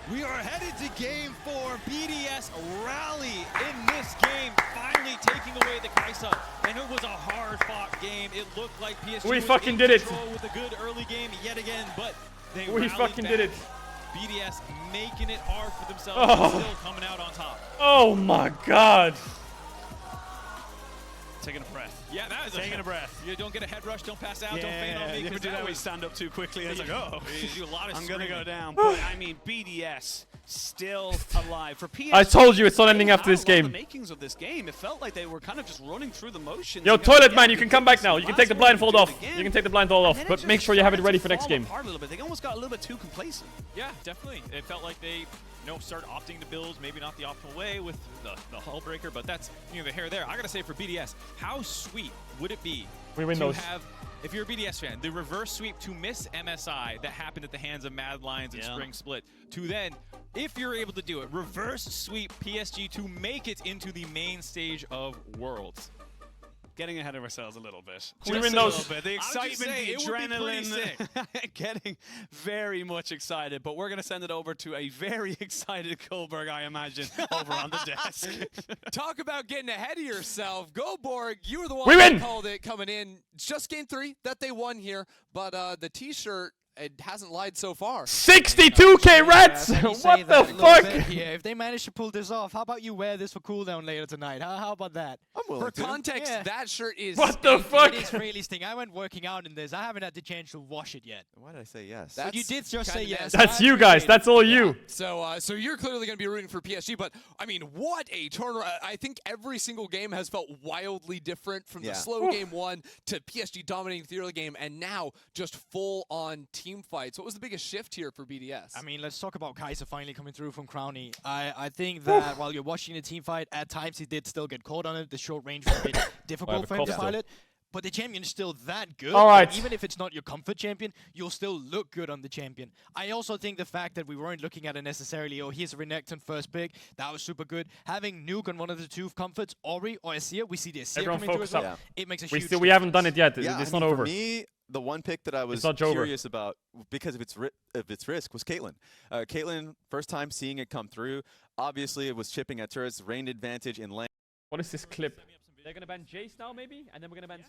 S11: We are headed to game 4. BDS rally in this game, finally taking away the Kai'Sa. And it was a hard-fought game. It looked like PSG
S1: we
S11: was
S1: fucking
S11: in
S1: did it.
S11: control with a good early game yet again, but they
S1: We fucking did it.
S11: BDS making it hard for themselves, and still coming out on top.
S1: Oh my god.
S9: Taking a breath.
S11: Yeah, that is
S9: taking a breath.
S11: You don't get a head rush, don't pass out, don't faint on me.
S9: You ever do that when you stand up too quickly? It's like, oh,
S11: you do a lot of
S9: I'm going to go
S11: screaming.
S9: down. But I mean, BDS still alive. For PSG,
S1: I told you it's not ending after this
S9: the
S1: game.
S9: makings of this game, it felt like they were kind of just running through the motions.
S1: Yo, Toilet Man, you can come back now. You can take the blindfold off. You can take the blindfold off, but make sure you have it ready for next game.
S9: A little bit. They almost got a little bit too complacent.
S8: Yeah, definitely. It felt like they start opting to build maybe not the optimal way with the hull breaker, but that's the hair there. I gotta say for BDS, how sweet would it be to have, if you're a BDS fan, the reverse sweep to miss MSI that happened at the hands of Mad Lions and Spring Split, to then, if you're able to do it, reverse sweep PSG to make it into the main stage of Worlds.
S9: Getting ahead of ourselves a little bit.
S1: We win those.
S9: The excitement, the adrenaline. Getting very much excited, but we're going to send it over to a very excited Kohlberg, I imagine, over on the desk.
S4: Talk about getting ahead of yourself. Go, Borg. You were the one
S1: win.
S4: That called it coming in. It's just game 3 that they won here, but the T-shirt, it hasn't lied so far.
S1: 62k rats! What the fuck?
S5: Yeah, if they manage to pull this off, how about you wear this for cooldown later tonight? How about that?
S4: For context, that shirt is
S1: what the fuck?
S5: It is really stinking. I went working out in this. I haven't had the chance to wash it yet.
S3: Why did I say yes?
S5: But you did just say yes.
S1: That's you guys. That's all you.
S4: So you're clearly going to be rooting for PSG, but I mean, what a turnaround. I think every single game has felt wildly different from the slow game 1 to PSG dominating the early game, and now just full-on team fights. What was the biggest shift here for BDS?
S5: I mean, let's talk about Kai'Sa finally coming through from Crowny. I think that while you're watching the team fight, at times he did still get caught on it. The short range was a bit difficult for him to pilot. But the champion is still that good.
S1: All right.
S5: Even if it's not your comfort champion, you'll still look good on the champion. I also think the fact that we weren't looking at it necessarily, oh, here's a Renekton first pick, that was super good. Having Nuke on one of the 2 comforts, Ori or Azir, we see the Azir coming through as well. It makes a huge difference.
S1: We haven't done it yet. It's not over.
S3: For me, the one pick that I was curious about, because of its risk, was Caitlyn. Caitlyn, first time seeing it come through. Obviously, it was chipping at turrets, range advantage in lane.
S1: What is this clip? They're gonna ban Jace now, maybe, and then we're gonna ban.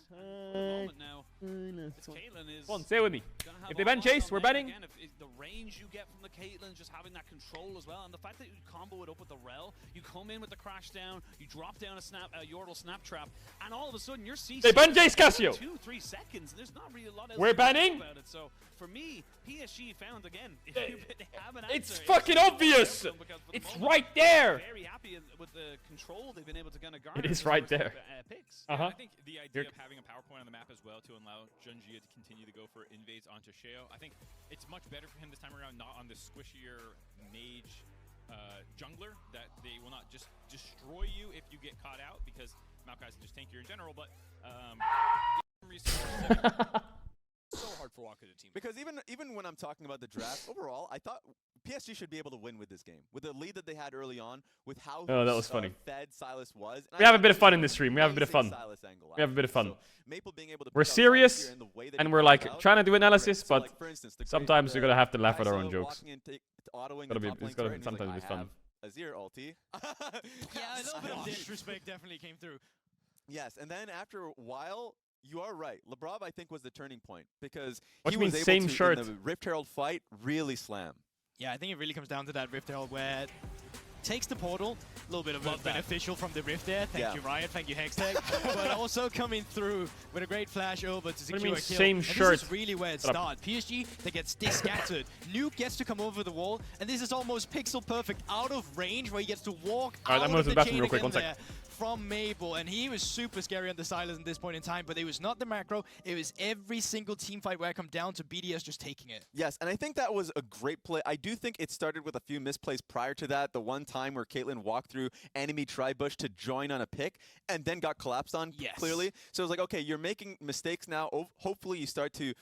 S9: Caitlyn is.
S1: Come on, stay with me. If they ban Jace, we're banning.
S9: Again, if the range you get from the Caitlyn, just having that control as well, and the fact that you combo it up with the Rel, you come in with the crash down, you drop down a Yordle snap trap, and all of a sudden you're CC.
S1: They ban Jace, Cassio.
S9: 2-3 seconds. There's not really a lot else
S1: we're banning.
S9: About it. So for me, PSG found again. If you have an answer,
S1: it's fucking obvious. It's right there.
S9: Very happy with the control they've been able to kind of garner.
S1: It is right there.
S9: Picks.
S8: I think the idea of having a PowerPoint on the map as well to allow Junjia to continue to go for invades onto Sheo, I think it's much better for him this time around, not on the squishier mage jungler, that they will not just destroy you if you get caught out, because Maokai's just tankier in general, but
S4: So hard for Walker to team.
S3: Because even when I'm talking about the draft, overall, I thought PSG should be able to win with this game. With the lead that they had early on, with how
S1: that was funny.
S3: fed Silas was.
S1: We have a bit of fun in this stream. We have a bit of fun. We have a bit of fun.
S3: So Maple being able to
S1: We're serious, and we're like trying to do analysis,
S3: so,
S1: but
S3: like, for instance,
S1: sometimes we're gonna have to laugh at our own
S3: Kaisa
S1: jokes.
S3: walking in, autoing
S1: Gotta
S3: the
S1: be,
S3: top lane
S1: it's gotta
S3: turret,
S1: be,
S3: and he's like,
S1: sometimes be
S3: I
S1: fun.
S3: have Azir ulti.
S5: Yeah, a little bit of disrespect definitely came through.
S3: Yes, and then after a while, you are right. Lebrov, I think, was the turning point because
S1: What
S3: he
S1: do you
S3: was
S1: mean,
S3: able
S1: same
S3: to,
S1: shirt?
S3: in the Rift Herald fight, really slam.
S5: Yeah, I think it really comes down to that Rift Herald where it takes the portal, a little bit of beneficial from the Rift there. Thank you, Riot. Thank you, Hextech. But also coming through with a great flash over to secure a kill.
S1: Same
S5: and
S1: shirt?
S5: This is really where it starts. PSG, they get stick scattered. Nuke gets to come over the wall, and this is almost pixel perfect out of range where he gets to walk out
S1: I'm going
S5: of
S1: to the
S5: the
S1: bathroom
S5: chain
S1: real quick,
S5: again
S1: 1
S5: there
S1: sec.
S5: from Mabel, and he was super scary on the Silas at this point in time, but it was not the macro. It was every single team fight where I come down to BDS just taking it.
S3: Yes, and I think that was a great play. I do think it started with a few misplays prior to that. The one time where Caitlyn walked through enemy tri-bush to join on a pick and then got collapsed on clearly. So it was like, okay, you're making mistakes now. Hopefully you start to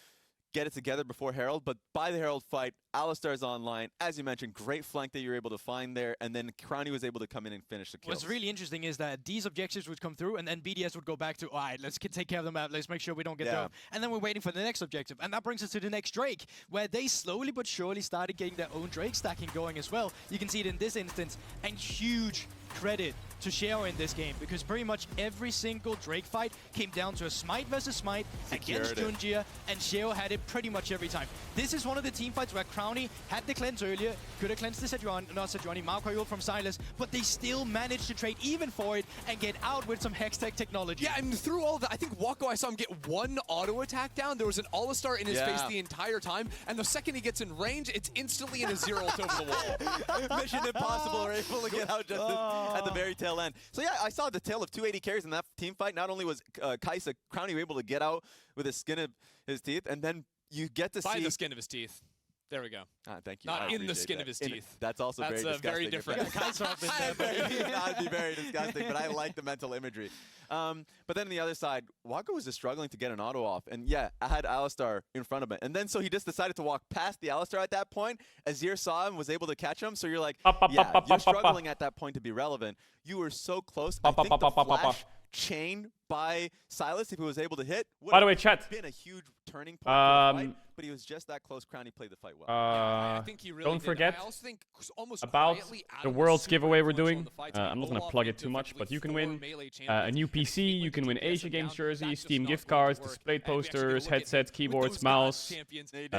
S3: get it together before Herald, but by the Herald fight, Alistar's online. As you mentioned, great flank that you were able to find there, and then Crowny was able to come in and finish the kills.
S5: What's really interesting is that these objectives would come through, and then BDS would go back to, all right, let's take care of the map, let's make sure we don't get thrown. And then we're waiting for the next objective, and that brings us to the next Drake, where they slowly but surely started getting their own Drake stacking going as well. You can see it in this instance, and huge credit to Sheo in this game, because pretty much every single Drake fight came down to a Smite versus Smite against Junjia, and Sheo had it pretty much every time. This is one of the team fights where Crowny had the cleanse earlier, could have cleansed the Sejuani, not Sejuani, Maokai from Silas, but they still managed to trade even for it and get out with some Hextech technology.
S4: Yeah, and through all of that, I think Wako, I saw him get one auto attack down. There was an All-Star in his face the entire time, and the second he gets in range, it's instantly in a zero ult over the wall.
S3: Mission impossible. We're able to get out just at the very tail end. So yeah, I saw the tale of 280 carries in that team fight. Not only was Kaisa Crowny able to get out with the skin of his teeth, and then you get to see...
S4: By the skin of his teeth. There we go.
S3: Thank you.
S4: Not in the skin of his teeth.
S3: That's also very disgusting.
S4: Very different.
S3: That'd be very disgusting, but I like the mental imagery. But then on the other side, Wako was just struggling to get an auto off. And yeah, I had Alistar in front of him. And then so he just decided to walk past the Alistar at that point. Azir saw him, was able to catch him. So you're like, yeah, you're struggling at that point to be relevant. You were so close. I think the flash chain by Silas, if he was able to hit,
S1: by the way, chat,
S3: been a huge turning point for the fight, but he was just that close. Crowny played the fight well.
S4: I think he really
S1: don't forget
S4: I also think almost
S1: about the Worlds giveaway we're doing. I'm not going to plug it too much, but you can win a new PC, you can win Asia Games jerseys, Steam gift cards, display posters, headsets, keyboards, mouse,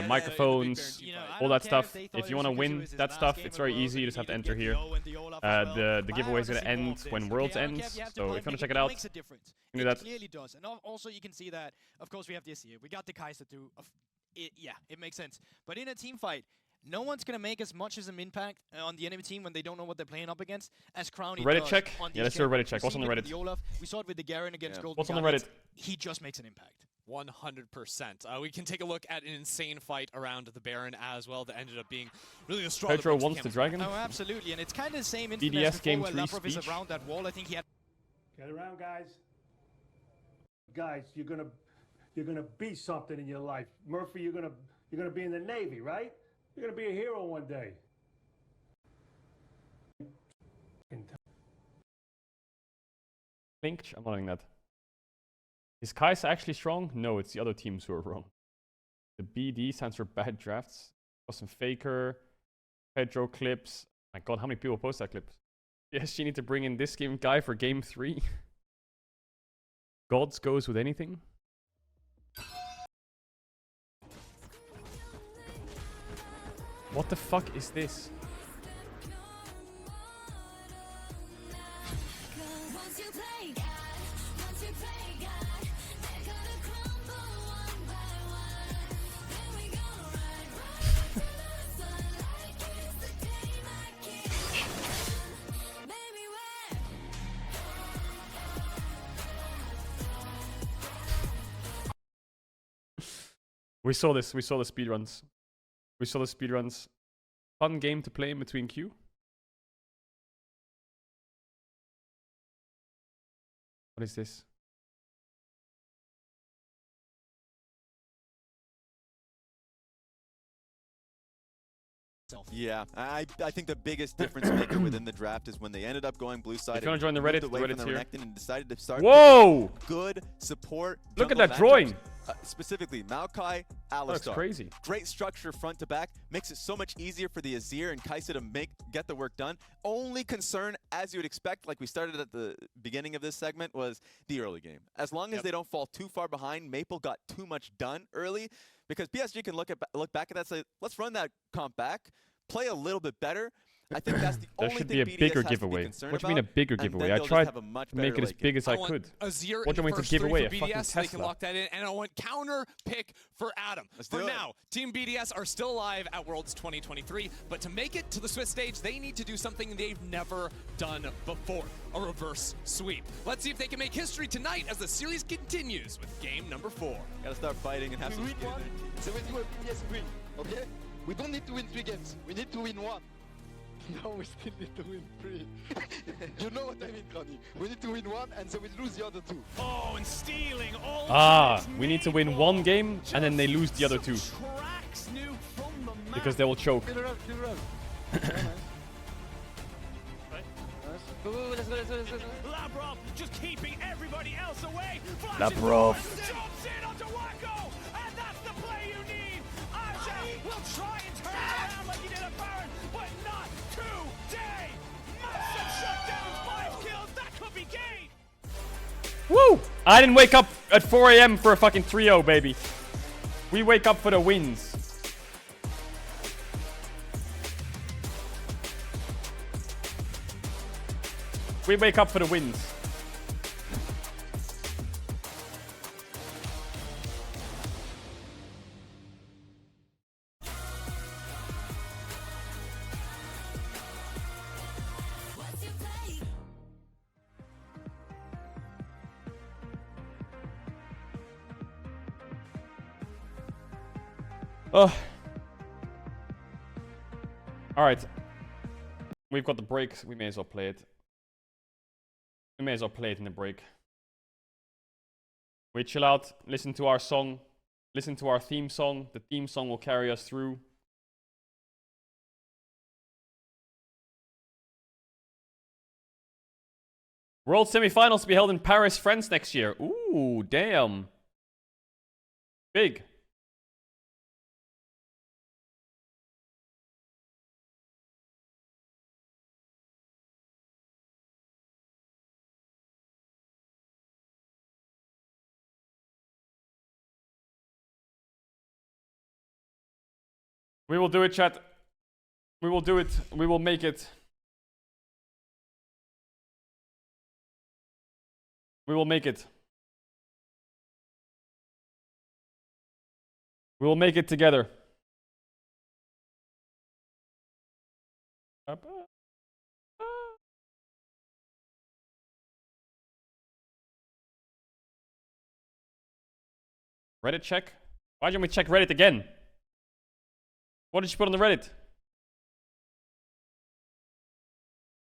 S1: microphones, all that stuff. If you want to win that stuff, it's very easy. You just have to enter here. The giveaway is going to end when Worlds ends, so if you want to check it out, you can do that.
S5: It clearly does. And also you can see that, of course, we have this here. We got the Kaisa too. Yeah, it makes sense. But in a team fight, no one's going to make as much as an impact on the enemy team when they don't know what they're playing up against as Crowny
S1: Reddit
S5: does
S1: check?
S5: on
S1: Yeah, let's do a Reddit check. What's on the Reddit?
S5: Olaf. We saw it with the Garen against Golden
S1: What's on the
S5: Guardians.
S1: Reddit?
S5: He just makes an impact.
S4: 100%. We can take a look at an insane fight around the Baron as well that ended up being really the straw.
S1: Pedro wants the dragon.
S5: Oh, absolutely. And it's kind of the same
S1: BDS
S5: instance
S1: game
S5: where
S1: 3
S5: Lavrov is
S1: speech.
S5: around that wall. I think he had...
S13: Get around, guys. Guys, you're gonna be something in your life. Murphy, you're gonna be in the Navy, right? You're gonna be a hero one day.
S1: Linked? I'm not doing that. Is Kaisa actually strong? No, it's the other teams who are wrong. The BD stands for bad drafts. Awesome Faker, Pedro clips. My god, how many people post that clip? Yes, you need to bring in this game guy for game 3. Gods goes with anything. What the fuck is this? We saw the speedruns. We saw the speedruns. Fun game to play in between queue. What is this?
S3: Yeah, I think the biggest difference maker within the draft is when they ended up going blue side.
S1: If you want to join the Reddit, Reddit's here.
S3: And decided to start
S1: Whoa!
S3: Good support.
S1: Look at that drawing.
S3: Specifically, Maokai, Alistar.
S1: Looks crazy.
S3: Great structure front to back. Makes it so much easier for the Azir and Kai'Sa to get the work done. Only concern, as you would expect, like we started at the beginning of this segment, was the early game. As long as they don't fall too far behind, Maple got too much done early. Because PSG can look back at that and say, let's run that comp back, play a little bit better. I think that's the only thing BDS
S1: should be a bigger
S3: has
S1: giveaway.
S3: To be concerned
S1: What do you mean a
S3: about,
S1: bigger
S3: and
S1: giveaway?
S3: then
S1: I
S3: they'll
S1: tried
S3: just have a much
S1: to make
S3: better
S1: it as
S3: late
S1: big
S3: game.
S1: as I could.
S4: Azir
S1: What do you want to give away? A fucking
S4: BDS, so they can
S1: Tesla.
S4: lock that in, and I want counter pick for Adam. For now, Team BDS are still alive at Worlds 2023, but to make it to the Swiss stage, they need to do something they've never done before, a reverse sweep. Let's see if they can make history tonight as the series continues with game number 4.
S3: Gotta start fighting and have some skin.
S12: So when you BDS win, okay? We don't need to win 3 games. We need to win 1. No, we still need to win 3. You know what I mean, Connie. We need to win 1 and so we lose the other 2.
S9: Oh, and stealing all
S1: we need to win 1 game and then they lose the other 2. Because they will choke.
S12: Kill her up.
S9: Labrov just keeping everybody else away.
S1: Labrov.
S9: Jumps in onto Wacko, and that's the play you need. Aja will try and turn it around like he did at Baron, but not today. Massive shutdowns, 5 kills. That could be game.
S1: Woo! I didn't wake up at 4 AM for a fucking 3-0, baby. We wake up for the wins. We wake up for the wins. Oh. Alright. We've got the break. We may as well play it. We may as well play it in the break. We chill out, listen to our song, listen to our theme song. The theme song will carry us through. World semifinals to be held in Paris, France next year. Ooh, damn. Big. We will do it, chat. We will do it. We will make it. We will make it. We will make it together. Reddit check? Why don't we check Reddit again? What did you put on the Reddit?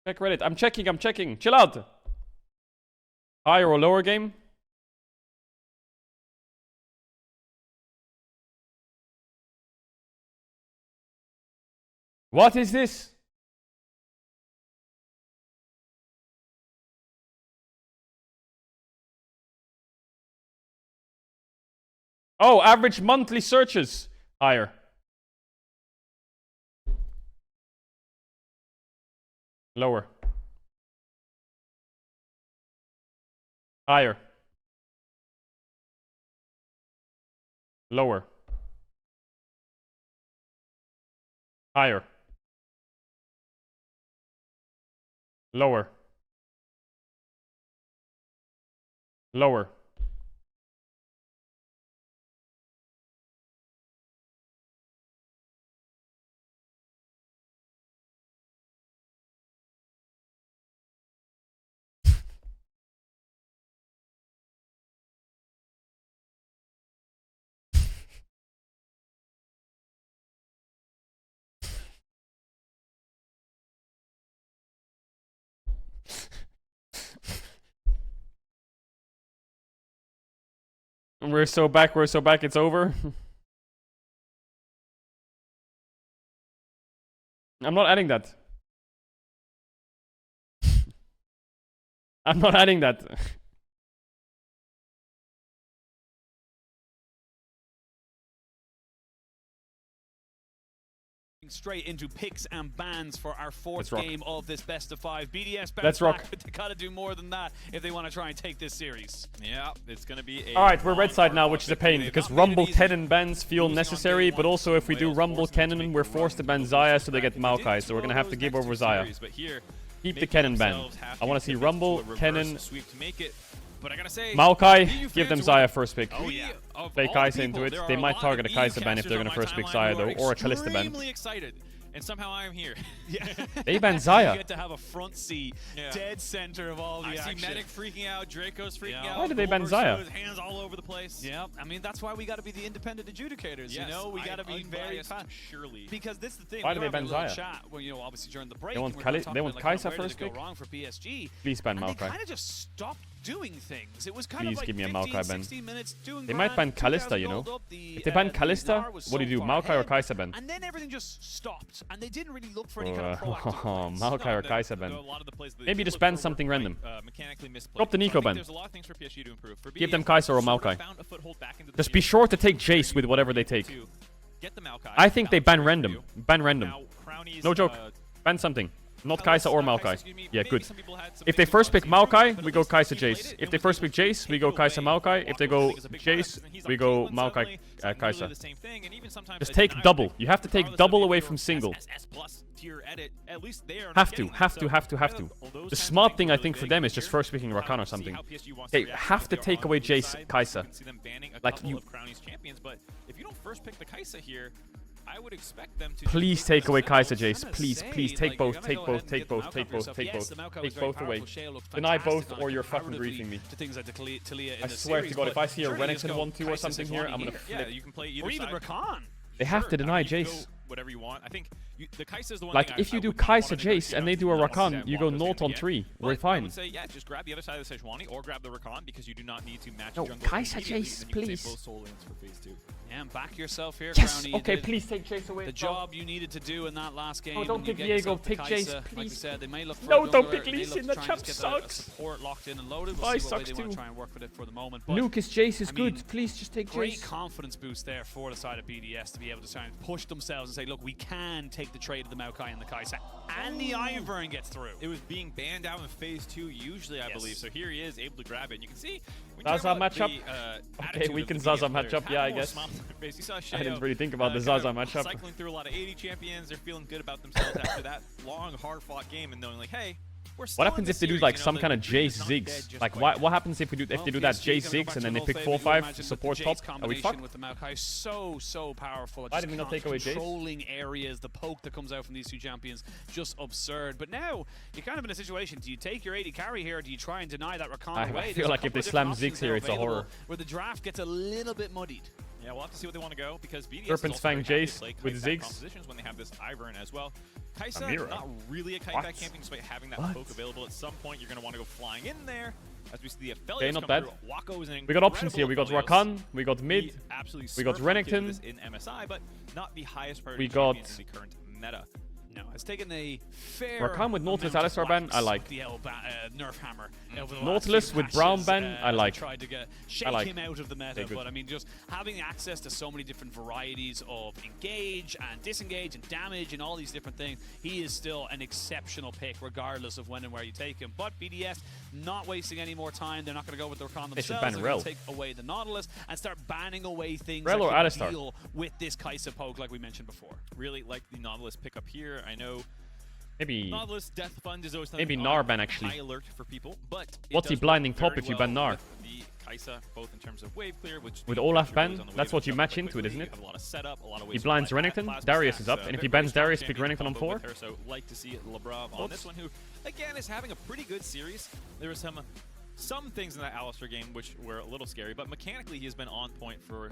S1: Check Reddit. I'm checking. Chill out. Higher or lower game? What is this? Oh, average monthly searches. Higher. Lower. Higher. Lower. Higher. Lower. Lower. We're so back, it's over. I'm not adding that. I'm not adding that.
S9: Straight into picks and bans for our fourth
S1: Let's
S9: game of this best of 5. BDS bounce
S1: Let's rock.
S9: back, but they gotta do more than that if they want to try and take this series.
S8: Yeah, it's gonna be a
S1: Alright, we're red side now, which is a pain, because Rumble Cannon bans feel necessary, but also if we do Rumble Cannon, we're forced to ban Xayah so they get Maokai, so we're gonna have to give over Xayah. Keep the Cannon ban. I want to see Rumble, Cannon,
S8: But I gotta say,
S1: Maokai, give them Xayah first pick.
S8: Oh yeah.
S1: Play Kai'Sa into it. They might target a Kai'Sa ban if they're gonna first pick Xayah though, or a Kalista ban.
S8: Extremely excited, and somehow I am here.
S9: Yeah.
S1: They ban Xayah.
S9: You get to have a front seat, dead center of all the action.
S8: I see Medic freaking out, Draco's freaking out.
S1: Why did they ban Xayah?
S8: Hands all over the place.
S9: Yeah, I mean that's why we got to be the independent adjudicators.
S8: Yes,
S9: you know, we got to be very
S8: surely.
S9: because this is the thing.
S1: Why did they ban Xayah?
S9: Chat, well, you know, obviously during the break,
S1: They want
S9: Kai'Sa
S1: Kai'Sa first pick.
S9: Wrong for PSG.
S1: Please ban
S9: They
S1: Maokai.
S9: kind of just stopped doing things. It was kind
S1: Please
S9: of like
S1: give me a
S9: 15,
S1: Maokai ban.
S9: 16 minutes doing
S1: They might ban Kalista, you know. If they ban Kalista, what do you do? Maokai or Kai'Sa ban?
S9: And then everything just stopped, and they didn't really look for any kind of proactive plays.
S1: Maokai or Kai'Sa ban. Maybe just ban something random. Drop the Nico ban. Give them Kai'Sa or Maokai. Just be sure to take Jace with whatever they take. I think they ban random. Ban random. No joke. Ban something. Not Kai'Sa or Maokai. Yeah, good. If they first pick Maokai, we go Kai'Sa Jace. If they first pick Jace, we go Kai'Sa Maokai. If they go Jace, we go Maokai Kai'Sa. Just take double. You have to take double away from single. Have to. The smart thing I think for them is just first picking Rakan or something. They have to take away Jace Kai'Sa. Like you.
S8: If you don't first pick the Kai'Sa here, I would expect them to
S1: please take away Kai'Sa Jace. Please take both. Take both away. Deny both or you're fucking griefing me. I swear to God, if I see a Renekton 1-2 or something here, I'm gonna flip.
S8: Yeah, you can play either
S9: or even Rakan.
S1: They have to deny Jace.
S8: Whatever you want. I think the Kai'Sa is the one
S1: like, if you do Kai'Sa Jace and they do a Rakan, you go Naught on 3. We're fine.
S8: I would say, yeah, just grab the other side of the Sejuani or grab the Rakan because you do not need to match
S1: no, Kai'Sa Jace, please.
S9: Yeah, and back yourself here,
S1: yes!
S9: Crownie.
S1: Okay, please take Jace away.
S9: The job you needed to do in that last game.
S1: No, don't pick Viego, pick Jace, please.
S9: Like we said, they may look for
S1: no, don't pick Lee Sin, that champ sucks.
S9: Support locked in and loaded. We'll see what way they want to try and work with it for the moment. But,
S1: Lucas Jace is good. Please just take Jace.
S9: Great confidence boost there for the side of BDS to be able to try and push themselves and say, look, we can take the trade of the Maokai and the Kai'Sa. And the Ivern gets through.
S8: It was being banned out in phase 2 usually, I believe. So here he is able to grab it. And you can see
S1: Zaza matchup. Okay, weekend Zaza matchup. Yeah, I guess. I didn't really think about the Zaza matchup.
S8: Cycling through a lot of 80 champions, they're feeling good about themselves after that long, hard-fought game, and knowing like, hey, we're still
S1: what happens if they do like some kind of Jace
S8: Ziggs?
S1: Ziggs? Like what happens if they do that Jace Ziggs and then they pick 4-5 to support top? Are we fucked?
S9: With the Maokai, so powerful.
S1: Why did we not take away Jace?
S9: Controlling areas, the poke that comes out from these two champions, just absurd. But now you're kind of in a situation. Do you take your 80 carry here, or do you try and deny that Rakan away?
S1: I feel like if they slam Ziggs here, it's a horror.
S9: Where the draft gets a little bit muddied.
S8: Yeah, we'll have to see what they want to go because BDS
S1: Serpent's Fang Jace with Ziggs
S8: compositions when they have this Ivern as well. Kai'Sa, not really a kite back camping despite having that poke available. At some point, you're going to want to go flying in there. As we see the Aphelios
S1: not
S8: come
S1: bad.
S8: through. Waco's an
S1: we got options here. We got Rakan, we got mid, we got Renekton.
S8: In MSI, but not the highest priority
S1: we got
S8: in the current meta.
S9: No, it's taken a fair
S1: Rakan with Nautilus Alistar ban, I like.
S9: The Nerf hammer.
S1: Nautilus with Brown ban, I like.
S9: Tried to shake him out of the meta, but I mean, just having access to so many different varieties of engage and disengage and damage and all these different things, he is still an exceptional pick, regardless of when and where you take him. But BDS not wasting any more time. They're not going to go with the Rakan themselves. They're going to take away the Nautilus and start banning away things that can deal with this Kai'Sa poke, like we mentioned before.
S8: Really like the Nautilus pickup here. I know
S1: maybe
S8: Nautilus Death Fund is always
S1: maybe Gnar ban actually.
S8: High alert for people, but
S1: what's he blinding top if you ban Gnar?
S8: The Kai'Sa, both in terms of wave clear, which
S1: with Olaf ban, that's what you match into it, isn't it?
S8: A lot of setup, a lot of
S1: he blinds Renekton, Darius is up, and if he bans Darius, pick Renekton on 4.
S8: So like to see Labrov on this one, who again is having a pretty good series. There were some things in that Alistar game which were a little scary, but mechanically he has been on point for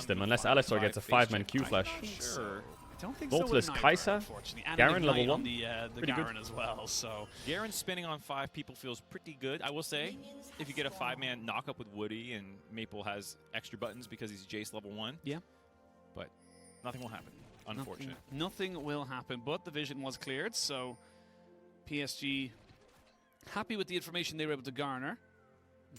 S1: chase them unless Alistar gets a 5-man Q flash.
S9: Sure. I don't think
S1: Nautilus,
S9: so with
S1: Kai'Sa,
S9: unfortunately. And
S1: Garen
S9: an
S1: level
S9: Ignite
S1: 1.
S9: on the
S1: Pretty
S9: Garen
S1: good.
S9: as well, so...
S8: Garen spinning on 5 people feels pretty good. I will say, if you get a 5-man knock-up with Woody and Maple has extra buttons because he's Jace level 1.
S9: Yeah.
S8: But nothing will happen, unfortunately.
S9: Nothing will happen, but the vision was cleared, so PSG happy with the information they were able to garner.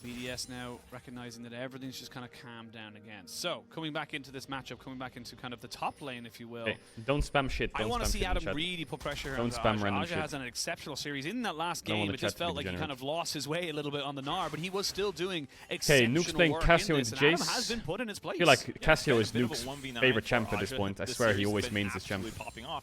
S9: BDS now recognizing that everything's just kind of calmed down again. So, coming back into this matchup, coming back into kind of the top lane, if you will.
S1: Okay, don't spam shit.
S9: I want to see Adam really put pressure on
S1: Don't spam
S9: Aja.
S1: random
S9: Aja
S1: shit.
S9: has an exceptional series. In that last game, it just felt like he kind of lost his way a little bit on the Gnar, but he was still doing exceptional
S1: Nuke's playing
S9: work
S1: Cassio
S9: in
S1: into
S9: this, and Adam
S1: Jace.
S9: has been put in his place.
S1: I feel like Cassio is
S8: Bit of a
S1: Nuke's
S8: 1v9
S1: favorite
S8: for
S1: champ at this
S8: Aja.
S1: point. I
S8: The
S1: swear he
S8: series
S1: always
S8: has been
S1: mains this champ.
S8: absolutely popping off.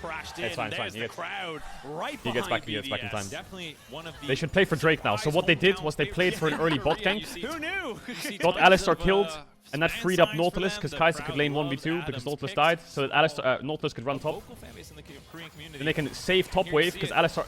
S9: crashed in.
S1: It's fine,
S9: There's
S1: he
S9: the
S1: gets-
S9: crowd right
S1: he gets back,
S9: behind
S1: he gets back in
S9: BDS.
S1: time.
S8: Definitely one of the
S1: They should play for Drake now. So what they did was they played for an early bot gank,
S9: Who knew?
S1: got Alistar killed, and that freed up Nautilus because Kai'Sa could lane 1v2 because Nautilus died, so that Nautilus could run top.
S8: Vocal fan base in the Korean community.
S1: Then they can save top wave because Alistar,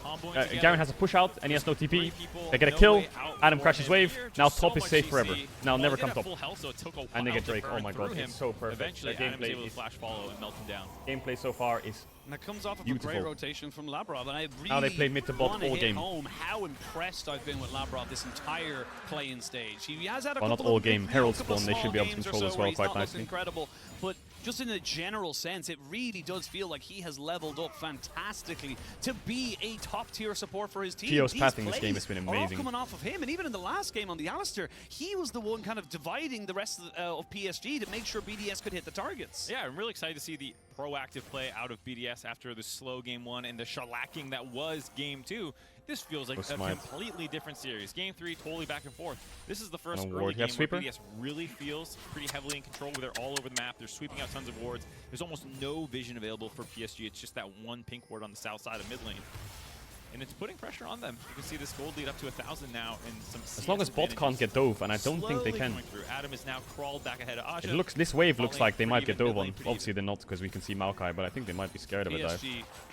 S1: Garen has a push out and he has no TP. They get a
S8: No
S1: kill,
S8: way out
S1: Adam
S8: for
S1: crashes
S8: him
S1: wave,
S8: here.
S1: now
S8: Just so
S1: top is
S8: much
S1: safe
S8: CC.
S1: forever. Now
S8: Well,
S1: never
S8: he
S1: come
S8: did
S1: top.
S8: have full health, so it took a
S1: And they
S8: while
S1: get
S8: to
S1: Drake.
S8: burn
S1: Oh my god,
S8: through him.
S1: it's so perfect.
S8: Eventually,
S1: Their
S8: Adam's able
S1: gameplay
S8: to
S1: is
S8: flash follow and melt him down.
S1: gameplay so far is
S9: And that comes off of a
S1: Beautiful.
S9: great rotation from Labrov, and I really
S1: Now they played mid to bot
S9: want to
S1: all
S9: hit
S1: game.
S9: home how impressed I've been with Labrov this entire play-in stage. He has had a
S1: Well, not
S9: couple
S1: all
S9: of
S1: game.
S9: big,
S1: Herald
S9: couple of
S1: spawn, they should
S9: small
S1: be able to
S9: games or
S1: control as
S9: so
S1: well
S9: where he's
S1: quite
S9: not looked
S1: nicely.
S9: incredible, but just in a general sense, it really does feel like he has leveled up fantastically to be a top-tier support for his team.
S1: Gio's
S9: These
S1: pathing this game
S9: plays
S1: has been
S9: are all
S1: amazing.
S9: coming off of him, and even in the last game on the Alistair, he was the one kind of dividing the rest of PSG to make sure BDS could hit the targets.
S8: Yeah, I'm really excited to see the proactive play out of BDS after the slow game 1 and the shellacking that was game 2. This feels like a completely different series. Game 3, totally back and forth. This is the first early game where BDS really feels pretty heavily in control, where they're all over the map. They're sweeping out tons of wards. There's almost no vision available for PSG. It's just that one pink ward on the south side of mid lane. And it's putting pressure on them. You can see this gold lead up to 1,000 now. And some
S1: as long as bot can't get dove, and I don't think they can.
S8: Adam is now crawled back ahead of Aja.
S1: It looks, this wave looks like they might get dove on. Obviously they're not, because we can see Maokai, but I think they might be scared of a dive.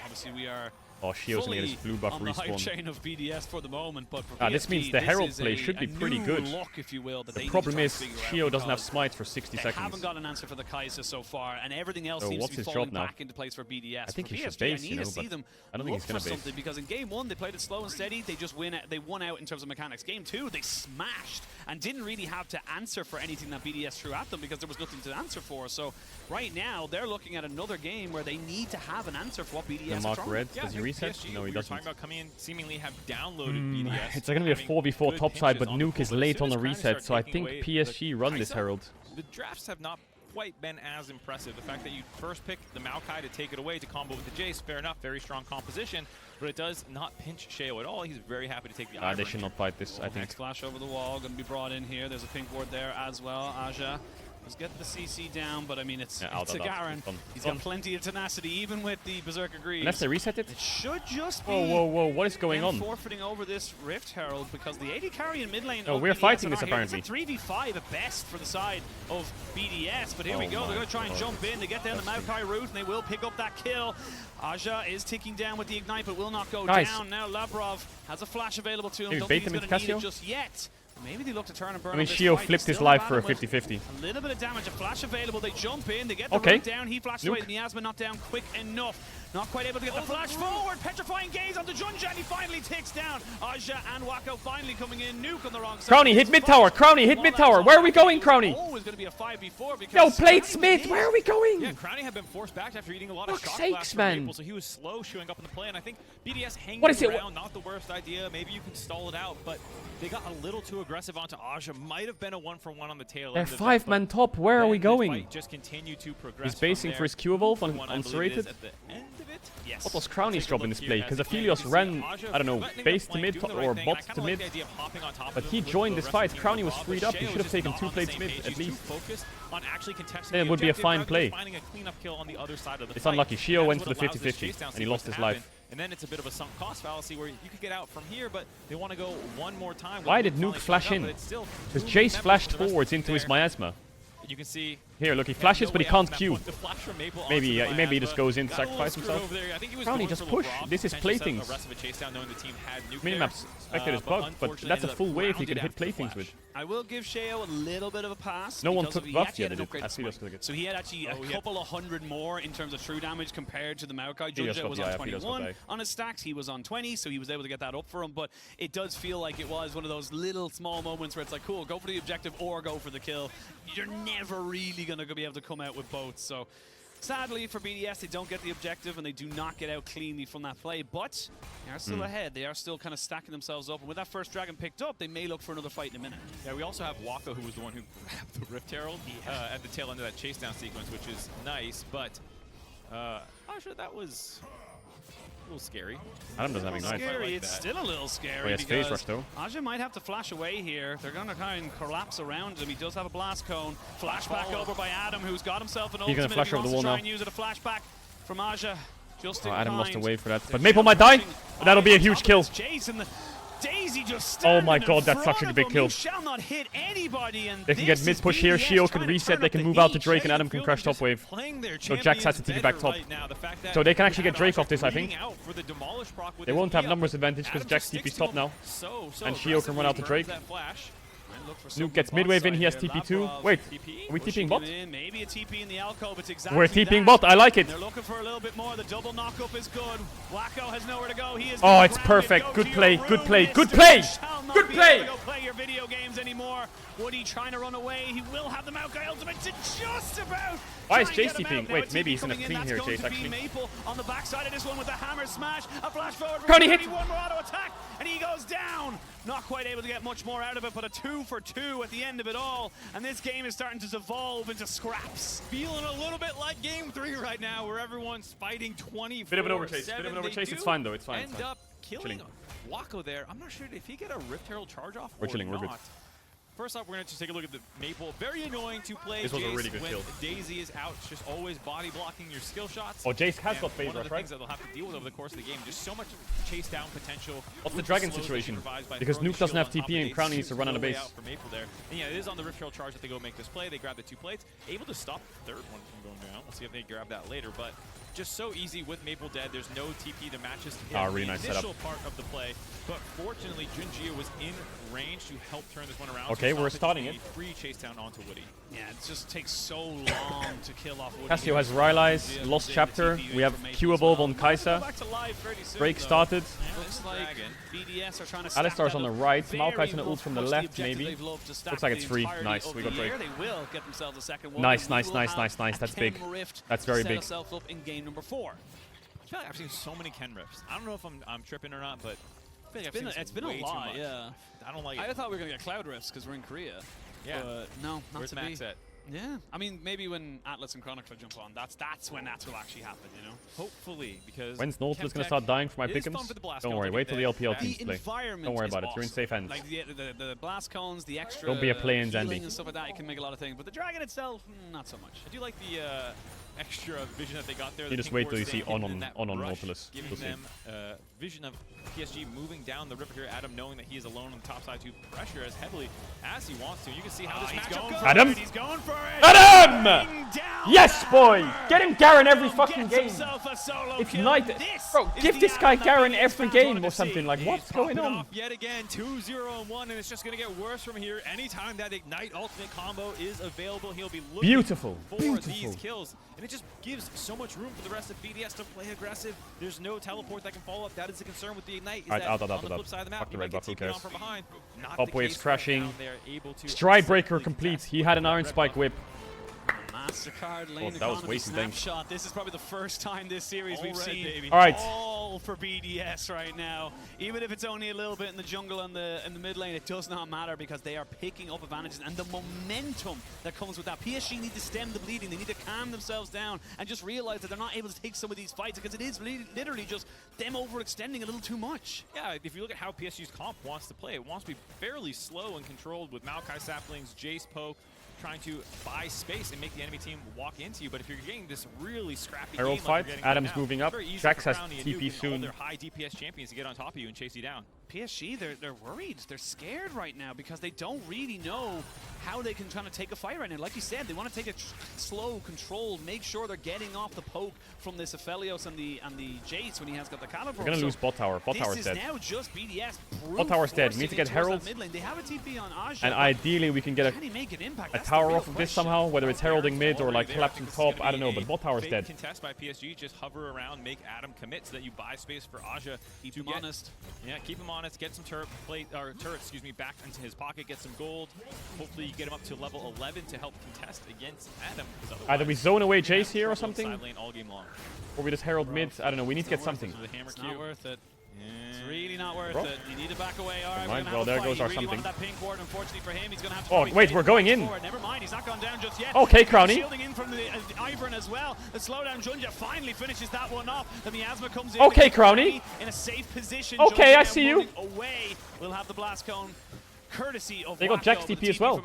S9: Obviously we are
S1: Oh, Shio's gonna get his blue buff
S9: on the hype
S1: respawn.
S9: chain of BDS for the moment, but for PSG,
S1: this means the Herald play should be pretty good.
S9: Look, if you will, that
S1: The problem is Shio doesn't have smites for 60
S9: they
S1: seconds.
S9: haven't got an answer for the Kai'Sa so far, and everything else
S1: So
S9: seems
S1: what's
S9: to be
S1: his
S9: falling
S1: job now?
S9: back into place for BDS.
S1: I think
S9: for
S1: he should
S9: PSG,
S1: base,
S9: I
S1: you
S9: need
S1: know,
S9: to see
S1: but
S9: them
S1: I don't think he's
S9: look
S1: gonna
S9: for
S1: base.
S9: something, because in game 1 they played it slow and steady. They just they won out in terms of mechanics. Game 2 they smashed and didn't really have to answer for anything that BDS threw at them, because there was nothing to answer for. So right now they're looking at another game where they need to have an answer for what BDS
S1: The
S9: are
S1: Mark
S9: trying.
S1: Red, does he reset?
S8: PSG,
S1: No, he
S8: we were
S1: doesn't.
S8: talking about coming in, seemingly have downloaded BDS.
S1: It's going to be a 4v4 topside, but Nuke is late on the reset, so I think
S8: away
S1: PSG run this Herald.
S8: The drafts have not quite been as impressive. The fact that you first pick the Maokai to take it away to combo with the Jace, fair enough, very strong composition, but it does not pinch Sheo at all. He's very happy to take the Ivern.
S1: They should not fight this, I think.
S9: Next flash over the wall, going to be brought in here. There's a pink ward there as well. Aja let's get the CC down, but I mean, it's a Garen. He's got plenty of tenacity, even with the Berserker Greaves.
S1: Unless they reset it?
S9: It should just be
S1: whoa, what is going on?
S9: Forfeiting over this Rift Herald, because the AD carry in mid lane.
S1: Oh, we're fighting this apparently.
S9: It's a 3v5 at best for the side of BDS, but here we go. They're going to try and jump in. They get down the Maokai route, and they will pick up that kill. Aja is ticking down with the Ignite, but will not go down. Now Labrov has a flash available to him. Don't think he's going to need it just yet. Maybe they look to turn and burn.
S1: I mean, Shio flipped his life for a 50-50.
S9: A little bit of damage, a flash available. They jump in, they get the root down. He flashes away. Miasma not down quick enough. Not quite able to get the flash forward. Petrifying gaze onto Junja, and he finally ticks down. Aja and Wako finally coming in. Nuke on the wrong side.
S1: Crowny, hit mid tower. Crowny, hit mid tower. Where are we going, Crowny?
S9: Always going to be a 5v4 because
S1: No, Plate Smith, where are we going?
S8: Yeah, Crowny had been forced back after eating a lot of shock blasts from Maple, so he was slow showing up in the play, and I think BDS hanging around, not the worst idea. Maybe you can stall it out, but they got a little too aggressive onto Aja. Might have been a 1-for-1 on the tail end.
S1: They're 5-man top. Where are we going?
S8: Just continue to progress.
S1: He's basing for his Q evolve on Serrated.
S8: At the end of it, yes.
S1: What was Crowny's job in this play? Because Aphelios ran, I don't know, base to mid or bot to mid. But he joined this fight. Crowny was freed up. He should have taken 2 plates mid at least. Then it would be a fine play. It's unlucky. Shio went for the 50-50 and he lost his life.
S8: And then it's a bit of a sunk cost fallacy where you could get out from here, but they want to go one more time.
S1: Why did Nuke flash in? Because Jace flashed forwards into his miasma.
S8: You can see
S1: here, look, he flashes, but he can't Q. Maybe he just goes in to sacrifice himself. Crowny just push. This is playthings. Minimap's spectator's bugged, but that's a full wave he could hit playthings with.
S9: I will give Sheo a little bit of a pass.
S1: No one took buffs yet,
S9: so he had actually a couple of hundred more in terms of true damage compared to the Maokai. Junja was on 21 on his stacks. He was on 20, so he was able to get that up for him. But it does feel like it was one of those little small moments where it's like, cool, go for the objective or go for the kill. You're never really going to be able to come out with both. So sadly for BDS, they don't get the objective and they do not get out cleanly from that play, but they are still ahead. They are still kind of stacking themselves up, and with that first dragon picked up, they may look for another fight in a minute.
S8: Yeah, we also have Waka, who was the one who grabbed the Rift Herald at the tail end of that chase down sequence, which is nice, but Aja, that was a little scary.
S1: Adam doesn't have Ignite.
S9: Scary. It's still a little scary
S1: he has phase rush though.
S9: Aja might have to flash away here. They're going to kind of collapse around him. He does have a blast cone. Flashback over by Adam, who's got himself an ultimate.
S1: He's going to flash over the wall now.
S9: And use it a flashback from Aja. Just
S1: Adam lost a wave for that. But Maple might die. That'll be a huge kill.
S9: Daisy just
S1: oh my god, that's such a big kill.
S9: Shall not hit anybody, and
S1: they can get mid push here. Shio can reset. They can move out to Drake, and Adam can crash top wave. So Jax has to TP back top. So they can actually get Drake off this, I think. They won't have numbers advantage because Jax TP's top now. And Shio can run out to Drake. Nuke gets mid-wave in, he has TP too. Wait, are we TPing bot?
S9: Maybe a TP in the alcove, it's exactly
S1: We're TPing bot, I like it.
S9: They're looking for a little bit more, the double knock-up is good. Wacko has nowhere to go, he is
S1: Oh, it's perfect. Good play, good play, good play! Good play!
S9: Go play your video games anymore. Woody trying to run away, he will have the Maokai ultimate to just about.
S1: Why is Jace TPing? Wait, maybe he's gonna clean here, Jace, actually.
S9: Maple on the backside of this one with the hammer smash, a flash forward.
S1: Crowny hit!
S9: One more auto attack, and he goes down. Not quite able to get much more out of it, but a 2 for 2 at the end of it all. And this game is starting to devolve into scraps.
S11: Feeling a little bit like Game 3 right now, where everyone's fighting 24/7.
S1: Bit of an overchase, it's fine though, it's fine.
S11: End up killing Wacko there. I'm not sure if he get a Rift Herald charge off
S1: We're chilling,
S11: not.
S1: we're good.
S11: First off, we're going to just take a look at the Maple. Very annoying to play
S1: This was a
S11: Jace
S1: really good
S11: when
S1: kill.
S11: Daisy is out. It's just always body blocking your skill shots.
S1: Oh, Jace has got phase
S11: rush,
S1: rush, right?
S11: One of the things that they'll have to deal with over the course of the game. Just so much chase down potential.
S1: What's the dragon situation? Because Nuke doesn't have TP and Crown needs to run on a base.
S11: For Maple there. And yeah, it is on the Rift Herald charge that they go make this play. They grab the 2 plates. Able to stop the third one from going down. We'll see if they grab that later. But just so easy with Maple dead. There's no TP to match his
S1: Really nice
S11: initial
S1: setup.
S11: part of the play. But fortunately, Junjie was in range to help turn this one around.
S1: Okay,
S11: so
S1: we're starting it.
S11: Free chase down onto Woody.
S9: Yeah, it just takes so long to kill off Woody.
S1: Cassio has Rylai's, Lost Chapter. We have Q Evolve on Kaisa. Break started.
S9: Looks like BDS are trying to
S1: Alistar's on the right. Maokai's gonna ult from the left, maybe. Looks like it's free. Nice, we got break.
S9: They will get themselves a second one.
S1: Nice. That's big. That's very big.
S9: Set up in game number 4.
S11: I feel like I've seen so many Ken riffs. I don't know if I'm tripping or not, but I feel like
S9: It's been a lot, yeah.
S11: I don't like it.
S9: I thought we were going to get Cloud Rifts because we're in Korea.
S11: Yeah.
S9: But no, not
S11: Where's
S9: to
S11: Max
S9: be.
S11: at?
S9: Yeah. I mean, maybe when Atlas and Chronicler jump on, that's when that will actually happen, you know?
S11: Hopefully, because
S1: When's Nautilus gonna start dying for my pick'ems? Don't worry, wait till the LPL teams play. Don't worry about it, you're in safe hands.
S9: Like the blast cones, the extra
S1: Don't be a play-in
S9: healing
S1: Zandy.
S9: and stuff like that, you can make a lot of things. But the dragon itself, not so much.
S11: I do like the extra vision that they got there.
S1: You just wait till you see on Nautilus.
S11: Giving
S1: You'll see.
S11: them vision of PSG moving down the river here. Adam knowing that he is alone on the top side to pressure as heavily as he wants to. You can see how this matchup goes.
S1: Adam!
S9: He's going for it!
S1: Adam! Yes, boy! Get him Garen every fucking game! It's night. Bro, give this guy Garen every game or something. Like, what's going on?
S11: Yet again, 2-0-1, and it's just going to get worse from here. Anytime that Ignite ultimate combo is available, he'll be looking for these kills. And it just gives so much room for the rest of BDS to play aggressive. There's no teleport that can follow up. That is the concern with the Ignite.
S1: Alright, out.
S11: On the flip side of the map,
S1: Fuck the red buff, who cares?
S11: Top
S1: waves crashing. Stride breaker complete. He had an Iron Spike whip.
S9: MasterCard lane
S1: that was wasted, thanks.
S9: snapshot. This is probably the first time this series we've seen all for BDS right now. Even if it's only a little bit in the jungle and in the mid lane, it does not matter because they are picking up advantages and the momentum that comes with that. PSG need to stem the bleeding. They need to calm themselves down and just realize that they're not able to take some of these fights because it is literally just them overextending a little too much.
S11: Yeah, if you look at how PSG's comp wants to play, it wants to be fairly slow and controlled with Maokai saplings, Jace poke, trying to buy space and make the enemy team walk into you. But if you're getting this really scrappy
S1: Herald
S11: game
S1: fight,
S11: like
S1: Adam's moving up. Jax has TP
S11: all
S1: soon.
S11: their high DPS champions to get on top of you and chase you down.
S9: PSG, they're worried. They're scared right now because they don't really know how they can try to take a fight right now. Like you said, they want to take it slow, controlled, make sure they're getting off the poke from this Aphelios and the Jace when he has got the caliber.
S1: We're gonna lose bot tower. Bot tower's dead.
S9: This is now just BDS.
S1: Bot tower's dead. We need to get Herald.
S9: They have a TP on Aja.
S1: And ideally we can get a tower off of this somehow, whether it's heralding mid or like collapsing top, I don't know, but bot tower's dead.
S11: Contest by PSG, just hover around, make Adam commit so that you buy space for Aja.
S9: Keep him honest.
S11: Yeah, keep him honest, get some turret, back into his pocket, get some gold. Hopefully you get him up to level 11 to help contest against Adam.
S1: Either we zone away Jace here or something,
S11: side lane all game long.
S1: or we just herald mid, I don't know, we need to get something.
S9: It's not worth it. It's really not worth it. You need to back away. All right,
S1: Right, well, there goes our something.
S9: That pink ward, unfortunately for him, he's going to have to.
S1: Oh, wait, we're going in.
S9: Never mind, he's not gone down just yet.
S1: Okay, Crowny.
S9: Shielding in from the Ivern as well. The slowdown Junja finally finishes that one off. The miasma comes in.
S1: Okay, Crowny.
S9: In a safe position.
S1: Okay,
S9: Junja
S1: I see you.
S9: Away. We'll have the blast cone. Courtesy of
S1: they got Jax TP as well.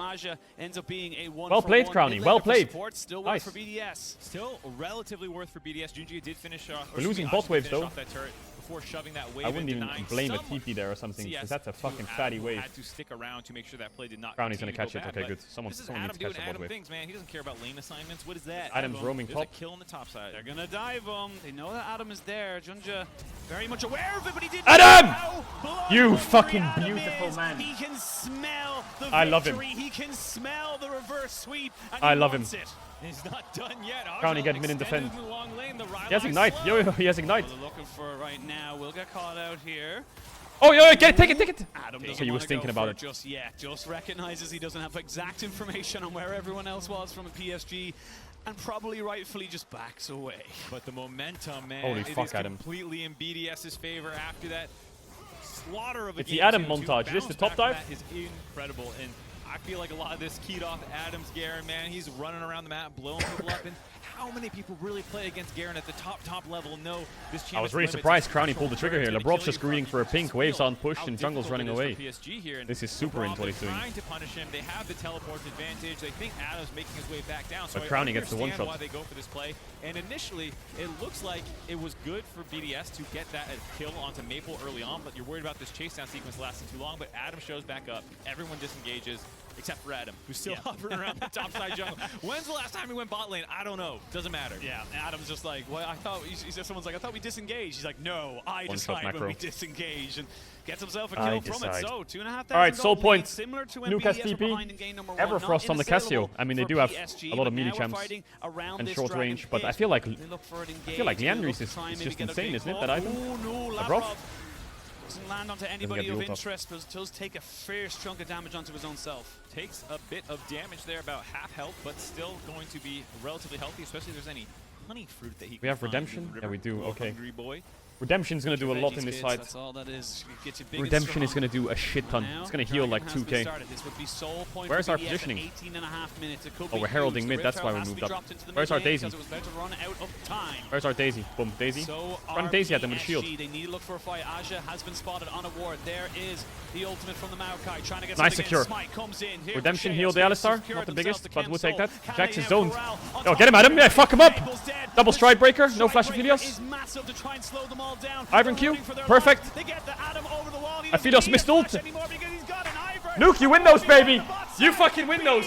S9: Ends up being a
S1: well played, Crowny. Well played.
S9: Still
S1: nice.
S9: For BDS.
S11: Still relatively worth for BDS. Junji did finish off.
S1: We're losing bot waves though.
S11: That turret
S8: before shoving that wave.
S1: I wouldn't even blame a
S8: someone.
S1: TP there or something, because
S8: CS
S1: that's a fucking
S8: to
S1: fatty
S8: Adam,
S1: wave.
S8: Had to stick around to make sure that play did not.
S1: Brownie's gonna catch it.
S8: Bad,
S1: Okay, good. Someone
S8: this is
S1: needs
S8: Adam
S1: to
S8: doing
S1: catch the bot
S8: Adam
S1: wave.
S8: things, man. He doesn't care about lane assignments. What is that?
S1: Adam's roaming
S8: There's
S1: top.
S8: a kill on the top side.
S9: They're gonna dive him. They know that Adam is there. Junja very much aware of it, but he didn't.
S1: Adam!
S9: Blood
S1: You
S9: hungry
S1: fucking
S9: Adam
S1: beautiful
S9: is.
S1: man.
S9: He can smell the victory.
S1: I love him.
S9: He can smell the reverse sweep. And
S1: I
S9: he
S1: love him.
S9: wants it.
S8: He's not done yet.
S1: Brownie get mid and defend.
S8: The long lane, the
S1: He has ignite. Yo, he has ignite.
S9: What they're looking for right now. We'll get caught out here.
S1: Oh, yo, get it, take it, take it.
S9: Adam
S1: Okay,
S9: doesn't
S1: he was
S9: wanna
S1: thinking
S9: go
S1: about
S9: for
S1: it.
S9: just yet. Just recognizes he doesn't have exact information on where everyone else was from a PSG, and probably rightfully just backs away.
S8: But the momentum, man,
S1: Holy
S8: it
S1: fuck,
S8: is
S1: Adam.
S8: completely in BDS's favor after that slaughter of a
S1: It's
S8: game.
S1: the Adam
S8: to
S1: montage. This
S8: bounce
S1: the top
S8: back
S1: dive?
S8: from that is incredible, and I feel like a lot of this keyed off Adam's Garen, man. He's running around the map, blowing people up, and how many people really play against Garen at the top level know this
S1: I was really surprised Crowny pulled the trigger here. Lebrov's just greeting for a pink, waves on push, and jungle's running away. This is super into what he's doing.
S8: Trying to punish him. They have the teleport advantage. They think Adam's making his way back down. So
S1: But Crowny gets the one shot.
S8: why they go for this play. And initially, it looks like it was good for BDS to get that kill onto Maple early on, but you're worried about this chase down sequence lasting too long. But Adam shows back up. Everyone disengages. Except for Adam, who's still hovering around the top side jungle. When's the last time he went bot lane? I don't know. Doesn't matter.
S9: Yeah, Adam's just like, well, I thought, he said, someone's like, I thought we disengaged. He's like, no, I
S1: One shot
S9: decide when
S1: macro.
S9: we disengage, and gets himself a kill from it. So 2,500
S1: All right, soul
S9: gold lead,
S1: points.
S9: similar to when
S1: Nukas
S9: BDS were behind in
S1: TP.
S9: game number 1.
S1: Everfrost on the Casio. I mean, they do have a lot of mini champs and short range, but I feel like Leandris is just insane, isn't it? That item. Lavrov.
S9: Doesn't land onto anybody of interest, but does take a fierce chunk of damage onto his own self.
S8: Takes a bit of damage there, about half health, but still going to be relatively healthy, especially if there's any honey fruit that he can
S1: We have
S8: find
S1: redemption.
S8: in the
S1: Yeah, we do.
S8: river.
S1: Okay.
S8: Hungry boy.
S1: Redemption's gonna do a lot in this fight.
S9: That's all that is. Get you big and
S1: Redemption is
S9: strong.
S1: gonna do a shit ton.
S9: Now,
S1: It's gonna heal like
S9: Dragon has been
S1: 2k.
S9: started. This would be soul point
S1: Where's
S9: for
S1: our
S9: BDS at
S1: positioning?
S9: 18.5 minutes. It could
S1: Oh,
S9: be
S1: we're heralding
S9: huge.
S1: mid,
S9: The
S1: that's
S9: Rift
S1: why
S9: Tower
S1: we
S9: has to
S1: moved
S9: be
S1: up.
S9: dropped into the
S1: Where's
S9: mid
S1: our
S9: lane
S1: Daisy?
S9: because it was about to run out of time.
S1: Where's our Daisy? Boom, Daisy.
S9: So
S1: Run Daisy at them with a shield.
S9: They need to look for a fight. Aja has been spotted on a ward. There is the ultimate from the Maokai trying to get
S1: Nice
S9: something
S1: secure.
S9: in. Smite comes in. Here
S1: Redemption
S9: for
S1: heal
S9: Shayos.
S1: the Alistar.
S9: Secured
S1: Not the
S9: themselves
S1: biggest,
S9: to
S1: but we'll take that.
S9: Can
S1: Jax
S9: they
S1: is
S9: nail
S1: zoned.
S9: Corral on
S1: Oh,
S9: top
S1: get him,
S9: of
S1: Adam. Yeah, fuck him up.
S9: Maple's dead.
S1: Double
S9: The
S1: stride breaker. No flash of
S9: Strike
S1: Helios.
S9: breaker is massive to try and slow them all down.
S1: Ivern
S9: They're
S1: Q.
S9: running for their
S1: Perfect.
S9: lives. They get the Adam over the wall. He
S1: Aphelios
S9: doesn't need
S1: missed
S9: a
S1: ult.
S9: flash anymore because he's got an Ivern.
S1: Nuke, you win those, baby. You fucking win those.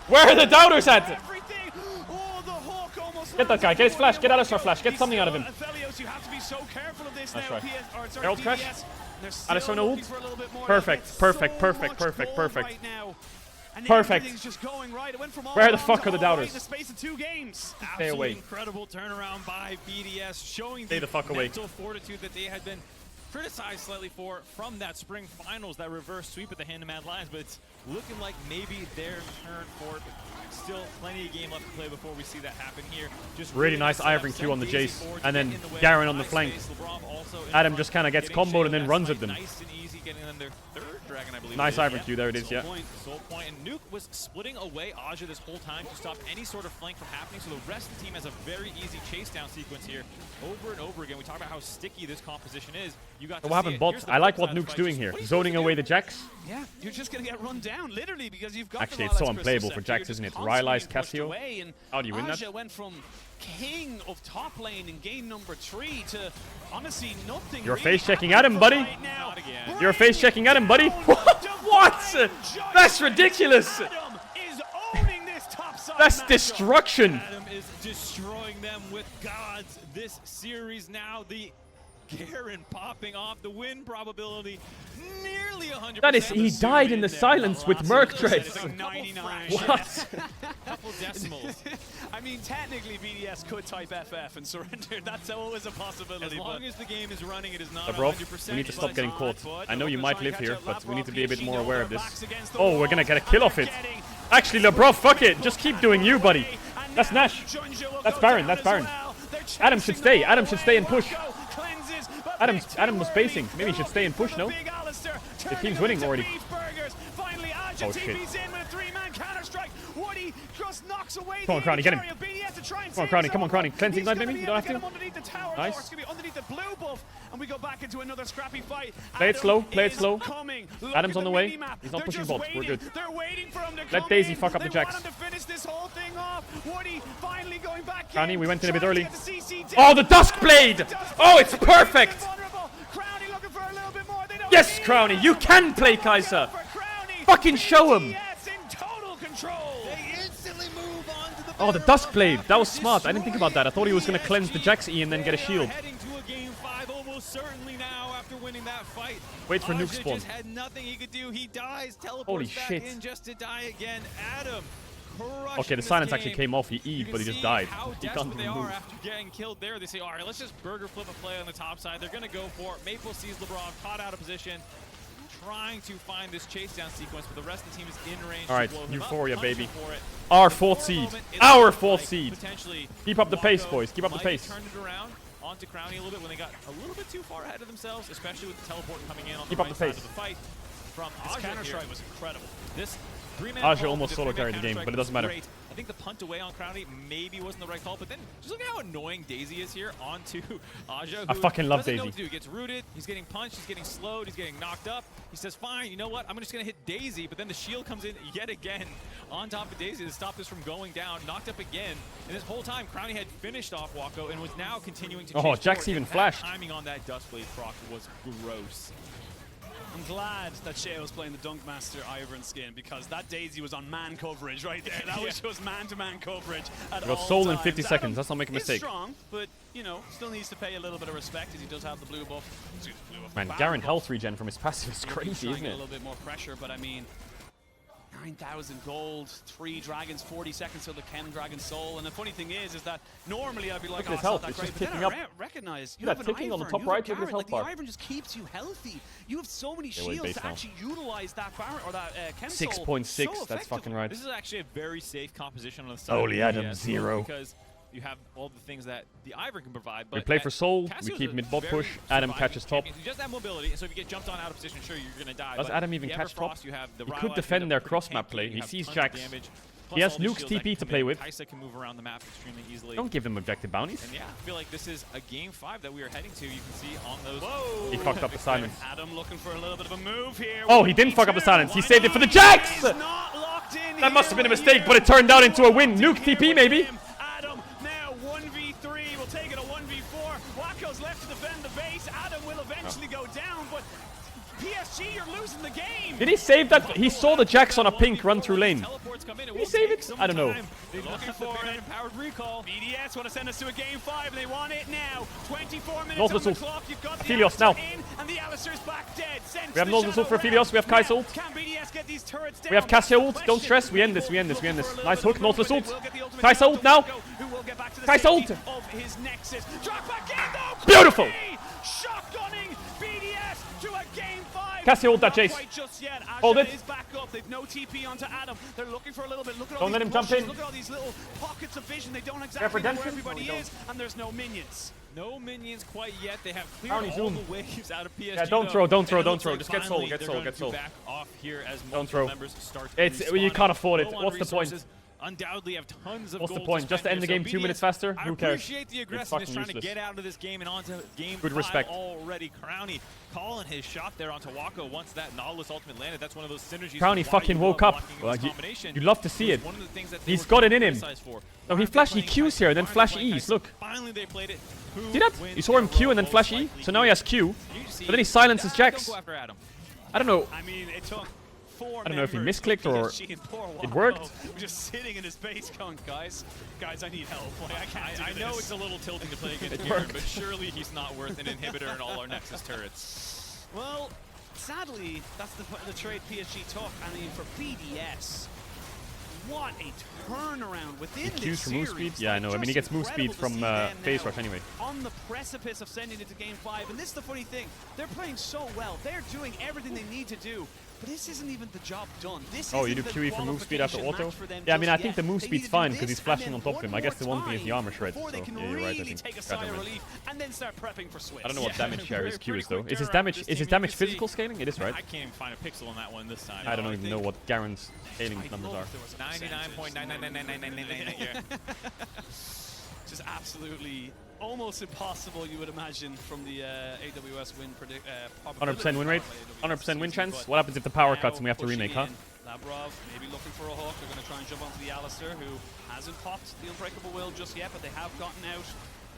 S1: Where are the doubters at?
S9: Everything. Oh, the Hawk almost
S1: Get that guy. Get his flash. Get Alistar flash. Get something out of him.
S9: Aphelios, you have to be so careful of this
S1: That's
S9: now.
S1: right.
S9: Sorry,
S1: Herald crash.
S9: BDS. They're still
S1: Alistar no
S9: looking
S1: ult.
S9: for a little bit more.
S1: Perfect,
S9: They get
S1: perfect,
S9: so
S1: perfect,
S9: much
S1: perfect,
S9: gold
S1: perfect.
S9: right now. And
S1: Perfect.
S9: everything's just going right. It went from all
S1: Where the
S9: wrong
S1: fuck
S9: to
S1: are the
S9: all right
S1: doubters?
S9: in the space of 2 games.
S1: Stay
S8: Absolutely
S1: away.
S8: incredible turnaround by BDS, showing
S1: Stay the fuck away.
S8: mental fortitude that they had been criticized slightly for from that spring finals, that reverse sweep at the hand-to-man lines, but it's looking like maybe their turn for it. Still plenty of game left to play before we see that happen here. Just
S1: Really nice
S8: set up,
S1: Ivern Q
S8: send
S1: on the
S8: Daisy
S1: Jace,
S8: forward,
S1: and
S8: get
S1: then
S8: in the way.
S1: Garen on the
S8: Nice
S1: flank.
S8: space. LeBron also in
S1: Adam
S8: front,
S1: just kind of gets
S8: getting
S1: comboed and
S8: Shayla
S1: then
S8: that
S1: runs
S8: fight
S1: at them.
S8: Nice and easy, getting them their 3rd dragon, I believe.
S1: Nice
S8: it is.
S1: Ivern Q, there it is, yeah.
S8: Soul point, and Nuke was splitting away Aja this whole time to stop any sort of flank from happening, so the rest of the team has a very easy chase down sequence here over and over again. We talk about how sticky this composition is. You got to
S1: What happened,
S8: see it.
S1: bot?
S8: Here's the
S1: I like
S8: flip
S1: what
S8: side of the
S1: Nuke's
S8: fight.
S1: doing
S8: Just
S1: here.
S8: what are you
S1: Zoning
S8: supposed
S1: away
S8: to
S1: the Jax.
S9: Yeah, you're just going to get run down, literally, because you've got
S1: Actually,
S9: the
S1: it's so
S9: Ralax
S1: unplayable
S9: Crystal
S1: for
S9: Scepter.
S1: Jax,
S9: You're
S1: isn't it?
S9: just constantly
S1: Rylai's
S9: being pushed
S1: Cassio.
S9: away, and
S1: How do you win that?
S9: Aja went from king of top lane in game number 3 to honestly nothing.
S1: You're
S9: really
S1: face checking
S9: happening
S1: at him, buddy.
S9: right now.
S1: You're face checking at him, buddy. What? That's ridiculous.
S9: Adam is owning this top side
S1: That's
S9: matchup.
S1: destruction.
S8: Adam is destroying them with gods this series now. The Garen popping off, the win probability nearly 100%.
S1: That is, he died in the silence with Merc Trace.
S9: It's like 99.
S1: What?
S8: Couple decimals.
S9: I mean, technically, BDS could type FF and surrender. That's always a possibility.
S8: As long as the game is running, it is not
S1: Bro,
S8: 100%.
S1: we need to stop getting caught. I know you might live here, but we need to be a bit
S9: PSG
S1: more
S9: know
S1: aware
S9: their
S1: of this.
S9: backs against the
S1: Oh, we're gonna
S9: wall,
S1: get a kill
S9: and
S1: off
S9: they're
S1: it.
S9: getting
S1: Actually, LeBron, fuck it. Just keep doing you, buddy.
S9: And
S1: That's
S9: now
S1: Nash.
S9: Junja will
S1: That's
S9: go
S1: Baron,
S9: down
S1: that's
S9: as
S1: Baron.
S9: well. They're
S1: Adam should
S9: chasing
S1: stay.
S9: them
S1: Adam
S9: all
S1: should
S9: the
S1: stay
S9: way.
S1: and push.
S9: Wacko cleanses, but
S1: Adam
S9: Victor
S1: was
S9: Worthy,
S1: spacing. Maybe he should stay and push,
S9: looking
S1: no?
S9: for Big Alistair,
S1: The
S9: turning
S1: team's
S9: them
S1: winning
S9: into
S1: already.
S9: beef burgers. Finally, Aja
S1: Oh, shit.
S9: TP's in with a 3-man counter strike. Woody just knocks knocks away
S1: Come on, Crowny, get him. Come on, Crowny, come on, Crowny. Cleansing knife, maybe? You don't have to?
S9: Underneath the tower.
S1: Nice.
S9: It's going to be underneath the blue buff. And we go back into another scrappy fight.
S1: Play it slow, play it
S9: is
S1: slow.
S9: coming. Look
S1: Adam's
S9: at
S1: on the way.
S9: minimap.
S1: He's not
S9: They're
S1: pushing
S9: just
S1: bots. We're
S9: waiting.
S1: good.
S9: They're waiting for him to
S1: Let
S9: come
S1: Daisy
S9: in.
S1: fuck up the
S9: They
S1: Jax.
S9: want him to finish this whole thing off. Woody finally going back
S1: Crowny,
S9: in.
S1: we went in a bit
S9: Trying to
S1: early.
S9: get the CC
S1: Oh,
S9: down.
S1: the Dusk Blade! Oh, it's perfect!
S9: Vulnerable. Crowny looking for a little bit more. They don't
S1: Yes,
S9: need
S1: Crowny,
S9: it.
S1: you can play Kai'Sa.
S9: For Crowny.
S1: Fucking show him.
S9: BDS in total control.
S4: They instantly move on to the
S1: Oh, the Dusk Blade. That was smart. I didn't think about that. I thought he was going to cleanse the Jax E and then get a shield.
S8: Heading to a game 5 almost certainly now after winning that fight.
S1: Wait for nuke
S8: Aja
S1: spawn.
S8: just had nothing he could do. He dies, teleports
S1: Holy
S8: back
S1: shit.
S8: in just to die again. Adam crushing
S1: Okay, the
S8: this
S1: silence
S8: game.
S1: actually came off. He
S8: You
S1: E'd,
S8: can
S1: but he just
S8: see
S1: died.
S8: how
S1: He can't
S8: desperate they
S1: even
S8: are
S1: move.
S8: after getting killed there. They say, all right, let's just burger flip a play on the top side. They're going to go for it. Maple sees LeBron caught out of position, trying to find this chase down sequence, but the rest of the team is in range.
S1: All right,
S8: to blow him
S1: Euphoria,
S8: up,
S1: baby.
S8: punching for it.
S1: Our fourth
S8: For a
S1: seed.
S8: moment, it
S1: Our
S8: looked
S1: fourth
S8: like
S1: seed.
S8: potentially
S1: Keep up the pace,
S8: Wacko
S1: boys. Keep up the
S8: might
S1: pace.
S8: Turned it around onto Crowny a little bit when they got a little bit too far ahead of themselves, especially with the teleport coming in on
S1: Keep
S8: the
S1: up
S8: right
S1: the
S8: side
S1: pace.
S8: of the fight. From
S9: His
S8: Aja
S9: counter strike
S8: here.
S9: was incredible.
S8: This three-man
S1: Aja
S8: call
S1: almost
S8: with
S1: solo
S8: three-man
S1: carried the game,
S8: counter-strike
S1: but it
S8: was
S1: doesn't matter.
S8: great. I think the punt away on Crowny maybe wasn't the right call, but then just look at how annoying Daisy is here onto Aja.
S1: I fucking love
S8: doesn't know
S1: Daisy.
S8: what to do. He gets rooted, he's getting punched, he's getting slowed, he's getting knocked up. He says, fine, you know what? I'm just going to hit Daisy, but then the shield comes in yet again on top of Daisy to stop this from going down. Knocked up again. And this whole time, Crowny had finished off Wacko and was now continuing to chase
S1: Oh, Jax
S8: forward.
S1: even
S8: And that
S1: flashed.
S8: timing on that Dustblade proc was gross.
S9: I'm glad that Shea was playing the Dunkmaster Ivern skin because that Daisy was on man coverage right there. That was just man-to-man coverage at
S1: We got
S9: all
S1: soul in
S9: times.
S1: 50 seconds. Let's not make a
S9: He's
S1: mistake.
S9: strong, but, you know, still needs to pay a little bit of respect as he does have the blue buff.
S1: Man,
S9: Baron
S1: Garen
S9: buff.
S1: health regen from his passive is
S9: Maybe
S1: crazy,
S9: trying to
S1: isn't
S9: get
S1: it?
S9: a little bit more pressure, but I mean, 9,000 gold, 3 dragons, 40 seconds till the Ken Dragon Soul. And the funny thing is that normally I'd be like,
S1: Look at
S9: oh,
S1: his
S9: it's not
S1: health,
S9: that
S1: it's
S9: great.
S1: just
S9: But then
S1: ticking
S9: I
S1: up.
S9: recognize you
S1: Look at
S9: have
S1: that
S9: an
S1: ticking on the
S9: Ivern,
S1: top
S9: you have a
S1: right, look at his
S9: Garrett,
S1: health
S9: like,
S1: bar.
S9: the Ivern just keeps you healthy. You have so many
S1: Yeah, wait,
S9: shields
S1: base
S9: to
S1: now.
S9: actually utilize that Baron or that Ken Soul
S1: 6.6,
S9: so
S1: that's fucking
S9: effectively.
S1: right.
S8: This is actually a very safe composition on the side.
S1: Holy
S8: of
S1: Adam,
S8: BDS,
S1: zero.
S8: Because you have all the things that the Ivern can provide.
S1: We
S8: But
S1: play for soul,
S8: Cassio's
S1: we keep
S8: a
S1: mid bot
S8: very
S1: push, Adam
S8: surviving
S1: catches top.
S8: champion. He just have mobility, and so if you get jumped on out of position, sure, you're going to die.
S1: Does
S8: but
S1: Adam even
S8: the
S1: catch top?
S8: Everfrost, you have the
S1: He
S8: Ryle
S1: could
S8: Ash,
S1: defend
S8: you
S1: their
S8: have pretty
S1: cross map
S8: tanky,
S1: play.
S8: you
S1: He
S8: have
S1: sees
S8: tons of
S1: Jax.
S8: damage,
S1: He
S8: plus
S1: has
S8: all the
S1: Nuke's
S8: shields that
S1: TP
S8: can
S1: to
S8: come
S1: play
S8: in.
S1: with.
S8: Kai'Sa can move around the map extremely easily.
S1: Don't give them objective bounties.
S8: And yeah, I feel like this is a game 5 that we are heading to. You can see on those.
S9: Whoa.
S1: He fucked up the silence.
S9: Adam looking for a little bit of a move here.
S1: Oh, he didn't fuck up the silence. He saved it for the Jax!
S9: He's not locked in
S1: That must have
S9: here
S1: been a
S9: with
S1: mistake, but it turned out into a win. Nuke TP, maybe.
S9: Adam now 1v3. We'll take it a 1v4. Wacko's left to defend the base. Adam will eventually go down, but PSG, you're losing the game.
S1: Did he save that? He saw the Jax on a pink run through lane. Did he save it? I don't know.
S9: They're looking for it. Empowered recall. BDS want to send us to a game 5. They want it now. 24 minutes
S1: North
S9: on the
S1: Whistle.
S9: clock. You've got the
S1: Aphelios
S9: Alistair
S1: now.
S9: in, and the Alistair's back dead. Sent
S1: We have
S9: to
S1: North
S9: the
S1: Whistle for
S9: Shadow
S1: Aphelios. We have
S9: Realm.
S1: Kai'Sa ult.
S9: Can BDS get these turrets down?
S1: We have Cassia ult.
S9: That's the
S1: Don't stress.
S9: question.
S1: We end this. We end this. We end this.
S9: Looking for a
S1: Nice
S9: little
S1: hook.
S9: bit
S1: North
S9: of
S1: Whistle
S9: movement.
S1: ult.
S9: We'll get the ultimate
S1: Kai'Sa
S9: down
S1: ult
S9: to
S1: now.
S9: Wacko, who will get back to the
S1: Kai'Sa
S9: safety
S1: ult.
S9: of his nexus. Drop back in though.
S1: Beautiful.
S9: Crowny shotgunning BDS to a game 5.
S1: Cassia ult that
S9: Not
S1: chase.
S9: quite just yet.
S1: Hold
S9: Aja
S1: it.
S9: is back up. They've no TP onto Adam. They're looking for a little bit. Look at all
S1: Don't let
S9: these
S1: him jump
S9: rushes.
S1: in.
S9: Look at all these little pockets of vision. They don't
S1: have
S9: exactly know where
S1: redemption?
S9: everybody
S1: No, we
S9: is, and there's no minions.
S8: No minions quite yet. They have cleared
S1: Brownie,
S8: all
S1: zoom.
S8: the waves out of PSG.
S1: Yeah, don't
S8: though.
S1: throw, don't
S8: And
S1: throw,
S8: it
S1: don't
S8: looks
S1: throw.
S8: like
S1: Just get soul,
S8: finally
S1: get
S8: they're
S1: soul,
S8: going
S1: get
S8: to
S1: soul.
S8: back off here as
S1: Don't
S8: multiple
S1: throw.
S8: members start
S1: It's you
S8: respawning.
S1: can't afford it.
S8: Low on
S1: What's the point?
S8: resources, undoubtedly have tons of
S1: What's the
S8: gold
S1: point? Just to
S8: spend
S1: end the
S8: here.
S1: game
S8: So
S1: 2
S8: BDS,
S1: minutes faster?
S8: I
S1: Who cares?
S8: appreciate the
S1: It's
S8: aggressiveness
S1: fucking
S8: trying to
S1: useless.
S8: get out of this game and onto game
S1: Good
S8: 5
S1: respect.
S8: already. Crowny calling his shot there onto Wacko once that Nautilus ultimate landed. That's one of those synergies.
S1: Crowny
S8: of why
S1: fucking
S8: you
S1: woke
S8: love
S1: up.
S8: locking in
S1: Well,
S8: this combination.
S1: you'd love to see
S8: was
S1: it.
S8: one of the things that they
S1: He's
S8: were
S1: got it
S8: being
S1: in him.
S8: criticized for.
S1: No, he
S8: Why
S1: flashed
S8: aren't
S1: he
S8: they playing
S1: Qs here and then
S8: Kai'Sa?
S1: flash
S8: Why aren't they
S1: E's.
S8: playing
S1: Look.
S8: Kai'Sa? Finally they played it. Who
S1: See that?
S8: wins
S1: You saw him
S8: their
S1: Q
S8: role
S1: and then
S8: most
S1: flash E.
S8: likely
S1: So now he has Q.
S8: You see-
S1: But then he silences Jax.
S8: Don't go after Adam.
S1: I don't know.
S9: I mean, it took 4
S1: I don't know if he
S9: members
S1: misclicked
S9: of
S1: or
S9: PSG and poor
S1: it
S9: Wacko
S1: worked.
S9: were just sitting in his base going, guys, I need help. Like, I can't
S8: I
S9: do
S8: know
S9: this.
S8: it's a little tilting to play against
S1: It
S8: Garen,
S1: worked.
S8: but surely he's not worth an inhibitor in all our Nexus turrets.
S9: Well, sadly, that's the trade PSG took. I mean, for BDS, what a turnaround within
S1: Qs
S9: this
S1: for move
S9: series.
S1: speed? Yeah, I know. I mean, he gets move speed from phase rush anyway.
S9: On the precipice of sending it to game 5, and this is the funny thing. They're playing so well. They're doing everything they need to do. But this isn't even the job done. This
S1: Oh, you
S9: isn't
S1: do
S9: the
S1: QE for move speed after auto?
S9: qualification match for them
S1: Yeah, I mean, I
S9: just
S1: think the
S9: yet.
S1: move
S9: They
S1: speed's
S9: need to do
S1: fine because
S9: this
S1: he's flashing
S9: and
S1: on
S9: then
S1: top of him. I
S9: one
S1: guess the
S9: more
S1: one thing is the armor shred.
S9: before
S1: So
S9: they can
S1: yeah, you're right. I
S9: really
S1: think.
S9: take a
S1: Goddamn
S9: sigh of
S1: right.
S9: relief and then start prepping for Swiss.
S1: I don't know what damage share his Q is though.
S8: Pretty
S1: Is his
S8: quick
S1: damage
S8: turnaround.
S1: is his
S8: This
S1: damage
S8: team, you can
S1: physical
S8: see-
S1: scaling? It is, right?
S8: I can't even find a pixel on that one this time.
S1: I don't even know what Garen's scaling
S9: I
S1: numbers
S9: love
S1: are.
S9: if there was a percentage.
S8: 99.9999999. Yeah.
S9: Just absolutely almost impossible, you would imagine, from the AWS win predict.
S1: 100% win rate, 100% win chance. What happens if the power cuts and we have to remake, huh?
S9: Labrov maybe looking for a hook. They're going to try and jump onto the Alistair, who hasn't popped the Unbreakable Will just yet, but they have gotten out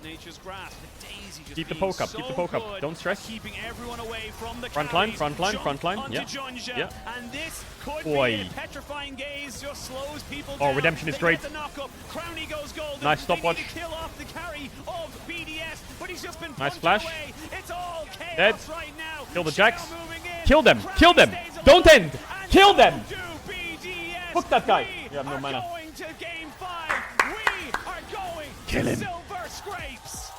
S9: Nature's Grasp. The Daisy just
S1: Keep the
S9: being
S1: poke up,
S9: so
S1: keep the poke up.
S9: good
S1: Don't stress.
S9: at keeping everyone away from the
S1: Front line,
S9: carries.
S1: front line,
S9: Jump
S1: front line.
S9: onto
S1: Yeah.
S9: Junja,
S1: Yeah.
S9: and this could
S1: Boy.
S9: be a petrifying gaze. Just slows people
S1: Oh,
S9: down.
S1: redemption is
S9: They
S1: great.
S9: get the knock-up. Crownie goes golden.
S1: Nice
S9: They
S1: stopwatch.
S9: need to kill off the carry of BDS, but he's just been
S1: Nice
S9: punched
S1: flash.
S9: away. It's all chaos
S1: Dead.
S9: right now.
S1: Kill the
S9: Shell
S1: Jacks.
S9: moving in.
S1: Kill them,
S9: Crownie
S1: kill them.
S9: stays
S1: Don't
S9: alive,
S1: end.
S9: and
S1: Kill
S9: so
S1: them.
S9: do BDS.
S1: Hook that guy.
S9: We
S1: You have no
S9: are
S1: mana.
S9: going to game 5. We are going
S1: Kill
S9: to
S1: him.
S9: Silver Scrapes.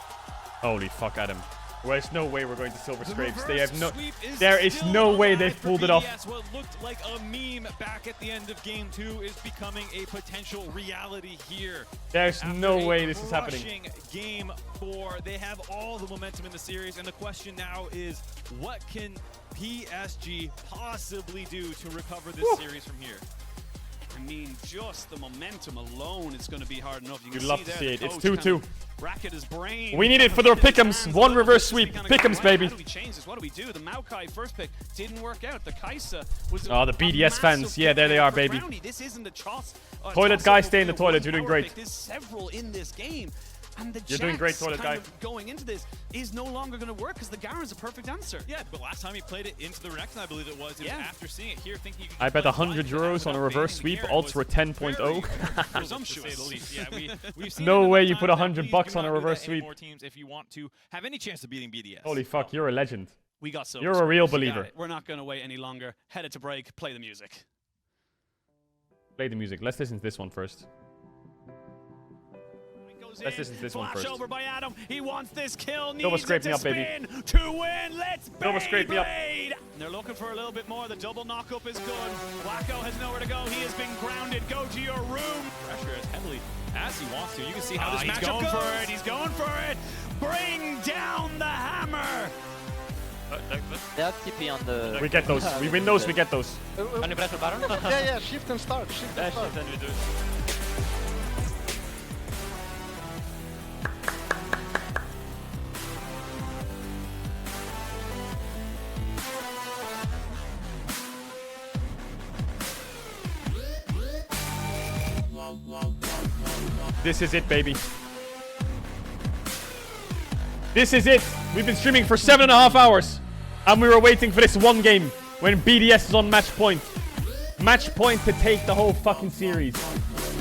S1: Holy fuck, Adam. Well, there's no way we're going to Silver
S8: The
S1: Scrapes. They
S8: reverse
S1: have no.
S8: sweep is
S1: There is
S8: still
S1: no way
S8: alive
S1: they've
S8: for
S1: pulled it off.
S8: BDS. What looked like a meme back at the end of game 2 is becoming a potential reality here.
S1: There's
S8: After
S1: no
S8: a
S1: way this is happening.
S8: crushing game 4, they have all the momentum in the series, and the question now is, what can PSG possibly do to recover this series from here?
S9: I mean, just the momentum alone is going to be hard enough. You can
S1: You'd love to
S9: there
S1: see
S9: the
S1: it. It's
S9: coach
S1: 2-2.
S9: kind of racket his brain.
S1: We need it for the pick'ems. One reverse sweep. Pick'ems, baby.
S9: How do we change this? What do we do? The Maokai first pick didn't work out. The Kaisa was
S1: Oh, the
S9: a
S1: BDS fans.
S9: massive
S1: Yeah, there they are,
S9: for
S1: baby.
S9: Crownie. This isn't a toss.
S1: Toilet guy, stay in the toilet. You're doing
S9: Power
S1: great.
S9: pick. There's several in this game. And the
S1: You're doing great,
S9: Jax
S1: toilet
S9: kind
S1: guy.
S9: of going into this is no longer going to work because the Garen's a perfect answer.
S8: Yeah, but last time he played it into the Renekton, I believe it was after seeing it here, thinking you could
S1: I bet
S8: play
S1: 100
S8: blind
S1: euros on a
S8: without
S1: reverse
S8: banning
S1: sweep.
S8: the
S1: Alts were
S8: Garen was
S1: 10.0.
S8: very presumptuous, to say the least. Yeah, we've seen
S1: No
S8: it
S1: way
S8: enough
S1: you put
S8: times now.
S1: 100
S8: Please
S1: bucks
S8: do
S1: on a
S8: not do
S1: reverse
S8: that
S1: sweep.
S8: anymore, teams, if you want to have any chance of beating BDS.
S1: Holy fuck, you're a legend.
S9: We got so.
S1: You're a real
S9: We got
S1: believer.
S9: it. We're not going to wait any longer. Headed to break. Play the music.
S1: Play the music. Let's listen to this one first. Let's listen to this one
S9: Flash
S1: first.
S9: over by Adam. He wants this kill.
S1: Silver
S9: Needs
S1: scrape
S9: it
S1: me
S9: to
S1: up, baby.
S9: spin to win. Let's
S1: Silver scrape me up.
S9: Beyblade. They're looking for a little bit more. The double knockup is good. Wacko has nowhere to go. He has been grounded. Go to your room.
S8: Pressure as heavily as he wants to. You can see how this
S9: he's
S8: matchup
S9: going
S8: goes.
S9: for it. He's going for it. Bring down the hammer.
S14: They have TP on the...
S1: We get those. We win those, we get those.
S14: Can you press the button?
S12: Yeah, shift and start, shift and start.
S1: This is it, baby. This is it. We've been streaming for 7.5 hours. And we were waiting for this one game when BDS is on match point. Match point to take the whole fucking series.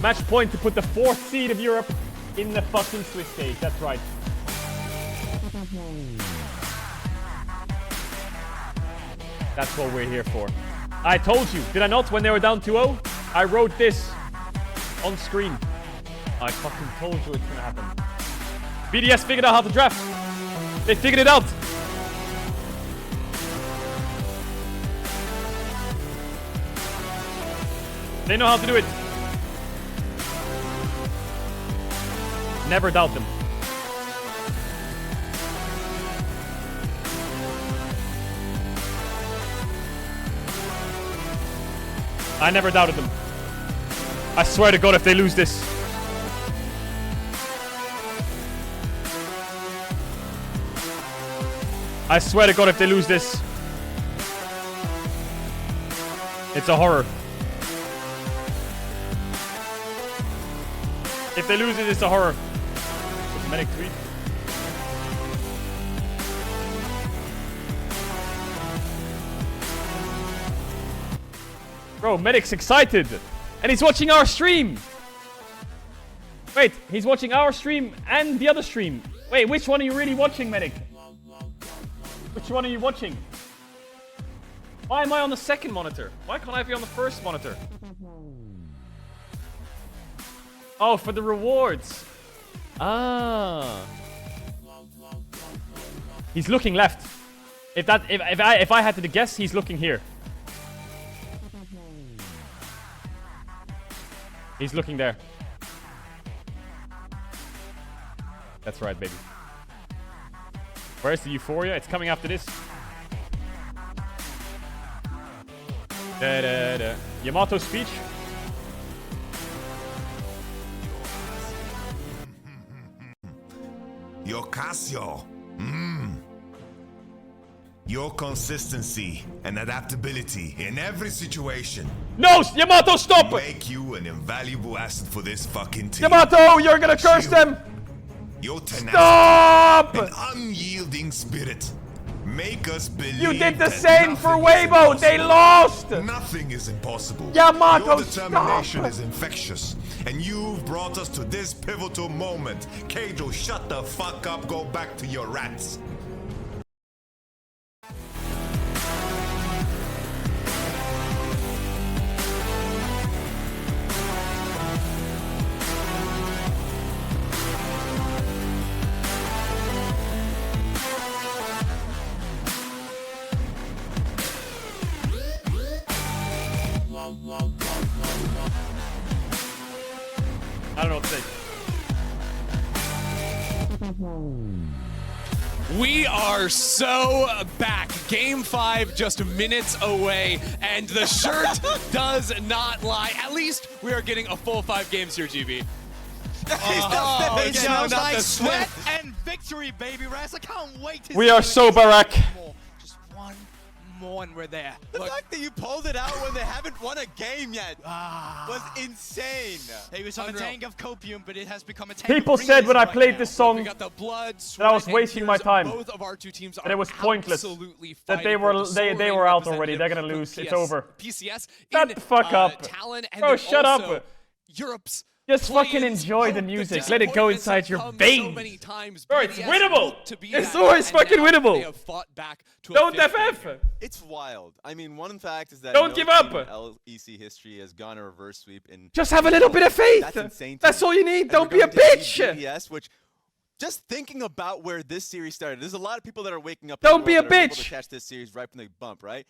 S1: Match point to put the 4th seed of Europe in the fucking Swiss stage. That's right. That's what we're here for. I told you, did I not, when they were down 2-0? I wrote this on screen. I fucking told you it's gonna happen. BDS figured out how to draft. They figured it out. They know how to do it. Never doubt them. I never doubted them. I swear to God, if they lose this. I swear to God, if they lose this. It's a horror. If they lose it, it's a horror. Medic tweet. Bro, Medic's excited. And he's watching our stream. Wait, he's watching our stream and the other stream. Wait, which one are you really watching, Medic? Which one are you watching? Why am I on the second monitor? Why can't I be on the first monitor? Oh, for the rewards. Ah. He's looking left. If I had to guess, he's looking here. He's looking there. That's right, baby. Where's the euphoria? It's coming after this. Da, da, da. Yamato speech.
S15: Your Casio. Your consistency and adaptability in every situation.
S1: No, Yamato, stop!
S15: Make you an invaluable asset for this fucking team.
S1: Yamato, you're gonna curse them!
S15: Your tenacity
S1: Stop!
S15: and unyielding spirit make us believe
S1: You did the
S15: that
S1: same for
S15: nothing is
S1: Weibo. They
S15: impossible.
S1: lost.
S15: Nothing is impossible.
S1: Yamato,
S15: Your determination
S1: stop.
S15: is infectious, and you've brought us to this pivotal moment. Caedrel, shut the fuck up. Go back to your rats.
S1: I don't know what to say.
S4: We are so back. Game 5 just minutes away, and the shirt does not lie. At least we are getting a full 5 games here, GB.
S5: It sounds like sweat and victory, baby, Raz. I can't wait to
S1: We are so Barack.
S5: Just one more and we're there.
S3: The fact that you pulled it out when they haven't won a game yet was insane.
S5: It was on a tank of copium, but it has become a tank
S1: People
S5: of
S1: said when I
S5: realism
S1: played
S5: right
S1: this
S5: now.
S1: song
S4: We got the blood,
S1: that I was
S4: sweat,
S1: wasting
S4: and
S1: my
S4: tears.
S1: time.
S4: Both of our two teams are
S1: That it was pointless.
S4: absolutely
S1: That they
S4: fighting
S1: were
S4: for the
S1: they
S4: sole
S1: were out
S4: representative
S1: already. They're gonna
S4: of
S1: lose. It's
S4: PS
S1: over.
S4: PCS
S1: Shut
S4: in,
S1: the fuck up.
S4: Talon, and
S1: Bro,
S4: then
S1: shut
S4: also
S1: up.
S4: Europe's
S1: Just fucking
S4: plans.
S1: enjoy the
S4: Hope
S1: music. Let it go
S4: disappointments
S1: inside
S4: have
S1: your
S4: come so
S1: veins.
S4: many times.
S1: Bro, it's
S4: BDS
S1: winnable.
S4: looked to be
S1: It's
S4: that,
S1: always
S4: and
S1: fucking
S4: now
S1: winnable.
S4: They have fought back to
S1: Don't
S4: a fifth
S1: FF.
S4: game.
S3: It's wild. I mean, one fact is that
S1: Don't
S3: no
S1: give
S3: team
S1: up.
S3: in LEC history has gone a reverse sweep in.
S1: Just have a little bit of faith.
S3: That's insane. to
S1: That's
S3: me.
S1: all you need.
S3: And
S1: Don't
S3: we're
S1: be a
S3: going to see
S1: bitch.
S3: BDS, which just thinking about where this series started, there's a lot of people that are waking up.
S1: Don't be a
S3: that are able
S1: bitch.
S3: to catch this series right from the bump, right?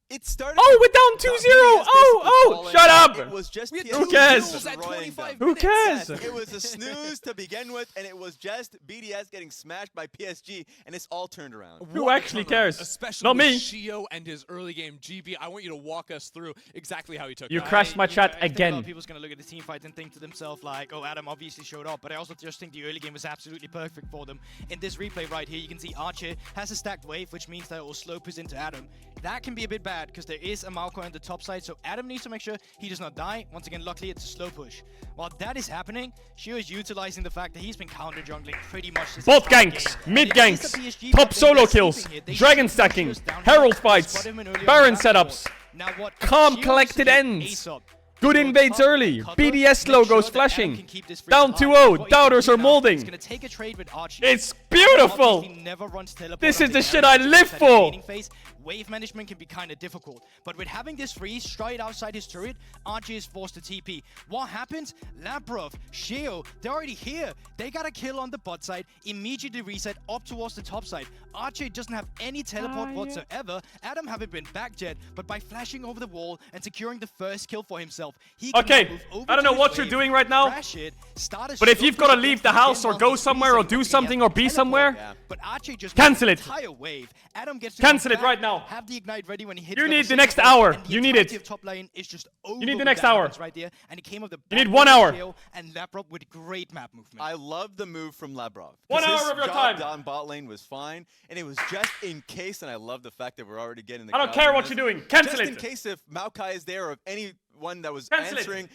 S3: It started.
S1: Oh, we're down
S3: with
S1: 2-0. Oh,
S3: falling.
S1: shut up.
S3: It was just
S1: Who cares?
S3: destroying them.
S1: Who cares?
S3: Yes, it was a snooze to begin with, and it was just BDS getting smashed by PSG, and it's all turned around.
S1: Who
S4: What a
S1: actually
S4: turnaround,
S1: cares?
S4: Especially
S1: Not
S4: with
S1: me.
S4: Shio and his early game. GB, I want you to walk us through exactly how he took
S1: You
S4: it.
S1: crashed my chat
S5: I think a lot
S1: again.
S5: of people's going to look at the team fight and think to themselves like, oh, Adam obviously showed up. But I also just think the early game was absolutely perfect for them. In this replay right here, you can see Archer has a stacked wave, which means that it will slow us into Adam. That can be a bit bad because there is a Malco on the top side, so Adam needs to make sure he does not die. Once again, luckily, it's a slow push. While that is happening, Shio is utilizing the fact that he's been counter jungling pretty much this
S1: Bot
S5: entire
S1: ganks,
S5: game.
S1: mid
S5: And it is
S1: ganks,
S5: the PSG
S1: top
S5: bot lane
S1: solo
S5: that's
S1: kills,
S5: sleeping here. They
S1: dragon
S5: should
S1: stacking,
S5: just down
S1: herald
S5: here.
S1: fights,
S5: Spot him in early on
S1: Baron
S5: the backboard.
S1: setups,
S5: Now what?
S1: calm
S5: Shio
S1: collected
S5: wants to
S1: ends.
S5: get ace up.
S1: Good
S5: Go
S1: invades
S5: top,
S1: early.
S5: cover,
S1: BDS
S5: make sure
S1: logos
S5: that
S1: flashing.
S5: Adam can keep this free
S1: Down
S5: high.
S1: 2-0.
S5: What he's
S1: Doubters
S5: gonna
S1: are
S5: do now,
S1: molding.
S5: He's gonna take a trade with Archie.
S1: It's
S5: Adam
S1: beautiful.
S5: obviously never runs teleport
S1: This
S5: on
S1: is the
S5: Baron
S1: shit I
S5: because
S1: live
S5: that
S1: for.
S5: laning phase. Wave management can be kind of difficult, but with having this freeze straight outside his turret, Archie is forced to TP. What happens? Labrov, Shio, they're already here. They got a kill on the bot side, immediately reset up towards the top side. Archie doesn't have any teleport whatsoever. Adam haven't been back yet, but by flashing over the wall and securing the first kill for himself, he can
S1: Okay,
S5: now move over
S1: I don't
S5: to
S1: know
S5: his
S1: what you're
S5: wave,
S1: doing right now,
S5: crash it, start a
S1: but if
S5: slow
S1: you've got to
S5: push
S1: leave the
S5: again
S1: house or
S5: while
S1: go
S5: he's
S1: somewhere or
S5: resetting
S1: do
S5: because he
S1: something
S5: has
S1: or be
S5: teleport.
S1: somewhere,
S5: But Archie just
S1: cancel
S5: got
S1: it.
S5: the entire wave. Adam gets to
S1: Cancel
S5: come
S1: it right
S5: back,
S1: now.
S5: have the ignite ready when he hits
S1: You
S5: level
S1: need the
S5: 6
S1: next
S5: and
S1: hour.
S5: the
S1: You need
S5: entirety
S1: it.
S5: of top lane is just over
S1: need the
S5: with
S1: next
S5: that
S1: hour.
S5: happens right there, and he came of the
S1: You need
S5: back
S1: 1
S5: with
S1: hour.
S5: Shio and Labrov with great map movement.
S3: I love the move from Labrov.
S1: 1 hour
S3: his
S1: of your
S3: job
S1: time.
S3: down bot lane was fine, and it was just in case. And I love the fact that we're already getting the.
S1: I don't
S3: crowd
S1: care
S3: in
S1: what
S3: this.
S1: you're doing. Cancel
S3: just
S1: it.
S3: in case if Maokai is there or if anyone that was
S1: Cancel it.
S3: answering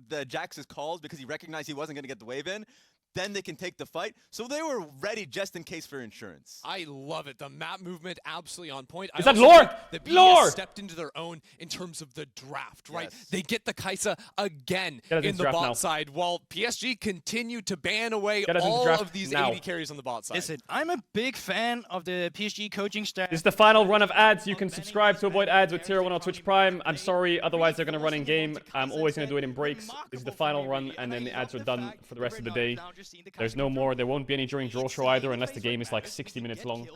S3: the Jax's calls because he recognized he wasn't going to get the wave in. Then they can take the fight. So they were ready just in case for insurance.
S4: I love it. The map movement absolutely on point.
S1: Is
S4: I
S1: that
S4: also
S1: lore?
S4: think The BDS
S1: Lore!
S4: stepped into their own in terms of the draft, right?
S3: Yes.
S4: They get the Kaisa again
S1: Get us
S4: in
S1: into
S4: the
S1: draft
S4: bot
S1: now.
S4: side, while PSG continued to ban away
S1: Get us into
S4: all
S1: draft
S4: of these
S1: now.
S4: AD carries on the bot side.
S5: Listen, I'm a big fan of the PSG coaching staff.
S1: This is the final run of ads. You can subscribe to avoid ads with Tier 1 on Twitch Prime. I'm sorry, otherwise they're going to run in game. I'm always going to do it in breaks. This is the final run, and then the ads are done for the rest of the day. There's no more. There won't be any during draw show either, unless the game is like 60 minutes long.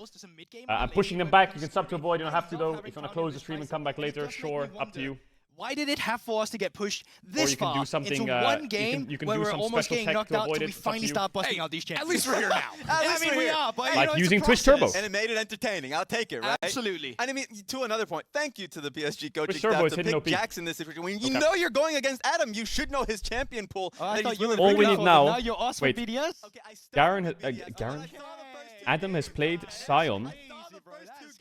S1: I'm pushing them back. You can sub to avoid. You don't have to, though. If you want to close the stream and come back later, sure, up to you.
S5: Why did it have for us to get pushed this far
S1: do something,
S5: into one game
S1: you can
S5: where
S1: do
S5: we're
S1: some
S5: almost
S1: special
S5: getting
S1: tech
S5: knocked
S1: to
S5: out
S1: avoid
S5: till
S1: it?
S5: we
S1: It's up to
S5: finally
S1: you.
S5: start busting out these champions?
S4: At least we're here now.
S5: I mean, we are, but
S1: Like
S5: you know,
S1: using
S5: it's a
S1: Twitch Turbo.
S5: process.
S3: And it made it entertaining. I'll take it, right?
S5: Absolutely.
S3: And I mean, to another point, thank you to the PSG coaching
S1: Twitch Turbo
S3: staff
S1: is
S3: to
S1: hitting
S3: pick
S1: OP.
S3: Jax in this situation. When you know you're going against Adam, you should know his champion pool.
S5: Oh, I
S3: that
S5: thought
S3: he's
S5: you were
S3: willing to
S1: All we
S3: bring
S1: need
S3: out.
S1: now.
S5: Now you're us for
S1: Wait.
S5: BDS?
S3: Okay, I still
S1: Garen,
S3: have the BDS.
S1: Garen?
S3: I saw the first two
S1: Adam has
S3: games.
S1: played Sion,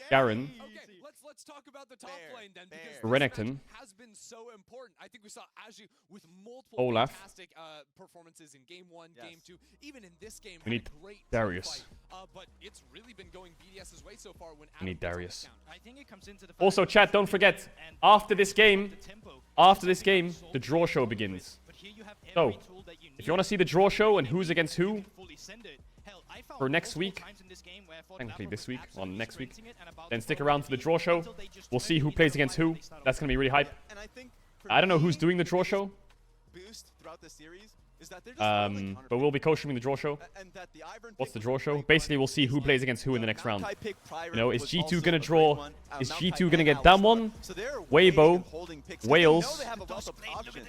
S1: Garen,
S4: Okay, let's talk about the top lane then, because
S1: Renekton,
S4: has been so important. I think we saw Aju with multiple
S1: Olaf.
S4: fantastic performances in game 1, game 2, even in this game.
S1: We
S4: had
S1: need
S4: a great team
S1: Darius.
S4: fight, but it's really been going BDS's way so far when
S1: We need
S4: Adam
S1: Darius.
S5: I think it comes into the
S1: Also, chat, don't forget, after this game, the draw show begins. So, if you want to see the draw show and who's against who, for next week, technically this week, well, next week, then stick around for the draw show. We'll see who plays against who. That's going to be really hype.
S3: And I think
S1: I don't know who's doing the draw show,
S3: boost throughout the series is that they're just
S1: but we'll be co-streaming the draw show.
S3: and that the Ivern
S1: What's the
S3: pick
S1: draw
S3: was a
S1: show?
S3: great
S1: Basically,
S3: one.
S1: we'll see who plays against who in the next round.
S3: Maokai pick prior
S1: You know, is
S3: was
S1: G2
S3: also
S1: gonna
S3: a great
S1: draw?
S3: one.
S1: Is
S3: Maokai
S1: G2 gonna
S3: and
S1: get Damwon,
S3: Alistar. So they're waiting
S1: Weibo,
S3: and holding picks 'cause they
S1: Wales?
S3: know they have a wealth of options.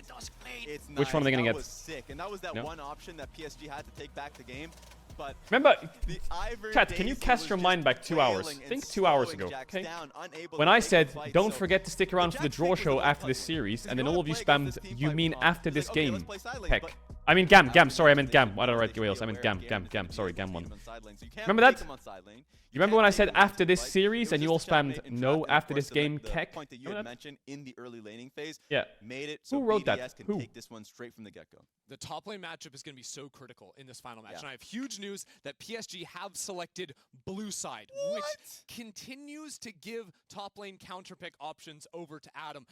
S3: It's
S1: Which one are they
S3: nice.
S1: gonna
S3: That
S1: get?
S3: was sick, and that was that
S1: No?
S3: one option that PSG had to take back the game. But
S1: Remember,
S3: the Ivern
S1: chat, can you
S3: Daisy
S1: cast
S3: was
S1: your
S3: just
S1: mind back 2 hours?
S3: wailing and
S1: Think 2 hours
S3: slowing
S1: ago,
S3: Jax
S1: okay?
S3: down, unable
S1: When
S3: to
S1: I
S3: take
S1: said,
S3: the fight.
S1: don't
S3: So
S1: forget to stick around for the
S3: Jax
S1: draw
S3: pick was
S1: show
S3: a
S1: after
S3: play.
S1: this series,
S3: Because
S1: and then
S3: you
S1: all
S3: wanna
S1: of you
S3: play against
S1: spammed,
S3: this team
S1: you
S3: fight
S1: mean
S3: with
S1: after
S3: It's
S1: this
S3: like, okay,
S1: game,
S3: let's play side lane,
S1: Peck.
S3: but
S1: I mean Gam, sorry, I meant
S3: they
S1: Gam.
S3: didn't
S1: Why did I
S3: know
S1: write
S3: they should
S1: Wales?
S3: be
S1: I meant
S3: aware
S1: Gam,
S3: of
S1: Gam,
S3: is
S1: Gam,
S3: gonna
S1: sorry,
S3: be
S1: Gam
S3: taking
S1: 1.
S3: him on side lane. So you can't
S1: Remember
S3: take
S1: that?
S3: him on side lane.
S1: You remember when I said
S3: Can't take him
S1: after
S3: into
S1: this
S3: fight.
S1: series
S3: It
S1: and
S3: was
S1: you all
S3: just a checkmate
S1: spammed
S3: in
S1: no
S3: draft, and
S1: after
S3: of
S1: this
S3: course,
S1: game,
S3: the
S1: Keck?
S3: point that you
S1: Remember
S3: had
S1: that?
S3: mentioned in the early laning phase
S1: Yeah.
S3: made it so
S1: Who wrote that?
S3: BDS can
S1: Who?
S3: take this one straight from the get-go.
S4: The top lane matchup is going to be so critical in this final match.
S3: Yeah.
S4: And I have huge news that PSG have selected blue side, which continues to give top lane counter pick options over to Adam.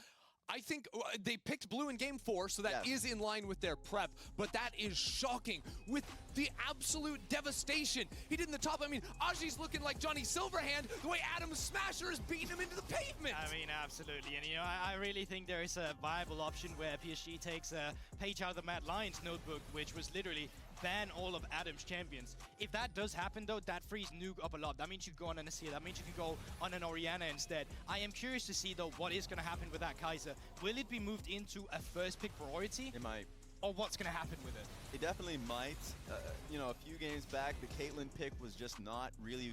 S4: I think they picked blue in game 4, so that is in line with their prep, but that is shocking with the absolute devastation he did in the top. I mean, Aji's looking like Johnny Silverhand, the way Adam Smasher is beating him into the pavement.
S5: I mean, absolutely. And, you know, I really think there is a viable option where PSG takes a page out of the Mad Lions notebook, which was literally ban all of Adam's champions. If that does happen, though, that frees Nuke up a lot. That means you can go on an Asir. That means you can go on an Orianna instead. I am curious to see, though, what is going to happen with that Kai'Sa. Will it be moved into a first pick priority?
S3: It might.
S5: Or what's going to happen with it?
S3: It definitely might. You know, a few games back, the Caitlyn pick was just not really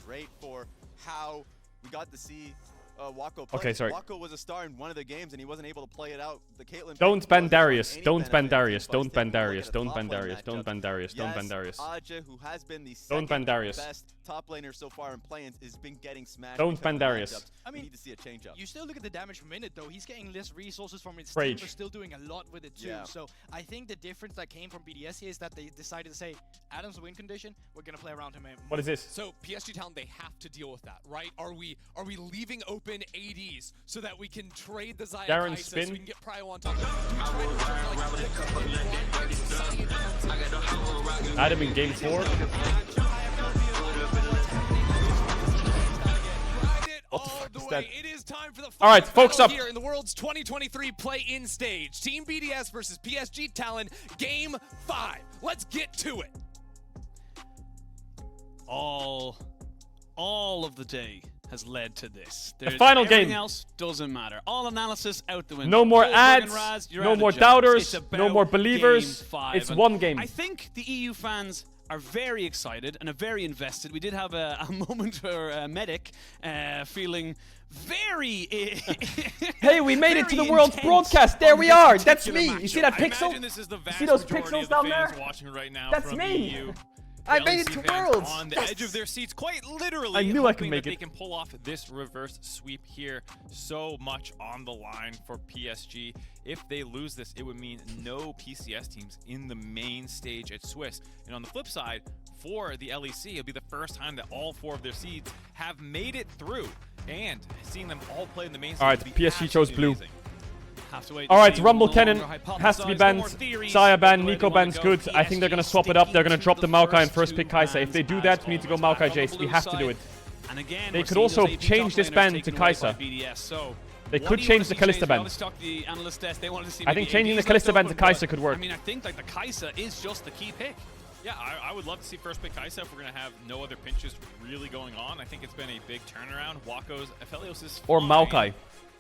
S3: great for how we got to see Wako play.
S1: Okay, sorry.
S3: Wako was a star in one of the games, and he wasn't able to play it out. The Caitlyn
S1: Don't
S3: pick
S1: ban
S3: wasn't
S1: Darius.
S3: any
S1: Don't ban
S3: benefit
S1: Darius.
S3: to us.
S1: Don't
S3: Taking
S1: ban
S3: a look
S1: Darius.
S3: at a
S1: Don't
S3: top
S1: ban
S3: lane
S1: Darius. Don't
S3: matchup.
S1: ban Darius. Don't ban
S3: Yes,
S1: Darius.
S3: Aja, who has been the
S1: Don't ban
S3: second
S1: Darius.
S3: best top laner so far in play-ins, has been getting smashed.
S1: Don't
S3: because
S1: ban
S3: of the
S1: Darius.
S3: matchups.
S5: I
S3: We
S5: mean,
S3: need to see a change-up.
S5: You still look at the damage per minute, though. He's getting less resources from his
S1: Rage.
S5: team, but still doing a lot with it, too.
S3: Yeah.
S5: So I think the difference that came from BDS here is that they decided to say, Adam's a win condition, we're going to play around him.
S1: What is this?
S4: So PSG Talent, they have to deal with that, right? Are we leaving open ADs so that we can trade the Xayah
S1: Garen
S4: Kai'Sa
S1: spin.
S4: so we can get Prio on top? Do we try to like
S1: Adam in game 4.
S4: What the fuck is that? It is time for the
S1: All right,
S4: final
S1: focus
S4: battle
S1: up.
S4: here in the world's 2023 play-in stage. Team BDS versus PSG Talent, game 5. Let's get to it.
S9: All of the day has led to this.
S1: The final
S9: everything
S1: game.
S9: else doesn't matter. All analysis out the window.
S1: No more
S9: Goldberg and
S1: ads,
S9: Raz, you're
S1: no
S9: out of
S1: more
S9: jobs.
S1: doubters,
S9: It's
S1: no
S9: about
S1: more believers.
S9: game 5.
S1: It's
S9: And
S1: one game.
S9: I think the EU fans are very excited and are very invested. We did have a moment for Medic feeling very...
S1: Hey, we made it to the
S9: very
S1: world's
S9: intense
S1: broadcast. There
S9: on
S1: we
S9: this
S1: are. That's
S9: particular
S1: me. You see
S9: matchup.
S1: that
S9: I
S1: pixel?
S9: imagine this is the
S1: You
S9: vast
S1: see those
S9: majority
S1: pixels
S9: of the
S1: down
S9: fans
S1: there?
S9: watching right now
S1: That's
S9: from
S1: me.
S9: EU.
S1: I
S9: The
S1: made it
S9: LEC
S1: to
S9: fans
S1: Worlds.
S9: on the
S1: Yes.
S9: edge of their seats, quite literally.
S1: I knew I could
S9: hoping
S1: make
S9: that
S1: it.
S9: They can pull off this reverse sweep here. So much on the line for PSG. If they lose this, it would mean no PCS teams in the main stage at Swiss. And on the flip side, for the LEC, it'll be the first time that all 4 of their seeds have made it through. And seeing them all play in the main stage.
S1: All right,
S9: would be
S1: PSG chose
S9: absolutely
S1: blue.
S9: amazing. Have to wait
S1: All
S9: to
S1: right,
S9: see.
S1: Rumble
S9: No
S1: Cannon
S9: longer
S1: has to be
S9: hypothesize.
S1: banned.
S9: No more theories.
S1: Xayah ban,
S9: Which way
S1: Nico
S9: they wanna
S1: ban's
S9: go.
S1: good. I think they're going to swap it up. They're going to drop the Maokai and first pick Kai'Sa. If they do that, we need to go Maokai Jace. We have to do it.
S9: And again,
S1: They
S9: we're
S1: could
S9: seeing
S1: also
S9: those AP
S1: change
S9: top
S1: this
S9: laners
S1: ban
S9: taken
S1: to
S9: away by
S1: Kai'Sa.
S9: BDS. So
S1: They
S9: what
S1: could
S9: do you
S1: change
S9: wanna
S1: the
S9: see
S1: Kalista
S9: changed?
S1: ban.
S9: We obviously talked the analyst desk. They wanted to see
S1: I think
S9: maybe
S1: changing the
S9: ADs left
S1: Kalista ban to
S9: open, but,
S1: Kai'Sa could work.
S9: I mean, I think like the Kai'Sa is just the key pick. Yeah, I would love to see first pick Kai'Sa if we're going to have no other pinches really going on. I think it's been a big turnaround. Wako's Aphelios is
S1: Or
S9: fine.
S1: Maokai.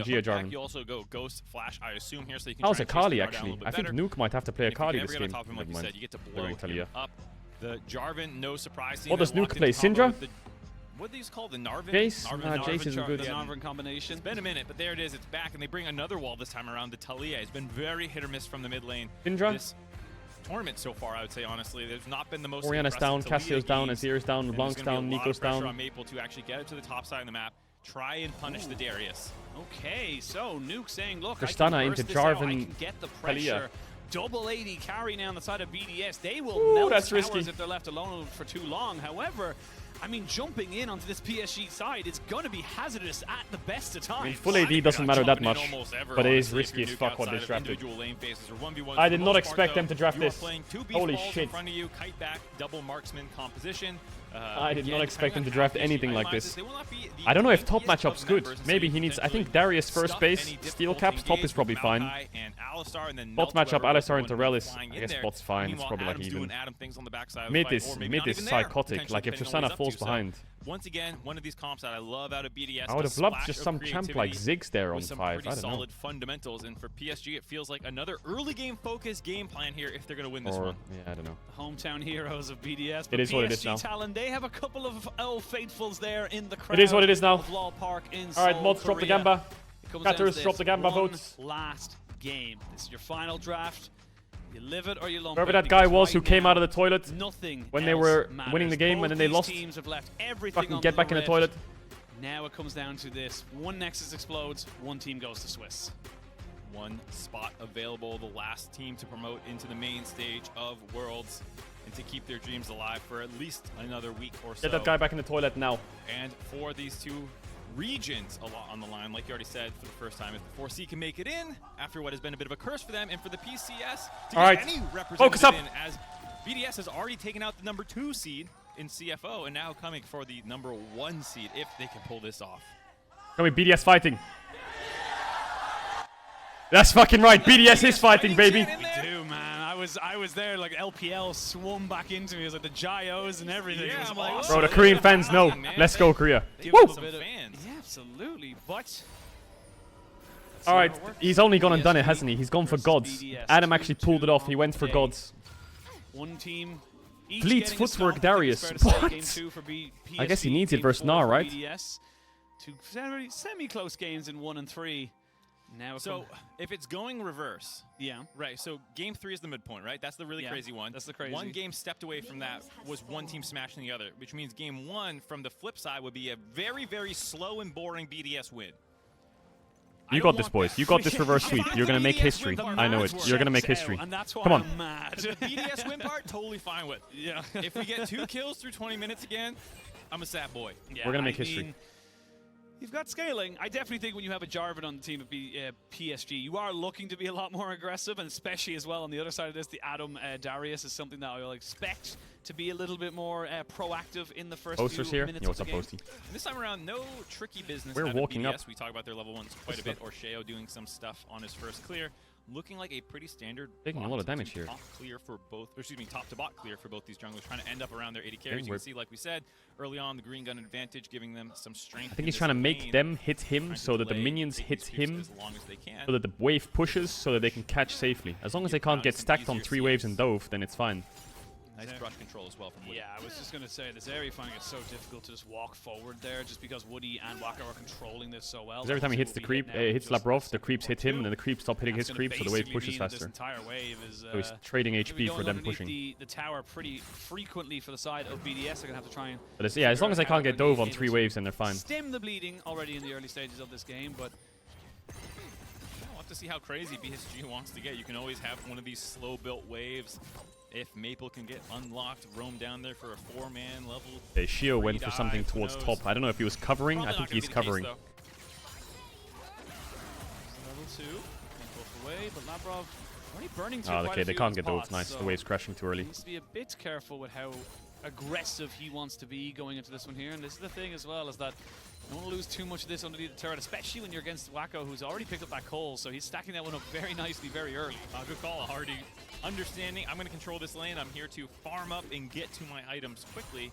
S1: Junji
S8: hook back,
S1: Jarvan.
S8: you also go Ghost Flash, I assume, here, so you can
S1: That was
S8: try
S1: a
S8: and chase the
S1: Kali,
S8: guard down a
S1: actually.
S8: little bit
S1: I think
S8: better.
S1: Nuke might have to play a
S8: If you
S1: Kali
S8: can
S1: this
S8: ever get
S1: game.
S8: on top of him, like you said, you get to blow
S1: They're going
S8: him
S1: Talia.
S8: up. The Jarvan, no surprise.
S1: What does Nuke play? Syndra?
S8: what do these call the Narvin?
S1: Jace?
S8: Narvin
S1: Jace is good.
S9: The Narvin combination.
S8: It's been a minute, but there it is. It's back, and they bring another wall this time around. The Talia has been very hit or miss from the mid lane.
S1: Indra?
S8: This tournament so far, I would say, honestly. There's not been the most
S1: Oriana's down,
S8: Talia
S1: Cassio's down,
S8: games,
S1: Azir's down,
S8: and
S1: LeBlanc's
S8: there's gonna
S1: down,
S8: be a lot
S1: Nico's
S8: of pressure
S1: down.
S8: on Maple to actually get it to the top side of the map, try and punish the Darius.
S9: Okay, so Nuke saying, look,
S1: Tristana
S9: I can
S1: into
S9: burst this out, I
S1: Jarvan,
S9: can get the
S1: Talia.
S9: pressure. Double 80 carry now on the side of BDS. They will
S1: Ooh,
S9: melt
S1: that's
S9: towers
S1: risky.
S9: if they're left alone for too long. However, I mean, jumping in onto this PSG side, it's going to be hazardous at the best of times.
S1: I mean, full AD doesn't matter that much, but it is risky as fuck what they drafted. I did not expect them to draft this. Holy shit.
S8: In front of you, kite back, double marksman composition.
S1: I did not expect him to draft anything like this. I don't know if top matchup's good. Maybe he needs, I think Darius first base, steel caps, top is probably fine. Bot matchup, Alistar into Relic, I guess bot's fine, it's probably like even. Mid is psychotic, like if Tristana falls behind.
S8: Once again, one of these comps that I love out of BDS.
S1: I would have loved just some champ like Ziggs there on 5, I don't know.
S8: Solid fundamentals, and for PSG, it feels like another early game focused game plan here if they're going to win this one.
S1: Yeah, I don't know.
S9: The hometown heroes of BDS.
S1: It is what it is now.
S9: Talon, they have a couple of faithfuls there in the crowd.
S1: It is what it is now.
S9: Park in
S1: Alright, mods drop the Gamba. Catters drop the Gamba
S9: one
S1: votes.
S9: Last game. This is your final draft. You live it or you lump
S1: Whoever
S9: it,
S1: that guy was
S9: right
S1: who came
S9: now,
S1: out of the toilet when they were winning the game and then they lost.
S9: Teams have left everything
S1: Fucking
S9: on
S1: get back in the
S9: rift.
S1: toilet.
S9: Now it comes down to this. One Nexus explodes, one team goes to Swiss.
S8: One spot available, the last team to promote into the main stage of Worlds and to keep their dreams alive for at least another week or so.
S1: Get that guy back in the toilet now.
S8: And for these two regions a lot on the line, like you already said, for the first time, if the 4C can make it in after what has been a bit of a curse for them, and for the PCS to get any representative in, as BDS has already taken out the number 2 seed in CFO and now coming for the number 1 seed if they can pull this off.
S1: Can we BDS fighting? That's fucking right, BDS is fighting, baby.
S9: We do, man. I was there, like LPL swum back into me. It was like the Gyos and everything.
S8: Yeah,
S9: it was
S8: I'm like,
S9: awesome.
S1: Bro, the Korean fans know. Let's go, Korea.
S8: Woo!
S9: Yeah, absolutely. But
S1: alright, he's only gone and done it, hasn't he? He's gone for gods. Adam actually pulled it off. He went for gods.
S9: One team.
S1: Bleeds footwork Darius. What? I guess he needs it versus Gnar, right?
S9: Two semi-close games in 1 and 3. Now
S8: so if it's going reverse,
S9: yeah,
S8: right. So game 3 is the midpoint, right? That's the really crazy one.
S9: That's the crazy.
S8: One game stepped away from that was one team smashing the other, which means game 1 from the flip side would be a very, very slow and boring BDS win.
S1: You got this, boys. You got this reverse sweep. You're gonna make history. I know it. You're gonna make history.
S9: And that's why
S1: Come on.
S9: I'm mad.
S8: The BDS win part, totally fine with.
S9: Yeah.
S8: If we get 2 kills through 20 minutes again, I'm a sad boy.
S9: Yeah,
S1: we're gonna make history.
S9: You've got scaling. I definitely think when you have a Jarvan on the team of PSG, you are looking to be a lot more aggressive, and especially as well on the other side of this, the Adam Darius is something that I will expect to be a little bit more proactive in the first
S1: Posters
S9: few
S1: here.
S9: minutes
S1: Yo, what's
S9: of
S1: up,
S9: the game.
S1: Posty?
S8: And this time around, no tricky business.
S1: We're
S8: out of
S1: walking
S8: BDS.
S1: up.
S8: We talk about their level 1s quite a bit. Orsheo doing some stuff on his first clear. Looking like a pretty standard
S1: taking a lot of damage here.
S8: Top clear for both, or excuse me, top to bot clear for both these junglers, trying to end up around their 80 carries. You can see, like we said early on, the green gun advantage, giving them some strength.
S1: I think he's trying to make them hit him so that the minions hit him, so that the wave pushes, so that they can catch safely. As long as they can't get stacked on 3 waves and dove, then it's fine.
S8: Nice brush control as well from Woody.
S9: Yeah, I was just going to say, this area finding it so difficult to just walk forward there, just because Woody and Waka are controlling this so well.
S1: Because every time he hits the creep, hits Labrov, the creeps hit him, and then the creeps stop hitting his creep, so the wave pushes faster.
S9: This entire wave is,
S1: so he's trading HP for them pushing.
S9: The tower pretty frequently for the side of BDS. They're going to have to try and...
S1: But it's, yeah, as long as they can't get dove on 3 waves, then they're fine.
S9: Stem the bleeding already in the early stages of this game, but...
S8: We'll have to see how crazy PSG wants to get. You can always have one of these slow-built waves. If Maple can get unlocked, roam down there for a 4-man level.
S1: Okay, Shio went for something towards top. I don't know if he was covering.
S8: Probably
S1: I think he's covering.
S9: Level 2. Away, but Labrov already burning through
S1: okay, they can't get dove. Nice.
S9: So
S1: the wave's crashing too early.
S9: He needs to be a bit careful with how aggressive he wants to be going into this one here. And this is the thing as well, is that you don't want to lose too much of this underneath the turret, especially when you're against Wacko, who's already picked up that coal. So he's stacking that one up very nicely, very early.
S8: Good call, Hardy. Understanding, I'm going to control this lane. I'm here to farm up and get to my items quickly.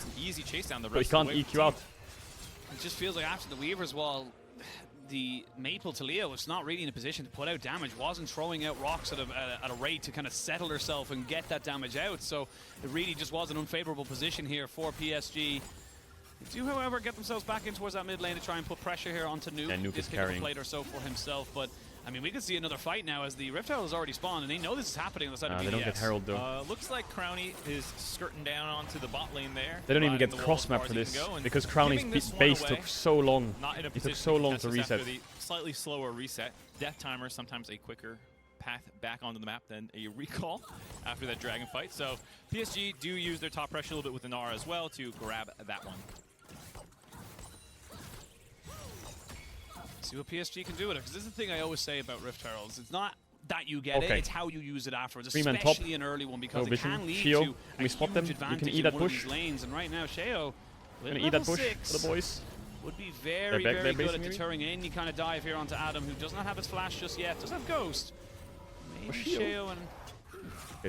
S8: just an easy chase down the
S1: But he
S8: rest
S1: can't
S8: of the
S1: EQ out.
S9: It just feels like after the Weaver's Wall, the Maple Talia was not really in a position to put out damage, wasn't throwing out rocks at a rate to kind of settle herself and get that damage out. So it really just was an unfavorable position here for PSG. They do, however, get themselves back in towards that mid lane to try and put pressure here onto Nuke.
S1: Yeah, Nuke is carrying.
S9: A plate or so for himself, but I mean, we could see another fight now as the Rift Herald has already spawned, and they know this is happening on the side of BDS.
S1: They don't get Herald though.
S8: Looks like Crowny is skirting down onto the bot lane there.
S1: They don't even get cross map for this because Crowny's base took so long. It took so long to reset.
S8: The slightly slower reset. Death timer sometimes a quicker path back onto the map than a recall after that dragon fight. So PSG do use their top pressure a little bit with the Nara as well to grab that one.
S9: See what PSG can do with it, because this is the thing I always say about Rift Heralds. It's not that you get it, it's how you use it afterwards, especially an early one, because it can lead to a huge advantage in one of these lanes. And right now, Sheo, with level 6,
S1: for the boys.
S9: Would be very good at deterring any kind of dive here onto Adam, who does not have his flash just yet, does have Ghost. Maybe Sheo and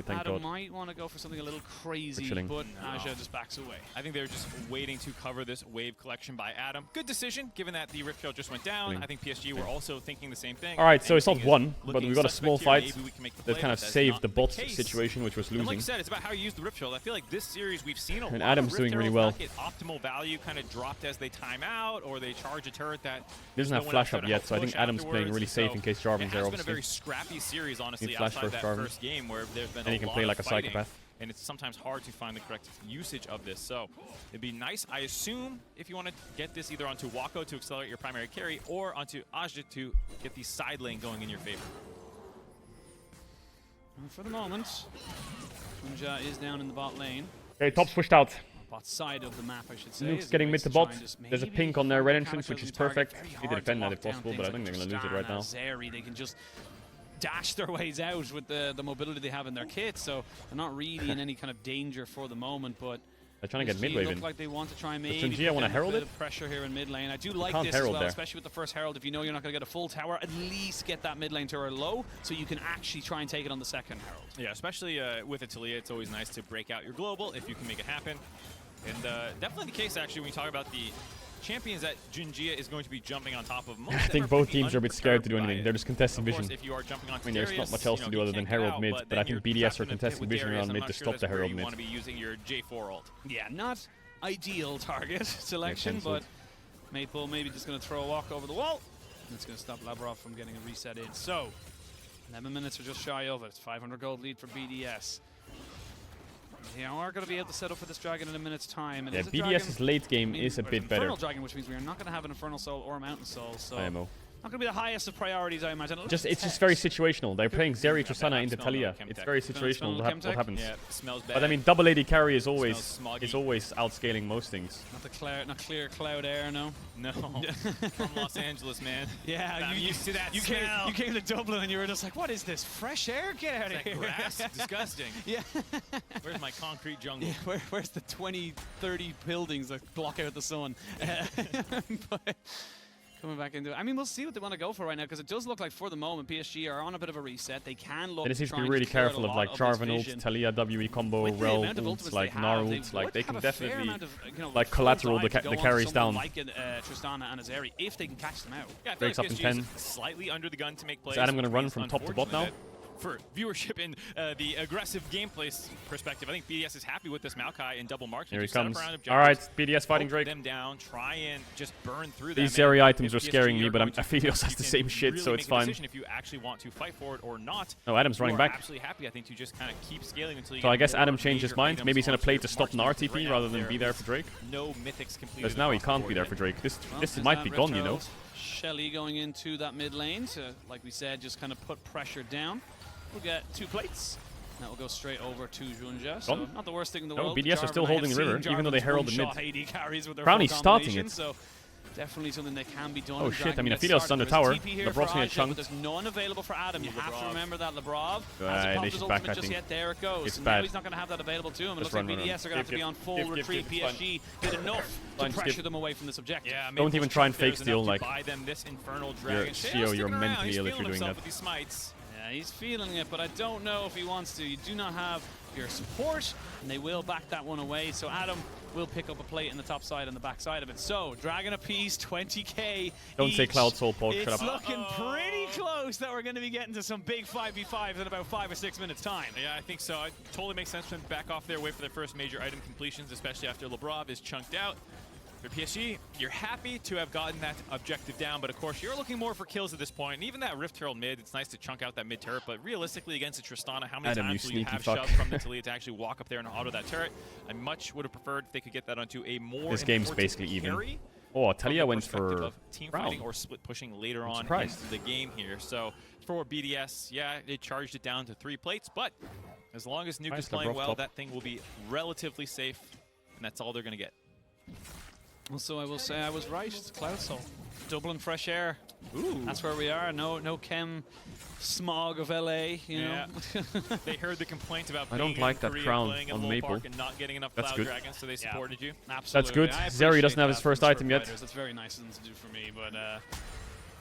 S9: Adam might want to go for something a little crazy, but Aja just backs away.
S8: I think they're just waiting to cover this wave collection by Adam. Good decision, given that the Rift Herald just went down. I think PSG were also thinking the same thing.
S1: All right, so it's not one, but we've got a small fight that kind of saved the bot situation, which was losing.
S8: And like you said, it's about how you use the Rift Herald. I feel like this series we've seen a lot
S1: Adam's
S8: of
S1: doing really well.
S8: Get optimal value kind of dropped as they time out, or they charge a turret that
S1: doesn't have flash up yet, so I think Adam's playing really safe in case Jarvan's there.
S8: It's been a very scrappy series, honestly, outside that first game where there's been
S1: and he can play like a psychopath.
S8: And it's sometimes hard to find the correct usage of this. So it'd be nice, I assume, if you want to get this either onto Wako to accelerate your primary carry or onto Aja to get the side lane going in your favor.
S9: And for the moment, Junja is down in the bot lane.
S1: Okay, top's pushed out.
S9: Bot side of the map, I should say.
S1: Nuke's getting mid to bot. There's a pink on their red entrance, which is perfect. Need to defend that if possible, but I think they're going to lose it right now.
S9: Zeri, they can just dash their ways out with the mobility they have in their kit, so they're not really in any kind of danger for the moment, but
S1: they're trying to get mid wave in.
S9: Look like they want to try and maybe
S1: Junji want to herald it?
S9: Pressure here in mid lane. I do like this as well, especially with the first herald. If you know you're not going to get a full tower, at least get that mid lane tower low so you can actually try and take it on the second herald.
S8: Yeah, especially with Italia, it's always nice to break out your global if you can make it happen. And definitely the case, actually, when you talk about the champions that Junjia is going to be jumping on top of.
S1: I think both teams are a bit scared to do anything. They're just contesting vision.
S8: If you are jumping on
S1: I mean, there's not much else to do other than Herald mid, but I think BDS are contesting vision around mid to stop the Herald mid.
S8: You want to be using your J4 ult.
S9: Yeah, not ideal target selection, but Maple maybe just going to throw a walk over the wall. And it's going to stop Lavrov from getting a reset in. So, 11 minutes are just shy of it. It's 500 gold lead for BDS. They are going to be able to set up for this dragon in a minute's time. And
S1: yeah, BDS's late game is a bit better.
S9: Infernal dragon, which means we are not going to have an Infernal Soul or a Mountain Soul. So
S1: IMO.
S9: Not going to be the highest of priorities, I imagine.
S1: It's just very situational. They're playing Zeri, Tristana into Talia. It's very situational what happens.
S8: Yeah, smells bad.
S1: But I mean, double AD carry is always outscaling most things.
S9: Not clear cloud air, no.
S8: No. From Los Angeles, man.
S9: Yeah,
S8: you used to that
S9: smell. You came to Dublin and you were just like, what is this? Fresh air? Get out of here.
S8: Grass? Disgusting.
S9: Yeah.
S8: Where's my concrete jungle?
S9: Yeah, where's the 20, 30 buildings that block out the sun? But coming back into it. I mean, we'll see what they want to go for right now, because it does look like for the moment PSG are on a bit of a reset. They can look.
S1: They just need to be really careful of like Jarvan ult, Talia WE combo, Rel ults, like Nara ults. Like they can definitely like collateral the carries down.
S9: Like Tristana and Azeri, if they can catch them out.
S8: Yeah,
S1: breaks up in 10.
S8: Slightly under the gun to make plays.
S1: Is Adam going to run from top to bot now?
S8: For viewership and the aggressive gameplay perspective, I think BDS is happy with this Maokai in double marks.
S1: Here he comes. All right, BDS fighting Drake.
S8: Them down, try and just burn through them.
S1: These Zeri items are scaring me, but Aphelios has the same shit, so it's fine.
S8: If you actually want to fight for it or not.
S1: No, Adam's running back.
S8: Absolutely happy, I think, to just kind of keep scaling until you.
S1: So I guess Adam changed his mind. Maybe he's going to play to stop an RTP rather than be there for Drake.
S8: No mythics completed.
S1: Because now he can't be there for Drake. This might be gone, you know.
S9: Shelly going into that mid lane to, like we said, just kind of put pressure down. We'll get 2 plates. That will go straight over to Junja. So not the worst thing in the world.
S1: BDS are still holding the river, even though they herald the mid.
S9: Crowny's
S1: starting it.
S9: So definitely something that can be done.
S1: Oh shit, I mean, Aphelios is under tower. Lebrov's going to chunk.
S9: There's none available for Adam. You have to remember that Lebrov
S1: they should back, I think.
S9: There it goes.
S1: It's
S9: now
S1: bad.
S9: He's not going to have that available to him. It looks like BDS are going to have to be on full retreat. PSG did enough to pressure them away from this objective.
S8: Yeah,
S1: don't even try and fake steal. Like,
S8: buy them this infernal dragon.
S1: You're mentally ill if you're doing that.
S9: Yeah, he's feeling it, but I don't know if he wants to. You do not have your support, and they will back that one away. So Adam will pick up a plate in the top side and the back side of it. So Dragon apiece, 20k.
S1: Don't say Cloud Soul, Paul. Shut up.
S9: It's looking pretty close that we're going to be getting to some big 5v5s in about 5 or 6 minutes time.
S8: Yeah, I think so. It totally makes sense for them to back off there, wait for their first major item completions, especially after Lebrov is chunked out. For PSG, you're happy to have gotten that objective down, but of course you're looking more for kills at this point. And even that Rift Herald mid, it's nice to chunk out that mid turret, but realistically against a Tristana, how many times will you have shoved from the Taliyah to actually walk up there and auto that turret? I much would have preferred if they could get that onto a more
S1: This game's basically even. Oh, Taliyah went for
S8: team fighting or split pushing later on in the game here. So for BDS, yeah, it charged it down to 3 plates, but as long as Nuke is playing well, that thing will be relatively safe, and that's all they're going to get.
S9: Also, I will say I was right. It's Cloud Soul. Dublin fresh air. Ooh. That's where we are. No chem smog of LA, you know.
S8: They heard the complaint about
S1: I don't like that crown on Maple.
S8: And not getting enough
S1: That's
S8: Cloud
S1: good.
S8: Dragons, so they supported you.
S9: Absolutely.
S1: That's good. Zeri doesn't have his first item yet.
S9: That's very nice of them to do for me, but I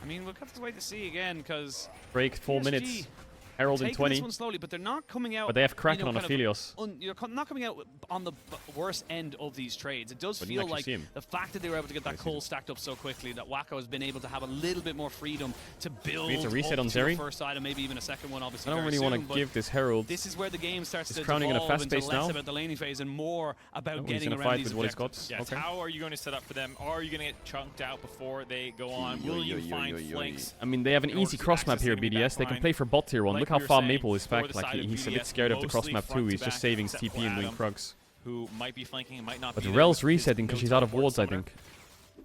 S9: mean, we'll have to wait to see again because
S1: break 4 minutes. Herald in 20.
S9: This one slowly, but they're not coming out.
S1: But they have Kraken on Aphelios.
S9: You're not coming out on the worst end of these trades. It does feel like the fact that they were able to get that coal stacked up so quickly, that Wako has been able to have a little bit more freedom to build.
S1: We need to reset on Zeri.
S9: First item, maybe even a second one. Obviously,
S1: I don't really want to give this Herald.
S9: This is where the game starts to
S1: crowning in a
S9: devolve
S1: fast
S9: into
S1: pace
S9: less
S1: now.
S9: about the laning phase and more about getting
S1: he's gonna
S9: around
S1: fight
S9: these
S1: with what he's got.
S9: objectives.
S8: Yes.
S1: Okay.
S8: How are you going to set up for them? Are you going to get chunked out before they go on? Will you find flanks?
S1: I mean, they have an easy cross map here, BDS. They can play for bot tier 1. Look how far Maple is back. Like he's a bit scared of the cross map too. He's just saving his TP and doing Krugs.
S8: Who might be flanking and might not
S1: But
S8: be
S1: Rel's resetting because she's out of wards, I think.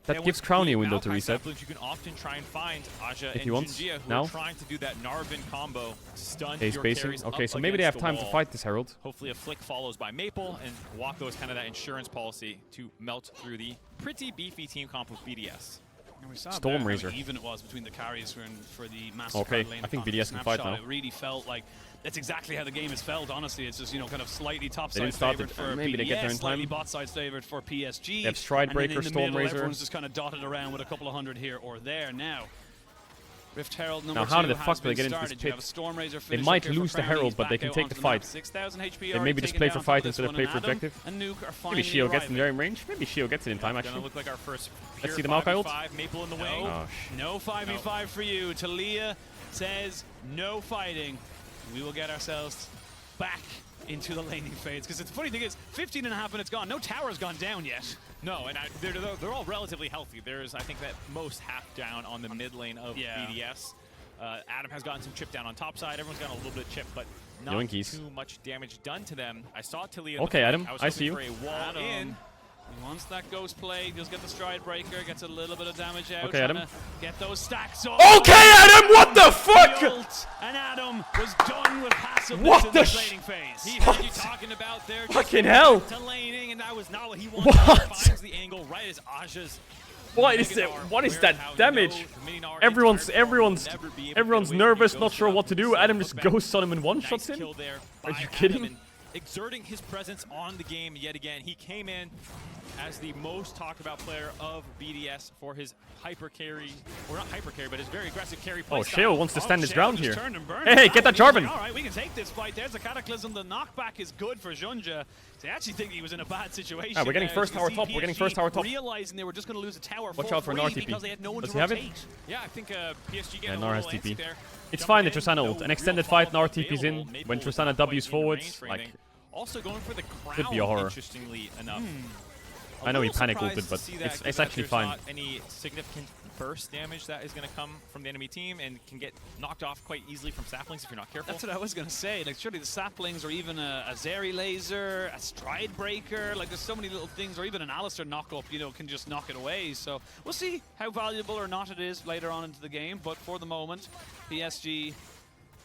S1: That gives Crownie a window to reset.
S8: You can often try and find Aja
S1: If
S8: and
S1: he wants.
S8: Jinjia, who
S1: Now.
S8: are trying to do that Narvin combo, stun
S1: He's
S8: your
S1: basing.
S8: carries
S1: Okay,
S8: up
S1: so maybe they have
S8: against
S1: time
S8: the
S1: to
S8: wall.
S1: fight this Herald.
S8: Hopefully a flick follows by Maple, and Wako is kind of that insurance policy to melt through the pretty beefy team comp with BDS.
S9: And we saw
S1: Stormrazor.
S9: how even it was between the carries for the Master
S1: Okay,
S9: Card lane
S1: I think
S9: across the
S1: BDS can fight
S9: snapshot.
S1: now.
S9: It really felt like that's exactly how the game has felt, honestly. It's just, you know, kind of slightly top
S1: They
S9: side
S1: didn't start
S9: favored
S1: it.
S9: for
S1: Maybe
S9: BDS,
S1: they get there in
S9: slightly
S1: time.
S9: bot side favored for PSG.
S1: They have Stride
S9: and then
S1: Breaker,
S9: in the middle,
S1: Stormrazor.
S9: everyone's just kind of dotted around with a couple of hundred here or there now. Rift Herald number
S1: Now, how
S9: 2
S1: the fuck
S9: has
S1: do they
S9: been
S1: get into this
S9: started. You have a
S1: pit?
S9: Stormrazor
S1: They
S9: finish
S1: might
S9: up here
S1: lose
S9: for
S1: the
S9: Crownie.
S1: Herald, but they
S9: Back
S1: can
S9: out
S1: take
S9: onto
S1: the
S9: map.
S1: fight.
S9: 6,000 HP
S1: They
S9: already
S1: maybe just
S9: taken
S1: play
S9: down
S1: for
S9: on
S1: fight
S9: this
S1: instead of
S9: one,
S1: play
S9: and
S1: for
S9: Adam
S1: objective.
S9: and Nuke are
S1: Maybe
S9: finally
S1: Shio gets in
S9: arriving.
S1: very range. Maybe Shio gets it in time,
S8: Gonna
S1: actually.
S8: look like our first
S1: Let's
S8: pure
S1: see the Maokai ult.
S8: 5v5, Maple in the wing.
S1: Oh,
S9: No 5v5 for you. Taliyah says no fighting. We will get ourselves back into the laning phase. Because the funny thing is, 15.5 minutes gone. No tower's gone down yet.
S8: No, and they're all relatively healthy. There's, I think, that most half down on the mid lane of BDS. Adam has gotten some chip down on top side. Everyone's gotten a little bit of chip, but not
S1: Yoinkies.
S8: too much damage done to them. I saw Taliyah.
S1: Okay, Adam, I see you.
S8: For a wall
S9: Adam.
S8: in.
S9: He wants that ghost play. He'll get the stride breaker. Gets a little bit of damage out.
S1: Okay, Adam.
S9: trying to Get those stacks up.
S1: Okay, Adam, what the fuck?
S9: The ult, and Adam was done with passiveness
S1: What
S9: in
S1: the
S9: this laning phase.
S8: He heard you talking about there.
S1: Fucking hell.
S8: To laning, and that was not what he wanted.
S1: What?
S8: He finds the angle right as Aja's.
S1: What is that? What is that damage? Everyone's nervous, not sure what to do. Adam just ghosts on him and one-shots him. Are you kidding?
S8: Exerting his presence on the game yet again. He came in as the most talked about player of BDS for his hyper carry, or not hyper carry, but his very aggressive carry play
S1: Oh,
S8: style.
S1: Shale wants to stand his
S9: Shale
S1: ground
S9: just
S1: here.
S9: turned and burned
S1: Hey,
S9: him
S1: get that
S9: out. He's
S1: Jarvan.
S9: like, all right, we can take this fight. There's a Cataclysm. The knockback is good for Junja. So I actually think he was in a bad situation.
S1: We're getting
S9: there.
S1: first
S9: You
S1: tower
S9: see
S1: top. We're getting
S9: PSG
S1: first tower top.
S9: Realizing they were just going to lose a tower
S1: Watch out for an
S9: free
S1: RTP.
S9: because they had no one
S1: Does
S9: to
S1: he have it?
S9: rotate.
S8: Yeah, I think PSG
S1: Yeah,
S8: getting
S1: Nar
S8: a
S1: has
S8: little
S1: TP.
S8: antsy there.
S1: It's
S8: Jumping
S1: fine that
S8: in,
S1: Tristana
S8: no
S1: ult. An
S8: real
S1: extended
S8: follow-up
S1: fight, Nar TP's in.
S8: available.
S1: When
S8: Maple
S1: Tristana
S8: not
S1: W's
S8: quite in range
S1: forwards,
S8: for
S1: like,
S8: anything. Also going for the crown,
S1: could be a horror.
S8: interestingly enough.
S1: I know he
S8: little
S1: panic
S8: surprised
S1: ulted,
S8: to
S1: but
S8: see that,
S1: it's
S8: 'cause
S1: actually
S8: there's
S1: fine.
S8: not any significant burst damage that is going to come from the enemy team and can get knocked off quite easily from saplings if you're not careful.
S9: That's what I was going to say. Like, surely the saplings or even a Zeri laser, a stride breaker, like there's so many little things, or even an Alistair knock-up, you know, can just knock it away. So we'll see how valuable or not it is later on into the game. But for the moment, PSG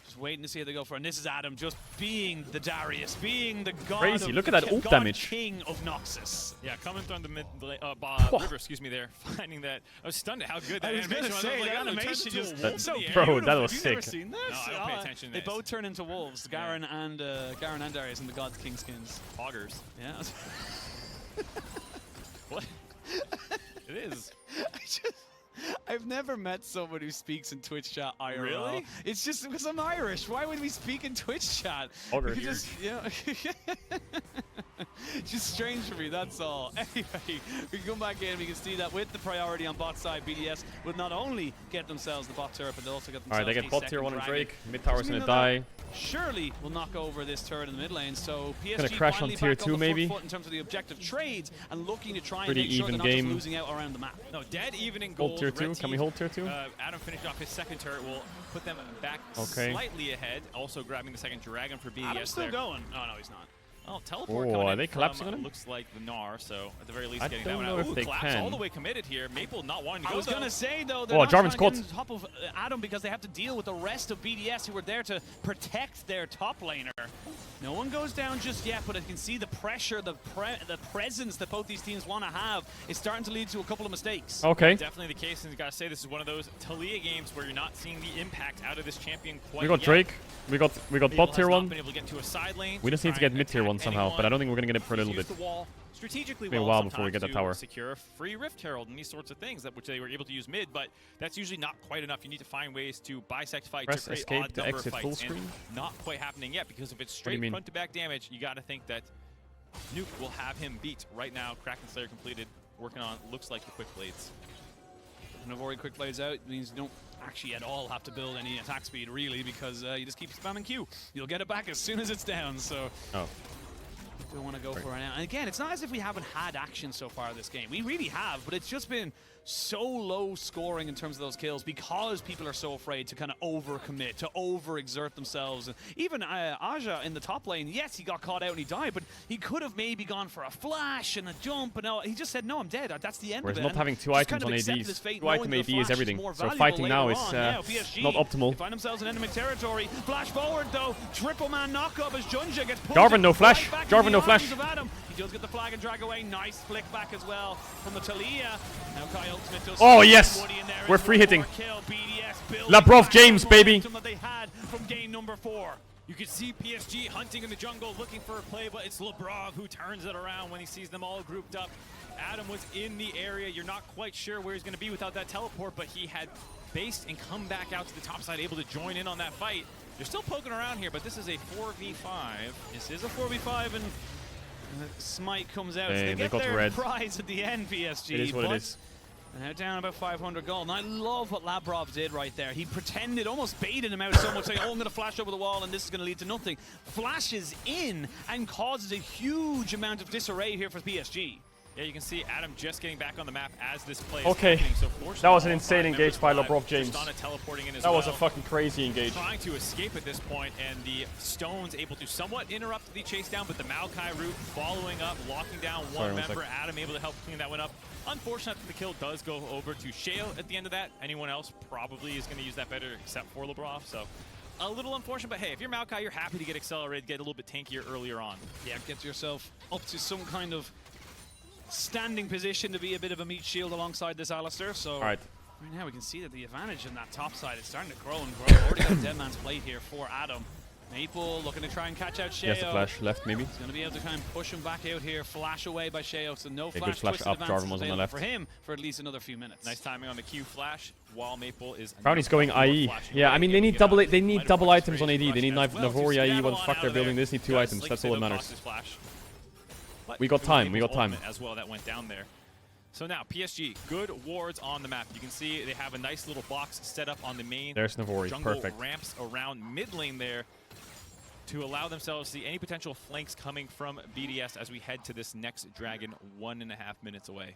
S9: just waiting to see how they go for it. And this is Adam just being the Darius, being the god
S1: Crazy,
S9: of,
S1: look at that ult
S9: god
S1: damage.
S9: king of Noxus.
S8: Yeah, coming through the mid river, excuse me, there, finding that. I was stunned at how good that
S9: I was
S8: animation
S9: gonna
S8: was.
S9: say,
S8: Like,
S9: that
S8: oh, it turns
S9: animation
S8: into a
S9: just
S8: wolf
S9: so
S8: in the air.
S1: Bro, that was
S9: Have you never
S1: sick.
S9: seen this?
S8: No, I don't pay attention to
S9: They
S8: this.
S9: both turn into wolves, Garen and Darius in the God's King skins.
S8: Poggers.
S9: Yeah.
S8: What? It is.
S9: I've never met someone who speaks in Twitch chat IRL.
S8: Really?
S9: It's just because I'm Irish. Why would we speak in Twitch chat?
S1: Ogre.
S9: We could just, yeah. Just strange for me, that's all. Anyway, we can come back in, we can see that with the priority on bot side, BDS will not only get themselves the bot turret, but they'll also get themselves
S1: Alright, they get bot tier 1 and Drake. Mid tower's gonna die.
S9: Surely will knock over this turret in the mid lane, so PSG
S1: gonna crash on
S9: finally
S1: tier
S9: back
S1: 2
S9: on the
S1: maybe.
S9: front foot in terms of the objective trades and looking to try
S1: Pretty
S9: and make sure they're
S1: even
S9: not just
S1: game.
S9: losing out around the map.
S8: No, dead even in gold.
S1: Hold tier 2.
S8: Red
S1: Can we
S8: team,
S1: hold tier 2?
S8: Adam finished off his second turret. Will put them back
S1: Okay.
S8: slightly ahead. Also grabbing the second dragon for BDS.
S9: Adam's still
S8: there.
S9: going. Oh no, he's not.
S8: Oh, teleport
S1: Oh,
S8: coming
S1: are
S8: in
S1: they collapsing
S8: from,
S1: on him?
S8: looks like the Gnar, so at the very least
S1: I
S8: getting that
S1: don't
S8: one
S1: know
S8: out.
S1: if they
S8: collapse
S1: can.
S8: all the way committed here. Maple not wanting to go.
S9: I was
S8: though.
S9: going to say, though,
S1: Oh,
S9: they're not
S1: Jarvan's
S9: trying to
S1: caught.
S9: get on top of Adam because they have to deal with the rest of BDS who are there to protect their top laner. No one goes down just yet, but I can see the pressure, the presence that both these teams want to have is starting to lead to a couple of mistakes.
S1: Okay.
S8: Definitely the case, and you gotta say this is one of those Talia games where you're not seeing the impact out of this champion quite
S1: We got
S8: yet.
S1: Drake. We got bot tier 1.
S8: Been able to get to a side lane
S1: We just need to get mid tier 1 somehow, but I don't think we're gonna get it for a little bit.
S8: The wall strategically
S1: Be a
S8: well
S1: while before we
S8: sometimes
S1: get the tower.
S8: to secure a free Rift Herald and these sorts of things which they were able to use mid, but that's usually not quite enough. You need to find ways to bisect fight,
S1: Press
S8: to create
S1: escape
S8: odd
S1: to
S8: number
S1: exit
S8: of
S1: full
S8: fights, and
S1: screen?
S8: not quite happening yet, because if it's
S1: do you
S8: straight
S1: mean?
S8: front to back damage, you got to think that Nuke will have him beat. Right now, Kraken Slayer completed, working on looks like the quick blades.
S9: And avoid quick blades out means you don't actually at all have to build any attack speed, really, because you just keep spamming Q. You'll get it back as soon as it's down, so...
S1: Oh.
S9: Don't want to go for it now. And again, it's not as if we haven't had action so far this game. We really have, but it's just been so low scoring in terms of those kills because people are so afraid to kind of overcommit, to overexert themselves. And even Aja in the top lane, yes, he got caught out and he died, but he could have maybe gone for a flash and a jump, and he just said, no, I'm dead. That's the end
S1: Whereas
S9: of it.
S1: not having two
S9: just
S1: items
S9: kind
S1: on
S9: of accepted his
S1: ADs.
S9: fate,
S1: 2
S9: knowing
S1: item
S9: the
S1: AD is
S9: flash
S1: everything.
S9: more
S1: So
S9: valuable
S1: fighting now
S9: later
S1: is
S9: on. Yeah, PSG,
S1: not optimal.
S9: They find themselves in enemy territory. Flash forward, though. Triple man knockup as Junja gets pulled
S1: Jarvan, no flash.
S9: right back
S1: Jarvan,
S9: in
S1: no
S9: the
S1: flash.
S9: arms of Adam. He does get the flag and drag away. Nice flick back as well from the Talia. Now Kai Ultimate does
S1: Oh, yes. We're free hitting. Labrov James, baby.
S9: That they had from game number 4.
S8: You can see PSG hunting in the jungle, looking for a play, but it's Labrov who turns it around when he sees them all grouped up. Adam was in the area. You're not quite sure where he's going to be without that teleport, but he had based and come back out to the top side, able to join in on that fight. They're still poking around here, but this is a 4v5.
S9: This is a 4v5, and Smite comes out.
S1: Dang,
S9: So they
S1: they
S9: get
S1: got
S9: their
S1: red.
S9: prize at the end, PSG.
S1: It is what it
S9: but
S1: is.
S9: they're down about 500 gold. And I love what Labrov did right there. He pretended, almost baited him out so much, saying, oh, I'm going to flash over the wall and this is going to lead to nothing. Flashes in and causes a huge amount of disarray here for PSG.
S8: Yeah, you can see Adam just getting back on the map as this play is
S1: Okay.
S8: happening. So fortunately,
S1: That was an
S8: all
S1: insane
S8: 5
S1: engage
S8: members
S1: by
S8: alive.
S1: Labrov James.
S8: Tristana teleporting in as
S1: That
S8: well.
S1: was a fucking crazy engage.
S8: Trying to escape at this point, and the Stones able to somewhat interrupt the chase down, but the Maokai route following up, locking down one member. Adam able to help clean that one up. Unfortunate that the kill does go over to Shale at the end of that. Anyone else probably is going to use that better except for Labrov, so a little unfortunate, but hey, if you're Maokai, you're happy to get accelerated, get a little bit tankier earlier on.
S9: Yeah, get yourself up to some kind of standing position to be a bit of a meat shield alongside this Alistair. So
S1: All right.
S9: right now we can see that the advantage in that top side is starting to grow and grow. Already got a dead man's plate here for Adam. Maple looking to try and catch out Sheo.
S1: He has the flash left, maybe.
S9: He's going to be able to kind of push him back out here. Flash away by Sheo, so no
S1: good
S9: flash.
S1: flash
S9: twisted
S1: up.
S9: advances
S1: Jarvan was on the
S9: available
S1: left.
S9: for him for at least another few minutes.
S8: Nice timing on the Q flash while Maple is.
S1: Brownie's going IE. Yeah, I mean they need double items on AD. They need Navori IE. What the fuck they're building this? Need 2 items. That's all that matters. We got time. We got time.
S8: As well, that went down there. So now PSG, good wards on the map. You can see they have a nice little box set up on the main.
S1: There's Navori.
S8: Jungle
S1: Perfect.
S8: ramps around mid lane there to allow themselves to see any potential flanks coming from BDS as we head to this next dragon 1.5 minutes away.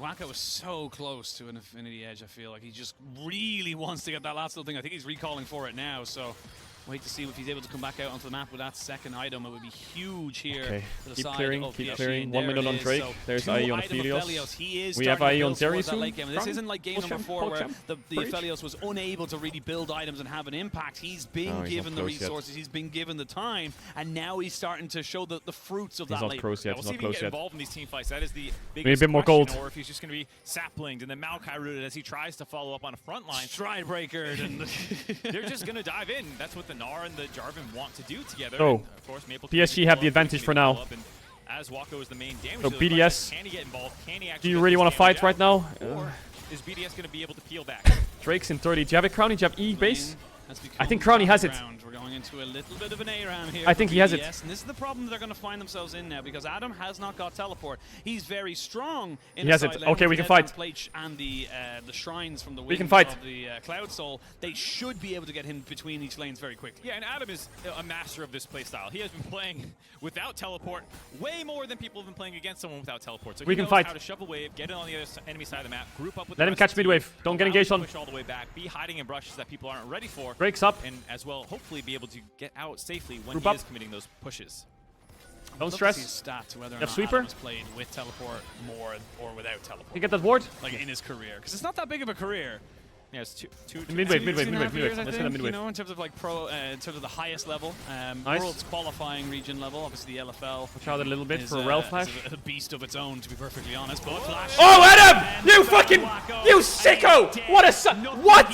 S9: Waka was so close to an Infinity Edge, I feel like. He just really wants to get that last little thing. I think he's recalling for it now, so wait to see if he's able to come back out onto the map with that second item. It would be huge here.
S1: Okay,
S9: for the
S1: keep
S9: side
S1: clearing,
S9: of
S1: keep
S9: PSG.
S1: clearing.
S9: And
S1: 1
S9: there
S1: minute
S9: it
S1: on
S9: is.
S1: Drake.
S9: So
S1: There's
S9: 2
S1: IE on
S9: item
S1: Aphelios.
S9: Aphelios. He is
S1: We have
S9: starting to
S1: IE on
S9: build towards
S1: Zeri
S9: that
S1: soon.
S9: late game. And this isn't like game number 4 where the Aphelios was unable to really build items and have an impact. He's been given the resources, he's been given the time, and now he's starting to show the fruits of that labor.
S1: He's not close yet.
S8: We'll
S1: He's
S8: see
S1: not
S8: if he can
S1: close
S8: get
S1: yet.
S8: involved in these team fights. That is the biggest
S1: Maybe a bit more
S8: question,
S1: gold.
S8: or if he's just going to be saplinged and then Maokai rooted as he tries to follow up on a front line.
S9: Stride breaker.
S8: They're just going to dive in. That's what the Gnar and the Jarvan want to do together.
S1: So,
S8: And of course, Maple
S1: PSG have the advantage for now.
S8: As Wako is the main damage
S1: So
S8: dealer,
S1: BDS,
S8: can he get involved? Can he actually
S1: do you
S8: get
S1: really
S8: this
S1: want to
S8: damage
S1: fight
S8: out?
S1: right now?
S8: Or is BDS going to be able to peel back?
S1: Drake's in 30. Do you have a Crownie? Do you have E base?
S9: Has
S1: I think
S9: become
S1: Crownie has it.
S9: background. We're going into a little bit of an ARAM here.
S1: I think he has it.
S9: And this is the problem they're going to find themselves in now because Adam has not got teleport. He's very strong in
S1: he has it. Okay, we can fight.
S9: And the shrines from the
S1: we can fight.
S9: Of the Cloud Soul, they should be able to get him between each lanes very quickly.
S8: Yeah, and Adam is a master of this playstyle. He has been playing without teleport way more than people have been playing against someone without teleport. So
S1: we
S8: he
S1: can
S8: knows
S1: fight.
S8: How to shovel wave, get it on the other enemy side of the map, group up with.
S1: Let him catch mid wave. Don't get engaged on.
S8: Push all the way back. Be hiding in brushes that people aren't ready for.
S1: Breaks up.
S8: And as well, hopefully be able to get out safely when
S1: Group
S8: he
S1: up.
S8: is committing those pushes.
S1: Don't stress.
S9: Stats whether or
S1: not
S9: sweeper
S1: Adam
S9: has played with teleport more or without teleport.
S1: You get that ward?
S9: Like in his career, because it's not that big of a career.
S8: Yeah, it's two
S1: midway. Let's
S9: get that
S1: midway.
S9: You know, in terms of like in terms of the highest level,
S1: nice.
S9: World's qualifying region level, obviously the LFL.
S1: Watch out a little bit for a Rel flash.
S9: Is a beast of its own, to be perfectly honest. But flash.
S1: Oh, Adam! You fucking, you sicko! What a what?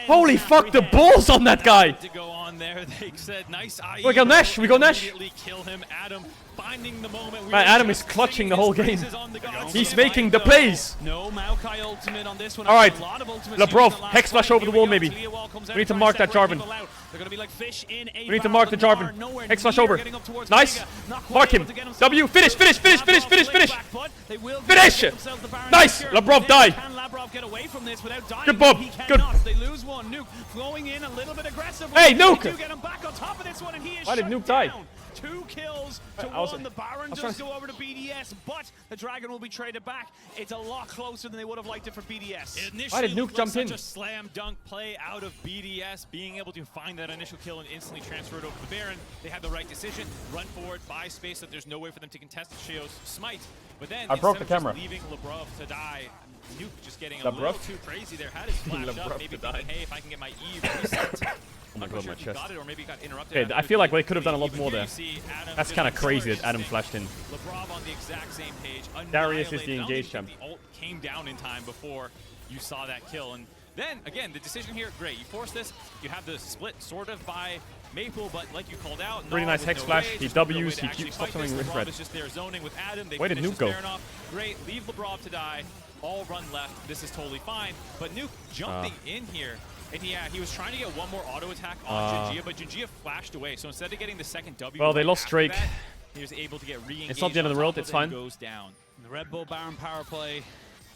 S1: Holy fuck! The balls on that guy.
S8: To go on there, they said nice.
S1: We go Nash. We go Nash.
S8: Kill him, Adam. Finding the moment.
S1: Man, Adam is clutching the whole game. He's making the plays.
S9: No Maokai ultimate on this one.
S1: All right, Labrov, hex flash over the wall maybe. We need to mark that Jarvan. We need to mark the Jarvan. Hex flash over. Nice. Mark him. W. Finish. Finish. Nice. Labrov die. Good Bob. Good.
S9: They lose one. Nuke flowing in a little bit aggressive.
S1: Hey, Nuke.
S9: Get him back on top of this one, and he is
S1: Why did Nuke die?
S9: 2 kills to 1. The Baron does go over to BDS, but the Dragon will be traded back. It's a lot closer than they would have liked it for BDS.
S1: Why did Nuke jump in?
S8: Such a slam dunk play out of BDS, being able to find that initial kill and instantly transfer it over to the Baron. They had the right decision, run forward, buy space, that there's no way for them to contest Shio's smite. But then
S1: I broke the camera.
S8: Leaving Labrov to die, Nuke just getting a little too crazy there. Had his flash up, maybe thinking, hey, if I can get my E reset.
S1: Oh my god, my chest.
S8: It, or maybe got interrupted.
S1: Okay, I feel like they could have done a lot more there. That's kind of crazy that Adam flashed in.
S8: Labrov on the exact same page.
S1: Darius is the engaged champ.
S8: The ult came down in time before you saw that kill. And then, again, the decision here, great. You force this. You have the split sort of by Maple, but like you called out,
S1: pretty nice hex flash. He W's, he keeps something with red.
S8: Just there zoning with Adam.
S1: Where did Nuke go?
S8: Great, leave Labrov to die. All run left. This is totally fine. But Nuke jumping in here. And yeah, he was trying to get one more auto attack on Jinjia, but Jinjia flashed away. So instead of getting the second W,
S1: well, they lost Drake.
S8: He was able to get re-engaged.
S1: It's not the end of the world. It's fine.
S8: Goes down.
S9: The Red Bull Baron power play.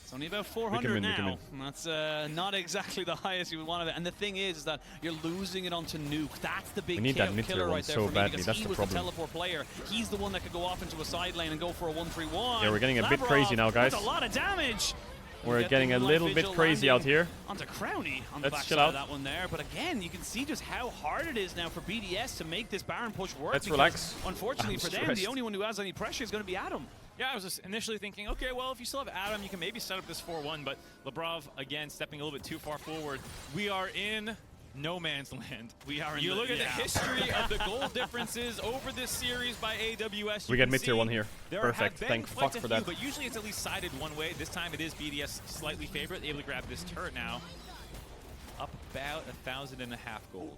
S9: It's only about 400 now. That's not exactly the highest you would want of it. And the thing is that you're losing it onto Nuke. That's the big killer right there
S1: so
S9: for me,
S1: badly.
S9: because
S1: That's
S9: he
S1: the
S9: was
S1: problem.
S9: the teleport player. He's the one that could go off into a side lane and go for a 1-3-1.
S1: Yeah, we're getting a bit crazy now, guys.
S9: That's a lot of damage.
S1: We're getting a little bit crazy out here.
S9: Onto Crowny on the backside of that one there. But again, you can see just how hard it is now for BDS to make this Baron push work.
S1: Let's relax.
S9: Unfortunately for them, the only one who has any pressure is going to be Adam.
S8: Yeah, I was just initially thinking, okay, well, if you still have Adam, you can maybe set up this 4-1, but Labrov, again, stepping a little bit too far forward. We are in no man's land. We are in You look at the history of the goal differences over this series by AWS.
S1: We get mid-tier 1 here. Perfect. Thank fuck for that.
S8: But usually it's at least sided one way. This time it is BDS slightly favorite, able to grab this turret now. Up about 1,500 gold.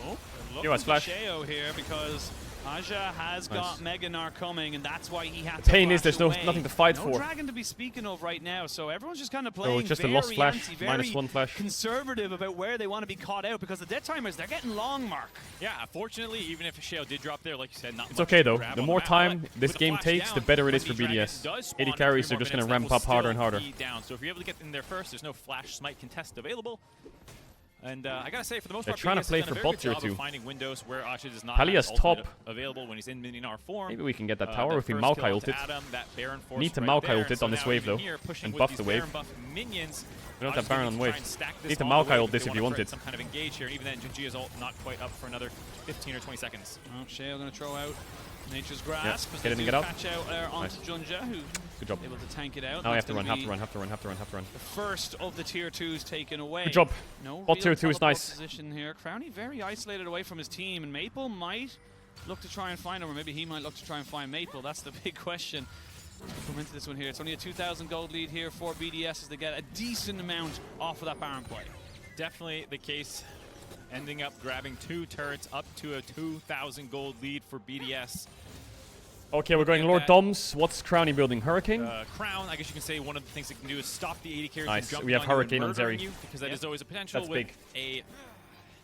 S9: Oh,
S1: look at
S9: Flash here because Aja has got Meganar coming, and that's why he had to.
S1: The pain is there's nothing to fight for.
S9: No Dragon to be speaking of right now, so everyone's just kind of playing
S1: just
S9: very
S1: a lost flash,
S9: -1
S1: flash.
S9: Conservative about where they want to be caught out, because the dead timers, they're getting long, Mark.
S8: Yeah, fortunately, even if Sheo did drop there, like you said, not
S1: it's okay though. The more time this game takes, the better it is for BDS. 80 carries are just going to ramp up harder and harder.
S8: So if you're able to get in there first, there's no flash smite contest available. And I gotta say, for the most part,
S1: trying to play for bot tier 2.
S8: Finding windows where Asha does not
S1: Palia's
S8: have
S1: top.
S8: Available when he's in Mininar form.
S1: Maybe we can get that tower if we Maokai ult it. Need to Maokai ult it on this wave though, and buff the wave.
S8: Minions.
S1: We don't have Baron on wave. Need to Maokai ult this if you want it.
S8: Some kind of engage here, and even then, Jinjia's ult not quite up for another 15 or 20 seconds.
S9: Oh, Sheo gonna throw out Nature's Grasp.
S1: Yep. Get in and get out.
S9: Patch out there onto Junja, who
S1: good job.
S9: Able to tank it out.
S1: Now we have to run.
S9: The first of the tier 2s taken away.
S1: Good job.
S9: No
S1: Bot tier 2 is nice.
S9: Position here. Crowny very isolated away from his team, and Maple might look to try and find him, or maybe he might look to try and find Maple. That's the big question. Come into this one here. It's only a 2,000 gold lead here for BDS as they get a decent amount off of that Baron play.
S8: Definitely the case. Ending up grabbing 2 turrets up to a 2,000 gold lead for BDS.
S1: Okay, we're going Lord Doms. What's Crowny building? Hurricane?
S8: Crown, I guess you can say one of the things it can do is stop the 80 carries
S1: nice.
S8: from jumping
S1: We have
S8: on
S1: Hurricane
S8: you
S1: on
S8: and murdering
S1: Zeri.
S8: you, because that is always a potential.
S1: That's
S8: with
S1: big.
S8: A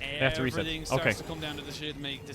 S1: They have to reset.
S9: Everything starts to come down to decision making.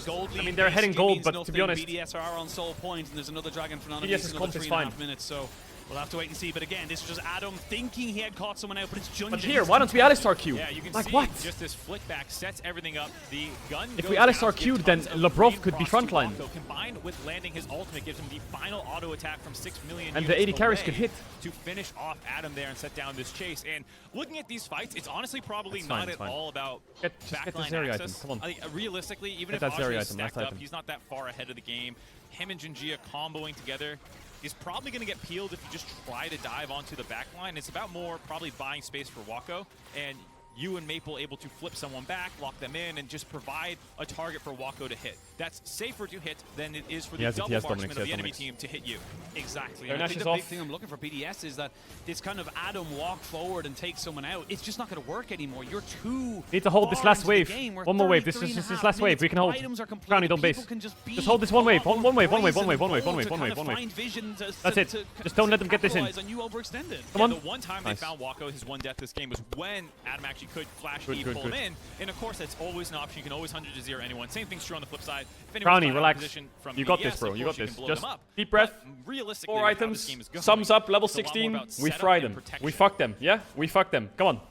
S9: Gold
S1: I mean, they're heading gold, but to be honest,
S9: BDS are on soul point, and there's another dragon for another
S1: BDS's comp is fine.
S9: 3.5 minutes. So we'll have to wait and see. But again, this is just Adam thinking he had caught someone out, but it's Junja.
S1: But here, why don't we Alistar Q?
S8: Yeah, you can
S1: like
S8: see
S1: what?
S8: just this flick back sets everything up. The gun
S1: If
S8: goes
S1: we
S8: down
S1: Alistar
S8: to
S1: Q'd,
S8: give
S1: then
S8: tons of
S1: Labrov
S8: green
S1: could be
S8: cross to
S1: frontline.
S8: Wako. Combined with landing his ultimate gives him the final auto attack from 6 million
S1: And the 80 carries could hit.
S8: to finish off Adam there and set down this chase. And looking at these fights, it's honestly probably
S1: It's fine,
S8: not
S1: it's
S8: at
S1: fine.
S8: all about
S1: Just get the
S8: backline
S1: Zeri item,
S8: access.
S1: come on.
S8: I think realistically, even
S1: Get
S8: if
S1: that Zeri
S8: Ajay is
S1: item, last
S8: stacked up,
S1: item.
S8: he's not that far ahead of the game. Him and Junjia comboing together is probably going to get peeled if you just try to dive onto the back line. It's about more probably buying space for Wako, and you and Maple able to flip someone back, lock them in, and just provide a target for Wako to hit. That's safer to hit than it is for the double marksman of the enemy team to hit you.
S9: Exactly.
S1: Their
S9: And I
S1: Nash
S9: think
S1: is
S9: the
S1: off.
S9: big thing I'm looking for BDS is that this kind of Adam walk forward and take someone out, it's just not going to work anymore. You're too
S1: Need to hold this
S9: far
S1: last
S9: into the
S1: wave.
S9: game. We're
S1: One more wave. This
S9: 33
S1: is
S9: and a
S1: this
S9: half
S1: last wave.
S9: minutes.
S1: We can hold.
S9: Items are completed.
S1: Brownie, don't
S9: People
S1: base.
S9: can just be
S1: Just hold this one wave.
S9: a lot
S1: One wave.
S9: more
S1: One wave.
S9: brazen
S1: One wave.
S9: and
S1: One wave.
S9: bold
S1: One
S9: to
S1: wave. One
S9: kind
S1: wave.
S9: of
S1: One wave.
S9: find vision
S1: That's it.
S9: to
S1: Just don't let them get this in.
S9: capitalize on you overextended.
S1: Come on.
S8: The one time
S1: Nice.
S8: they found Wako, his one death this game was when Adam actually could flash
S1: Good,
S8: E,
S1: good,
S8: pull
S1: good.
S8: him in. And of course, that's always an option. You can always 100 to 0 anyone. Same thing's true on the flip side. If anyone's
S1: Brownie,
S8: caught out of
S1: relax.
S8: position from
S1: You got
S8: BDS,
S1: this, bro.
S8: of
S1: You
S8: course
S1: got this.
S8: can blow
S1: Just
S8: them up.
S1: deep breath.
S8: But realistically,
S1: 4
S8: with how this
S1: items.
S8: game is going,
S1: Sums up. Level
S8: it's a lot more
S1: 16.
S8: about
S1: We
S8: setup
S1: fry
S8: and
S1: them.
S8: protection.
S1: We fuck them. Yeah? We fuck them. Come on.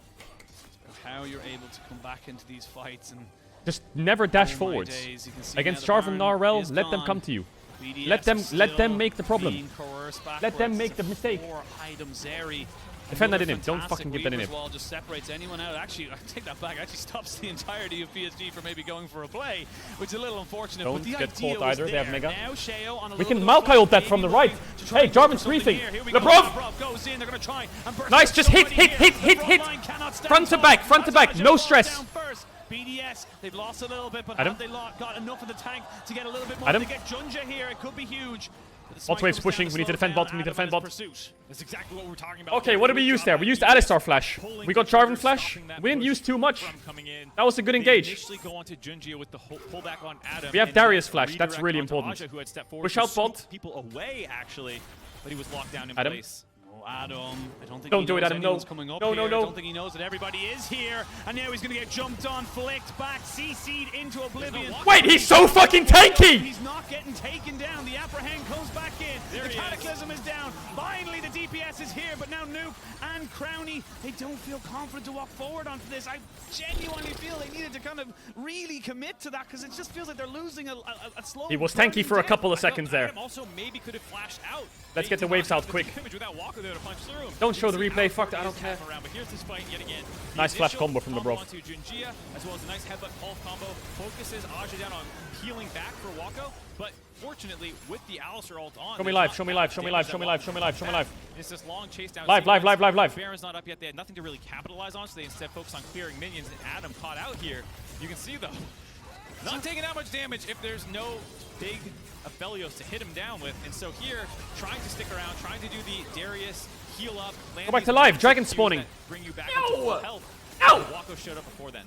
S9: How you're able to come back into these fights and
S1: Just never dash
S9: oh my
S1: forwards.
S9: days, you can see
S1: Against
S9: now the
S1: Jarvan
S9: Baron
S1: Narwhal,
S9: is
S1: let them
S9: gone.
S1: come to you.
S9: BDS
S1: Let them
S9: is still
S1: make the problem.
S9: being coerced
S1: Let them
S9: backwards.
S1: make
S9: It's
S1: the
S9: a
S1: mistake.
S9: 4-item Zeri.
S1: Defend that
S9: Another
S1: in him. Don't
S9: fantastic
S1: fucking give that in
S9: Weaver's
S1: him.
S9: Wall just separates anyone out. Actually, I take that back. Actually stops the entirety of PSG from maybe going for a play, which is a little unfortunate.
S1: Don't
S9: but the
S1: get
S9: idea
S1: caught
S9: was
S1: either. They have
S9: there.
S1: Mega.
S9: Now Sheo on a
S1: We
S9: little
S1: can
S9: bit of
S1: Maokai ult
S9: flight,
S1: that from the
S9: maybe
S1: right.
S9: looking to try
S1: Hey,
S9: and go for
S1: Jarvan's
S9: something
S1: briefing.
S9: here. Here we go.
S1: Labrov!
S9: Labrov goes in. They're going to try and burst
S1: Nice.
S9: out
S1: Just hit,
S9: somebody
S1: hit,
S9: here.
S1: hit, hit,
S9: The
S1: hit.
S9: front line cannot stand
S1: Front to
S9: tall.
S1: back. Front to back.
S9: Ajay
S1: No
S9: falls
S1: stress.
S9: down first. BDS, they've lost a little bit, but
S1: Adam?
S9: have they got enough of the tank to get a little bit more?
S1: Adam?
S9: They get Junja here. It could be huge.
S1: Bot wave's pushing. We need to defend bot. We need to defend bot.
S8: That's exactly what we're talking about.
S1: Okay, what did we use there? We used Alistar Flash. We got Jarvan Flash. We didn't use too much. That was a good engage.
S8: Initially go onto Junjia with the pullback on Adam.
S1: We have
S8: and
S1: Darius
S8: then
S1: Flash. That's
S8: redirect
S1: really
S8: onto
S1: important.
S8: Ajay, who had stepped forward
S1: Push
S8: to
S1: out bot.
S8: sweep people away, actually, but he was locked down in
S1: Adam?
S8: place.
S9: Oh, Adam. I don't think
S1: Don't
S9: he
S1: do it,
S9: knows
S1: Adam. No.
S9: anyone's coming up
S1: No,
S9: here.
S1: no,
S9: I
S1: no.
S9: don't think he knows that everybody is here. And now he's going to get jumped on, flicked back, CC'd into oblivion.
S1: Wait, he's so fucking tanky!
S9: He's not getting taken down. The apprehend comes back in. The cataclysm is down. Finally, the DPS is here, but now Nuke and Crowny, they don't feel confident to walk forward onto this. I genuinely feel they needed to kind of really commit to that because it just feels like they're losing a slow.
S1: He was tanky for a couple of seconds there.
S8: Adam also maybe could have flashed out.
S1: Let's get the waves out quick.
S8: Without Walker there to punch through him.
S1: Don't show the
S8: You can see
S1: replay.
S8: how
S1: Fuck that. I don't
S8: Courtney is
S1: care.
S8: around, but here's this fight yet again. The
S1: Nice flash
S8: initial
S1: combo from the bro.
S8: onto Junjia, as well as a nice headbutt pulse combo. Focuses Ajay down on peeling back for Wako, but fortunately, with the Alistar ult on,
S1: Show me live. Show me live. Show me live. Show me live. Show me live. Show me live.
S8: It's this long chase down.
S1: Live, live, live, live, live.
S8: Baron's not up yet. They had nothing to really capitalize on, so they instead focus on clearing minions. And Adam caught out here. You can see though, not taking that much damage if there's no big Aphelios to hit him down with. And so here, trying to stick around, trying to do the Darius heal up.
S1: Go back to live. Dragon spawning.
S8: Bring you back into full health.
S1: Ow!
S8: Wako showed up before then.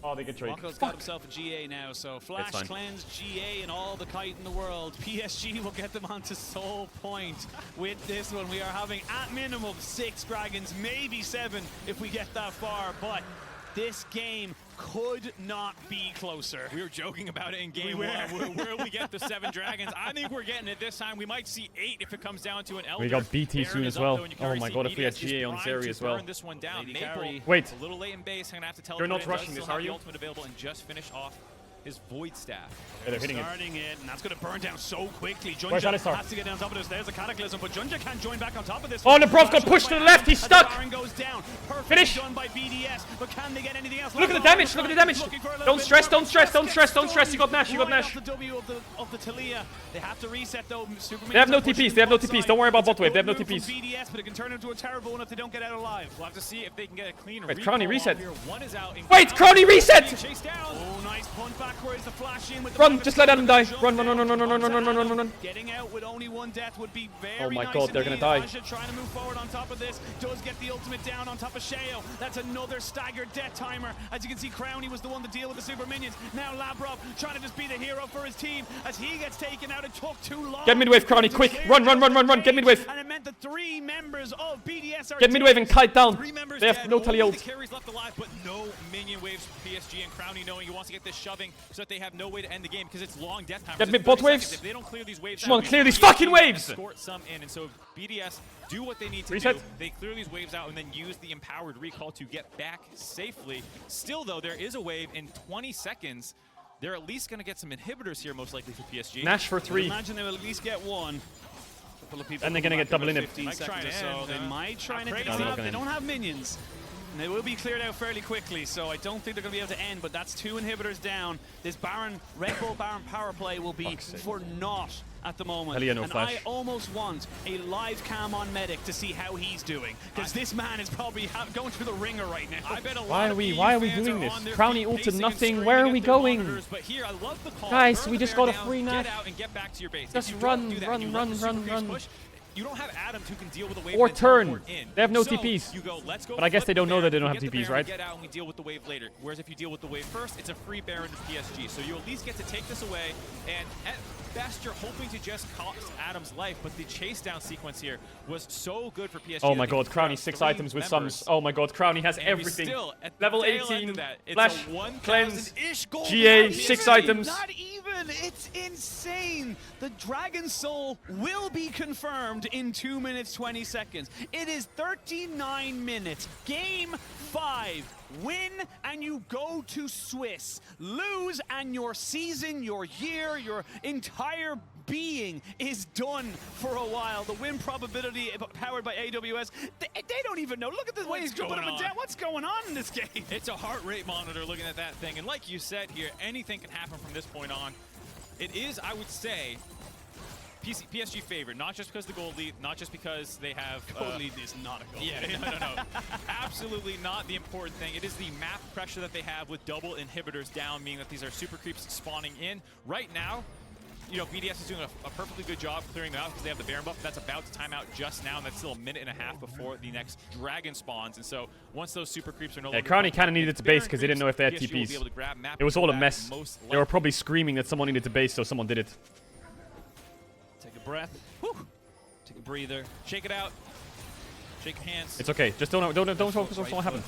S1: Oh, they get trade.
S9: Wako's got himself a GA now, so Flash
S1: fine.
S9: cleanse, GA, and all the kite in the world. PSG will get them onto Soul Point with this one. We are having at minimum 6 dragons, maybe 7 if we get that far, but this game could not be closer.
S8: We were joking about it in game 1. Where will we get the 7 dragons? I think we're getting it this time. We might see 8 if it comes down to an Elder.
S1: We got BT
S8: Baron
S1: soon
S8: is
S1: as
S8: up,
S1: well.
S8: though, and you can
S1: Oh
S8: already
S1: my
S8: see
S1: god, if we had
S8: BDS is
S1: GA on
S8: primed
S1: Zeri
S8: to
S1: as well.
S8: burn this one down.
S9: Lady
S8: Maple,
S9: Carry.
S1: Wait.
S8: a little late in base. I'm gonna have to tell
S1: You're not
S8: does
S1: rushing
S8: still
S1: this,
S8: have
S1: are
S8: the
S1: you?
S8: ultimate available and just finish off his Void Staff.
S1: Yeah, they're hitting it.
S9: Starting it, and that's going to burn down so quickly.
S1: Where's
S9: Junja
S1: Alistar?
S9: has to get down top of this. There's a Cataclysm, but Junja can't join back on top of this.
S1: Oh, Nabrov got pushed to the left. He's stuck.
S9: Baron goes down. Perfectly
S1: Finish.
S9: done by BDS, but can they get anything else?
S1: Look at the damage. Look at the damage. Don't stress. Don't stress. Don't stress. Don't stress. You got Nash. You got Nash.
S9: The W of the Talia. They have to reset though. Superman
S1: They have no TPs. They have no TPs. Don't worry about bot wave. They have no TPs.
S9: BDS, but it can turn into a terrible one if they don't get out alive.
S8: We'll have to see if they can get a clean
S1: Wait,
S8: recall
S1: Crowny
S8: off
S1: reset.
S8: here. One is out.
S1: Wait, Crowny reset.
S8: Chased down.
S9: Oh, nice punt backwards. The flash in with the
S1: Run. Just let Adam die. Run, run, run, run, run, run, run, run, run, run, run, run.
S9: Getting out with only 1 death would be very
S1: Oh my
S9: nice
S1: god, they're gonna
S9: indeed.
S1: die.
S9: Asha trying to move forward on top of this. Does get the ultimate down on top of Sheo. That's another staggered death timer. As you can see, Crowny was the one to deal with the super minions. Now Labrov trying to just be the hero for his team. As he gets taken out, it took too long.
S1: Get midwave, Crowny, quick. Run, run, run, run, run. Get midwave.
S9: And it meant that 3 members of BDS are
S1: Get mid wave and kite down.
S8: 3 members
S1: They have
S8: dead,
S1: no
S8: only
S1: tele
S8: the
S1: ult.
S8: carries left alive, but no minion waves for PSG, and Crowny knowing he wants to get this shoving so that they have no way to end the game because it's long death time.
S1: Get mid bot waves.
S8: If they don't clear these waves
S1: Come on,
S8: out,
S1: clear these
S8: PSG
S1: fucking waves.
S8: Escort some in, and so BDS do what they need to
S1: Reset.
S8: do. They clear these waves out and then use the empowered recall to get back safely. Still, though, there is a wave in 20 seconds. They're at least going to get some inhibitors here, most likely for PSG.
S1: Nash for 3.
S9: Imagine they will at least get one. A couple of people
S1: And they're going to get double in it.
S9: 15 seconds or so. They might try and they don't have minions. And they will be cleared out fairly quickly, so I don't think they're going to be able to end, but that's 2 inhibitors down. This Baron, Red Bull Baron power play will be for naught at the moment.
S1: No
S9: and
S1: flash.
S9: I almost want a live cam on Medic to see how he's doing, because this man is probably going through the ringer right now.
S8: I bet a lot
S1: Why are
S8: of
S1: we
S8: EU
S1: doing
S8: fans
S1: this?
S8: are on their
S1: Crowny
S8: feet,
S1: ulted
S8: pacing and
S1: nothing.
S8: screaming
S1: Where are
S8: at
S1: we
S8: their
S1: going?
S8: monitors, but here, I love the call.
S1: Guys,
S8: Burn
S1: we
S8: the
S1: just
S8: bear
S1: got a
S8: down,
S1: free
S8: get
S1: Nash.
S8: out and get back to your base.
S1: Just
S8: If you don't
S1: run,
S8: do that,
S1: run,
S8: you let
S1: run,
S8: the super
S1: run,
S8: creeps
S1: run.
S8: push, you don't have Adams who can deal with the wave
S1: Or
S8: and
S1: turn.
S8: teleport in.
S1: They have no
S8: So,
S1: TPs.
S8: You go, let's go
S1: But I guess
S8: flip
S1: they don't
S8: the
S1: know that they
S8: Baron,
S1: don't have
S8: get the
S1: TPs,
S8: Baron,
S1: right?
S8: Get out and we deal with the wave later. Whereas if you deal with the wave first, it's a free Baron to PSG. So you at least get to take this away, and at best you're hoping to just cost Adams' life. But the chase down sequence here was so good for PSG.
S1: Oh my
S8: that
S1: god,
S8: they
S1: Crowny
S8: grabbed
S1: 6
S8: 3
S1: items with
S8: members.
S1: sums. Oh my god, Crowny has
S8: And we
S1: everything.
S8: still, at the
S1: Level
S8: tail end
S1: 18,
S8: of that, it's
S1: flash,
S8: a 1,000
S1: cleanse,
S8: -ish gold
S1: GA,
S8: without
S1: 6
S8: PSG.
S1: items.
S9: Not even! It's insane! The Dragon Soul will be confirmed in 2 minutes 20 seconds. It is 39 minutes. Game 5. Win and you go to Swiss. Lose and your season, your year, your entire being is done for a while. The win probability powered by AWS, they don't even know. Look at the way he's jumping up and down. What's going on in this game?
S8: It's a heart rate monitor looking at that thing. And like you said here, anything can happen from this point on. It is, I would say, PSG favored, not just because the gold lead, not just because they have...
S9: Gold lead is not a gold lead.
S8: Yeah, no. Absolutely not the important thing. It is the map pressure that they have with double inhibitors down, meaning that these are super creeps spawning in. Right now, you know, BDS is doing a perfectly good job clearing them out because they have the Baron buff. That's about to time out just now, and that's still a minute and a half before the next Dragon spawns. And so once those super creeps are no longer...
S1: Crowny kind of needed to base because they didn't know if they had
S8: PSG will be
S1: TPs.
S8: able to grab map
S1: It was all a
S8: back
S1: mess.
S8: most
S1: They were probably screaming that someone needed to base, so someone did it.
S9: Take a breath. Whew. Take a breather.
S8: Shake it out. Shake hands.
S1: It's okay. Just don't focus on what happened.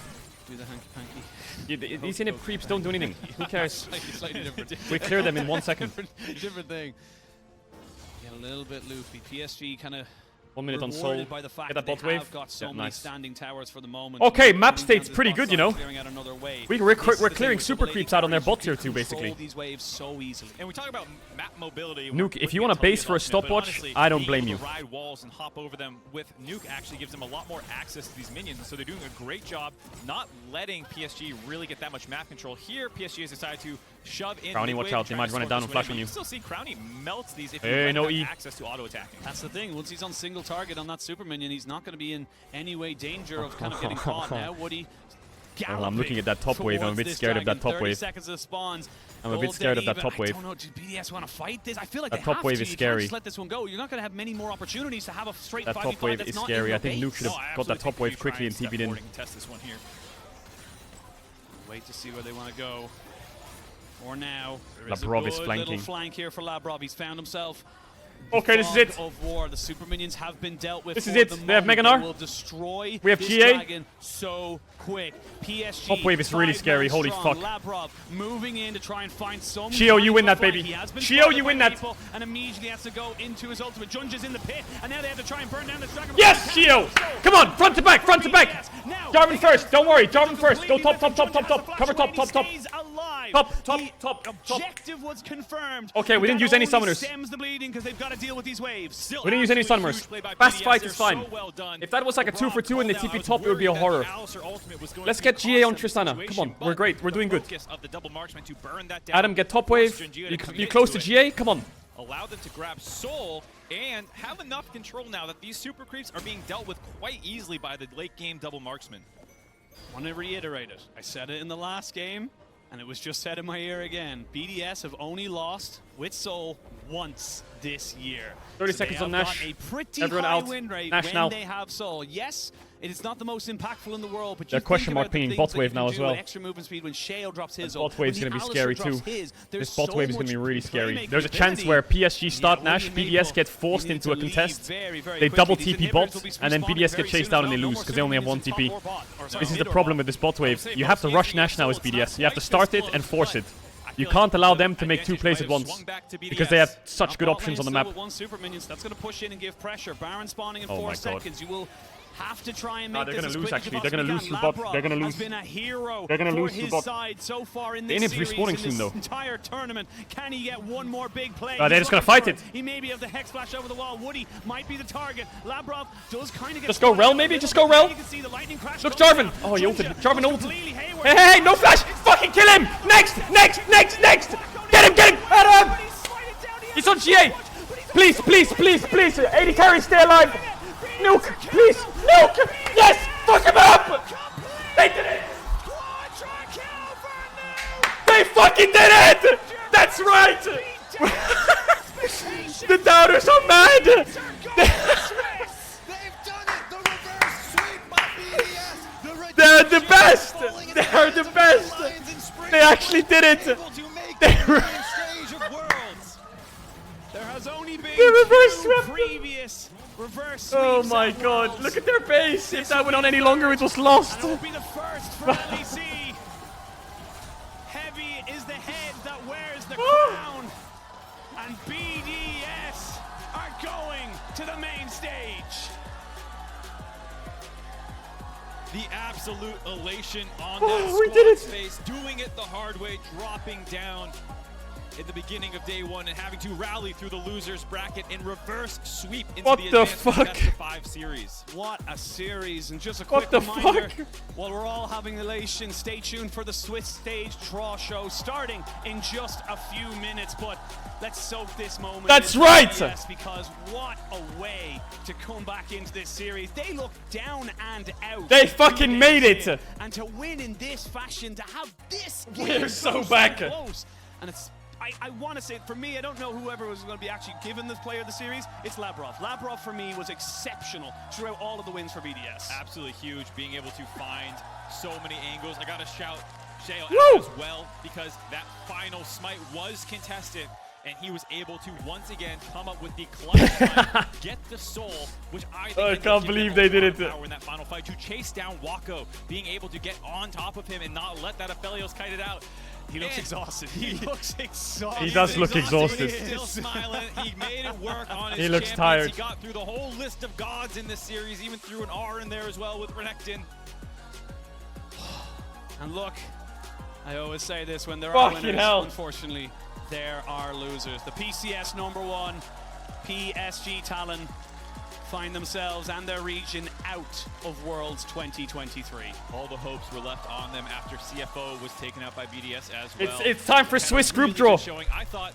S9: Do the hanky-panky.
S1: These inhib creeps don't do anything. Who cares?
S9: Slightly different.
S1: We clear them in 1 second.
S9: different thing. Get a little bit loopy. PSG kind of
S1: 1 minute on
S9: rewarded
S1: Soul.
S9: by the fact
S1: Get that
S9: that
S1: bot
S9: they
S1: wave.
S9: have got so
S1: Yeah,
S9: many
S1: nice.
S9: standing towers for the moment.
S1: Okay, map
S9: Coming
S1: state's
S9: down to
S1: pretty
S9: the
S1: good,
S9: bot
S1: you know.
S9: side, clearing out another wave.
S1: We're
S9: This is the
S1: clearing
S9: thing
S1: super
S9: with
S1: creeps
S9: double
S1: out on their
S9: AD
S1: bots
S9: carries,
S1: here too,
S9: you can control
S1: basically.
S9: these waves so easily.
S8: And we talk about map mobility.
S1: Nuke, if you want to base for a stopwatch, I don't blame you.
S8: Ride walls and hop over them with Nuke actually gives them a lot more access to these minions, and so they're doing a great job not letting PSG really get that much map control. Here, PSG has decided to shove in.
S1: Crowny, watch out, they might run it down and flash on you.
S8: You still see Crowny melts these if
S1: Hey,
S8: you
S1: no
S8: let
S1: E.
S8: them access to auto attacking.
S9: That's the thing. Once he's on single target on that super minion, he's not going to be in any way danger of kind of getting caught now. Woody
S1: Well, I'm looking at that top wave. I'm a bit scared of that top
S9: 30
S1: wave.
S9: seconds of spawns.
S1: I'm a bit scared of that
S9: Golden
S1: top
S9: even.
S1: wave.
S9: I don't know. Do BDS want to fight this? I feel like
S1: That
S9: they
S1: top
S9: have
S1: wave
S9: to.
S1: is
S9: You
S1: scary.
S9: can't just let this one go. You're not going to have many more opportunities to have a straight
S1: That
S9: 5v5
S1: top wave
S9: that's
S1: is
S9: not
S1: scary.
S9: in
S1: I think
S9: your
S1: Nuke should
S9: base.
S1: have got that top wave quickly and TP'd in.
S8: Test this one here.
S9: Wait to see where they want to go. For now, there is a
S1: Labrov is
S9: good
S1: flanking.
S9: little flank here for Labrov. He's found himself.
S1: Okay, this is it.
S9: Of war. The super minions have been dealt with.
S1: This is
S9: for
S1: it.
S9: the
S1: They have
S9: moment.
S1: Meganar.
S9: They will destroy
S1: We have
S9: this
S1: GA.
S9: dragon so quick. PSG.
S1: Top wave is really
S9: 5
S1: scary,
S9: man
S1: holy
S9: strong.
S1: fuck.
S9: Labrov moving in to try and find some.
S1: Chio, you
S9: kind
S1: win
S9: of
S1: that,
S9: flank.
S1: baby.
S9: He has been
S1: Chio,
S9: spotted
S1: you
S9: by
S1: win that.
S9: people and immediately has to go into his ultimate. Junge in the pit, and now they have to try and burn down this dragon.
S1: Yes, Chio! Come on, front to back, front to back! Jarvan first, don't worry, Jarvan first. Go top. Cover top. Top.
S9: Objective was confirmed.
S1: Okay, we didn't use any summoners.
S9: Stems the bleeding because they've got to deal with these waves.
S1: We didn't use any summoners. Fast fight is fine. If that was like a 2-for-2 and they TP top, it would be a horror. Let's get GA on Tristana. Come on, we're great. We're doing good. Adam, get top wave. You close to GA? Come on.
S8: Allow them to grab Soul and have enough control now that these super creeps are being dealt with quite easily by the late game double marksman.
S9: I want to reiterate it. I said it in the last game, and it was just said in my ear again. BDS have only lost with Soul once this year.
S1: 30
S9: So
S1: seconds
S9: they
S1: on
S9: have
S1: Nash.
S9: got a pretty
S1: Everyone
S9: high
S1: out.
S9: win rate
S1: Nash
S9: when
S1: now.
S9: they have Soul. Yes, It's not the most impactful in the world, but
S1: They're question mark pinging bot wave now as well.
S9: Extra movement speed when Shale drops his
S1: bot wave's going to be scary too. This bot wave is going to be really scary.
S9: playmaking
S1: There's a chance where PSG start Nash, BDS get forced into a contest. They double TP bot, and then BDS get chased down and they lose because they only have 1 TP. This is the problem with this bot wave. You have to rush Nash now as BDS. You have to start it and force it. You can't allow them to make 2 plays at once because they have such good options on the map.
S9: One super minions that's going to push in and give pressure. Baron spawning in 4 seconds. You will have to try and make
S1: they're
S9: this
S1: going to
S9: as
S1: lose
S9: quick
S1: actually.
S9: as
S1: They're going to lose through bot. They're going to lose.
S9: Has been a hero
S1: They're going to lose
S9: for
S1: through
S9: his
S1: bot.
S9: side so far in
S1: The
S9: this
S1: inhib's
S9: series,
S1: respawning
S9: in
S1: soon
S9: this
S1: though.
S9: entire tournament. Can he get one more big play?
S1: They're just going to fight it.
S9: He maybe have the hex flash over the wall. Woody might be the target. Labrov does kind of get.
S1: Just go Rel maybe. Just go Rel. Look Jarvan. Oh, he ulted. Jarvan ulted. Hey, no flash. Fucking kill him. Next. Get him. Adam. He's on GA. Please. 80 carry, stay alive. Nuke, please. Nuke. Yes. Fuck him up. They did it. They fucking did it. That's right. The doubters are mad. They're the best. They're the best. They actually did it.
S9: There has only been
S1: reverse
S9: 2 previous reverse sweeps.
S1: Oh my god, look at their base. If that went on any longer, it was lost.
S9: And it will be the first for LEC. Heavy is the head that wears the crown. And BDS are going to the main stage.
S8: The absolute elation on
S1: we
S8: that
S1: did it.
S8: squad space, doing it the hard way, dropping down in the beginning of day 1 and having to rally through the losers bracket and reverse sweep into the advanced best of 5 series.
S9: What a series, and just a quick reminder, while we're all having elation, stay tuned for the Swiss stage draw show starting in just a few minutes, but let's soak this moment.
S1: That's right!
S9: Yes, because what a way to come back into this series. They look down and out.
S1: They fucking made it!
S9: And to win in this fashion, to have this game
S1: We're so back.
S9: close, and it's I want to say, for me, I don't know whoever was going to be actually given the player of the series. It's Labrov. Labrov, for me, was exceptional throughout all of the wins for BDS.
S8: Absolutely huge, being able to find so many angles. I got to shout Shale out as well, because that final smite was contested, and he was able to once again come up with the clutch smite, get the soul, which I think
S1: I can't believe they did it.
S8: Power in that final fight to chase down Wako, being able to get on top of him and not let that Aphelios kite it out.
S9: He looks exhausted. He looks exhausted.
S1: He does look exhausted.
S8: He's still smiling. He made it work on his
S1: He looks
S8: champions.
S1: tired.
S8: He got through the whole list of gods in this series, even threw an R in there as well with Renekton.
S9: And look, I always say this when there are
S1: Fucking
S9: winners,
S1: hell.
S9: unfortunately, there are losers. The PCS #1, PSG Talon, find themselves and their region out of Worlds 2023.
S8: All the hopes were left on them after CFO was taken out by BDS as well.
S1: It's time for Swiss group draw.
S8: Showing, I thought,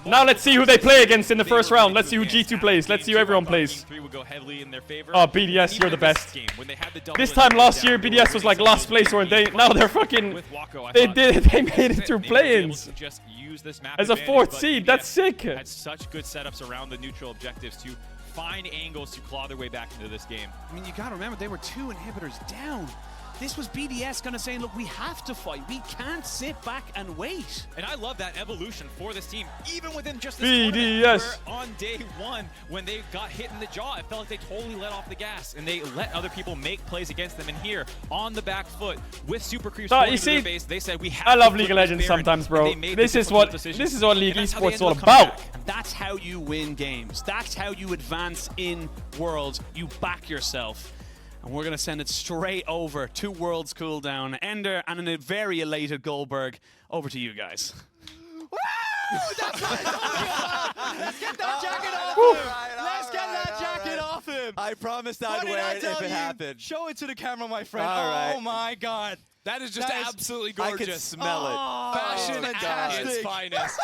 S1: Now let's see who they play against in the first round. Let's see who G2 plays. Let's see who everyone plays.
S8: would go heavily in their favor.
S1: Oh, BDS, you're the best.
S8: Game, when they had the
S1: This time last year, BDS was like last place, weren't they? Now they're fucking... They made it through play-ins.
S8: Just use this map
S1: as a
S8: advantage,
S1: 4th
S8: but
S1: seed,
S8: BDS
S1: that's sick.
S8: Had such good setups around the neutral objectives to find angles to claw their way back into this game.
S9: I mean, you gotta remember, they were 2 inhibitors down. This was BDS gonna say, look, we have to fight. We can't sit back and wait.
S8: And I love that evolution for this team, even within just this
S1: BDS.
S8: tournament, where on day 1, when they got hit in the jaw, it felt like they totally let off the gas, and they let other people make plays against them. And here, on the back foot, with super creeps
S1: you see,
S8: their base, they said, we have
S1: I love
S8: to
S1: League of
S8: put
S1: Legends
S8: this Baron,
S1: sometimes, bro.
S8: and they made
S1: This
S8: the
S1: is what
S8: difficult
S1: League
S8: decisions.
S1: Esports is all
S8: And that's how they ended
S1: about.
S8: up coming back.
S9: And that's how you win games. That's how you advance in Worlds. You back yourself. And we're going to send it straight over to Worlds cooldown. Ender and a very elated Goldberg. Over to you guys.
S5: That's what I'm talking about! Let's get that jacket off him! Let's get that jacket off him!
S3: I promised I'd
S5: What did
S3: wear
S5: I
S3: it
S5: tell
S3: if it
S5: you?
S3: happened.
S5: Show it to the camera, my friend.
S3: All right.
S5: Oh my god.
S4: That is just absolutely
S3: I
S4: gorgeous.
S3: could smell it.
S4: Fashion at its
S5: fantastic.
S4: finest.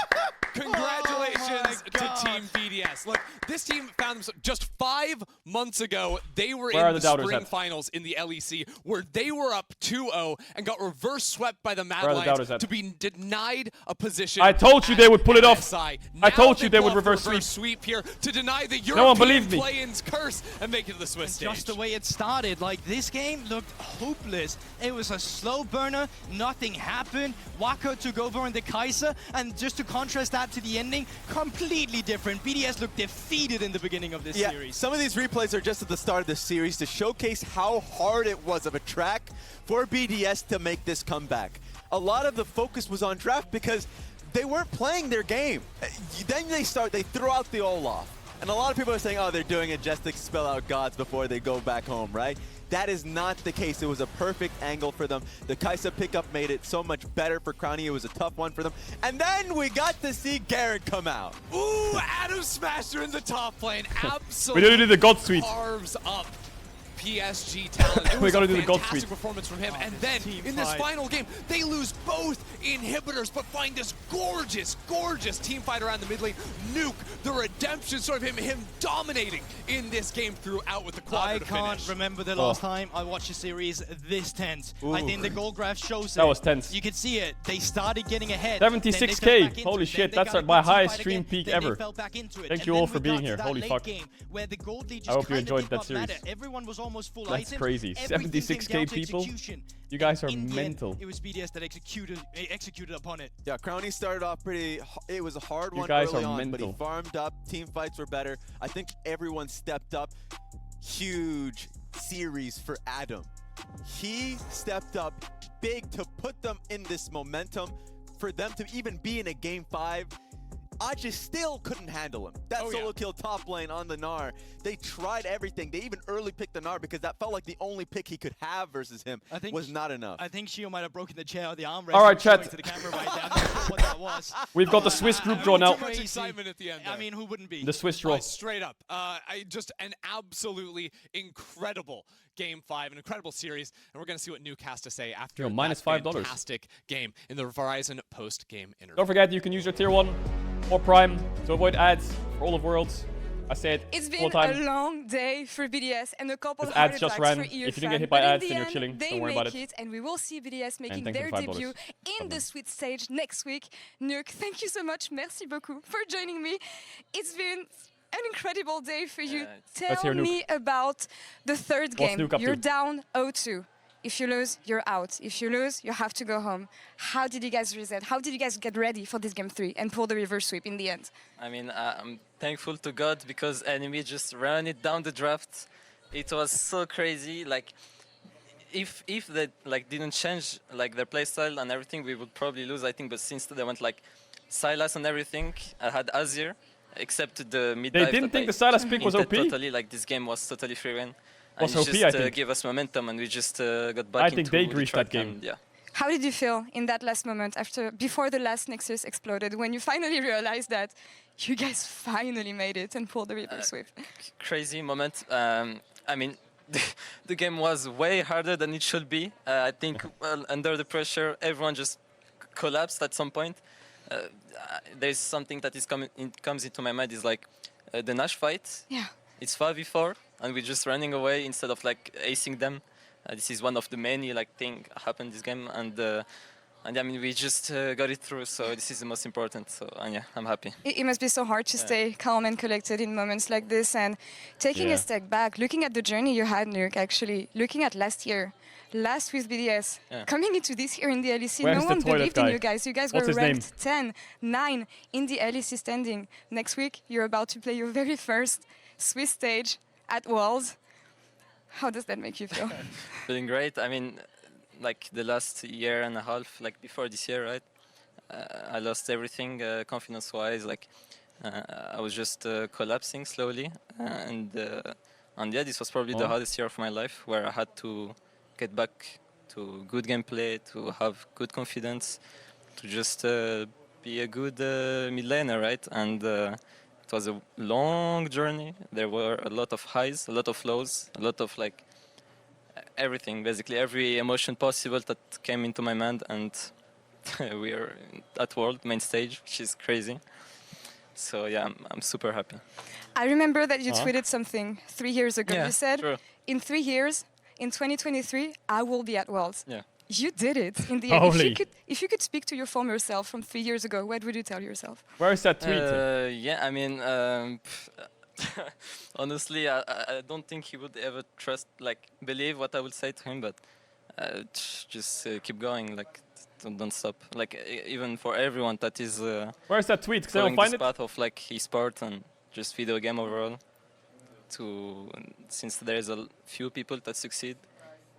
S4: Congratulations to Team BDS. Look, this team found themselves just 5 months ago. They were
S1: Where are
S4: in
S1: the
S4: the
S1: doubters
S4: spring
S1: at?
S4: finals in the LEC, where they were up 2-0 and got reverse swept by the Mad
S1: Where are the
S4: Lions
S1: doubters at?
S4: to be denied a position.
S1: I told you they would pull it off.
S4: MSI.
S1: I told
S4: Now
S1: you they would
S4: pull off the
S1: reverse
S4: sweep here to deny the
S1: No one
S4: European
S1: believed me.
S4: play-ins curse and make it to the Swiss stage.
S5: Just the way it started, like this game looked hopeless. It was a slow burner, nothing happened. Wako took over on the Kaiser, and just to contrast that to the ending, completely different. BDS looked defeated in the beginning of this series.
S3: Some of these replays are just at the start of the series to showcase how hard it was of a track for BDS to make this comeback. A lot of the focus was on draft because they weren't playing their game. Then they throw out the Olaf. And a lot of people are saying, oh, they're doing it just to spell out gods before they go back home, right? That is not the case. It was a perfect angle for them. The Kaisa pickup made it so much better for Crownie. It was a tough one for them. And then we got to see Garrett come out.
S4: Ooh, Adam Smasher in the top lane. Absolutely.
S1: We gotta do the God Suite.
S4: Carves up PSG talent. It
S1: We
S4: was
S1: gotta
S4: a
S1: do the God
S4: fantastic
S1: Suite.
S4: performance from him.
S5: Oh,
S4: And
S5: this
S4: then
S5: team
S4: in this
S5: fight.
S4: final game, they lose both inhibitors, but find this gorgeous, gorgeous team fight around the mid lane. Nuke, the redemption story of him dominating in this game throughout with the quadra
S5: I
S4: to
S5: can't
S4: finish.
S5: remember the last time I watched a series this tense. I think the goal graph shows it.
S1: That was tense.
S5: You could see it. They started getting ahead.
S1: 76K. Holy shit, that's my highest stream peak ever. Thank you all for being here. Holy fuck. I hope you enjoyed that series.
S5: Everyone was almost full
S1: That's
S5: items.
S1: crazy.
S5: Everything
S1: 76K
S5: came down to
S1: people?
S5: execution.
S1: You guys are
S5: In the end,
S1: mental.
S5: it was BDS that executed upon it.
S3: Yeah, Crownie started off pretty. It was a hard
S1: You
S3: one
S1: guys
S3: early
S1: are
S3: on,
S1: mental.
S3: but he farmed up. Team fights were better. I think everyone stepped up. Huge series for Adam. He stepped up big to put them in this momentum. For them to even be in a game 5, Aja still couldn't handle him. That solo kill top lane on the Gnar. They tried everything. They even early picked the Gnar because that felt like the only pick he could have versus him was not enough.
S5: I think Shio might have broken the chair or the armrest.
S1: All right,
S5: showing
S1: chat.
S5: to the camera right there. I'm not sure what that was.
S1: We've got the Swiss group draw now.
S4: Too much excitement at the end.
S5: I mean, who wouldn't be?
S1: The Swiss draw.
S4: Straight up. Just an absolutely incredible Game 5, an incredible series, and we're going to see what Nuke has to say after
S1: Yo, minus
S4: that
S1: $5.
S4: fantastic game in the Verizon post-game interview.
S1: Don't forget, you can use your tier 1 or Prime to avoid ads for all of Worlds. I say it
S6: It's
S1: all
S6: been
S1: the
S6: a
S1: time.
S6: long day for BDS and a couple of
S1: Ads
S6: hard
S1: just
S6: attacks
S1: ran.
S6: for
S1: If you didn't
S6: EFAN,
S1: get hit by
S6: but in
S1: ads,
S6: the
S1: then you're
S6: end,
S1: chilling.
S6: They
S1: Don't worry
S6: make
S1: about it.
S6: and we will see BDS making
S1: thank you
S6: their
S1: for $5.
S6: debut in the Sweet Stage next week. Nuke, thank you so much. Merci beaucoup for joining me. It's been an incredible day for you.
S1: Let's hear
S6: Tell
S1: Nuke.
S6: me about the third
S1: What's
S6: game.
S1: Nuke up
S6: You're
S1: to?
S6: down 0-2. If you lose, you're out. If you lose, you have to go home. How did you guys reset? How did you guys get ready for this game 3 and pull the reverse sweep in the end?
S14: I mean, I'm thankful to God because enemy just ran it down the draft. It was so crazy. Like, if they like didn't change like their playstyle and everything, we would probably lose. I think, but since they went like Silas and everything, I had Azir, except the mid.
S1: They didn't think the Silas pick was OP?
S14: Totally, like this game was totally free win.
S1: Was
S14: And
S1: OP,
S14: it just
S1: I think.
S14: gave us momentum, and we just got back
S1: I
S14: into
S1: think they
S14: the
S1: greased
S14: track
S1: that game.
S14: and, yeah.
S6: How did you feel in that last moment before the last Nexus exploded, when you finally realized that you guys finally made it and pulled the reverse sweep?
S14: Crazy moment. I mean, the game was way harder than it should be. I think under the pressure, everyone just collapsed at some point. There's something that comes into my mind is like the Nash fight.
S6: Yeah.
S14: It's 5v4, and we're just running away instead of like acing them. This is one of the many like thing happened this game, and I mean we just got it through. So this is the most important. So yeah, I'm happy.
S6: It must be so hard to stay calm and collected in moments like this, and taking a step back, looking at the journey you had, Nuke, actually, looking at last with BDS, coming into this year in the LEC,
S1: Where's
S6: no
S1: the
S6: one
S1: toilet
S6: believed
S1: guy?
S6: in you guys. You guys
S1: What's
S6: were
S1: his name?
S6: ranked 10, 9 in the LEC standing. Next week, you're about to play your very first Swiss stage at Worlds. How does that make you feel?
S14: Feeling great. I mean, like the last year and a half, like before this year, right? I lost everything confidence-wise. Like I was just collapsing slowly, and yeah, this was probably the hardest year of my life, where I had to get back to good gameplay, to have good confidence, to just be a good mid laner, right? And it was a long journey. There were a lot of highs, a lot of lows, a lot of like everything, basically every emotion possible that came into my mind. And we are at World main stage, which is crazy. So yeah, I'm super happy.
S6: I remember that you tweeted something 3 years ago.
S14: Yeah,
S6: You said,
S14: true.
S6: in 3 years, in 2023, I will be at Worlds.
S14: Yeah.
S6: You did it in the end.
S1: Holy.
S6: If you could speak to your former self from 3 years ago, what would you tell yourself?
S1: Where is that tweet?
S14: Yeah, I mean, honestly, I don't think he would ever believe what I would say to him, but just keep going, like, don't stop. Like, even for everyone that is
S1: Where is that tweet? Because I don't
S14: following
S1: find
S14: this
S1: it.
S14: path of like e-sport and just video game overall, since there is a few people that succeed,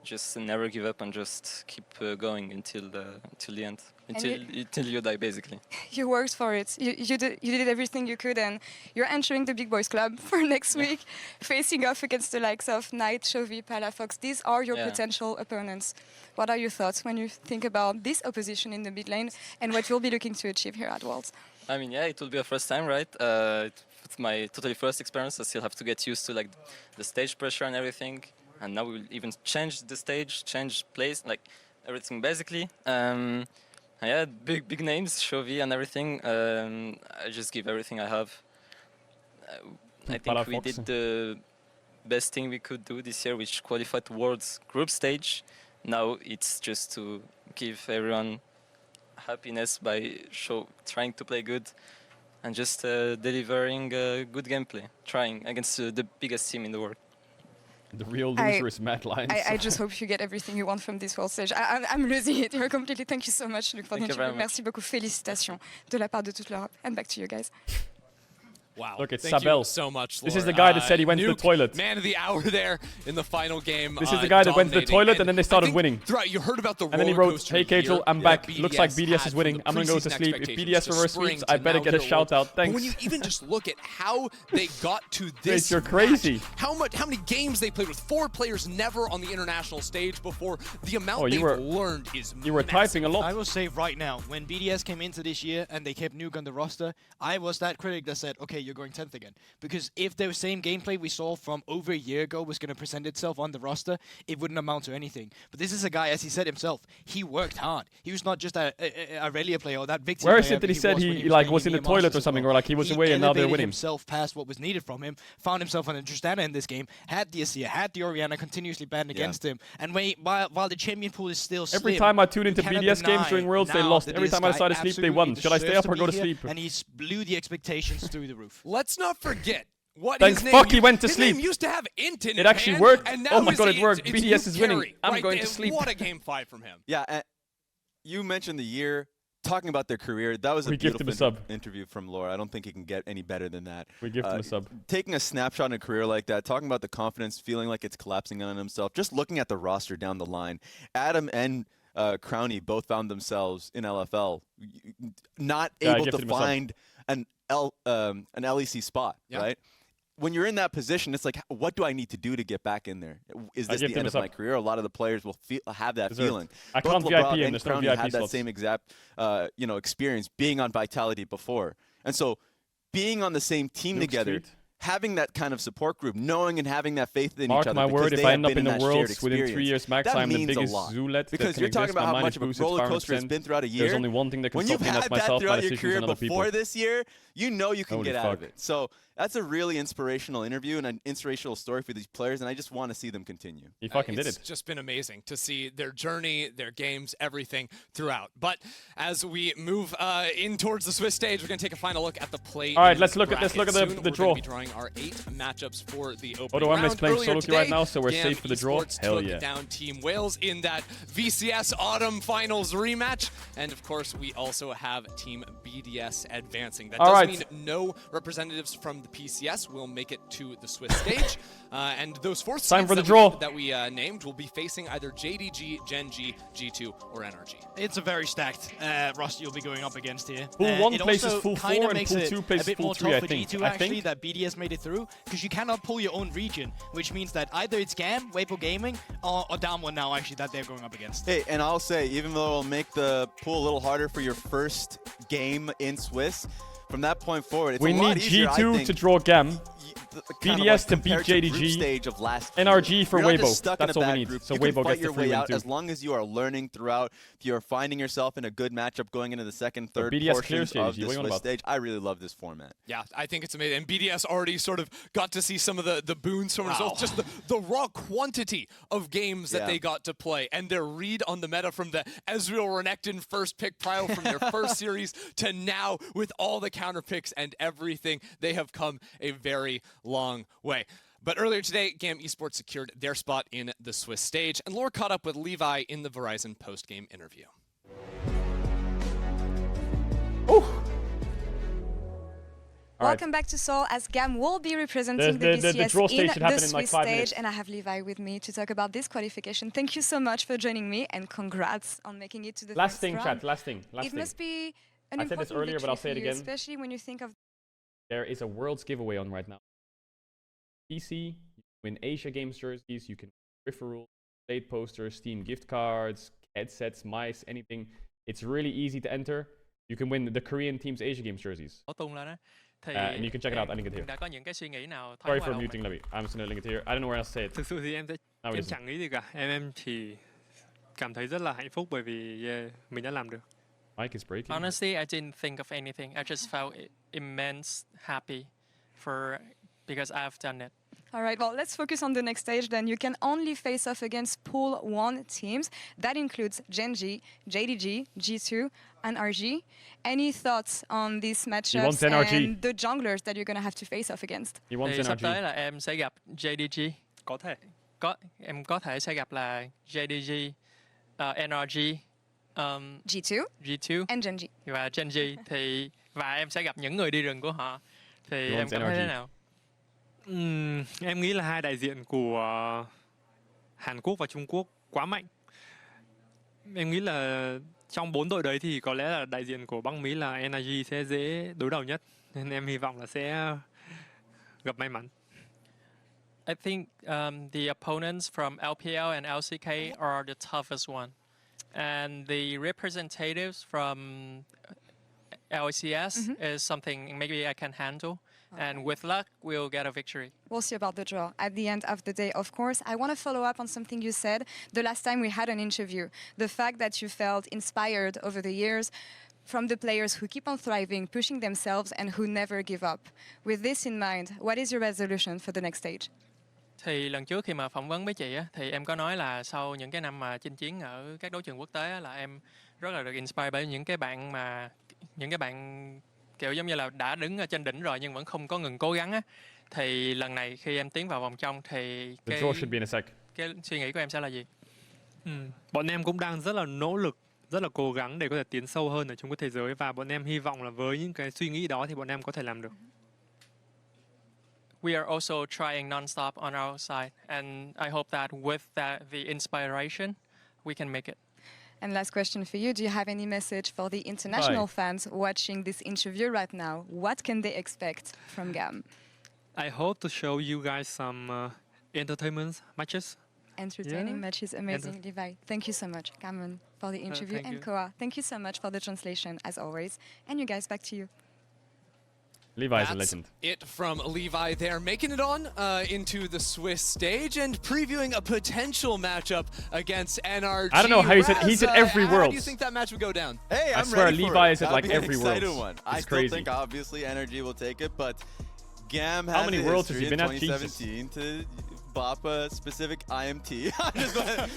S14: just never give up and just keep going until the end, until you die, basically.
S6: You worked for it. You did everything you could, and you're entering the Big Boys Club for next week, facing off against the likes of Knight, Chovy, Palafox. These are your potential opponents. What are your thoughts when you think about this opposition in the mid lane and what you'll be looking to achieve here at Worlds?
S14: I mean, yeah, it will be a first time, right? It's my totally first experience. I still have to get used to like the stage pressure and everything. And now we will even change the stage, change place, like everything basically. Yeah, big names, Chovy and everything. I just give everything I have. I think we did the best thing we could do this year, which qualified to World's group stage. Now it's just to give everyone happiness by trying to play good and just delivering good gameplay, trying against the biggest team in the world.
S1: The real loser is Mad Lions.
S6: I just hope you get everything you want from this World Stage. I'm losing it here completely. Thank you so much, Luc, for the interview. Merci beaucoup. Félicitations de la part de toute l'Europe. And back to you guys.
S4: Wow.
S1: Look, it's
S4: Thank
S1: Sabel.
S4: you so much,
S1: This
S4: Lore.
S1: is the guy that said he went to the toilet.
S4: Man of the hour there in the final game.
S1: This is the guy that went to the toilet and then they started winning.
S4: Right, you heard about the
S1: and then he wrote, "Hey Caedrel, I'm back. Looks like BDS is winning. I'm gonna go to sleep. If BDS reverse sweeps, I better get a shout out. Thanks."
S4: But when you even just look at how they got to this
S1: You're crazy.
S4: match, how many games they played with 4 players never on the international stage before, the amount they've learned is
S1: You were typing a lot.
S5: I will say right now, when BDS came into this year and they kept Nuke on the roster, I was that critic that said, okay, you're going 10th again. Because if the same gameplay we saw from over a year ago was going to present itself on the roster, it wouldn't amount to anything. But this is a guy, as he said himself, he worked hard. He was not just a Relia player or that victim
S1: Where is
S5: player
S1: it that he
S5: was
S1: said
S5: when
S1: he like was in the
S5: EMEA
S1: toilet
S5: Masters
S1: or
S5: as
S1: something,
S5: well.
S1: or like he was away and now they're
S5: elevated
S1: winning?
S5: himself past what was needed from him, found himself on a Tristana in this game, had the Asir, had the Orianna continuously banned against him, and while the champion pool is still slim,
S1: Every time I tune into
S5: you cannot
S1: BDS games
S5: deny
S1: during Worlds, they
S5: now
S1: lost.
S5: that
S1: Every
S5: this
S1: time I
S5: guy
S1: decided to sleep, they won.
S5: absolutely
S1: Should I stay
S5: deserves
S1: up or
S5: to
S1: go
S5: be
S1: to
S5: here,
S1: sleep?
S5: And he blew the expectations through the roof.
S4: Let's not forget what
S1: Thank
S4: his name
S1: fuck he went to
S4: his
S1: sleep.
S4: name used to have Int in
S1: It
S4: it,
S1: actually
S4: man,
S1: worked.
S4: and now
S1: Oh my
S4: his
S1: god, it
S4: Int,
S1: worked.
S4: it's
S1: BDS is winning.
S4: Carry,
S1: I'm
S4: right
S1: going
S4: there.
S1: to sleep.
S4: What a game 5 from him.
S3: Yeah, and you mentioned the year. Talking about their career, that was a
S1: We gifted him a sub.
S3: interview from Laura. I don't think it can get any better than that.
S1: We gifted him a sub.
S3: Taking a snapshot in a career like that, talking about the confidence, feeling like it's collapsing on himself, just looking at the roster down the line. Adam and Crowney both found themselves in LFL, not able to find an LEC spot, right? When you're in that position, it's like, what do I need to do to get back in there? Is this the end of my career? A lot of the players will have that feeling.
S1: I
S3: Both
S1: can't
S3: LeBron
S1: VIP him.
S3: and
S1: There's no
S3: Crowney
S1: VIP
S3: had that
S1: slots.
S3: same exact experience being on Vitality before. And so being on the same team together, having that kind of support group, knowing and having that faith in each other.
S1: Mark my word, if I end up in the Worlds
S3: shared
S1: within 3
S3: experience,
S1: years max,
S3: that
S1: I'm the
S3: means a
S1: biggest
S3: lot.
S1: Zulet.
S3: Because you're talking about how much of a roller coaster it's been throughout a year.
S1: There's only one thing that can
S3: when
S1: stop
S3: you've
S1: me, and
S3: had
S1: that's
S3: that
S1: myself, my
S3: throughout your
S1: decisions,
S3: career
S1: and other people.
S3: before this year, you know you can
S1: Holy
S3: get out of
S1: fuck.
S3: it. So that's a really inspirational interview and an inspirational story for these players, and I just want to see them continue.
S1: He fucking did
S4: It's
S1: it.
S4: just been amazing to see their journey, their games, everything throughout. But as we move in towards the Swiss stage, we're going to take a final look at the play.
S1: All right, let's look at the draw.
S4: We're going to be drawing our 8 matchups for the opening
S1: Odo
S4: round.
S1: is playing
S4: Earlier
S1: solo queue right
S4: today,
S1: now, so we're
S4: GAM
S1: safe for the draw.
S4: Esports
S1: Hell
S4: took
S1: yeah.
S4: down Team Wales in that VCS Autumn Finals rematch. And of course, we also have Team BDS advancing. That does mean no representatives from the PCS will make it to the Swiss stage. And those 4
S1: Time
S4: seeds
S1: for the draw.
S4: that we named will be facing either JDG, Gen G, G2, or NRG.
S5: It's a very stacked roster you'll be going up against here.
S1: Pool 1
S5: it
S1: places
S5: also
S1: full
S5: kinda
S1: 4 and
S5: makes
S1: pool
S5: it
S1: 2
S5: a
S1: places
S5: bit
S1: full
S5: more
S1: 3,
S5: tough
S1: I
S5: for
S1: think.
S5: G2 actually that BDS made it through, because you cannot pull your own region, which means that either it's GAM, Weibo Gaming, or Damwon now actually that they're going up against.
S3: Hey, and I'll say, even though it'll make the pool a little harder for your first game in Swiss, from that point forward, it's
S1: We
S3: a lot
S1: need
S3: easier, I
S1: G2
S3: think.
S1: to draw GAM.
S3: kind
S1: BDS
S3: of
S1: to
S3: like
S1: beat
S3: compared to group
S1: JDG.
S3: stage of last
S1: NRG
S3: year.
S1: for
S3: You're not
S1: Weibo.
S3: just stuck in
S1: That's
S3: a
S1: all we
S3: bad
S1: need.
S3: group.
S1: So
S3: you can
S1: Weibo
S3: fight
S1: gets
S3: your
S1: the free
S3: way
S1: win
S3: out
S1: too.
S3: as long as you are learning throughout. If you're finding yourself in a good matchup going into the second, third
S1: BDS
S3: portions
S1: clears
S3: of
S1: JDG. What
S3: this
S1: you on
S3: Swiss
S1: about?
S3: stage, I really love this format.
S4: Yeah, I think it's amazing. And BDS already sort of got to see some of the boons from results. Just the raw quantity of games that they got to play and their read on the meta from the Ezreal Renekton first pick prio from their first series to now with all the counter picks and everything. They have come a very long way. But earlier today, GAM Esports secured their spot in the Swiss stage, and Lore caught up with Levi in the Verizon post-game interview.
S6: Welcome back to Seoul, as GAM will be representing the BCS
S1: draw stage
S6: in
S1: should happen
S6: the
S1: in
S6: Swiss
S1: like 5
S6: stage,
S1: minutes.
S6: and I have Levi with me to talk about this qualification. Thank you so much for joining me, and congrats on making it to the
S1: Last
S6: first
S1: thing,
S6: round.
S1: chat. Last thing.
S6: It must be an
S1: I said this
S6: important
S1: earlier, but I'll say
S6: victory
S1: it
S6: for you,
S1: again.
S6: especially when you think of
S1: There is a Worlds giveaway on right now. PC, you can win Asia Games jerseys, you can win peripherals, plate posters, Steam gift cards, headsets, mice, anything. It's really easy to enter. You can win the Korean team's Asia Games jerseys. And you can check it out. I link it here.
S16: đã có những cái suy nghĩ nào thoáng
S1: Sorry
S16: qua
S1: for
S16: lòng
S1: muting Levy. I'm just gonna link it here. I don't know where else to say it.
S16: Thực sự thì em
S1: Now it isn't.
S16: chẳng nghĩ gì cả. Em chỉ cảm thấy rất là hạnh phúc bởi vì mình đã làm được.
S1: Mic is breaking.
S17: Honestly, I didn't think of anything. I just felt immense happy because I've done it.
S6: All right, well, let's focus on the next stage then. You can only face off against Pool 1 teams. That includes Genji, JDG, G2, and RG. Any thoughts on these matchups and the junglers that you're going to have to face off against?
S17: Thì sắp tới là em sẽ gặp JDG.
S16: Có thể.
S17: Em có thể sẽ gặp là JDG, NRG,
S6: G2, and Genji.
S17: Và Genji. Và em sẽ gặp những người đi rừng của họ. Thì em cảm thấy thế nào?
S16: Em nghĩ là hai đại diện của Hàn Quốc và Trung Quốc quá mạnh. Em nghĩ là trong 4 đội đấy thì có lẽ là đại diện của Bắc Mỹ là Energy sẽ dễ đối đầu nhất. Nên em hy vọng là sẽ gặp may mắn.
S17: I think the opponents from LPL and LCK are the toughest one. And the representatives from LCS is something maybe I can handle. And with luck, we'll get a victory.
S6: We'll see about the draw at the end of the day, of course. I want to follow up on something you said the last time we had an interview. The fact that you felt inspired over the years from the players who keep on thriving, pushing themselves, and who never give up. With this in mind, what is your resolution for the next stage?
S17: Thì lần trước khi mà phỏng vấn với chị á, thì em có nói là sau những cái năm mà chinh chiến ở các đấu trường quốc tế á, là em rất là được inspire bởi những cái bạn kiểu giống như là đã đứng ở trên đỉnh rồi nhưng vẫn không có ngừng cố gắng á. Thì lần này khi em tiến vào vòng trong thì cái suy nghĩ của em sẽ là gì?
S16: Bọn em cũng đang rất là nỗ lực, rất là cố gắng để có thể tiến sâu hơn ở trong cái thế giới, và bọn em hy vọng là với những cái suy nghĩ đó thì bọn em có thể làm được.
S17: We are also trying non-stop on our side, and I hope that with the inspiration, we can make it.
S6: And last question for you, do you have any message for the international fans watching this interview right now? What can they expect from GAM?
S16: I hope to show you guys some entertainment matches.
S6: Entertaining matches, amazing. Levi, thank you so much, Cameron, for the interview, and Koa, thank you so much for the translation, as always. And you guys, back to you.
S1: Levi is a legend.
S4: It from Levi there, making it on into the Swiss stage and previewing a potential matchup against NRG.
S1: I don't know how he's at every Worlds.
S4: How do you think that match would go down?
S3: Hey,
S1: I swear Levi is at like every
S3: Worlds.
S1: Worlds.
S3: I still think obviously NRG will take it, but GAM has
S1: how many Worlds has he been at?
S3: 2017 to bop a specific IMT.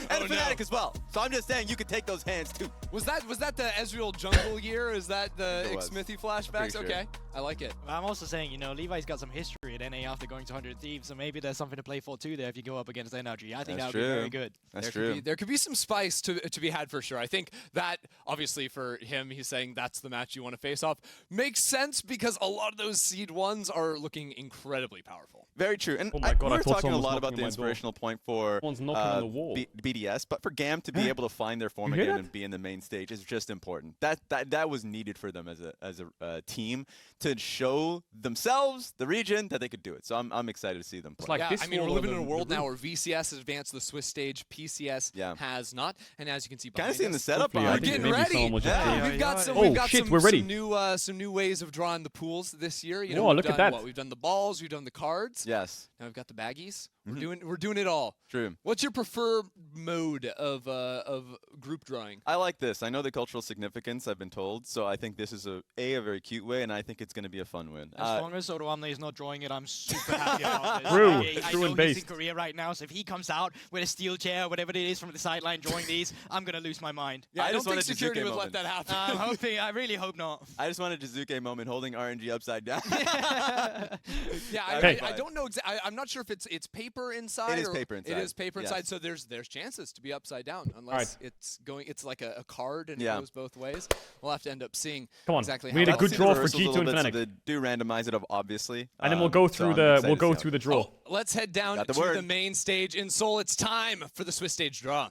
S3: And Fnatic as well. So I'm just saying you could take those hands too.
S4: Was that the Ezreal jungle year? Is that the Smithy flashbacks? Okay, I like it.
S5: I'm also saying, you know, Levi's got some history at NA after going to 100 Thieves, so maybe there's something to play for too there if you go up against NRG. I think that would be very good.
S3: That's true.
S4: There could be some spice to be had for sure. I think that, obviously for him, he's saying that's the match you want to face off. Makes sense because a lot of those seed ones are looking incredibly powerful.
S3: Very true. And
S1: oh my God,
S3: we're talking a lot about the inspirational point for BDS, but for GAM to be able to find their form again and be in the main stage is just important. That was needed for them as a team to show themselves, the region, that they could do it. So I'm excited to see them play.
S4: I mean, we're living in a world now where VCS has advanced to the Swiss stage, PCS has not, and as you can see behind us,
S3: seeing the setup
S4: we're getting ready. We've got some
S1: we're ready.
S4: Some new ways of drawing the pools this year. You know,
S1: look at that.
S4: We've done the balls, we've done the cards.
S3: Yes.
S4: Now we've got the baggies. We're doing it all.
S3: True.
S4: What's your preferred mode of group drawing?
S3: I like this. I know the cultural significance, I've been told, so I think this is a very cute way, and I think it's going to be a fun win.
S5: As long as Odoamne is not drawing it, I'm super happy about this.
S1: True.
S5: I know he's in Korea right now, so if he comes out with a steel chair, whatever it is, from the sideline drawing these, I'm going to lose my mind.
S4: Yeah, I don't think security would let that happen.
S5: I'm hoping. I really hope not.
S3: I just want a Jizuke moment holding RNG upside down.
S4: Yeah, I don't know. I'm not sure if it's paper inside.
S3: It is paper inside.
S4: It is paper inside,
S3: Yes.
S4: so there's chances to be upside down unless it's like a card and it goes both ways. We'll have to end up seeing exactly.
S1: We had a good draw for G2 and Fnatic.
S3: So they do randomize it, obviously.
S1: And then we'll go through the draw.
S4: Let's head down to the main stage in Seoul. It's time for the Swiss stage draw.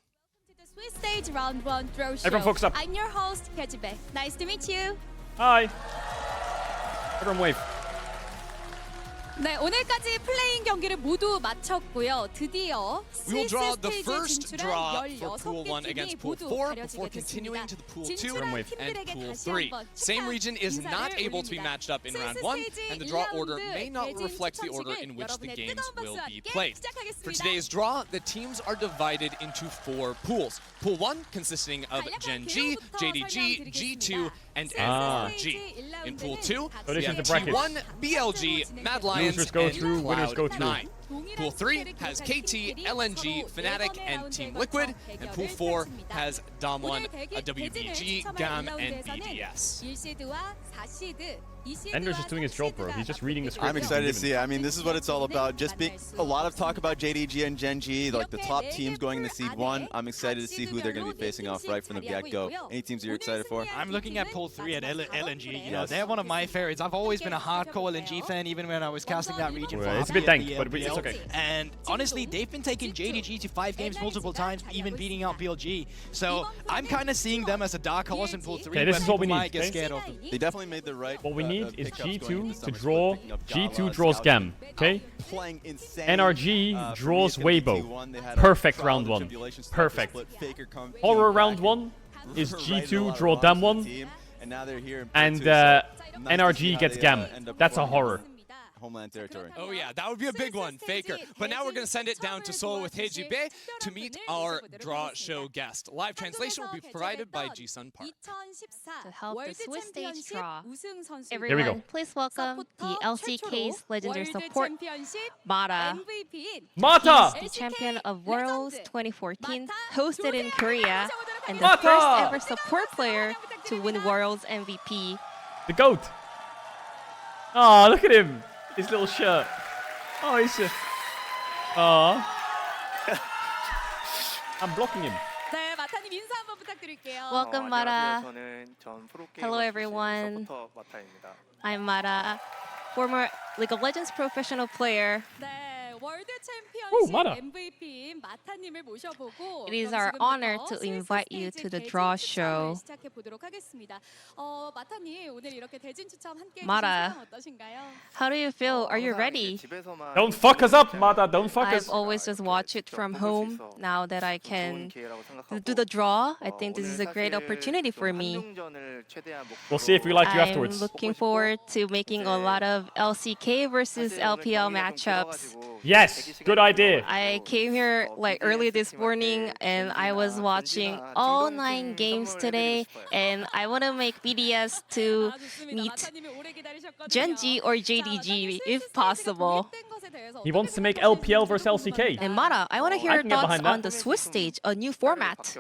S18: Swiss stage round 1 draw show.
S1: Everyone focus up.
S18: I'm your host, Caedrel. Nice to meet you.
S1: Hi. Everyone wave.
S18: 네, 오늘까지 플레이인 경기를 모두 마쳤고요. 드디어
S4: We will
S18: 스위스
S4: draw the
S18: 스테이지에
S4: first
S18: 진출한
S4: draw for Pool 1
S18: 16개
S4: against
S18: 팀이
S4: Pool
S18: 모두
S4: 4 before continuing
S18: 가려지게
S4: to the Pool
S18: 됐습니다.
S4: 2
S18: 진출한
S4: and
S18: 팀들에게
S4: Pool
S18: 다시
S4: 3.
S18: 한번
S4: Same region is not
S18: 인사를
S4: able to be
S18: 올립니다.
S4: matched up in round
S18: 스위스
S4: 1,
S18: 스테이지
S4: and the draw
S18: 1라운드
S4: order may not
S18: 대진
S4: reflect the order
S18: 추천식을
S4: in which the
S18: 여러분의
S4: games
S18: 뜨거운
S4: will
S18: 박수와
S4: be
S18: 함께
S4: played.
S18: 시작하겠습니다.
S4: For today's draw, the teams are divided into 4 pools. Pool 1 consisting of Gen G, JDG, G2, and NRG. In Pool 2, we have T1, BLG, Mad Lions,
S1: Losers go
S4: and
S1: through, winners go through.
S4: Cloud9. Pool 3 has KT, LNG, Fnatic, and Team Liquid. And Pool 4 has Damwon, WBG, GAM, and BDS.
S1: Ender's just doing his job, bro. He's just reading the script.
S3: I'm excited to see it. I mean, this is what it's all about. Just a lot of talk about JDG and Gen G, like the top teams going into Seed 1. I'm excited to see who they're going to be facing off right from the get-go. Any teams you're excited for?
S5: I'm looking at Pool 3 at LNG. You know, they're one of my favorites. I've always been a hardcore LNG fan, even when I was casting that region.
S1: Well, it's a bit dank, but it's okay.
S5: And honestly, they've been taking JDG to 5 games multiple times, even beating out BLG. So I'm kind of seeing them as a dark horse in Pool 3.
S1: Okay, this is what we need.
S5: Get scared of them.
S3: They definitely made the right.
S1: What we need is
S3: pickups
S1: G2
S3: going into
S1: to
S3: summer
S1: draw.
S3: split, picking up
S1: G2
S3: Gala,
S1: draws
S3: Scout,
S1: Gam. Okay.
S3: Playing insane,
S1: NRG
S3: for
S1: draws
S3: me, it's gonna be
S1: Weibo.
S3: T1. They had a
S1: Perfect
S3: trial
S1: round
S3: and
S1: 1.
S3: tribulation start,
S1: Perfect.
S3: split Faker come
S1: Horror
S3: in
S1: round
S3: back.
S1: 1 is
S3: Right in a
S1: G2
S3: lot
S1: draw
S3: of
S1: Dam
S3: runs for
S1: 1.
S3: the team, and now they're here in Pool
S1: And
S3: 2, so nice to see
S1: NRG
S3: how
S1: gets
S3: they,
S1: Gam.
S3: end up
S1: That's a
S3: performing
S1: horror.
S3: against Homeland territory.
S4: Oh yeah, that would be a big one, Faker. But now we're going to send it down to Seoul with Hejibe to meet our draw show guest. Live translation will be provided by Ji-sun Park.
S19: To help the Swiss stage draw,
S1: Here we go.
S19: everyone, please welcome the LCK's legendary support, Mata.
S1: Mata!
S19: He's the champion of Worlds 2014, hosted in Korea, and the
S1: Mata!
S19: first ever support player to win Worlds MVP.
S1: The GOAT. Oh, look at him. His little shirt. Oh, he's just... Oh. I'm blocking him.
S18: 네, 마타님 인사 한번 부탁드릴게요.
S19: Welcome, Mata. Hello, everyone. I'm Mata, former League of Legends professional player.
S18: 네, 월드
S19: Ooh,
S18: 챔피언십
S19: Mata.
S18: MVP인 마타님을 모셔보고
S19: It is
S18: 그럼
S19: our
S18: 지금부터
S19: honor to
S18: 스위스
S19: invite you
S18: 스테이지
S19: to the
S18: 대진
S19: draw
S18: 추첨을
S19: show.
S18: 시작해 보도록 하겠습니다. 마타님 오늘 이렇게 대진 추첨 함께 해주신
S19: Mata.
S18: 소감 어떠신가요?
S19: How do you feel? Are you ready?
S1: Don't fuck us up, Mata. Don't fuck us.
S19: I've always just watched it from home. Now that I can do the draw, I think this is a great opportunity for me.
S1: We'll see if we like you
S19: I'm
S1: afterwards.
S19: looking forward to making a lot of LCK versus LPL matchups.
S1: Yes, good idea.
S19: I came here like early this morning and I was watching all 9 games today, and I want to make BDS to meet Gen G or JDG if possible.
S1: He wants to make LPL versus LCK.
S19: And Mata, I want to hear
S1: I
S19: your
S1: can get
S19: thoughts
S1: behind
S19: on
S1: that.
S19: the Swiss stage, a new format.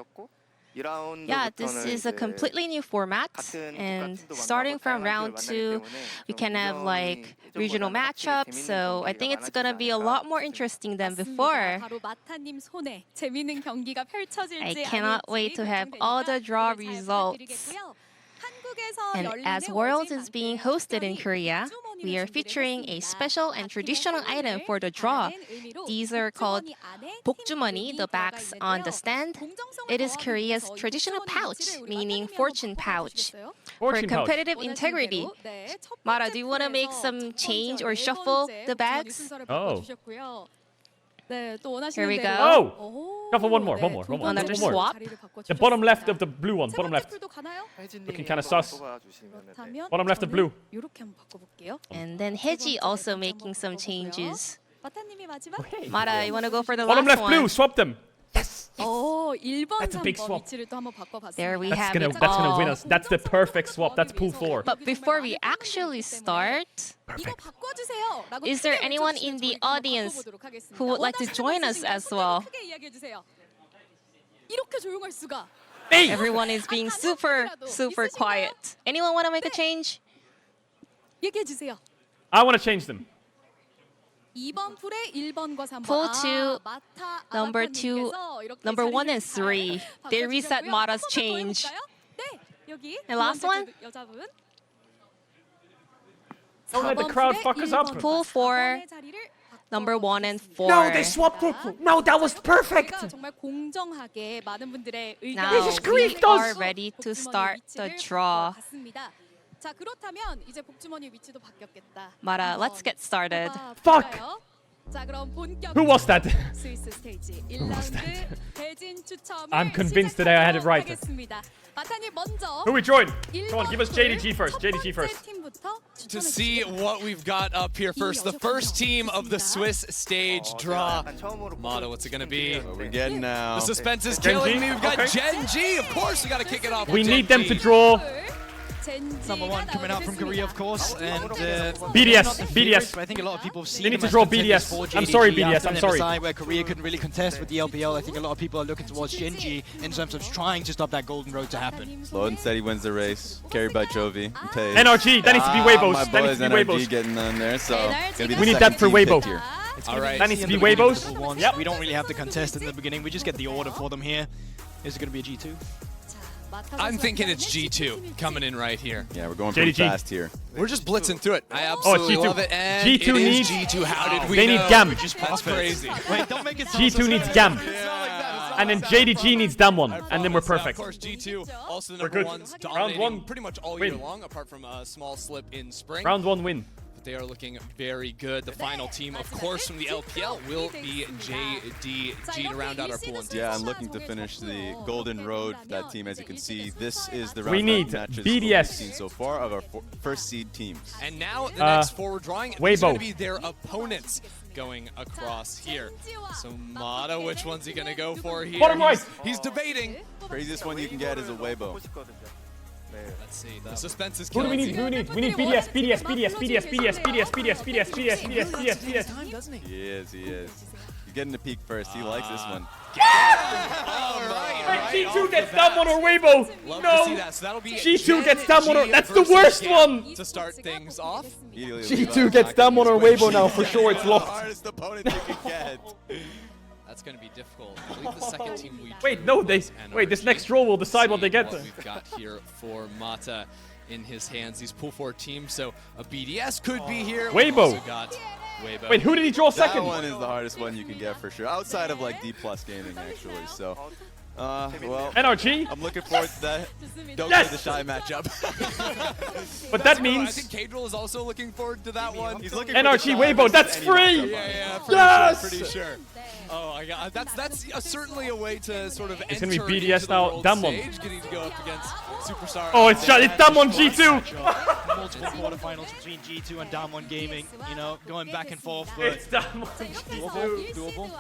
S19: Yeah, this is a completely new format, and starting from round 2, we can have like regional matchups, so I think it's gonna be a lot more interesting than before.
S18: 바로 마타님 손에 재밌는 경기가 펼쳐질지
S19: I cannot wait to have all the draw results. And as Worlds is being hosted in Korea, we are featuring a special and traditional item for the draw. These are called 복주머니, the bags on the stand. It is Korea's traditional pouch, meaning fortune pouch. For
S1: Fortune pouch.
S19: competitive integrity, Mara, do you want to make some change or shuffle the bags?
S1: Oh.
S18: 네, 또 원하시는
S19: Here we
S18: 대로.
S19: go.
S18: 오.
S1: Go for one more.
S19: Another swap.
S1: The bottom left of the blue one. Bottom left. Looking kind of sus. Bottom left of blue.
S19: And then Heji also making some changes. Mara, you want to go for the
S1: Bottom
S19: last
S1: left
S19: one?
S1: blue. Swap them.
S19: That's
S1: a big swap.
S19: There we
S1: That's
S19: have
S1: gonna
S19: it
S1: that's gonna
S19: all.
S1: win us. That's the perfect swap. That's pool 4.
S19: But before we actually start, is there anyone in the audience who would like to join us as well? Everyone is being super quiet. Anyone want to make a change?
S1: I want to change them.
S19: Pool 2, number 2, number 1 and 3. They reset Mara's change. And last one?
S1: Don't let the crowd fuck us up.
S19: Pool 4, number 1 and 4.
S1: No, they swapped it. No, that was perfect.
S19: Now
S1: just
S19: we
S1: griefed us.
S19: are ready to start the draw. Mara, let's get started.
S1: Fuck! Who was that? I'm convinced that I had it right. Who we join? Come on, give us JDG first. JDG first.
S4: To see what we've got up here first. The first team of the Swiss stage draw. Motto, what's it going to be?
S3: What we getting now?
S4: The suspense is
S1: Gen
S4: killing
S1: G?
S4: me. We've got
S1: Okay.
S4: Gen G. Of course, we got to kick it off
S1: We
S4: with
S1: need
S4: Gen
S1: them to
S4: G.
S1: draw.
S5: Number 1 coming out from Korea, of course, and
S1: BDS,
S5: not the
S1: BDS.
S5: favorites, but I think a lot of people have seen
S1: They need
S5: them
S1: to draw
S5: as contenders for
S1: BDS. I'm
S5: JDG
S1: sorry, BDS,
S5: after
S1: I'm
S5: an
S1: sorry.
S5: MSI where Korea couldn't really contest with the LPL. I think a lot of people are looking towards Gen G in terms of trying to stop that golden road to happen.
S3: Slow and steady wins the race. Carried by Jovi.
S1: NRG, that needs to be Weibos.
S3: My
S1: That needs
S3: boys
S1: to be
S3: NRG
S1: Weibos.
S3: getting on there, so gonna be the
S1: We need
S3: second
S1: that for
S3: team
S1: Weibo.
S3: picked here.
S5: All right.
S1: That needs to be Weibos.
S5: Yep. We don't really have to contest in the beginning. We just get the order for them here. Is it going to be a G2?
S4: I'm thinking it's G2 coming in right here.
S3: Yeah, we're going pretty
S1: JDG.
S3: fast here.
S4: We're just blitzing through it. I absolutely
S1: G2.
S4: love it. And
S1: G2
S4: it is
S1: needs-
S4: G2. How did we
S1: They need
S4: know?
S1: Gam.
S4: That's crazy.
S5: Wait, don't make it sound
S1: G2
S5: so
S1: needs
S5: sad.
S1: Gam.
S5: Yeah.
S1: And then JDG needs Damwon. And then we're
S4: Of
S1: perfect.
S4: course, G2 also the
S1: We're
S4: number
S1: good.
S4: ones
S1: Round
S4: dominating
S1: one,
S4: pretty much all
S1: win.
S4: year long, apart from a small slip in spring.
S1: Round 1 win.
S4: But they are looking very good. The final team, of course, from the LPL will be JDG to round out our pool.
S3: Yeah, I'm looking to finish the golden road for that team. As you can see, this is the
S1: We
S3: round
S1: need
S3: matches
S1: BDS.
S3: we've seen so far of our first seed teams.
S4: And now the next forward drawing is going
S1: Weibo.
S4: to be their opponents going across here. So Mata, which one's he going to go for here?
S1: Bottom right.
S4: He's debating.
S3: Craziest one you can get is a Weibo.
S4: Let's see. The suspense is
S1: Who do we
S4: killing
S1: need? Who do we need? We need BDS, BDS, BDS, BDS, BDS, BDS, BDS, BDS, BDS, BDS, BDS, BDS.
S4: Time, doesn't he?
S3: He is. You're getting the peak first. He likes this one.
S1: G2 gets Damwon or Weibo.
S4: Love to see
S1: No.
S4: that. So that'll be
S1: G2 gets
S4: Gen
S1: Damwon or...
S4: G
S1: That's the
S4: versus
S1: worst
S4: Gam
S1: one.
S4: to start things off.
S1: G2 gets Damwon or Weibo now. For sure, it's
S3: The
S1: locked.
S3: hardest opponent you can get.
S4: That's going to be difficult. I believe the second team we
S1: Wait, no, they...
S4: was
S1: Wait, this
S4: NRG.
S1: next draw will decide what they get.
S4: What we've got here for Mata in his hands. These pool 4 teams, so a BDS could be here. We've
S1: Weibo.
S4: also got Weibo.
S1: Wait, who did he draw
S3: That
S1: second?
S3: one is the hardest one you can get for sure. Outside of like D+ gaming, actually. So, well,
S1: NRG?
S3: I'm looking forward to that. Don't
S1: Yes!
S3: get the shy matchup.
S1: But that
S4: I
S1: means...
S4: think Caedrel is also looking forward to that one.
S3: He's looking
S1: NRG
S3: for the shy
S1: Weibo, that's
S3: any
S1: free!
S3: matchup.
S4: Yeah,
S1: Yes!
S4: pretty sure. Oh my god, that's certainly a way to sort of
S1: It's
S4: enter
S1: gonna be BDS
S4: into the
S1: now,
S4: world
S1: Damwon.
S4: stage, getting to go up against Superstar.
S1: Oh, it's Damwon G2!
S5: Multiple quarterfinals between G2 and Damwon Gaming, you know, going back and forth, but
S1: It's Damwon G2.
S5: doable.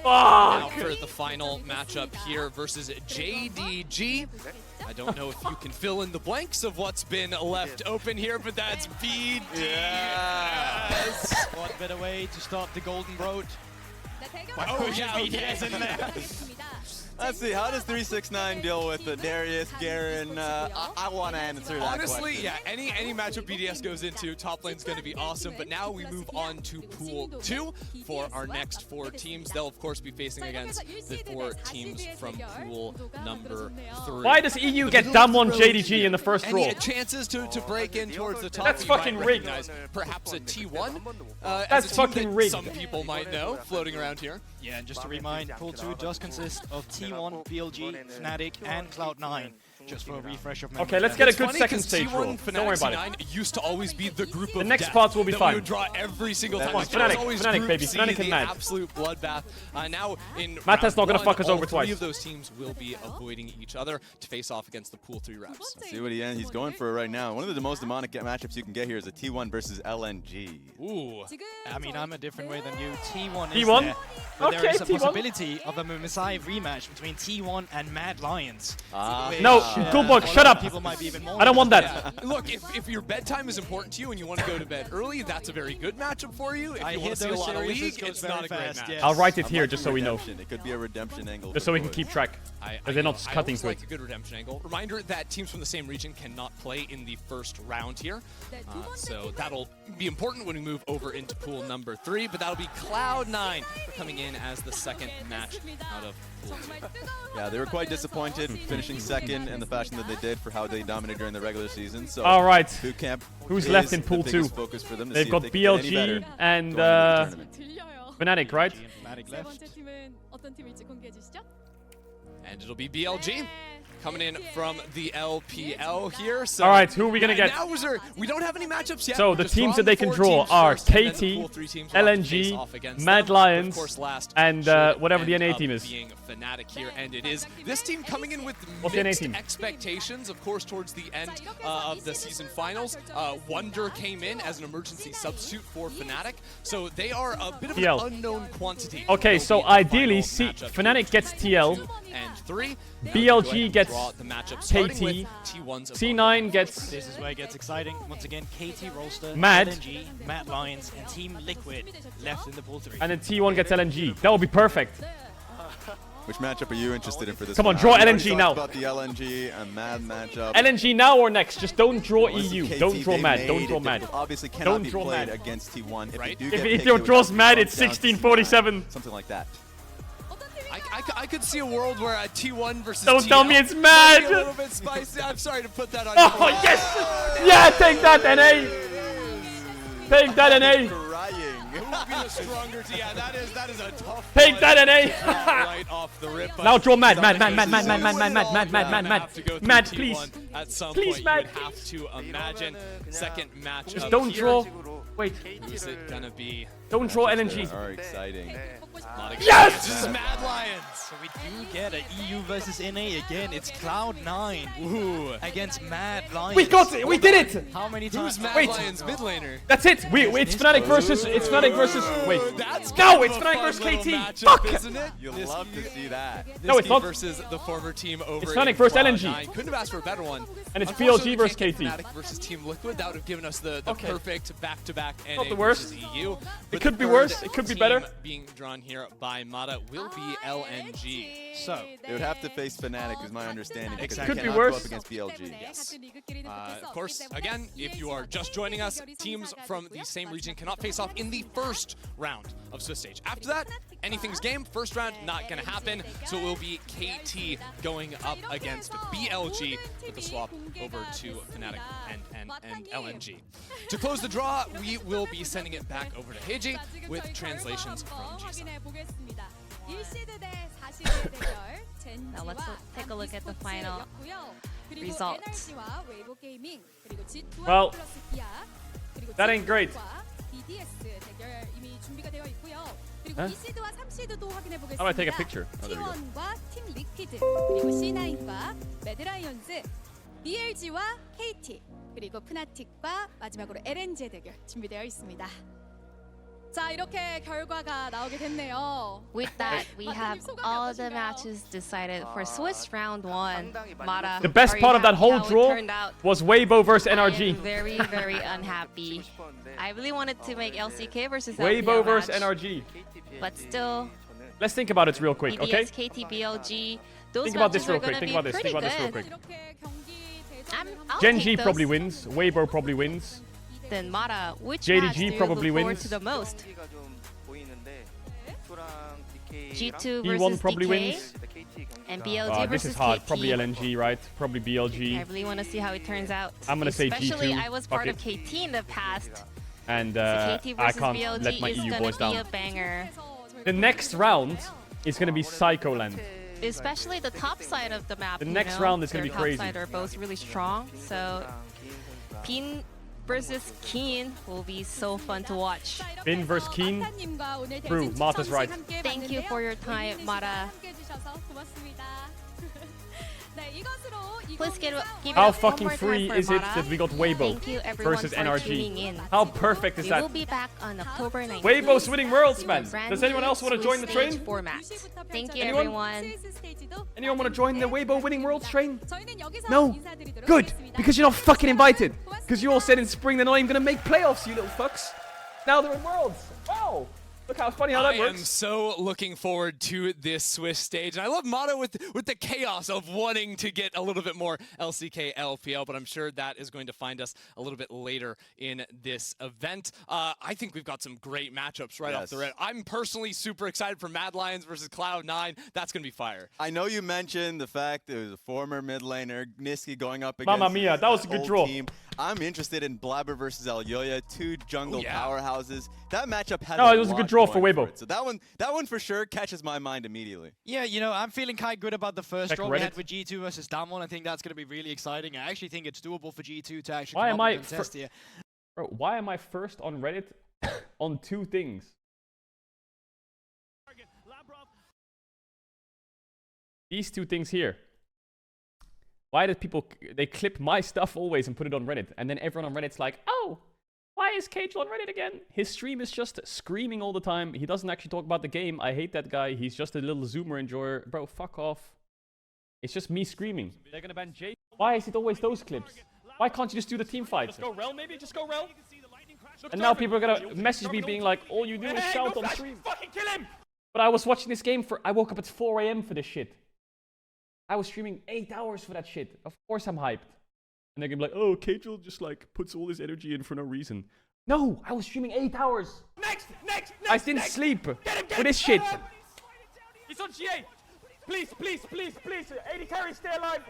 S4: Now
S1: Fuck!
S4: for the final matchup here versus JDG. I don't know if you can fill in the blanks of what's been left open here, but that's BDS.
S5: What better way to start the golden road?
S4: Oh yeah,
S5: BDS in there.
S3: Let's see, how does 369 deal with Darius, Garen? I want to answer that
S4: honestly,
S3: question.
S4: yeah, any matchup BDS goes into, top lane's going to be awesome, but now we move on to Pool 2 for our next 4 teams. They'll, of course, be facing against the 4 teams from Pool number 3.
S1: Why does EU get Damwon JDG in the first draw?
S4: Any chances to break in towards the top?
S1: That's
S4: we might
S1: fucking rigged.
S4: recognize Perhaps a T1.
S1: That's
S4: as a team
S1: fucking
S4: that
S1: rigged.
S4: Some people might know, floating around here.
S5: Yeah, and just to remind, Pool 2 does consist of T1, BLG, Fnatic, and Cloud9. just for a refresh of
S1: Okay, let's get a good second stage roll. Don't worry about it.
S4: It used to always be the group of
S1: The next
S4: death
S1: parts will be
S4: that
S1: fine.
S4: We would draw every single time.
S1: Come on,
S4: It was always
S1: Fnatic,
S4: Group
S1: baby.
S4: C,
S1: Fnatic and
S4: the
S1: Mad.
S4: absolute bloodbath. Now in
S1: Matt is not gonna
S4: round
S1: fuck us
S4: one,
S1: over
S4: all
S1: twice.
S4: Three of those teams will be avoiding each other to face off against the pool 3 reps.
S3: See what he's going for right now. One of the most demonic matchups you can get here is a T1 versus LNG.
S5: Ooh. I mean, I'm a different way than you. T1 is
S1: T1?
S5: there. But
S1: Okay,
S5: there is a
S1: T1.
S5: possibility of a Messiah rematch between T1 and Mad Lions.
S1: No, Coolbook, shut up.
S5: People might be even more
S1: I don't want that.
S4: Yeah. Look, if your bedtime is important to you and you want to go to bed early, that's a very good matchup for you. If you want to see a lot of League, it's not a great match.
S1: I'll write it here just so we know.
S3: It could be a redemption angle.
S1: Just so we can keep track. As they're not cutting
S4: I
S1: to
S4: like
S1: it.
S4: a good redemption angle. Reminder that teams from the same region cannot play in the first round here. So that'll be important when we move over into pool number 3, but that'll be Cloud9 coming in as the second match out of pool 2.
S3: Yeah, they were quite disappointed finishing second in the fashion that they did for how they dominated during the regular season. So
S1: All right.
S3: boot camp
S1: Who's
S3: is
S1: left in
S3: the
S1: pool 2?
S3: biggest focus for them to
S1: They've
S3: see
S1: got
S3: if they can get any
S1: BLG
S3: better
S1: and
S3: going into the tournament.
S1: Fnatic, right?
S5: Fnatic left.
S4: And it'll be BLG coming in from the LPL here. So
S1: All right, who are we gonna get?
S4: Now we don't have any matchups yet.
S1: So
S4: We're
S1: the
S4: just
S1: teams
S4: drawing
S1: that they
S4: the
S1: can
S4: 4
S1: draw
S4: teams
S1: are
S4: first, and then the
S1: KT,
S4: pool 3 teams will have to face off
S1: LNG,
S4: against
S1: Mad
S4: them. But
S1: Lions,
S4: of course, last
S1: and
S4: should
S1: whatever the
S4: end
S1: NA
S4: up
S1: team is.
S4: being Fnatic here, and it is this team coming in with
S1: What's the NA
S4: mixed
S1: team?
S4: expectations. Of course, towards the end of the season finals, Wonder came in as an emergency substitute for Fnatic, so they are a bit of
S1: TL.
S4: an unknown quantity.
S1: Okay, so ideally, Fnatic gets TL,
S4: And 3.
S1: BLG gets
S4: KT,
S1: C9 gets
S5: This is where it gets exciting. Once again, KT Rolster,
S1: Mad.
S5: LNG, Mad Lions, and Team Liquid left in the pool 3.
S1: and then T1 gets LNG. That would be perfect.
S3: Which matchup are you interested in for this
S1: Come on,
S3: one?
S1: draw
S3: We already
S1: LNG
S3: talked
S1: now.
S3: about the LNG and Mad matchup.
S1: LNG now or next? Just don't draw EU.
S3: KT,
S1: Don't draw
S3: they
S1: Mad.
S3: made
S1: Don't
S3: it
S1: draw
S3: difficult.
S1: Mad.
S3: Obviously cannot
S1: Don't
S3: be
S1: draw
S3: played
S1: Mad.
S3: against T1.
S4: Right?
S1: If your draws Mad, it's 1647.
S3: Something like that.
S4: I could see a world where a T1 versus
S1: Don't
S4: TL
S1: tell me it's
S4: might
S1: Mad.
S4: be a little bit spicy. I'm sorry to put that on
S1: Oh,
S4: you.
S1: yes! Yeah, take that, NA! Take that, NA!
S4: Who would be the stronger team? Yeah, that is a tough
S1: Take
S4: one.
S1: that, NA!
S4: Right off the rip.
S1: Now draw Mad,
S4: Mad,
S1: Mad, please.
S4: At some
S1: Please,
S4: point,
S1: Mad.
S4: you would have to imagine second match.
S1: Just don't draw. Wait.
S4: Who's it gonna be?
S1: Don't draw LNG.
S3: Are exciting.
S1: Yes!
S4: This is Mad Lions.
S5: So we do get a EU versus NA again. It's Cloud9 against Mad Lions.
S1: We got it! We did it!
S5: How many times?
S4: Who's Mad
S1: Wait.
S4: Lions mid laner?
S1: That's it! It's Fnatic versus. It's Fnatic versus. Wait.
S4: That's
S1: No,
S4: kind of
S1: it's
S4: a
S1: Fnatic
S4: fun
S1: versus
S4: little
S1: KT.
S4: matchup,
S1: Fuck!
S4: Isn't it?
S3: You'll love to see that.
S1: No, it's
S4: Niski
S1: not.
S4: versus the former team over.
S1: It's Fnatic
S4: in
S1: versus
S4: Cloud9.
S1: LNG.
S4: Couldn't have asked for a better one.
S1: And it's
S4: Unfortunately,
S1: BLG versus
S4: we can't
S1: KT.
S4: get Fnatic versus Team Liquid. That would have given us the
S1: Okay.
S4: perfect back-to-back NA
S1: Not the worst.
S4: versus EU.
S1: It
S4: But
S1: could
S4: the
S1: be
S4: third
S1: worse. It could be
S4: team
S1: better.
S4: Being drawn here by Mata will be LNG.
S5: So
S3: They would have to face Fnatic, is my understanding. Because they
S1: Could be
S3: cannot
S1: worse.
S3: Go up against BLG.
S4: Yes. Of course, again, if you are just joining us, teams from the same region cannot face off in the first round of Swiss Stage. After that, anything's game. First round, not going to happen. So it will be KT going up against BLG with the swap over to Fnatic and LNG. To close the draw, we will be sending it back over to Heiji with translations from G-Sun.
S19: Now let's take a look at the final results.
S1: Well, that ain't great. Huh? How do I take a picture? Oh, there we go.
S18: 팀 리퀴드 그리고 C9과 매드라이언즈, BLG와 KT 그리고 프나틱과 마지막으로 LNG의 대결 준비되어 있습니다. 자, 이렇게 결과가 나오게 됐네요.
S19: With that, we have all the matches decided for Swiss round 1. Mata,
S1: The best
S19: are you
S1: part of that
S19: happy
S1: whole
S19: how it
S1: draw
S19: turned out?
S1: was Weibo versus
S19: I'm
S1: NRG.
S19: very, very unhappy. I really wanted to make LCK versus
S1: Weibo
S19: LPL
S1: versus
S19: match,
S1: NRG.
S19: but still,
S1: Let's think about it real quick, okay?
S19: BDS, KT, BLG, those
S1: Think about this
S19: matches
S1: real
S19: are
S1: quick.
S19: gonna
S1: Think
S19: be
S1: about this.
S19: pretty
S1: Think about this real
S19: good.
S1: quick.
S19: I'll
S1: Gen G
S19: take those.
S1: probably wins. Weibo probably wins.
S19: Then Mata, which
S1: JDG
S19: match do you
S1: probably
S19: look forward
S1: wins.
S19: to the most? G2
S1: E1
S19: versus
S1: probably
S19: DK,
S1: wins.
S19: and BLG
S1: This
S19: versus
S1: is hard.
S19: KT.
S1: Probably LNG, right? Probably
S19: I
S1: BLG.
S19: really want to see how it turns out.
S1: I'm gonna say
S19: Especially
S1: G2.
S19: I was
S1: Fuck
S19: part of
S1: it.
S19: KT in the past.
S1: And
S19: So KT
S1: I
S19: versus
S1: can't
S19: BLG
S1: let my
S19: is
S1: EU
S19: gonna
S1: boys
S19: be
S1: down.
S19: a banger.
S1: The next round is gonna be Psycholand.
S19: Especially the top side of the map.
S1: The next round is going to be crazy.
S19: Their top side are both really strong. So, Pin versus Keen will be so fun to watch.
S1: Bin versus Keen. True, Mata's right.
S19: Thank you for your time, Mata. Please give
S1: How
S19: it
S1: fucking
S19: one more
S1: free
S19: time for
S1: is it
S19: Mata.
S1: that we got Weibo
S19: Thank you everyone
S1: versus
S19: for tuning
S1: NRG?
S19: in.
S1: How perfect is
S19: We
S1: that?
S19: will be back on October 19th.
S1: Weibo's winning worlds,
S19: with
S1: man.
S19: a brand
S1: Does anyone
S19: new
S1: else want to join the
S19: Swiss
S1: train?
S19: stage Format. Thank you,
S1: Anyone?
S19: everyone.
S1: Anyone want to join the Weibo winning worlds train? No? Good, because you're not fucking invited. Because you all said in spring they're not even going to make playoffs, you little fucks. Now they're in worlds. Wow. Look how funny how that works.
S4: I am so looking forward to this Swiss stage. And I love Mata with the chaos of wanting to get a little bit more LCK LPL, but I'm sure that is going to find us a little bit later in this event. I think we've got some great matchups right off the rip. I'm personally super excited for Mad Lions versus Cloud9. That's going to be fire.
S3: I know you mentioned the fact it was a former mid laner, Niski going up against
S1: Mamma mia, that was a good
S3: old
S1: draw.
S3: team. I'm interested in Blabber versus Elyoya, two jungle powerhouses. That matchup has
S1: No, it was a good draw for Weibo.
S3: So that one for sure catches my mind immediately.
S5: Yeah, you know, I'm feeling kind of good about the first
S1: Check
S5: draw we
S1: Reddit.
S5: had with G2 versus Damwon. I think that's going to be really exciting. I actually think it's doable for G2 to actually
S1: Why
S5: come
S1: am
S5: up
S1: I
S5: and contest here.
S1: Bro, why am I first on Reddit on two things? These two things here. Why did people, they clip my stuff always and put it on Reddit, and then everyone on Reddit's like, oh, why is Caedrel on Reddit again? His stream is just screaming all the time. He doesn't actually talk about the game. I hate that guy. He's just a little zoomer enjoyer. Bro, fuck off. It's just me screaming. They're gonna ban Jay. Why is it always those clips? Why can't you just do the team fight?
S11: Just go Rel, maybe? Just go Rel.
S1: And now people are gonna message me being like, all you do is shout on stream.
S11: Fucking kill him!
S1: But I was watching this game I woke up at 4 AM for this shit. I was streaming 8 hours for that shit. Of course I'm hyped. And they're gonna be like, oh, Caedrel just like puts all his energy in for no reason. No, I was streaming 8 hours.
S11: Next!
S1: I didn't sleep with this shit.
S11: He's on GA! Please, please, please, please! 80 carry, stay alive!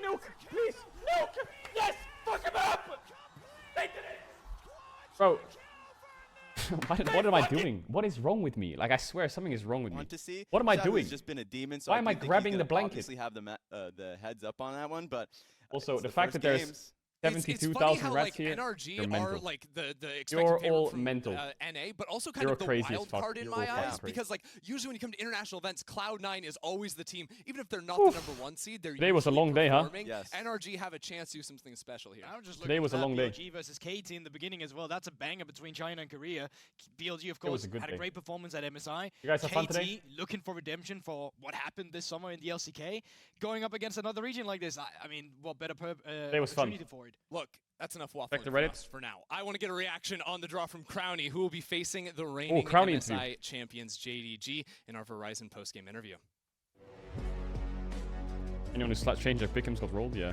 S11: Nuke! Please! Nuke! Yes! Fuck him up! They did it!
S1: Bro, what am I doing? What is wrong with me? Like, I swear something is wrong with me. What am I doing?
S3: Just been a demon, so
S1: Why
S3: I
S1: am
S3: do
S1: I
S3: think he's
S1: grabbing
S3: gonna
S1: the blanket?
S3: Obviously have the heads up on that one, but
S1: Also,
S3: it's
S1: the
S3: the
S1: fact
S3: first
S1: that there's
S3: games.
S1: 72,000 rats here,
S4: NRG
S1: you're
S4: are
S1: mental.
S4: like the expected
S1: You're
S4: favorite
S1: all
S4: from,
S1: mental.
S4: NA, but also kind
S1: You're
S4: of the
S1: crazy as
S4: wild
S1: fuck.
S4: card in
S1: You're
S4: my
S1: all fucking
S4: eyes,
S1: crazy.
S4: because like usually when you come to international events, Cloud9 is always the team. Even if they're not
S1: Oof.
S4: the #1 seed, they're
S1: Today was a
S4: usually
S1: long day, huh?
S4: performing.
S3: Yes.
S4: NRG have a chance to do something special here.
S5: I was just
S1: Today was a long day.
S5: BLG versus KT in the beginning as well. That's a banger between China and Korea. BLG, of
S1: It was
S5: course,
S1: a good
S5: had
S1: day.
S5: a great performance at MSI.
S1: You guys have fun
S5: KT
S1: today?
S5: looking for redemption for what happened this summer in the LCK. Going up against another region like this, I mean, what better
S1: Today was fun.
S5: opportunity for it?
S4: Look, that's enough waffling
S1: Back to
S4: for
S1: Reddit.
S4: us for now. I want to get a reaction on the draw from Crowny, who will be facing the reigning
S1: Crowny
S4: MSI
S1: interview.
S4: champions JDG in our Verizon postgame interview.
S1: Anyone who changed their pick'ems got rolled? Yeah.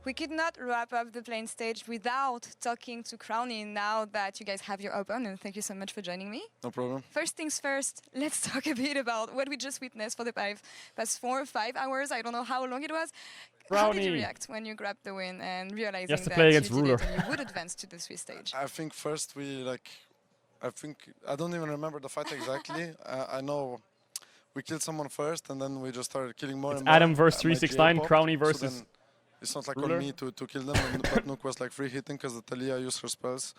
S6: We could not wrap up the playing stage without talking to Crowny now that you guys have your opponent. Thank you so much for joining me.
S12: No problem.
S6: First things first, let's talk a bit about what we just witnessed for the past 4 or 5 hours. I don't know how long it was. How did you
S1: Crowny.
S6: react when you grabbed the win and realizing
S1: He has to
S6: that
S1: play
S6: you
S1: against
S6: did
S1: Ruler.
S6: it and you would advance to the Swiss stage?
S12: I think first I don't even remember the fight exactly. I know we killed someone first, and then we just started killing more
S1: It's
S12: and more.
S1: Adam versus
S12: My GA
S1: 369,
S12: popped,
S1: Crowny
S12: so
S1: versus
S12: then it's not like
S1: Ruler.
S12: on me to kill them, but Nuke was like free hitting because the Talia used her spells,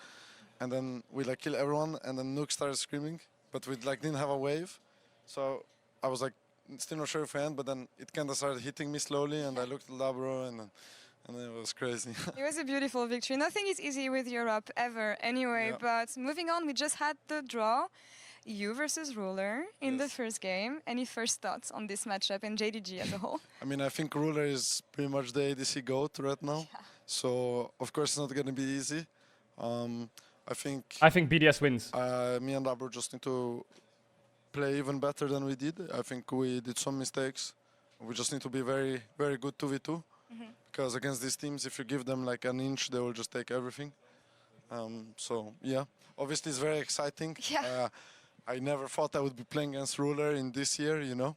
S12: and then we like kill everyone, and then Nuke started screaming, but we like didn't have a wave, so I was like still not sure if I end, but then it kind of started hitting me slowly, and I looked at Labro, and then it was crazy.
S6: It was a beautiful victory. Nothing is easy with Europe ever anyway,
S12: Yeah.
S6: but moving on, we just had the draw. You versus Ruler in the first game. Any first thoughts on this matchup and JDG as a whole?
S12: I mean, I think Ruler is pretty much the ADC GOAT right now. So, of course, it's not going to be easy. I think
S1: BDS wins.
S12: Me and Abro just need to play even better than we did. I think we did some mistakes. We just need to be very, very good 2v2. Because against these teams, if you give them like an inch, they will just take everything. So, yeah. Obviously, it's very exciting.
S6: Yeah.
S12: I never thought I would be playing against Ruler in this year, you know.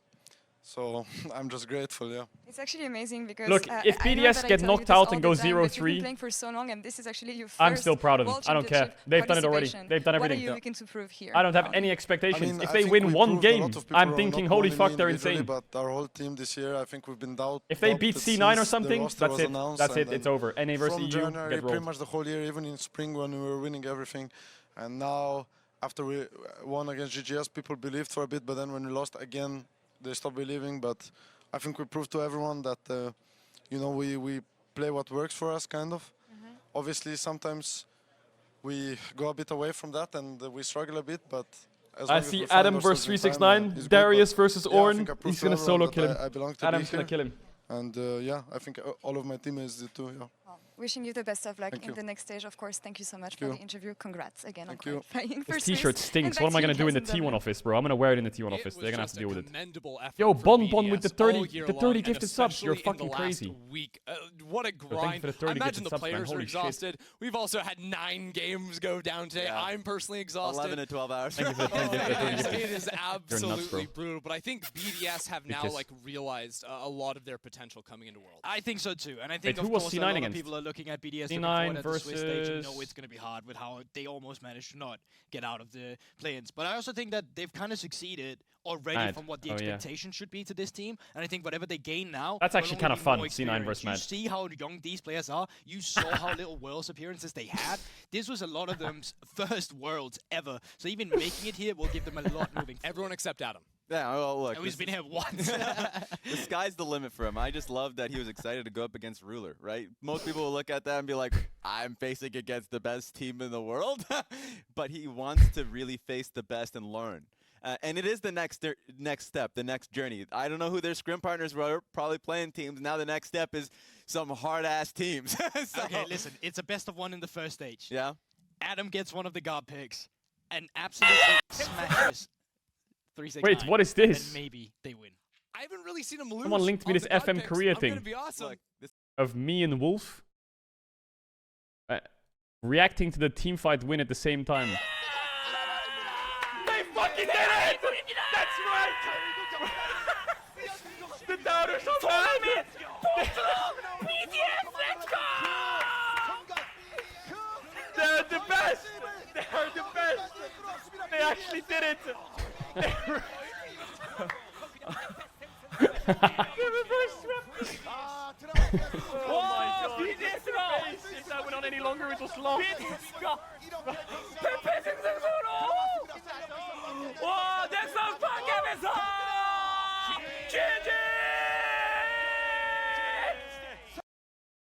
S20: So I'm just grateful, yeah.
S6: It's actually amazing because
S1: look, if BDS get knocked out and go 0-3,
S6: playing for so long, and this is actually your first
S1: I'm still proud of them. I don't care. They've done it already. They've done everything.
S6: What are you looking to prove here?
S1: I don't have any expectations.
S20: I mean,
S1: if
S20: I
S1: they
S20: think
S1: win
S20: we
S1: one
S20: proved a
S1: game,
S20: lot of people
S1: I'm
S20: are
S1: thinking,
S20: not
S1: holy
S20: only
S1: fuck,
S20: me
S1: they're
S20: individually,
S1: insane.
S20: But our whole team this year, I think we've been
S1: If they beat
S20: doubted
S1: C9 or
S20: since the
S1: something,
S20: roster
S1: that's
S20: was
S1: it.
S20: announced,
S1: That's it.
S20: and
S1: It's over. NA versus
S20: from
S1: EU,
S20: January,
S1: get
S20: pretty
S1: rolled.
S20: much the whole year, even in spring when we were winning everything, and now after we won against GGS, people believed for a bit, but then when we lost again, they stopped believing. But I think we proved to everyone that you know, we play what works for us, kind of. Obviously, sometimes we go a bit away from that and we struggle a bit, but as
S1: I
S20: long as
S1: see
S20: we find
S1: Adam
S20: ourselves
S1: versus
S20: in time,
S1: 369,
S20: it's good,
S1: Darius
S20: but
S1: versus
S20: yeah, I
S1: Orn.
S20: think I proved
S1: He's
S20: to
S1: gonna
S20: everyone
S1: solo
S20: that
S1: kill him.
S20: I belong to
S1: Adam's
S20: be
S1: gonna
S20: here.
S1: kill him.
S20: And yeah, I think all of my teammates did too, yeah.
S6: Wishing you the best of luck
S20: Thank
S6: in
S20: you.
S6: the next stage, of course. Thank you so much
S20: Thank
S6: for
S20: you.
S6: the interview. Congrats again
S20: Thank
S6: on
S20: you.
S6: qualifying for
S1: This t-shirt
S6: Swiss.
S1: stinks.
S6: And
S1: What am I
S6: back
S1: gonna
S6: to
S1: do
S6: you
S1: in the
S6: guys
S1: T1 office, bro? I'm gonna wear it in the T1 office. They're gonna have to deal with it. Yo, Bon with the 30 gifted subs. You're fucking crazy.
S4: Week. What a
S1: Thank you
S4: grind.
S1: for the 30
S4: I imagine
S1: gifted
S4: the
S1: subs, man.
S4: players are
S1: Holy shit.
S4: exhausted. We've also had 9 games go down today.
S3: Yeah.
S4: I'm personally exhausted.
S3: 11 to 12 hours.
S1: Thank you for the 10 gifted.
S4: It is absolutely
S1: bro.
S4: brutal, but I think BDS have now
S1: Because-
S4: like realized a lot of their potential coming into World.
S5: I think so too, and I think
S1: Wait,
S5: of
S1: who was
S5: course a
S1: C9
S5: lot of
S1: against?
S5: people are looking at BDS
S1: C9
S5: looking forward at the Swiss stage and know
S1: versus-
S5: it's going to be hard with how they almost managed to not get out of the play-ins. But I also think that they've kind of succeeded already
S1: Mad.
S5: from what the
S1: Oh, yeah.
S5: expectation should be to this team, and I think whatever they gain now,
S1: That's
S5: will
S1: actually
S5: only
S1: kinda
S5: be
S1: fun,
S5: more
S1: C9 versus
S5: experience.
S1: Mad.
S5: You see how young these players are. You saw how little Worlds appearances they had. This was a lot of them's first Worlds ever, so even making it here will give them a lot moving.
S4: Everyone except Adam.
S3: Yeah, well, look.
S5: And he's been here once.
S3: The sky's the limit for him. I just love that he was excited to go up against Ruler, right? Most people will look at that and be like, I'm facing against the best team in the world. But he wants to really face the best and learn. And it is the next step, the next journey. I don't know who their scrim partners were, probably playing teams. Now the next step is some hard-ass teams. So-
S5: Okay, listen, it's a best of 1 in the first stage.
S3: Yeah?
S5: Adam gets one of the guard picks and absolutely smashes 369.
S1: Wait, what is
S5: and
S1: this?
S5: then maybe they win.
S4: I haven't really seen him lose.
S1: Someone linked me
S4: on
S1: this
S4: the guard
S1: FM
S4: picks.
S1: Korea
S4: I'm
S1: thing
S4: gonna be awesome.
S3: Look, this
S1: of me and Wolf reacting to the team fight win at the same time. They fucking did it! That's right! The doubters are back! Let's go! They're the best! They're the best! They actually did it! The reverse swept! Oh my god! If that went on any longer, it was lost!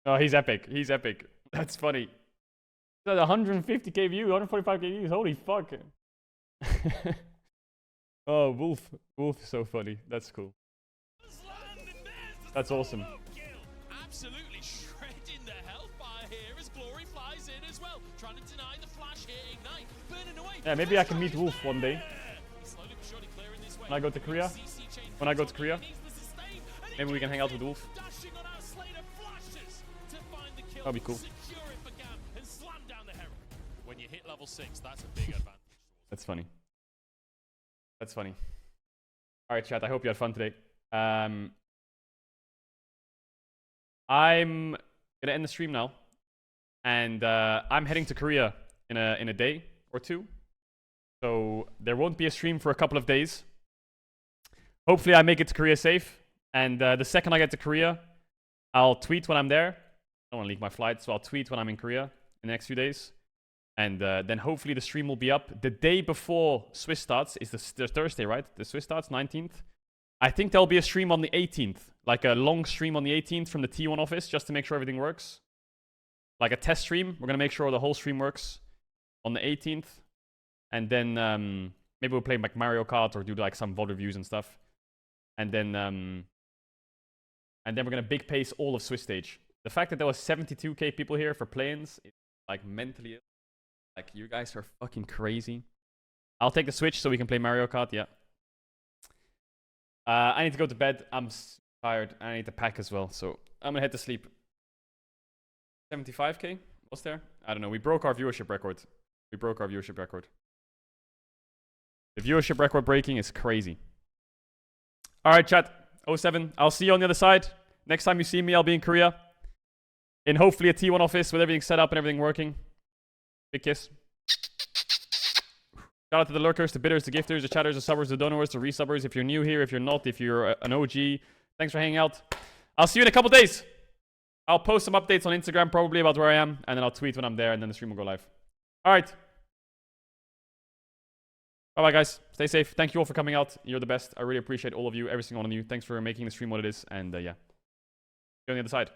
S1: Oh, he's epic. He's epic. That's funny. That's 150k views, 145k views. Holy fuck. Oh, Wolf. Wolf is so funny. That's cool. That's awesome.
S2: Absolutely shredding the hellfire here as Glory flies in as well, trying to deny the flash here. Ignite, burning away.
S1: Yeah, maybe I can meet Wolf one day.
S2: Slowly but surely clearing this way.
S1: When I go to Korea. When I go to Korea. Maybe we can hang out with Wolf.
S2: Dashing on our Slater flashes to find the kill.
S1: That'd be cool.
S2: Secure it for Gam and slam down the Herald. When you hit level 6, that's a big advantage.
S1: That's funny. That's funny. Alright, chat. I hope you had fun today. I'm gonna end the stream now. And I'm heading to Korea in a day or two. So there won't be a stream for a couple of days. Hopefully I make it to Korea safe. And the second I get to Korea, I'll tweet when I'm there. I don't want to leak my flight, so I'll tweet when I'm in Korea in the next few days. And then hopefully the stream will be up. The day before Swiss starts is the Thursday, right? The Swiss starts 19th. I think there'll be a stream on the 18th. Like a long stream on the 18th from the T1 office, just to make sure everything works. Like a test stream. We're going to make sure the whole stream works on the 18th. And then maybe we'll play like Mario Kart or do like some VOD reviews and stuff. And then we're going to big pace all of Swiss stage. The fact that there was 72k people here for play-ins is like mentally ill. Like, you guys are fucking crazy. I'll take the Switch so we can play Mario Kart, yeah. I need to go to bed. I'm tired. I need to pack as well, so I'm gonna head to sleep. 75k? Was there? I don't know. We broke our viewership record. We broke our viewership record. The viewership record breaking is crazy. Alright, chat. 07. I'll see you on the other side. Next time you see me, I'll be in Korea. In hopefully a T1 office with everything set up and everything working. Big kiss. Shout out to the lurkers, the bidders, the gifters, the chatters, the subbers, the donors, the resubbers. If you're new here, if you're not, if you're an OG, thanks for hanging out. I'll see you in a couple days. I'll post some updates on Instagram probably about where I am, and then I'll tweet when I'm there, and then the stream will go live. All right. Bye-bye, guys. Stay safe. Thank you all for coming out. You're the best. I really appreciate all of you, every single one of you. Thanks for making the stream what it is, and yeah. See you on the other side.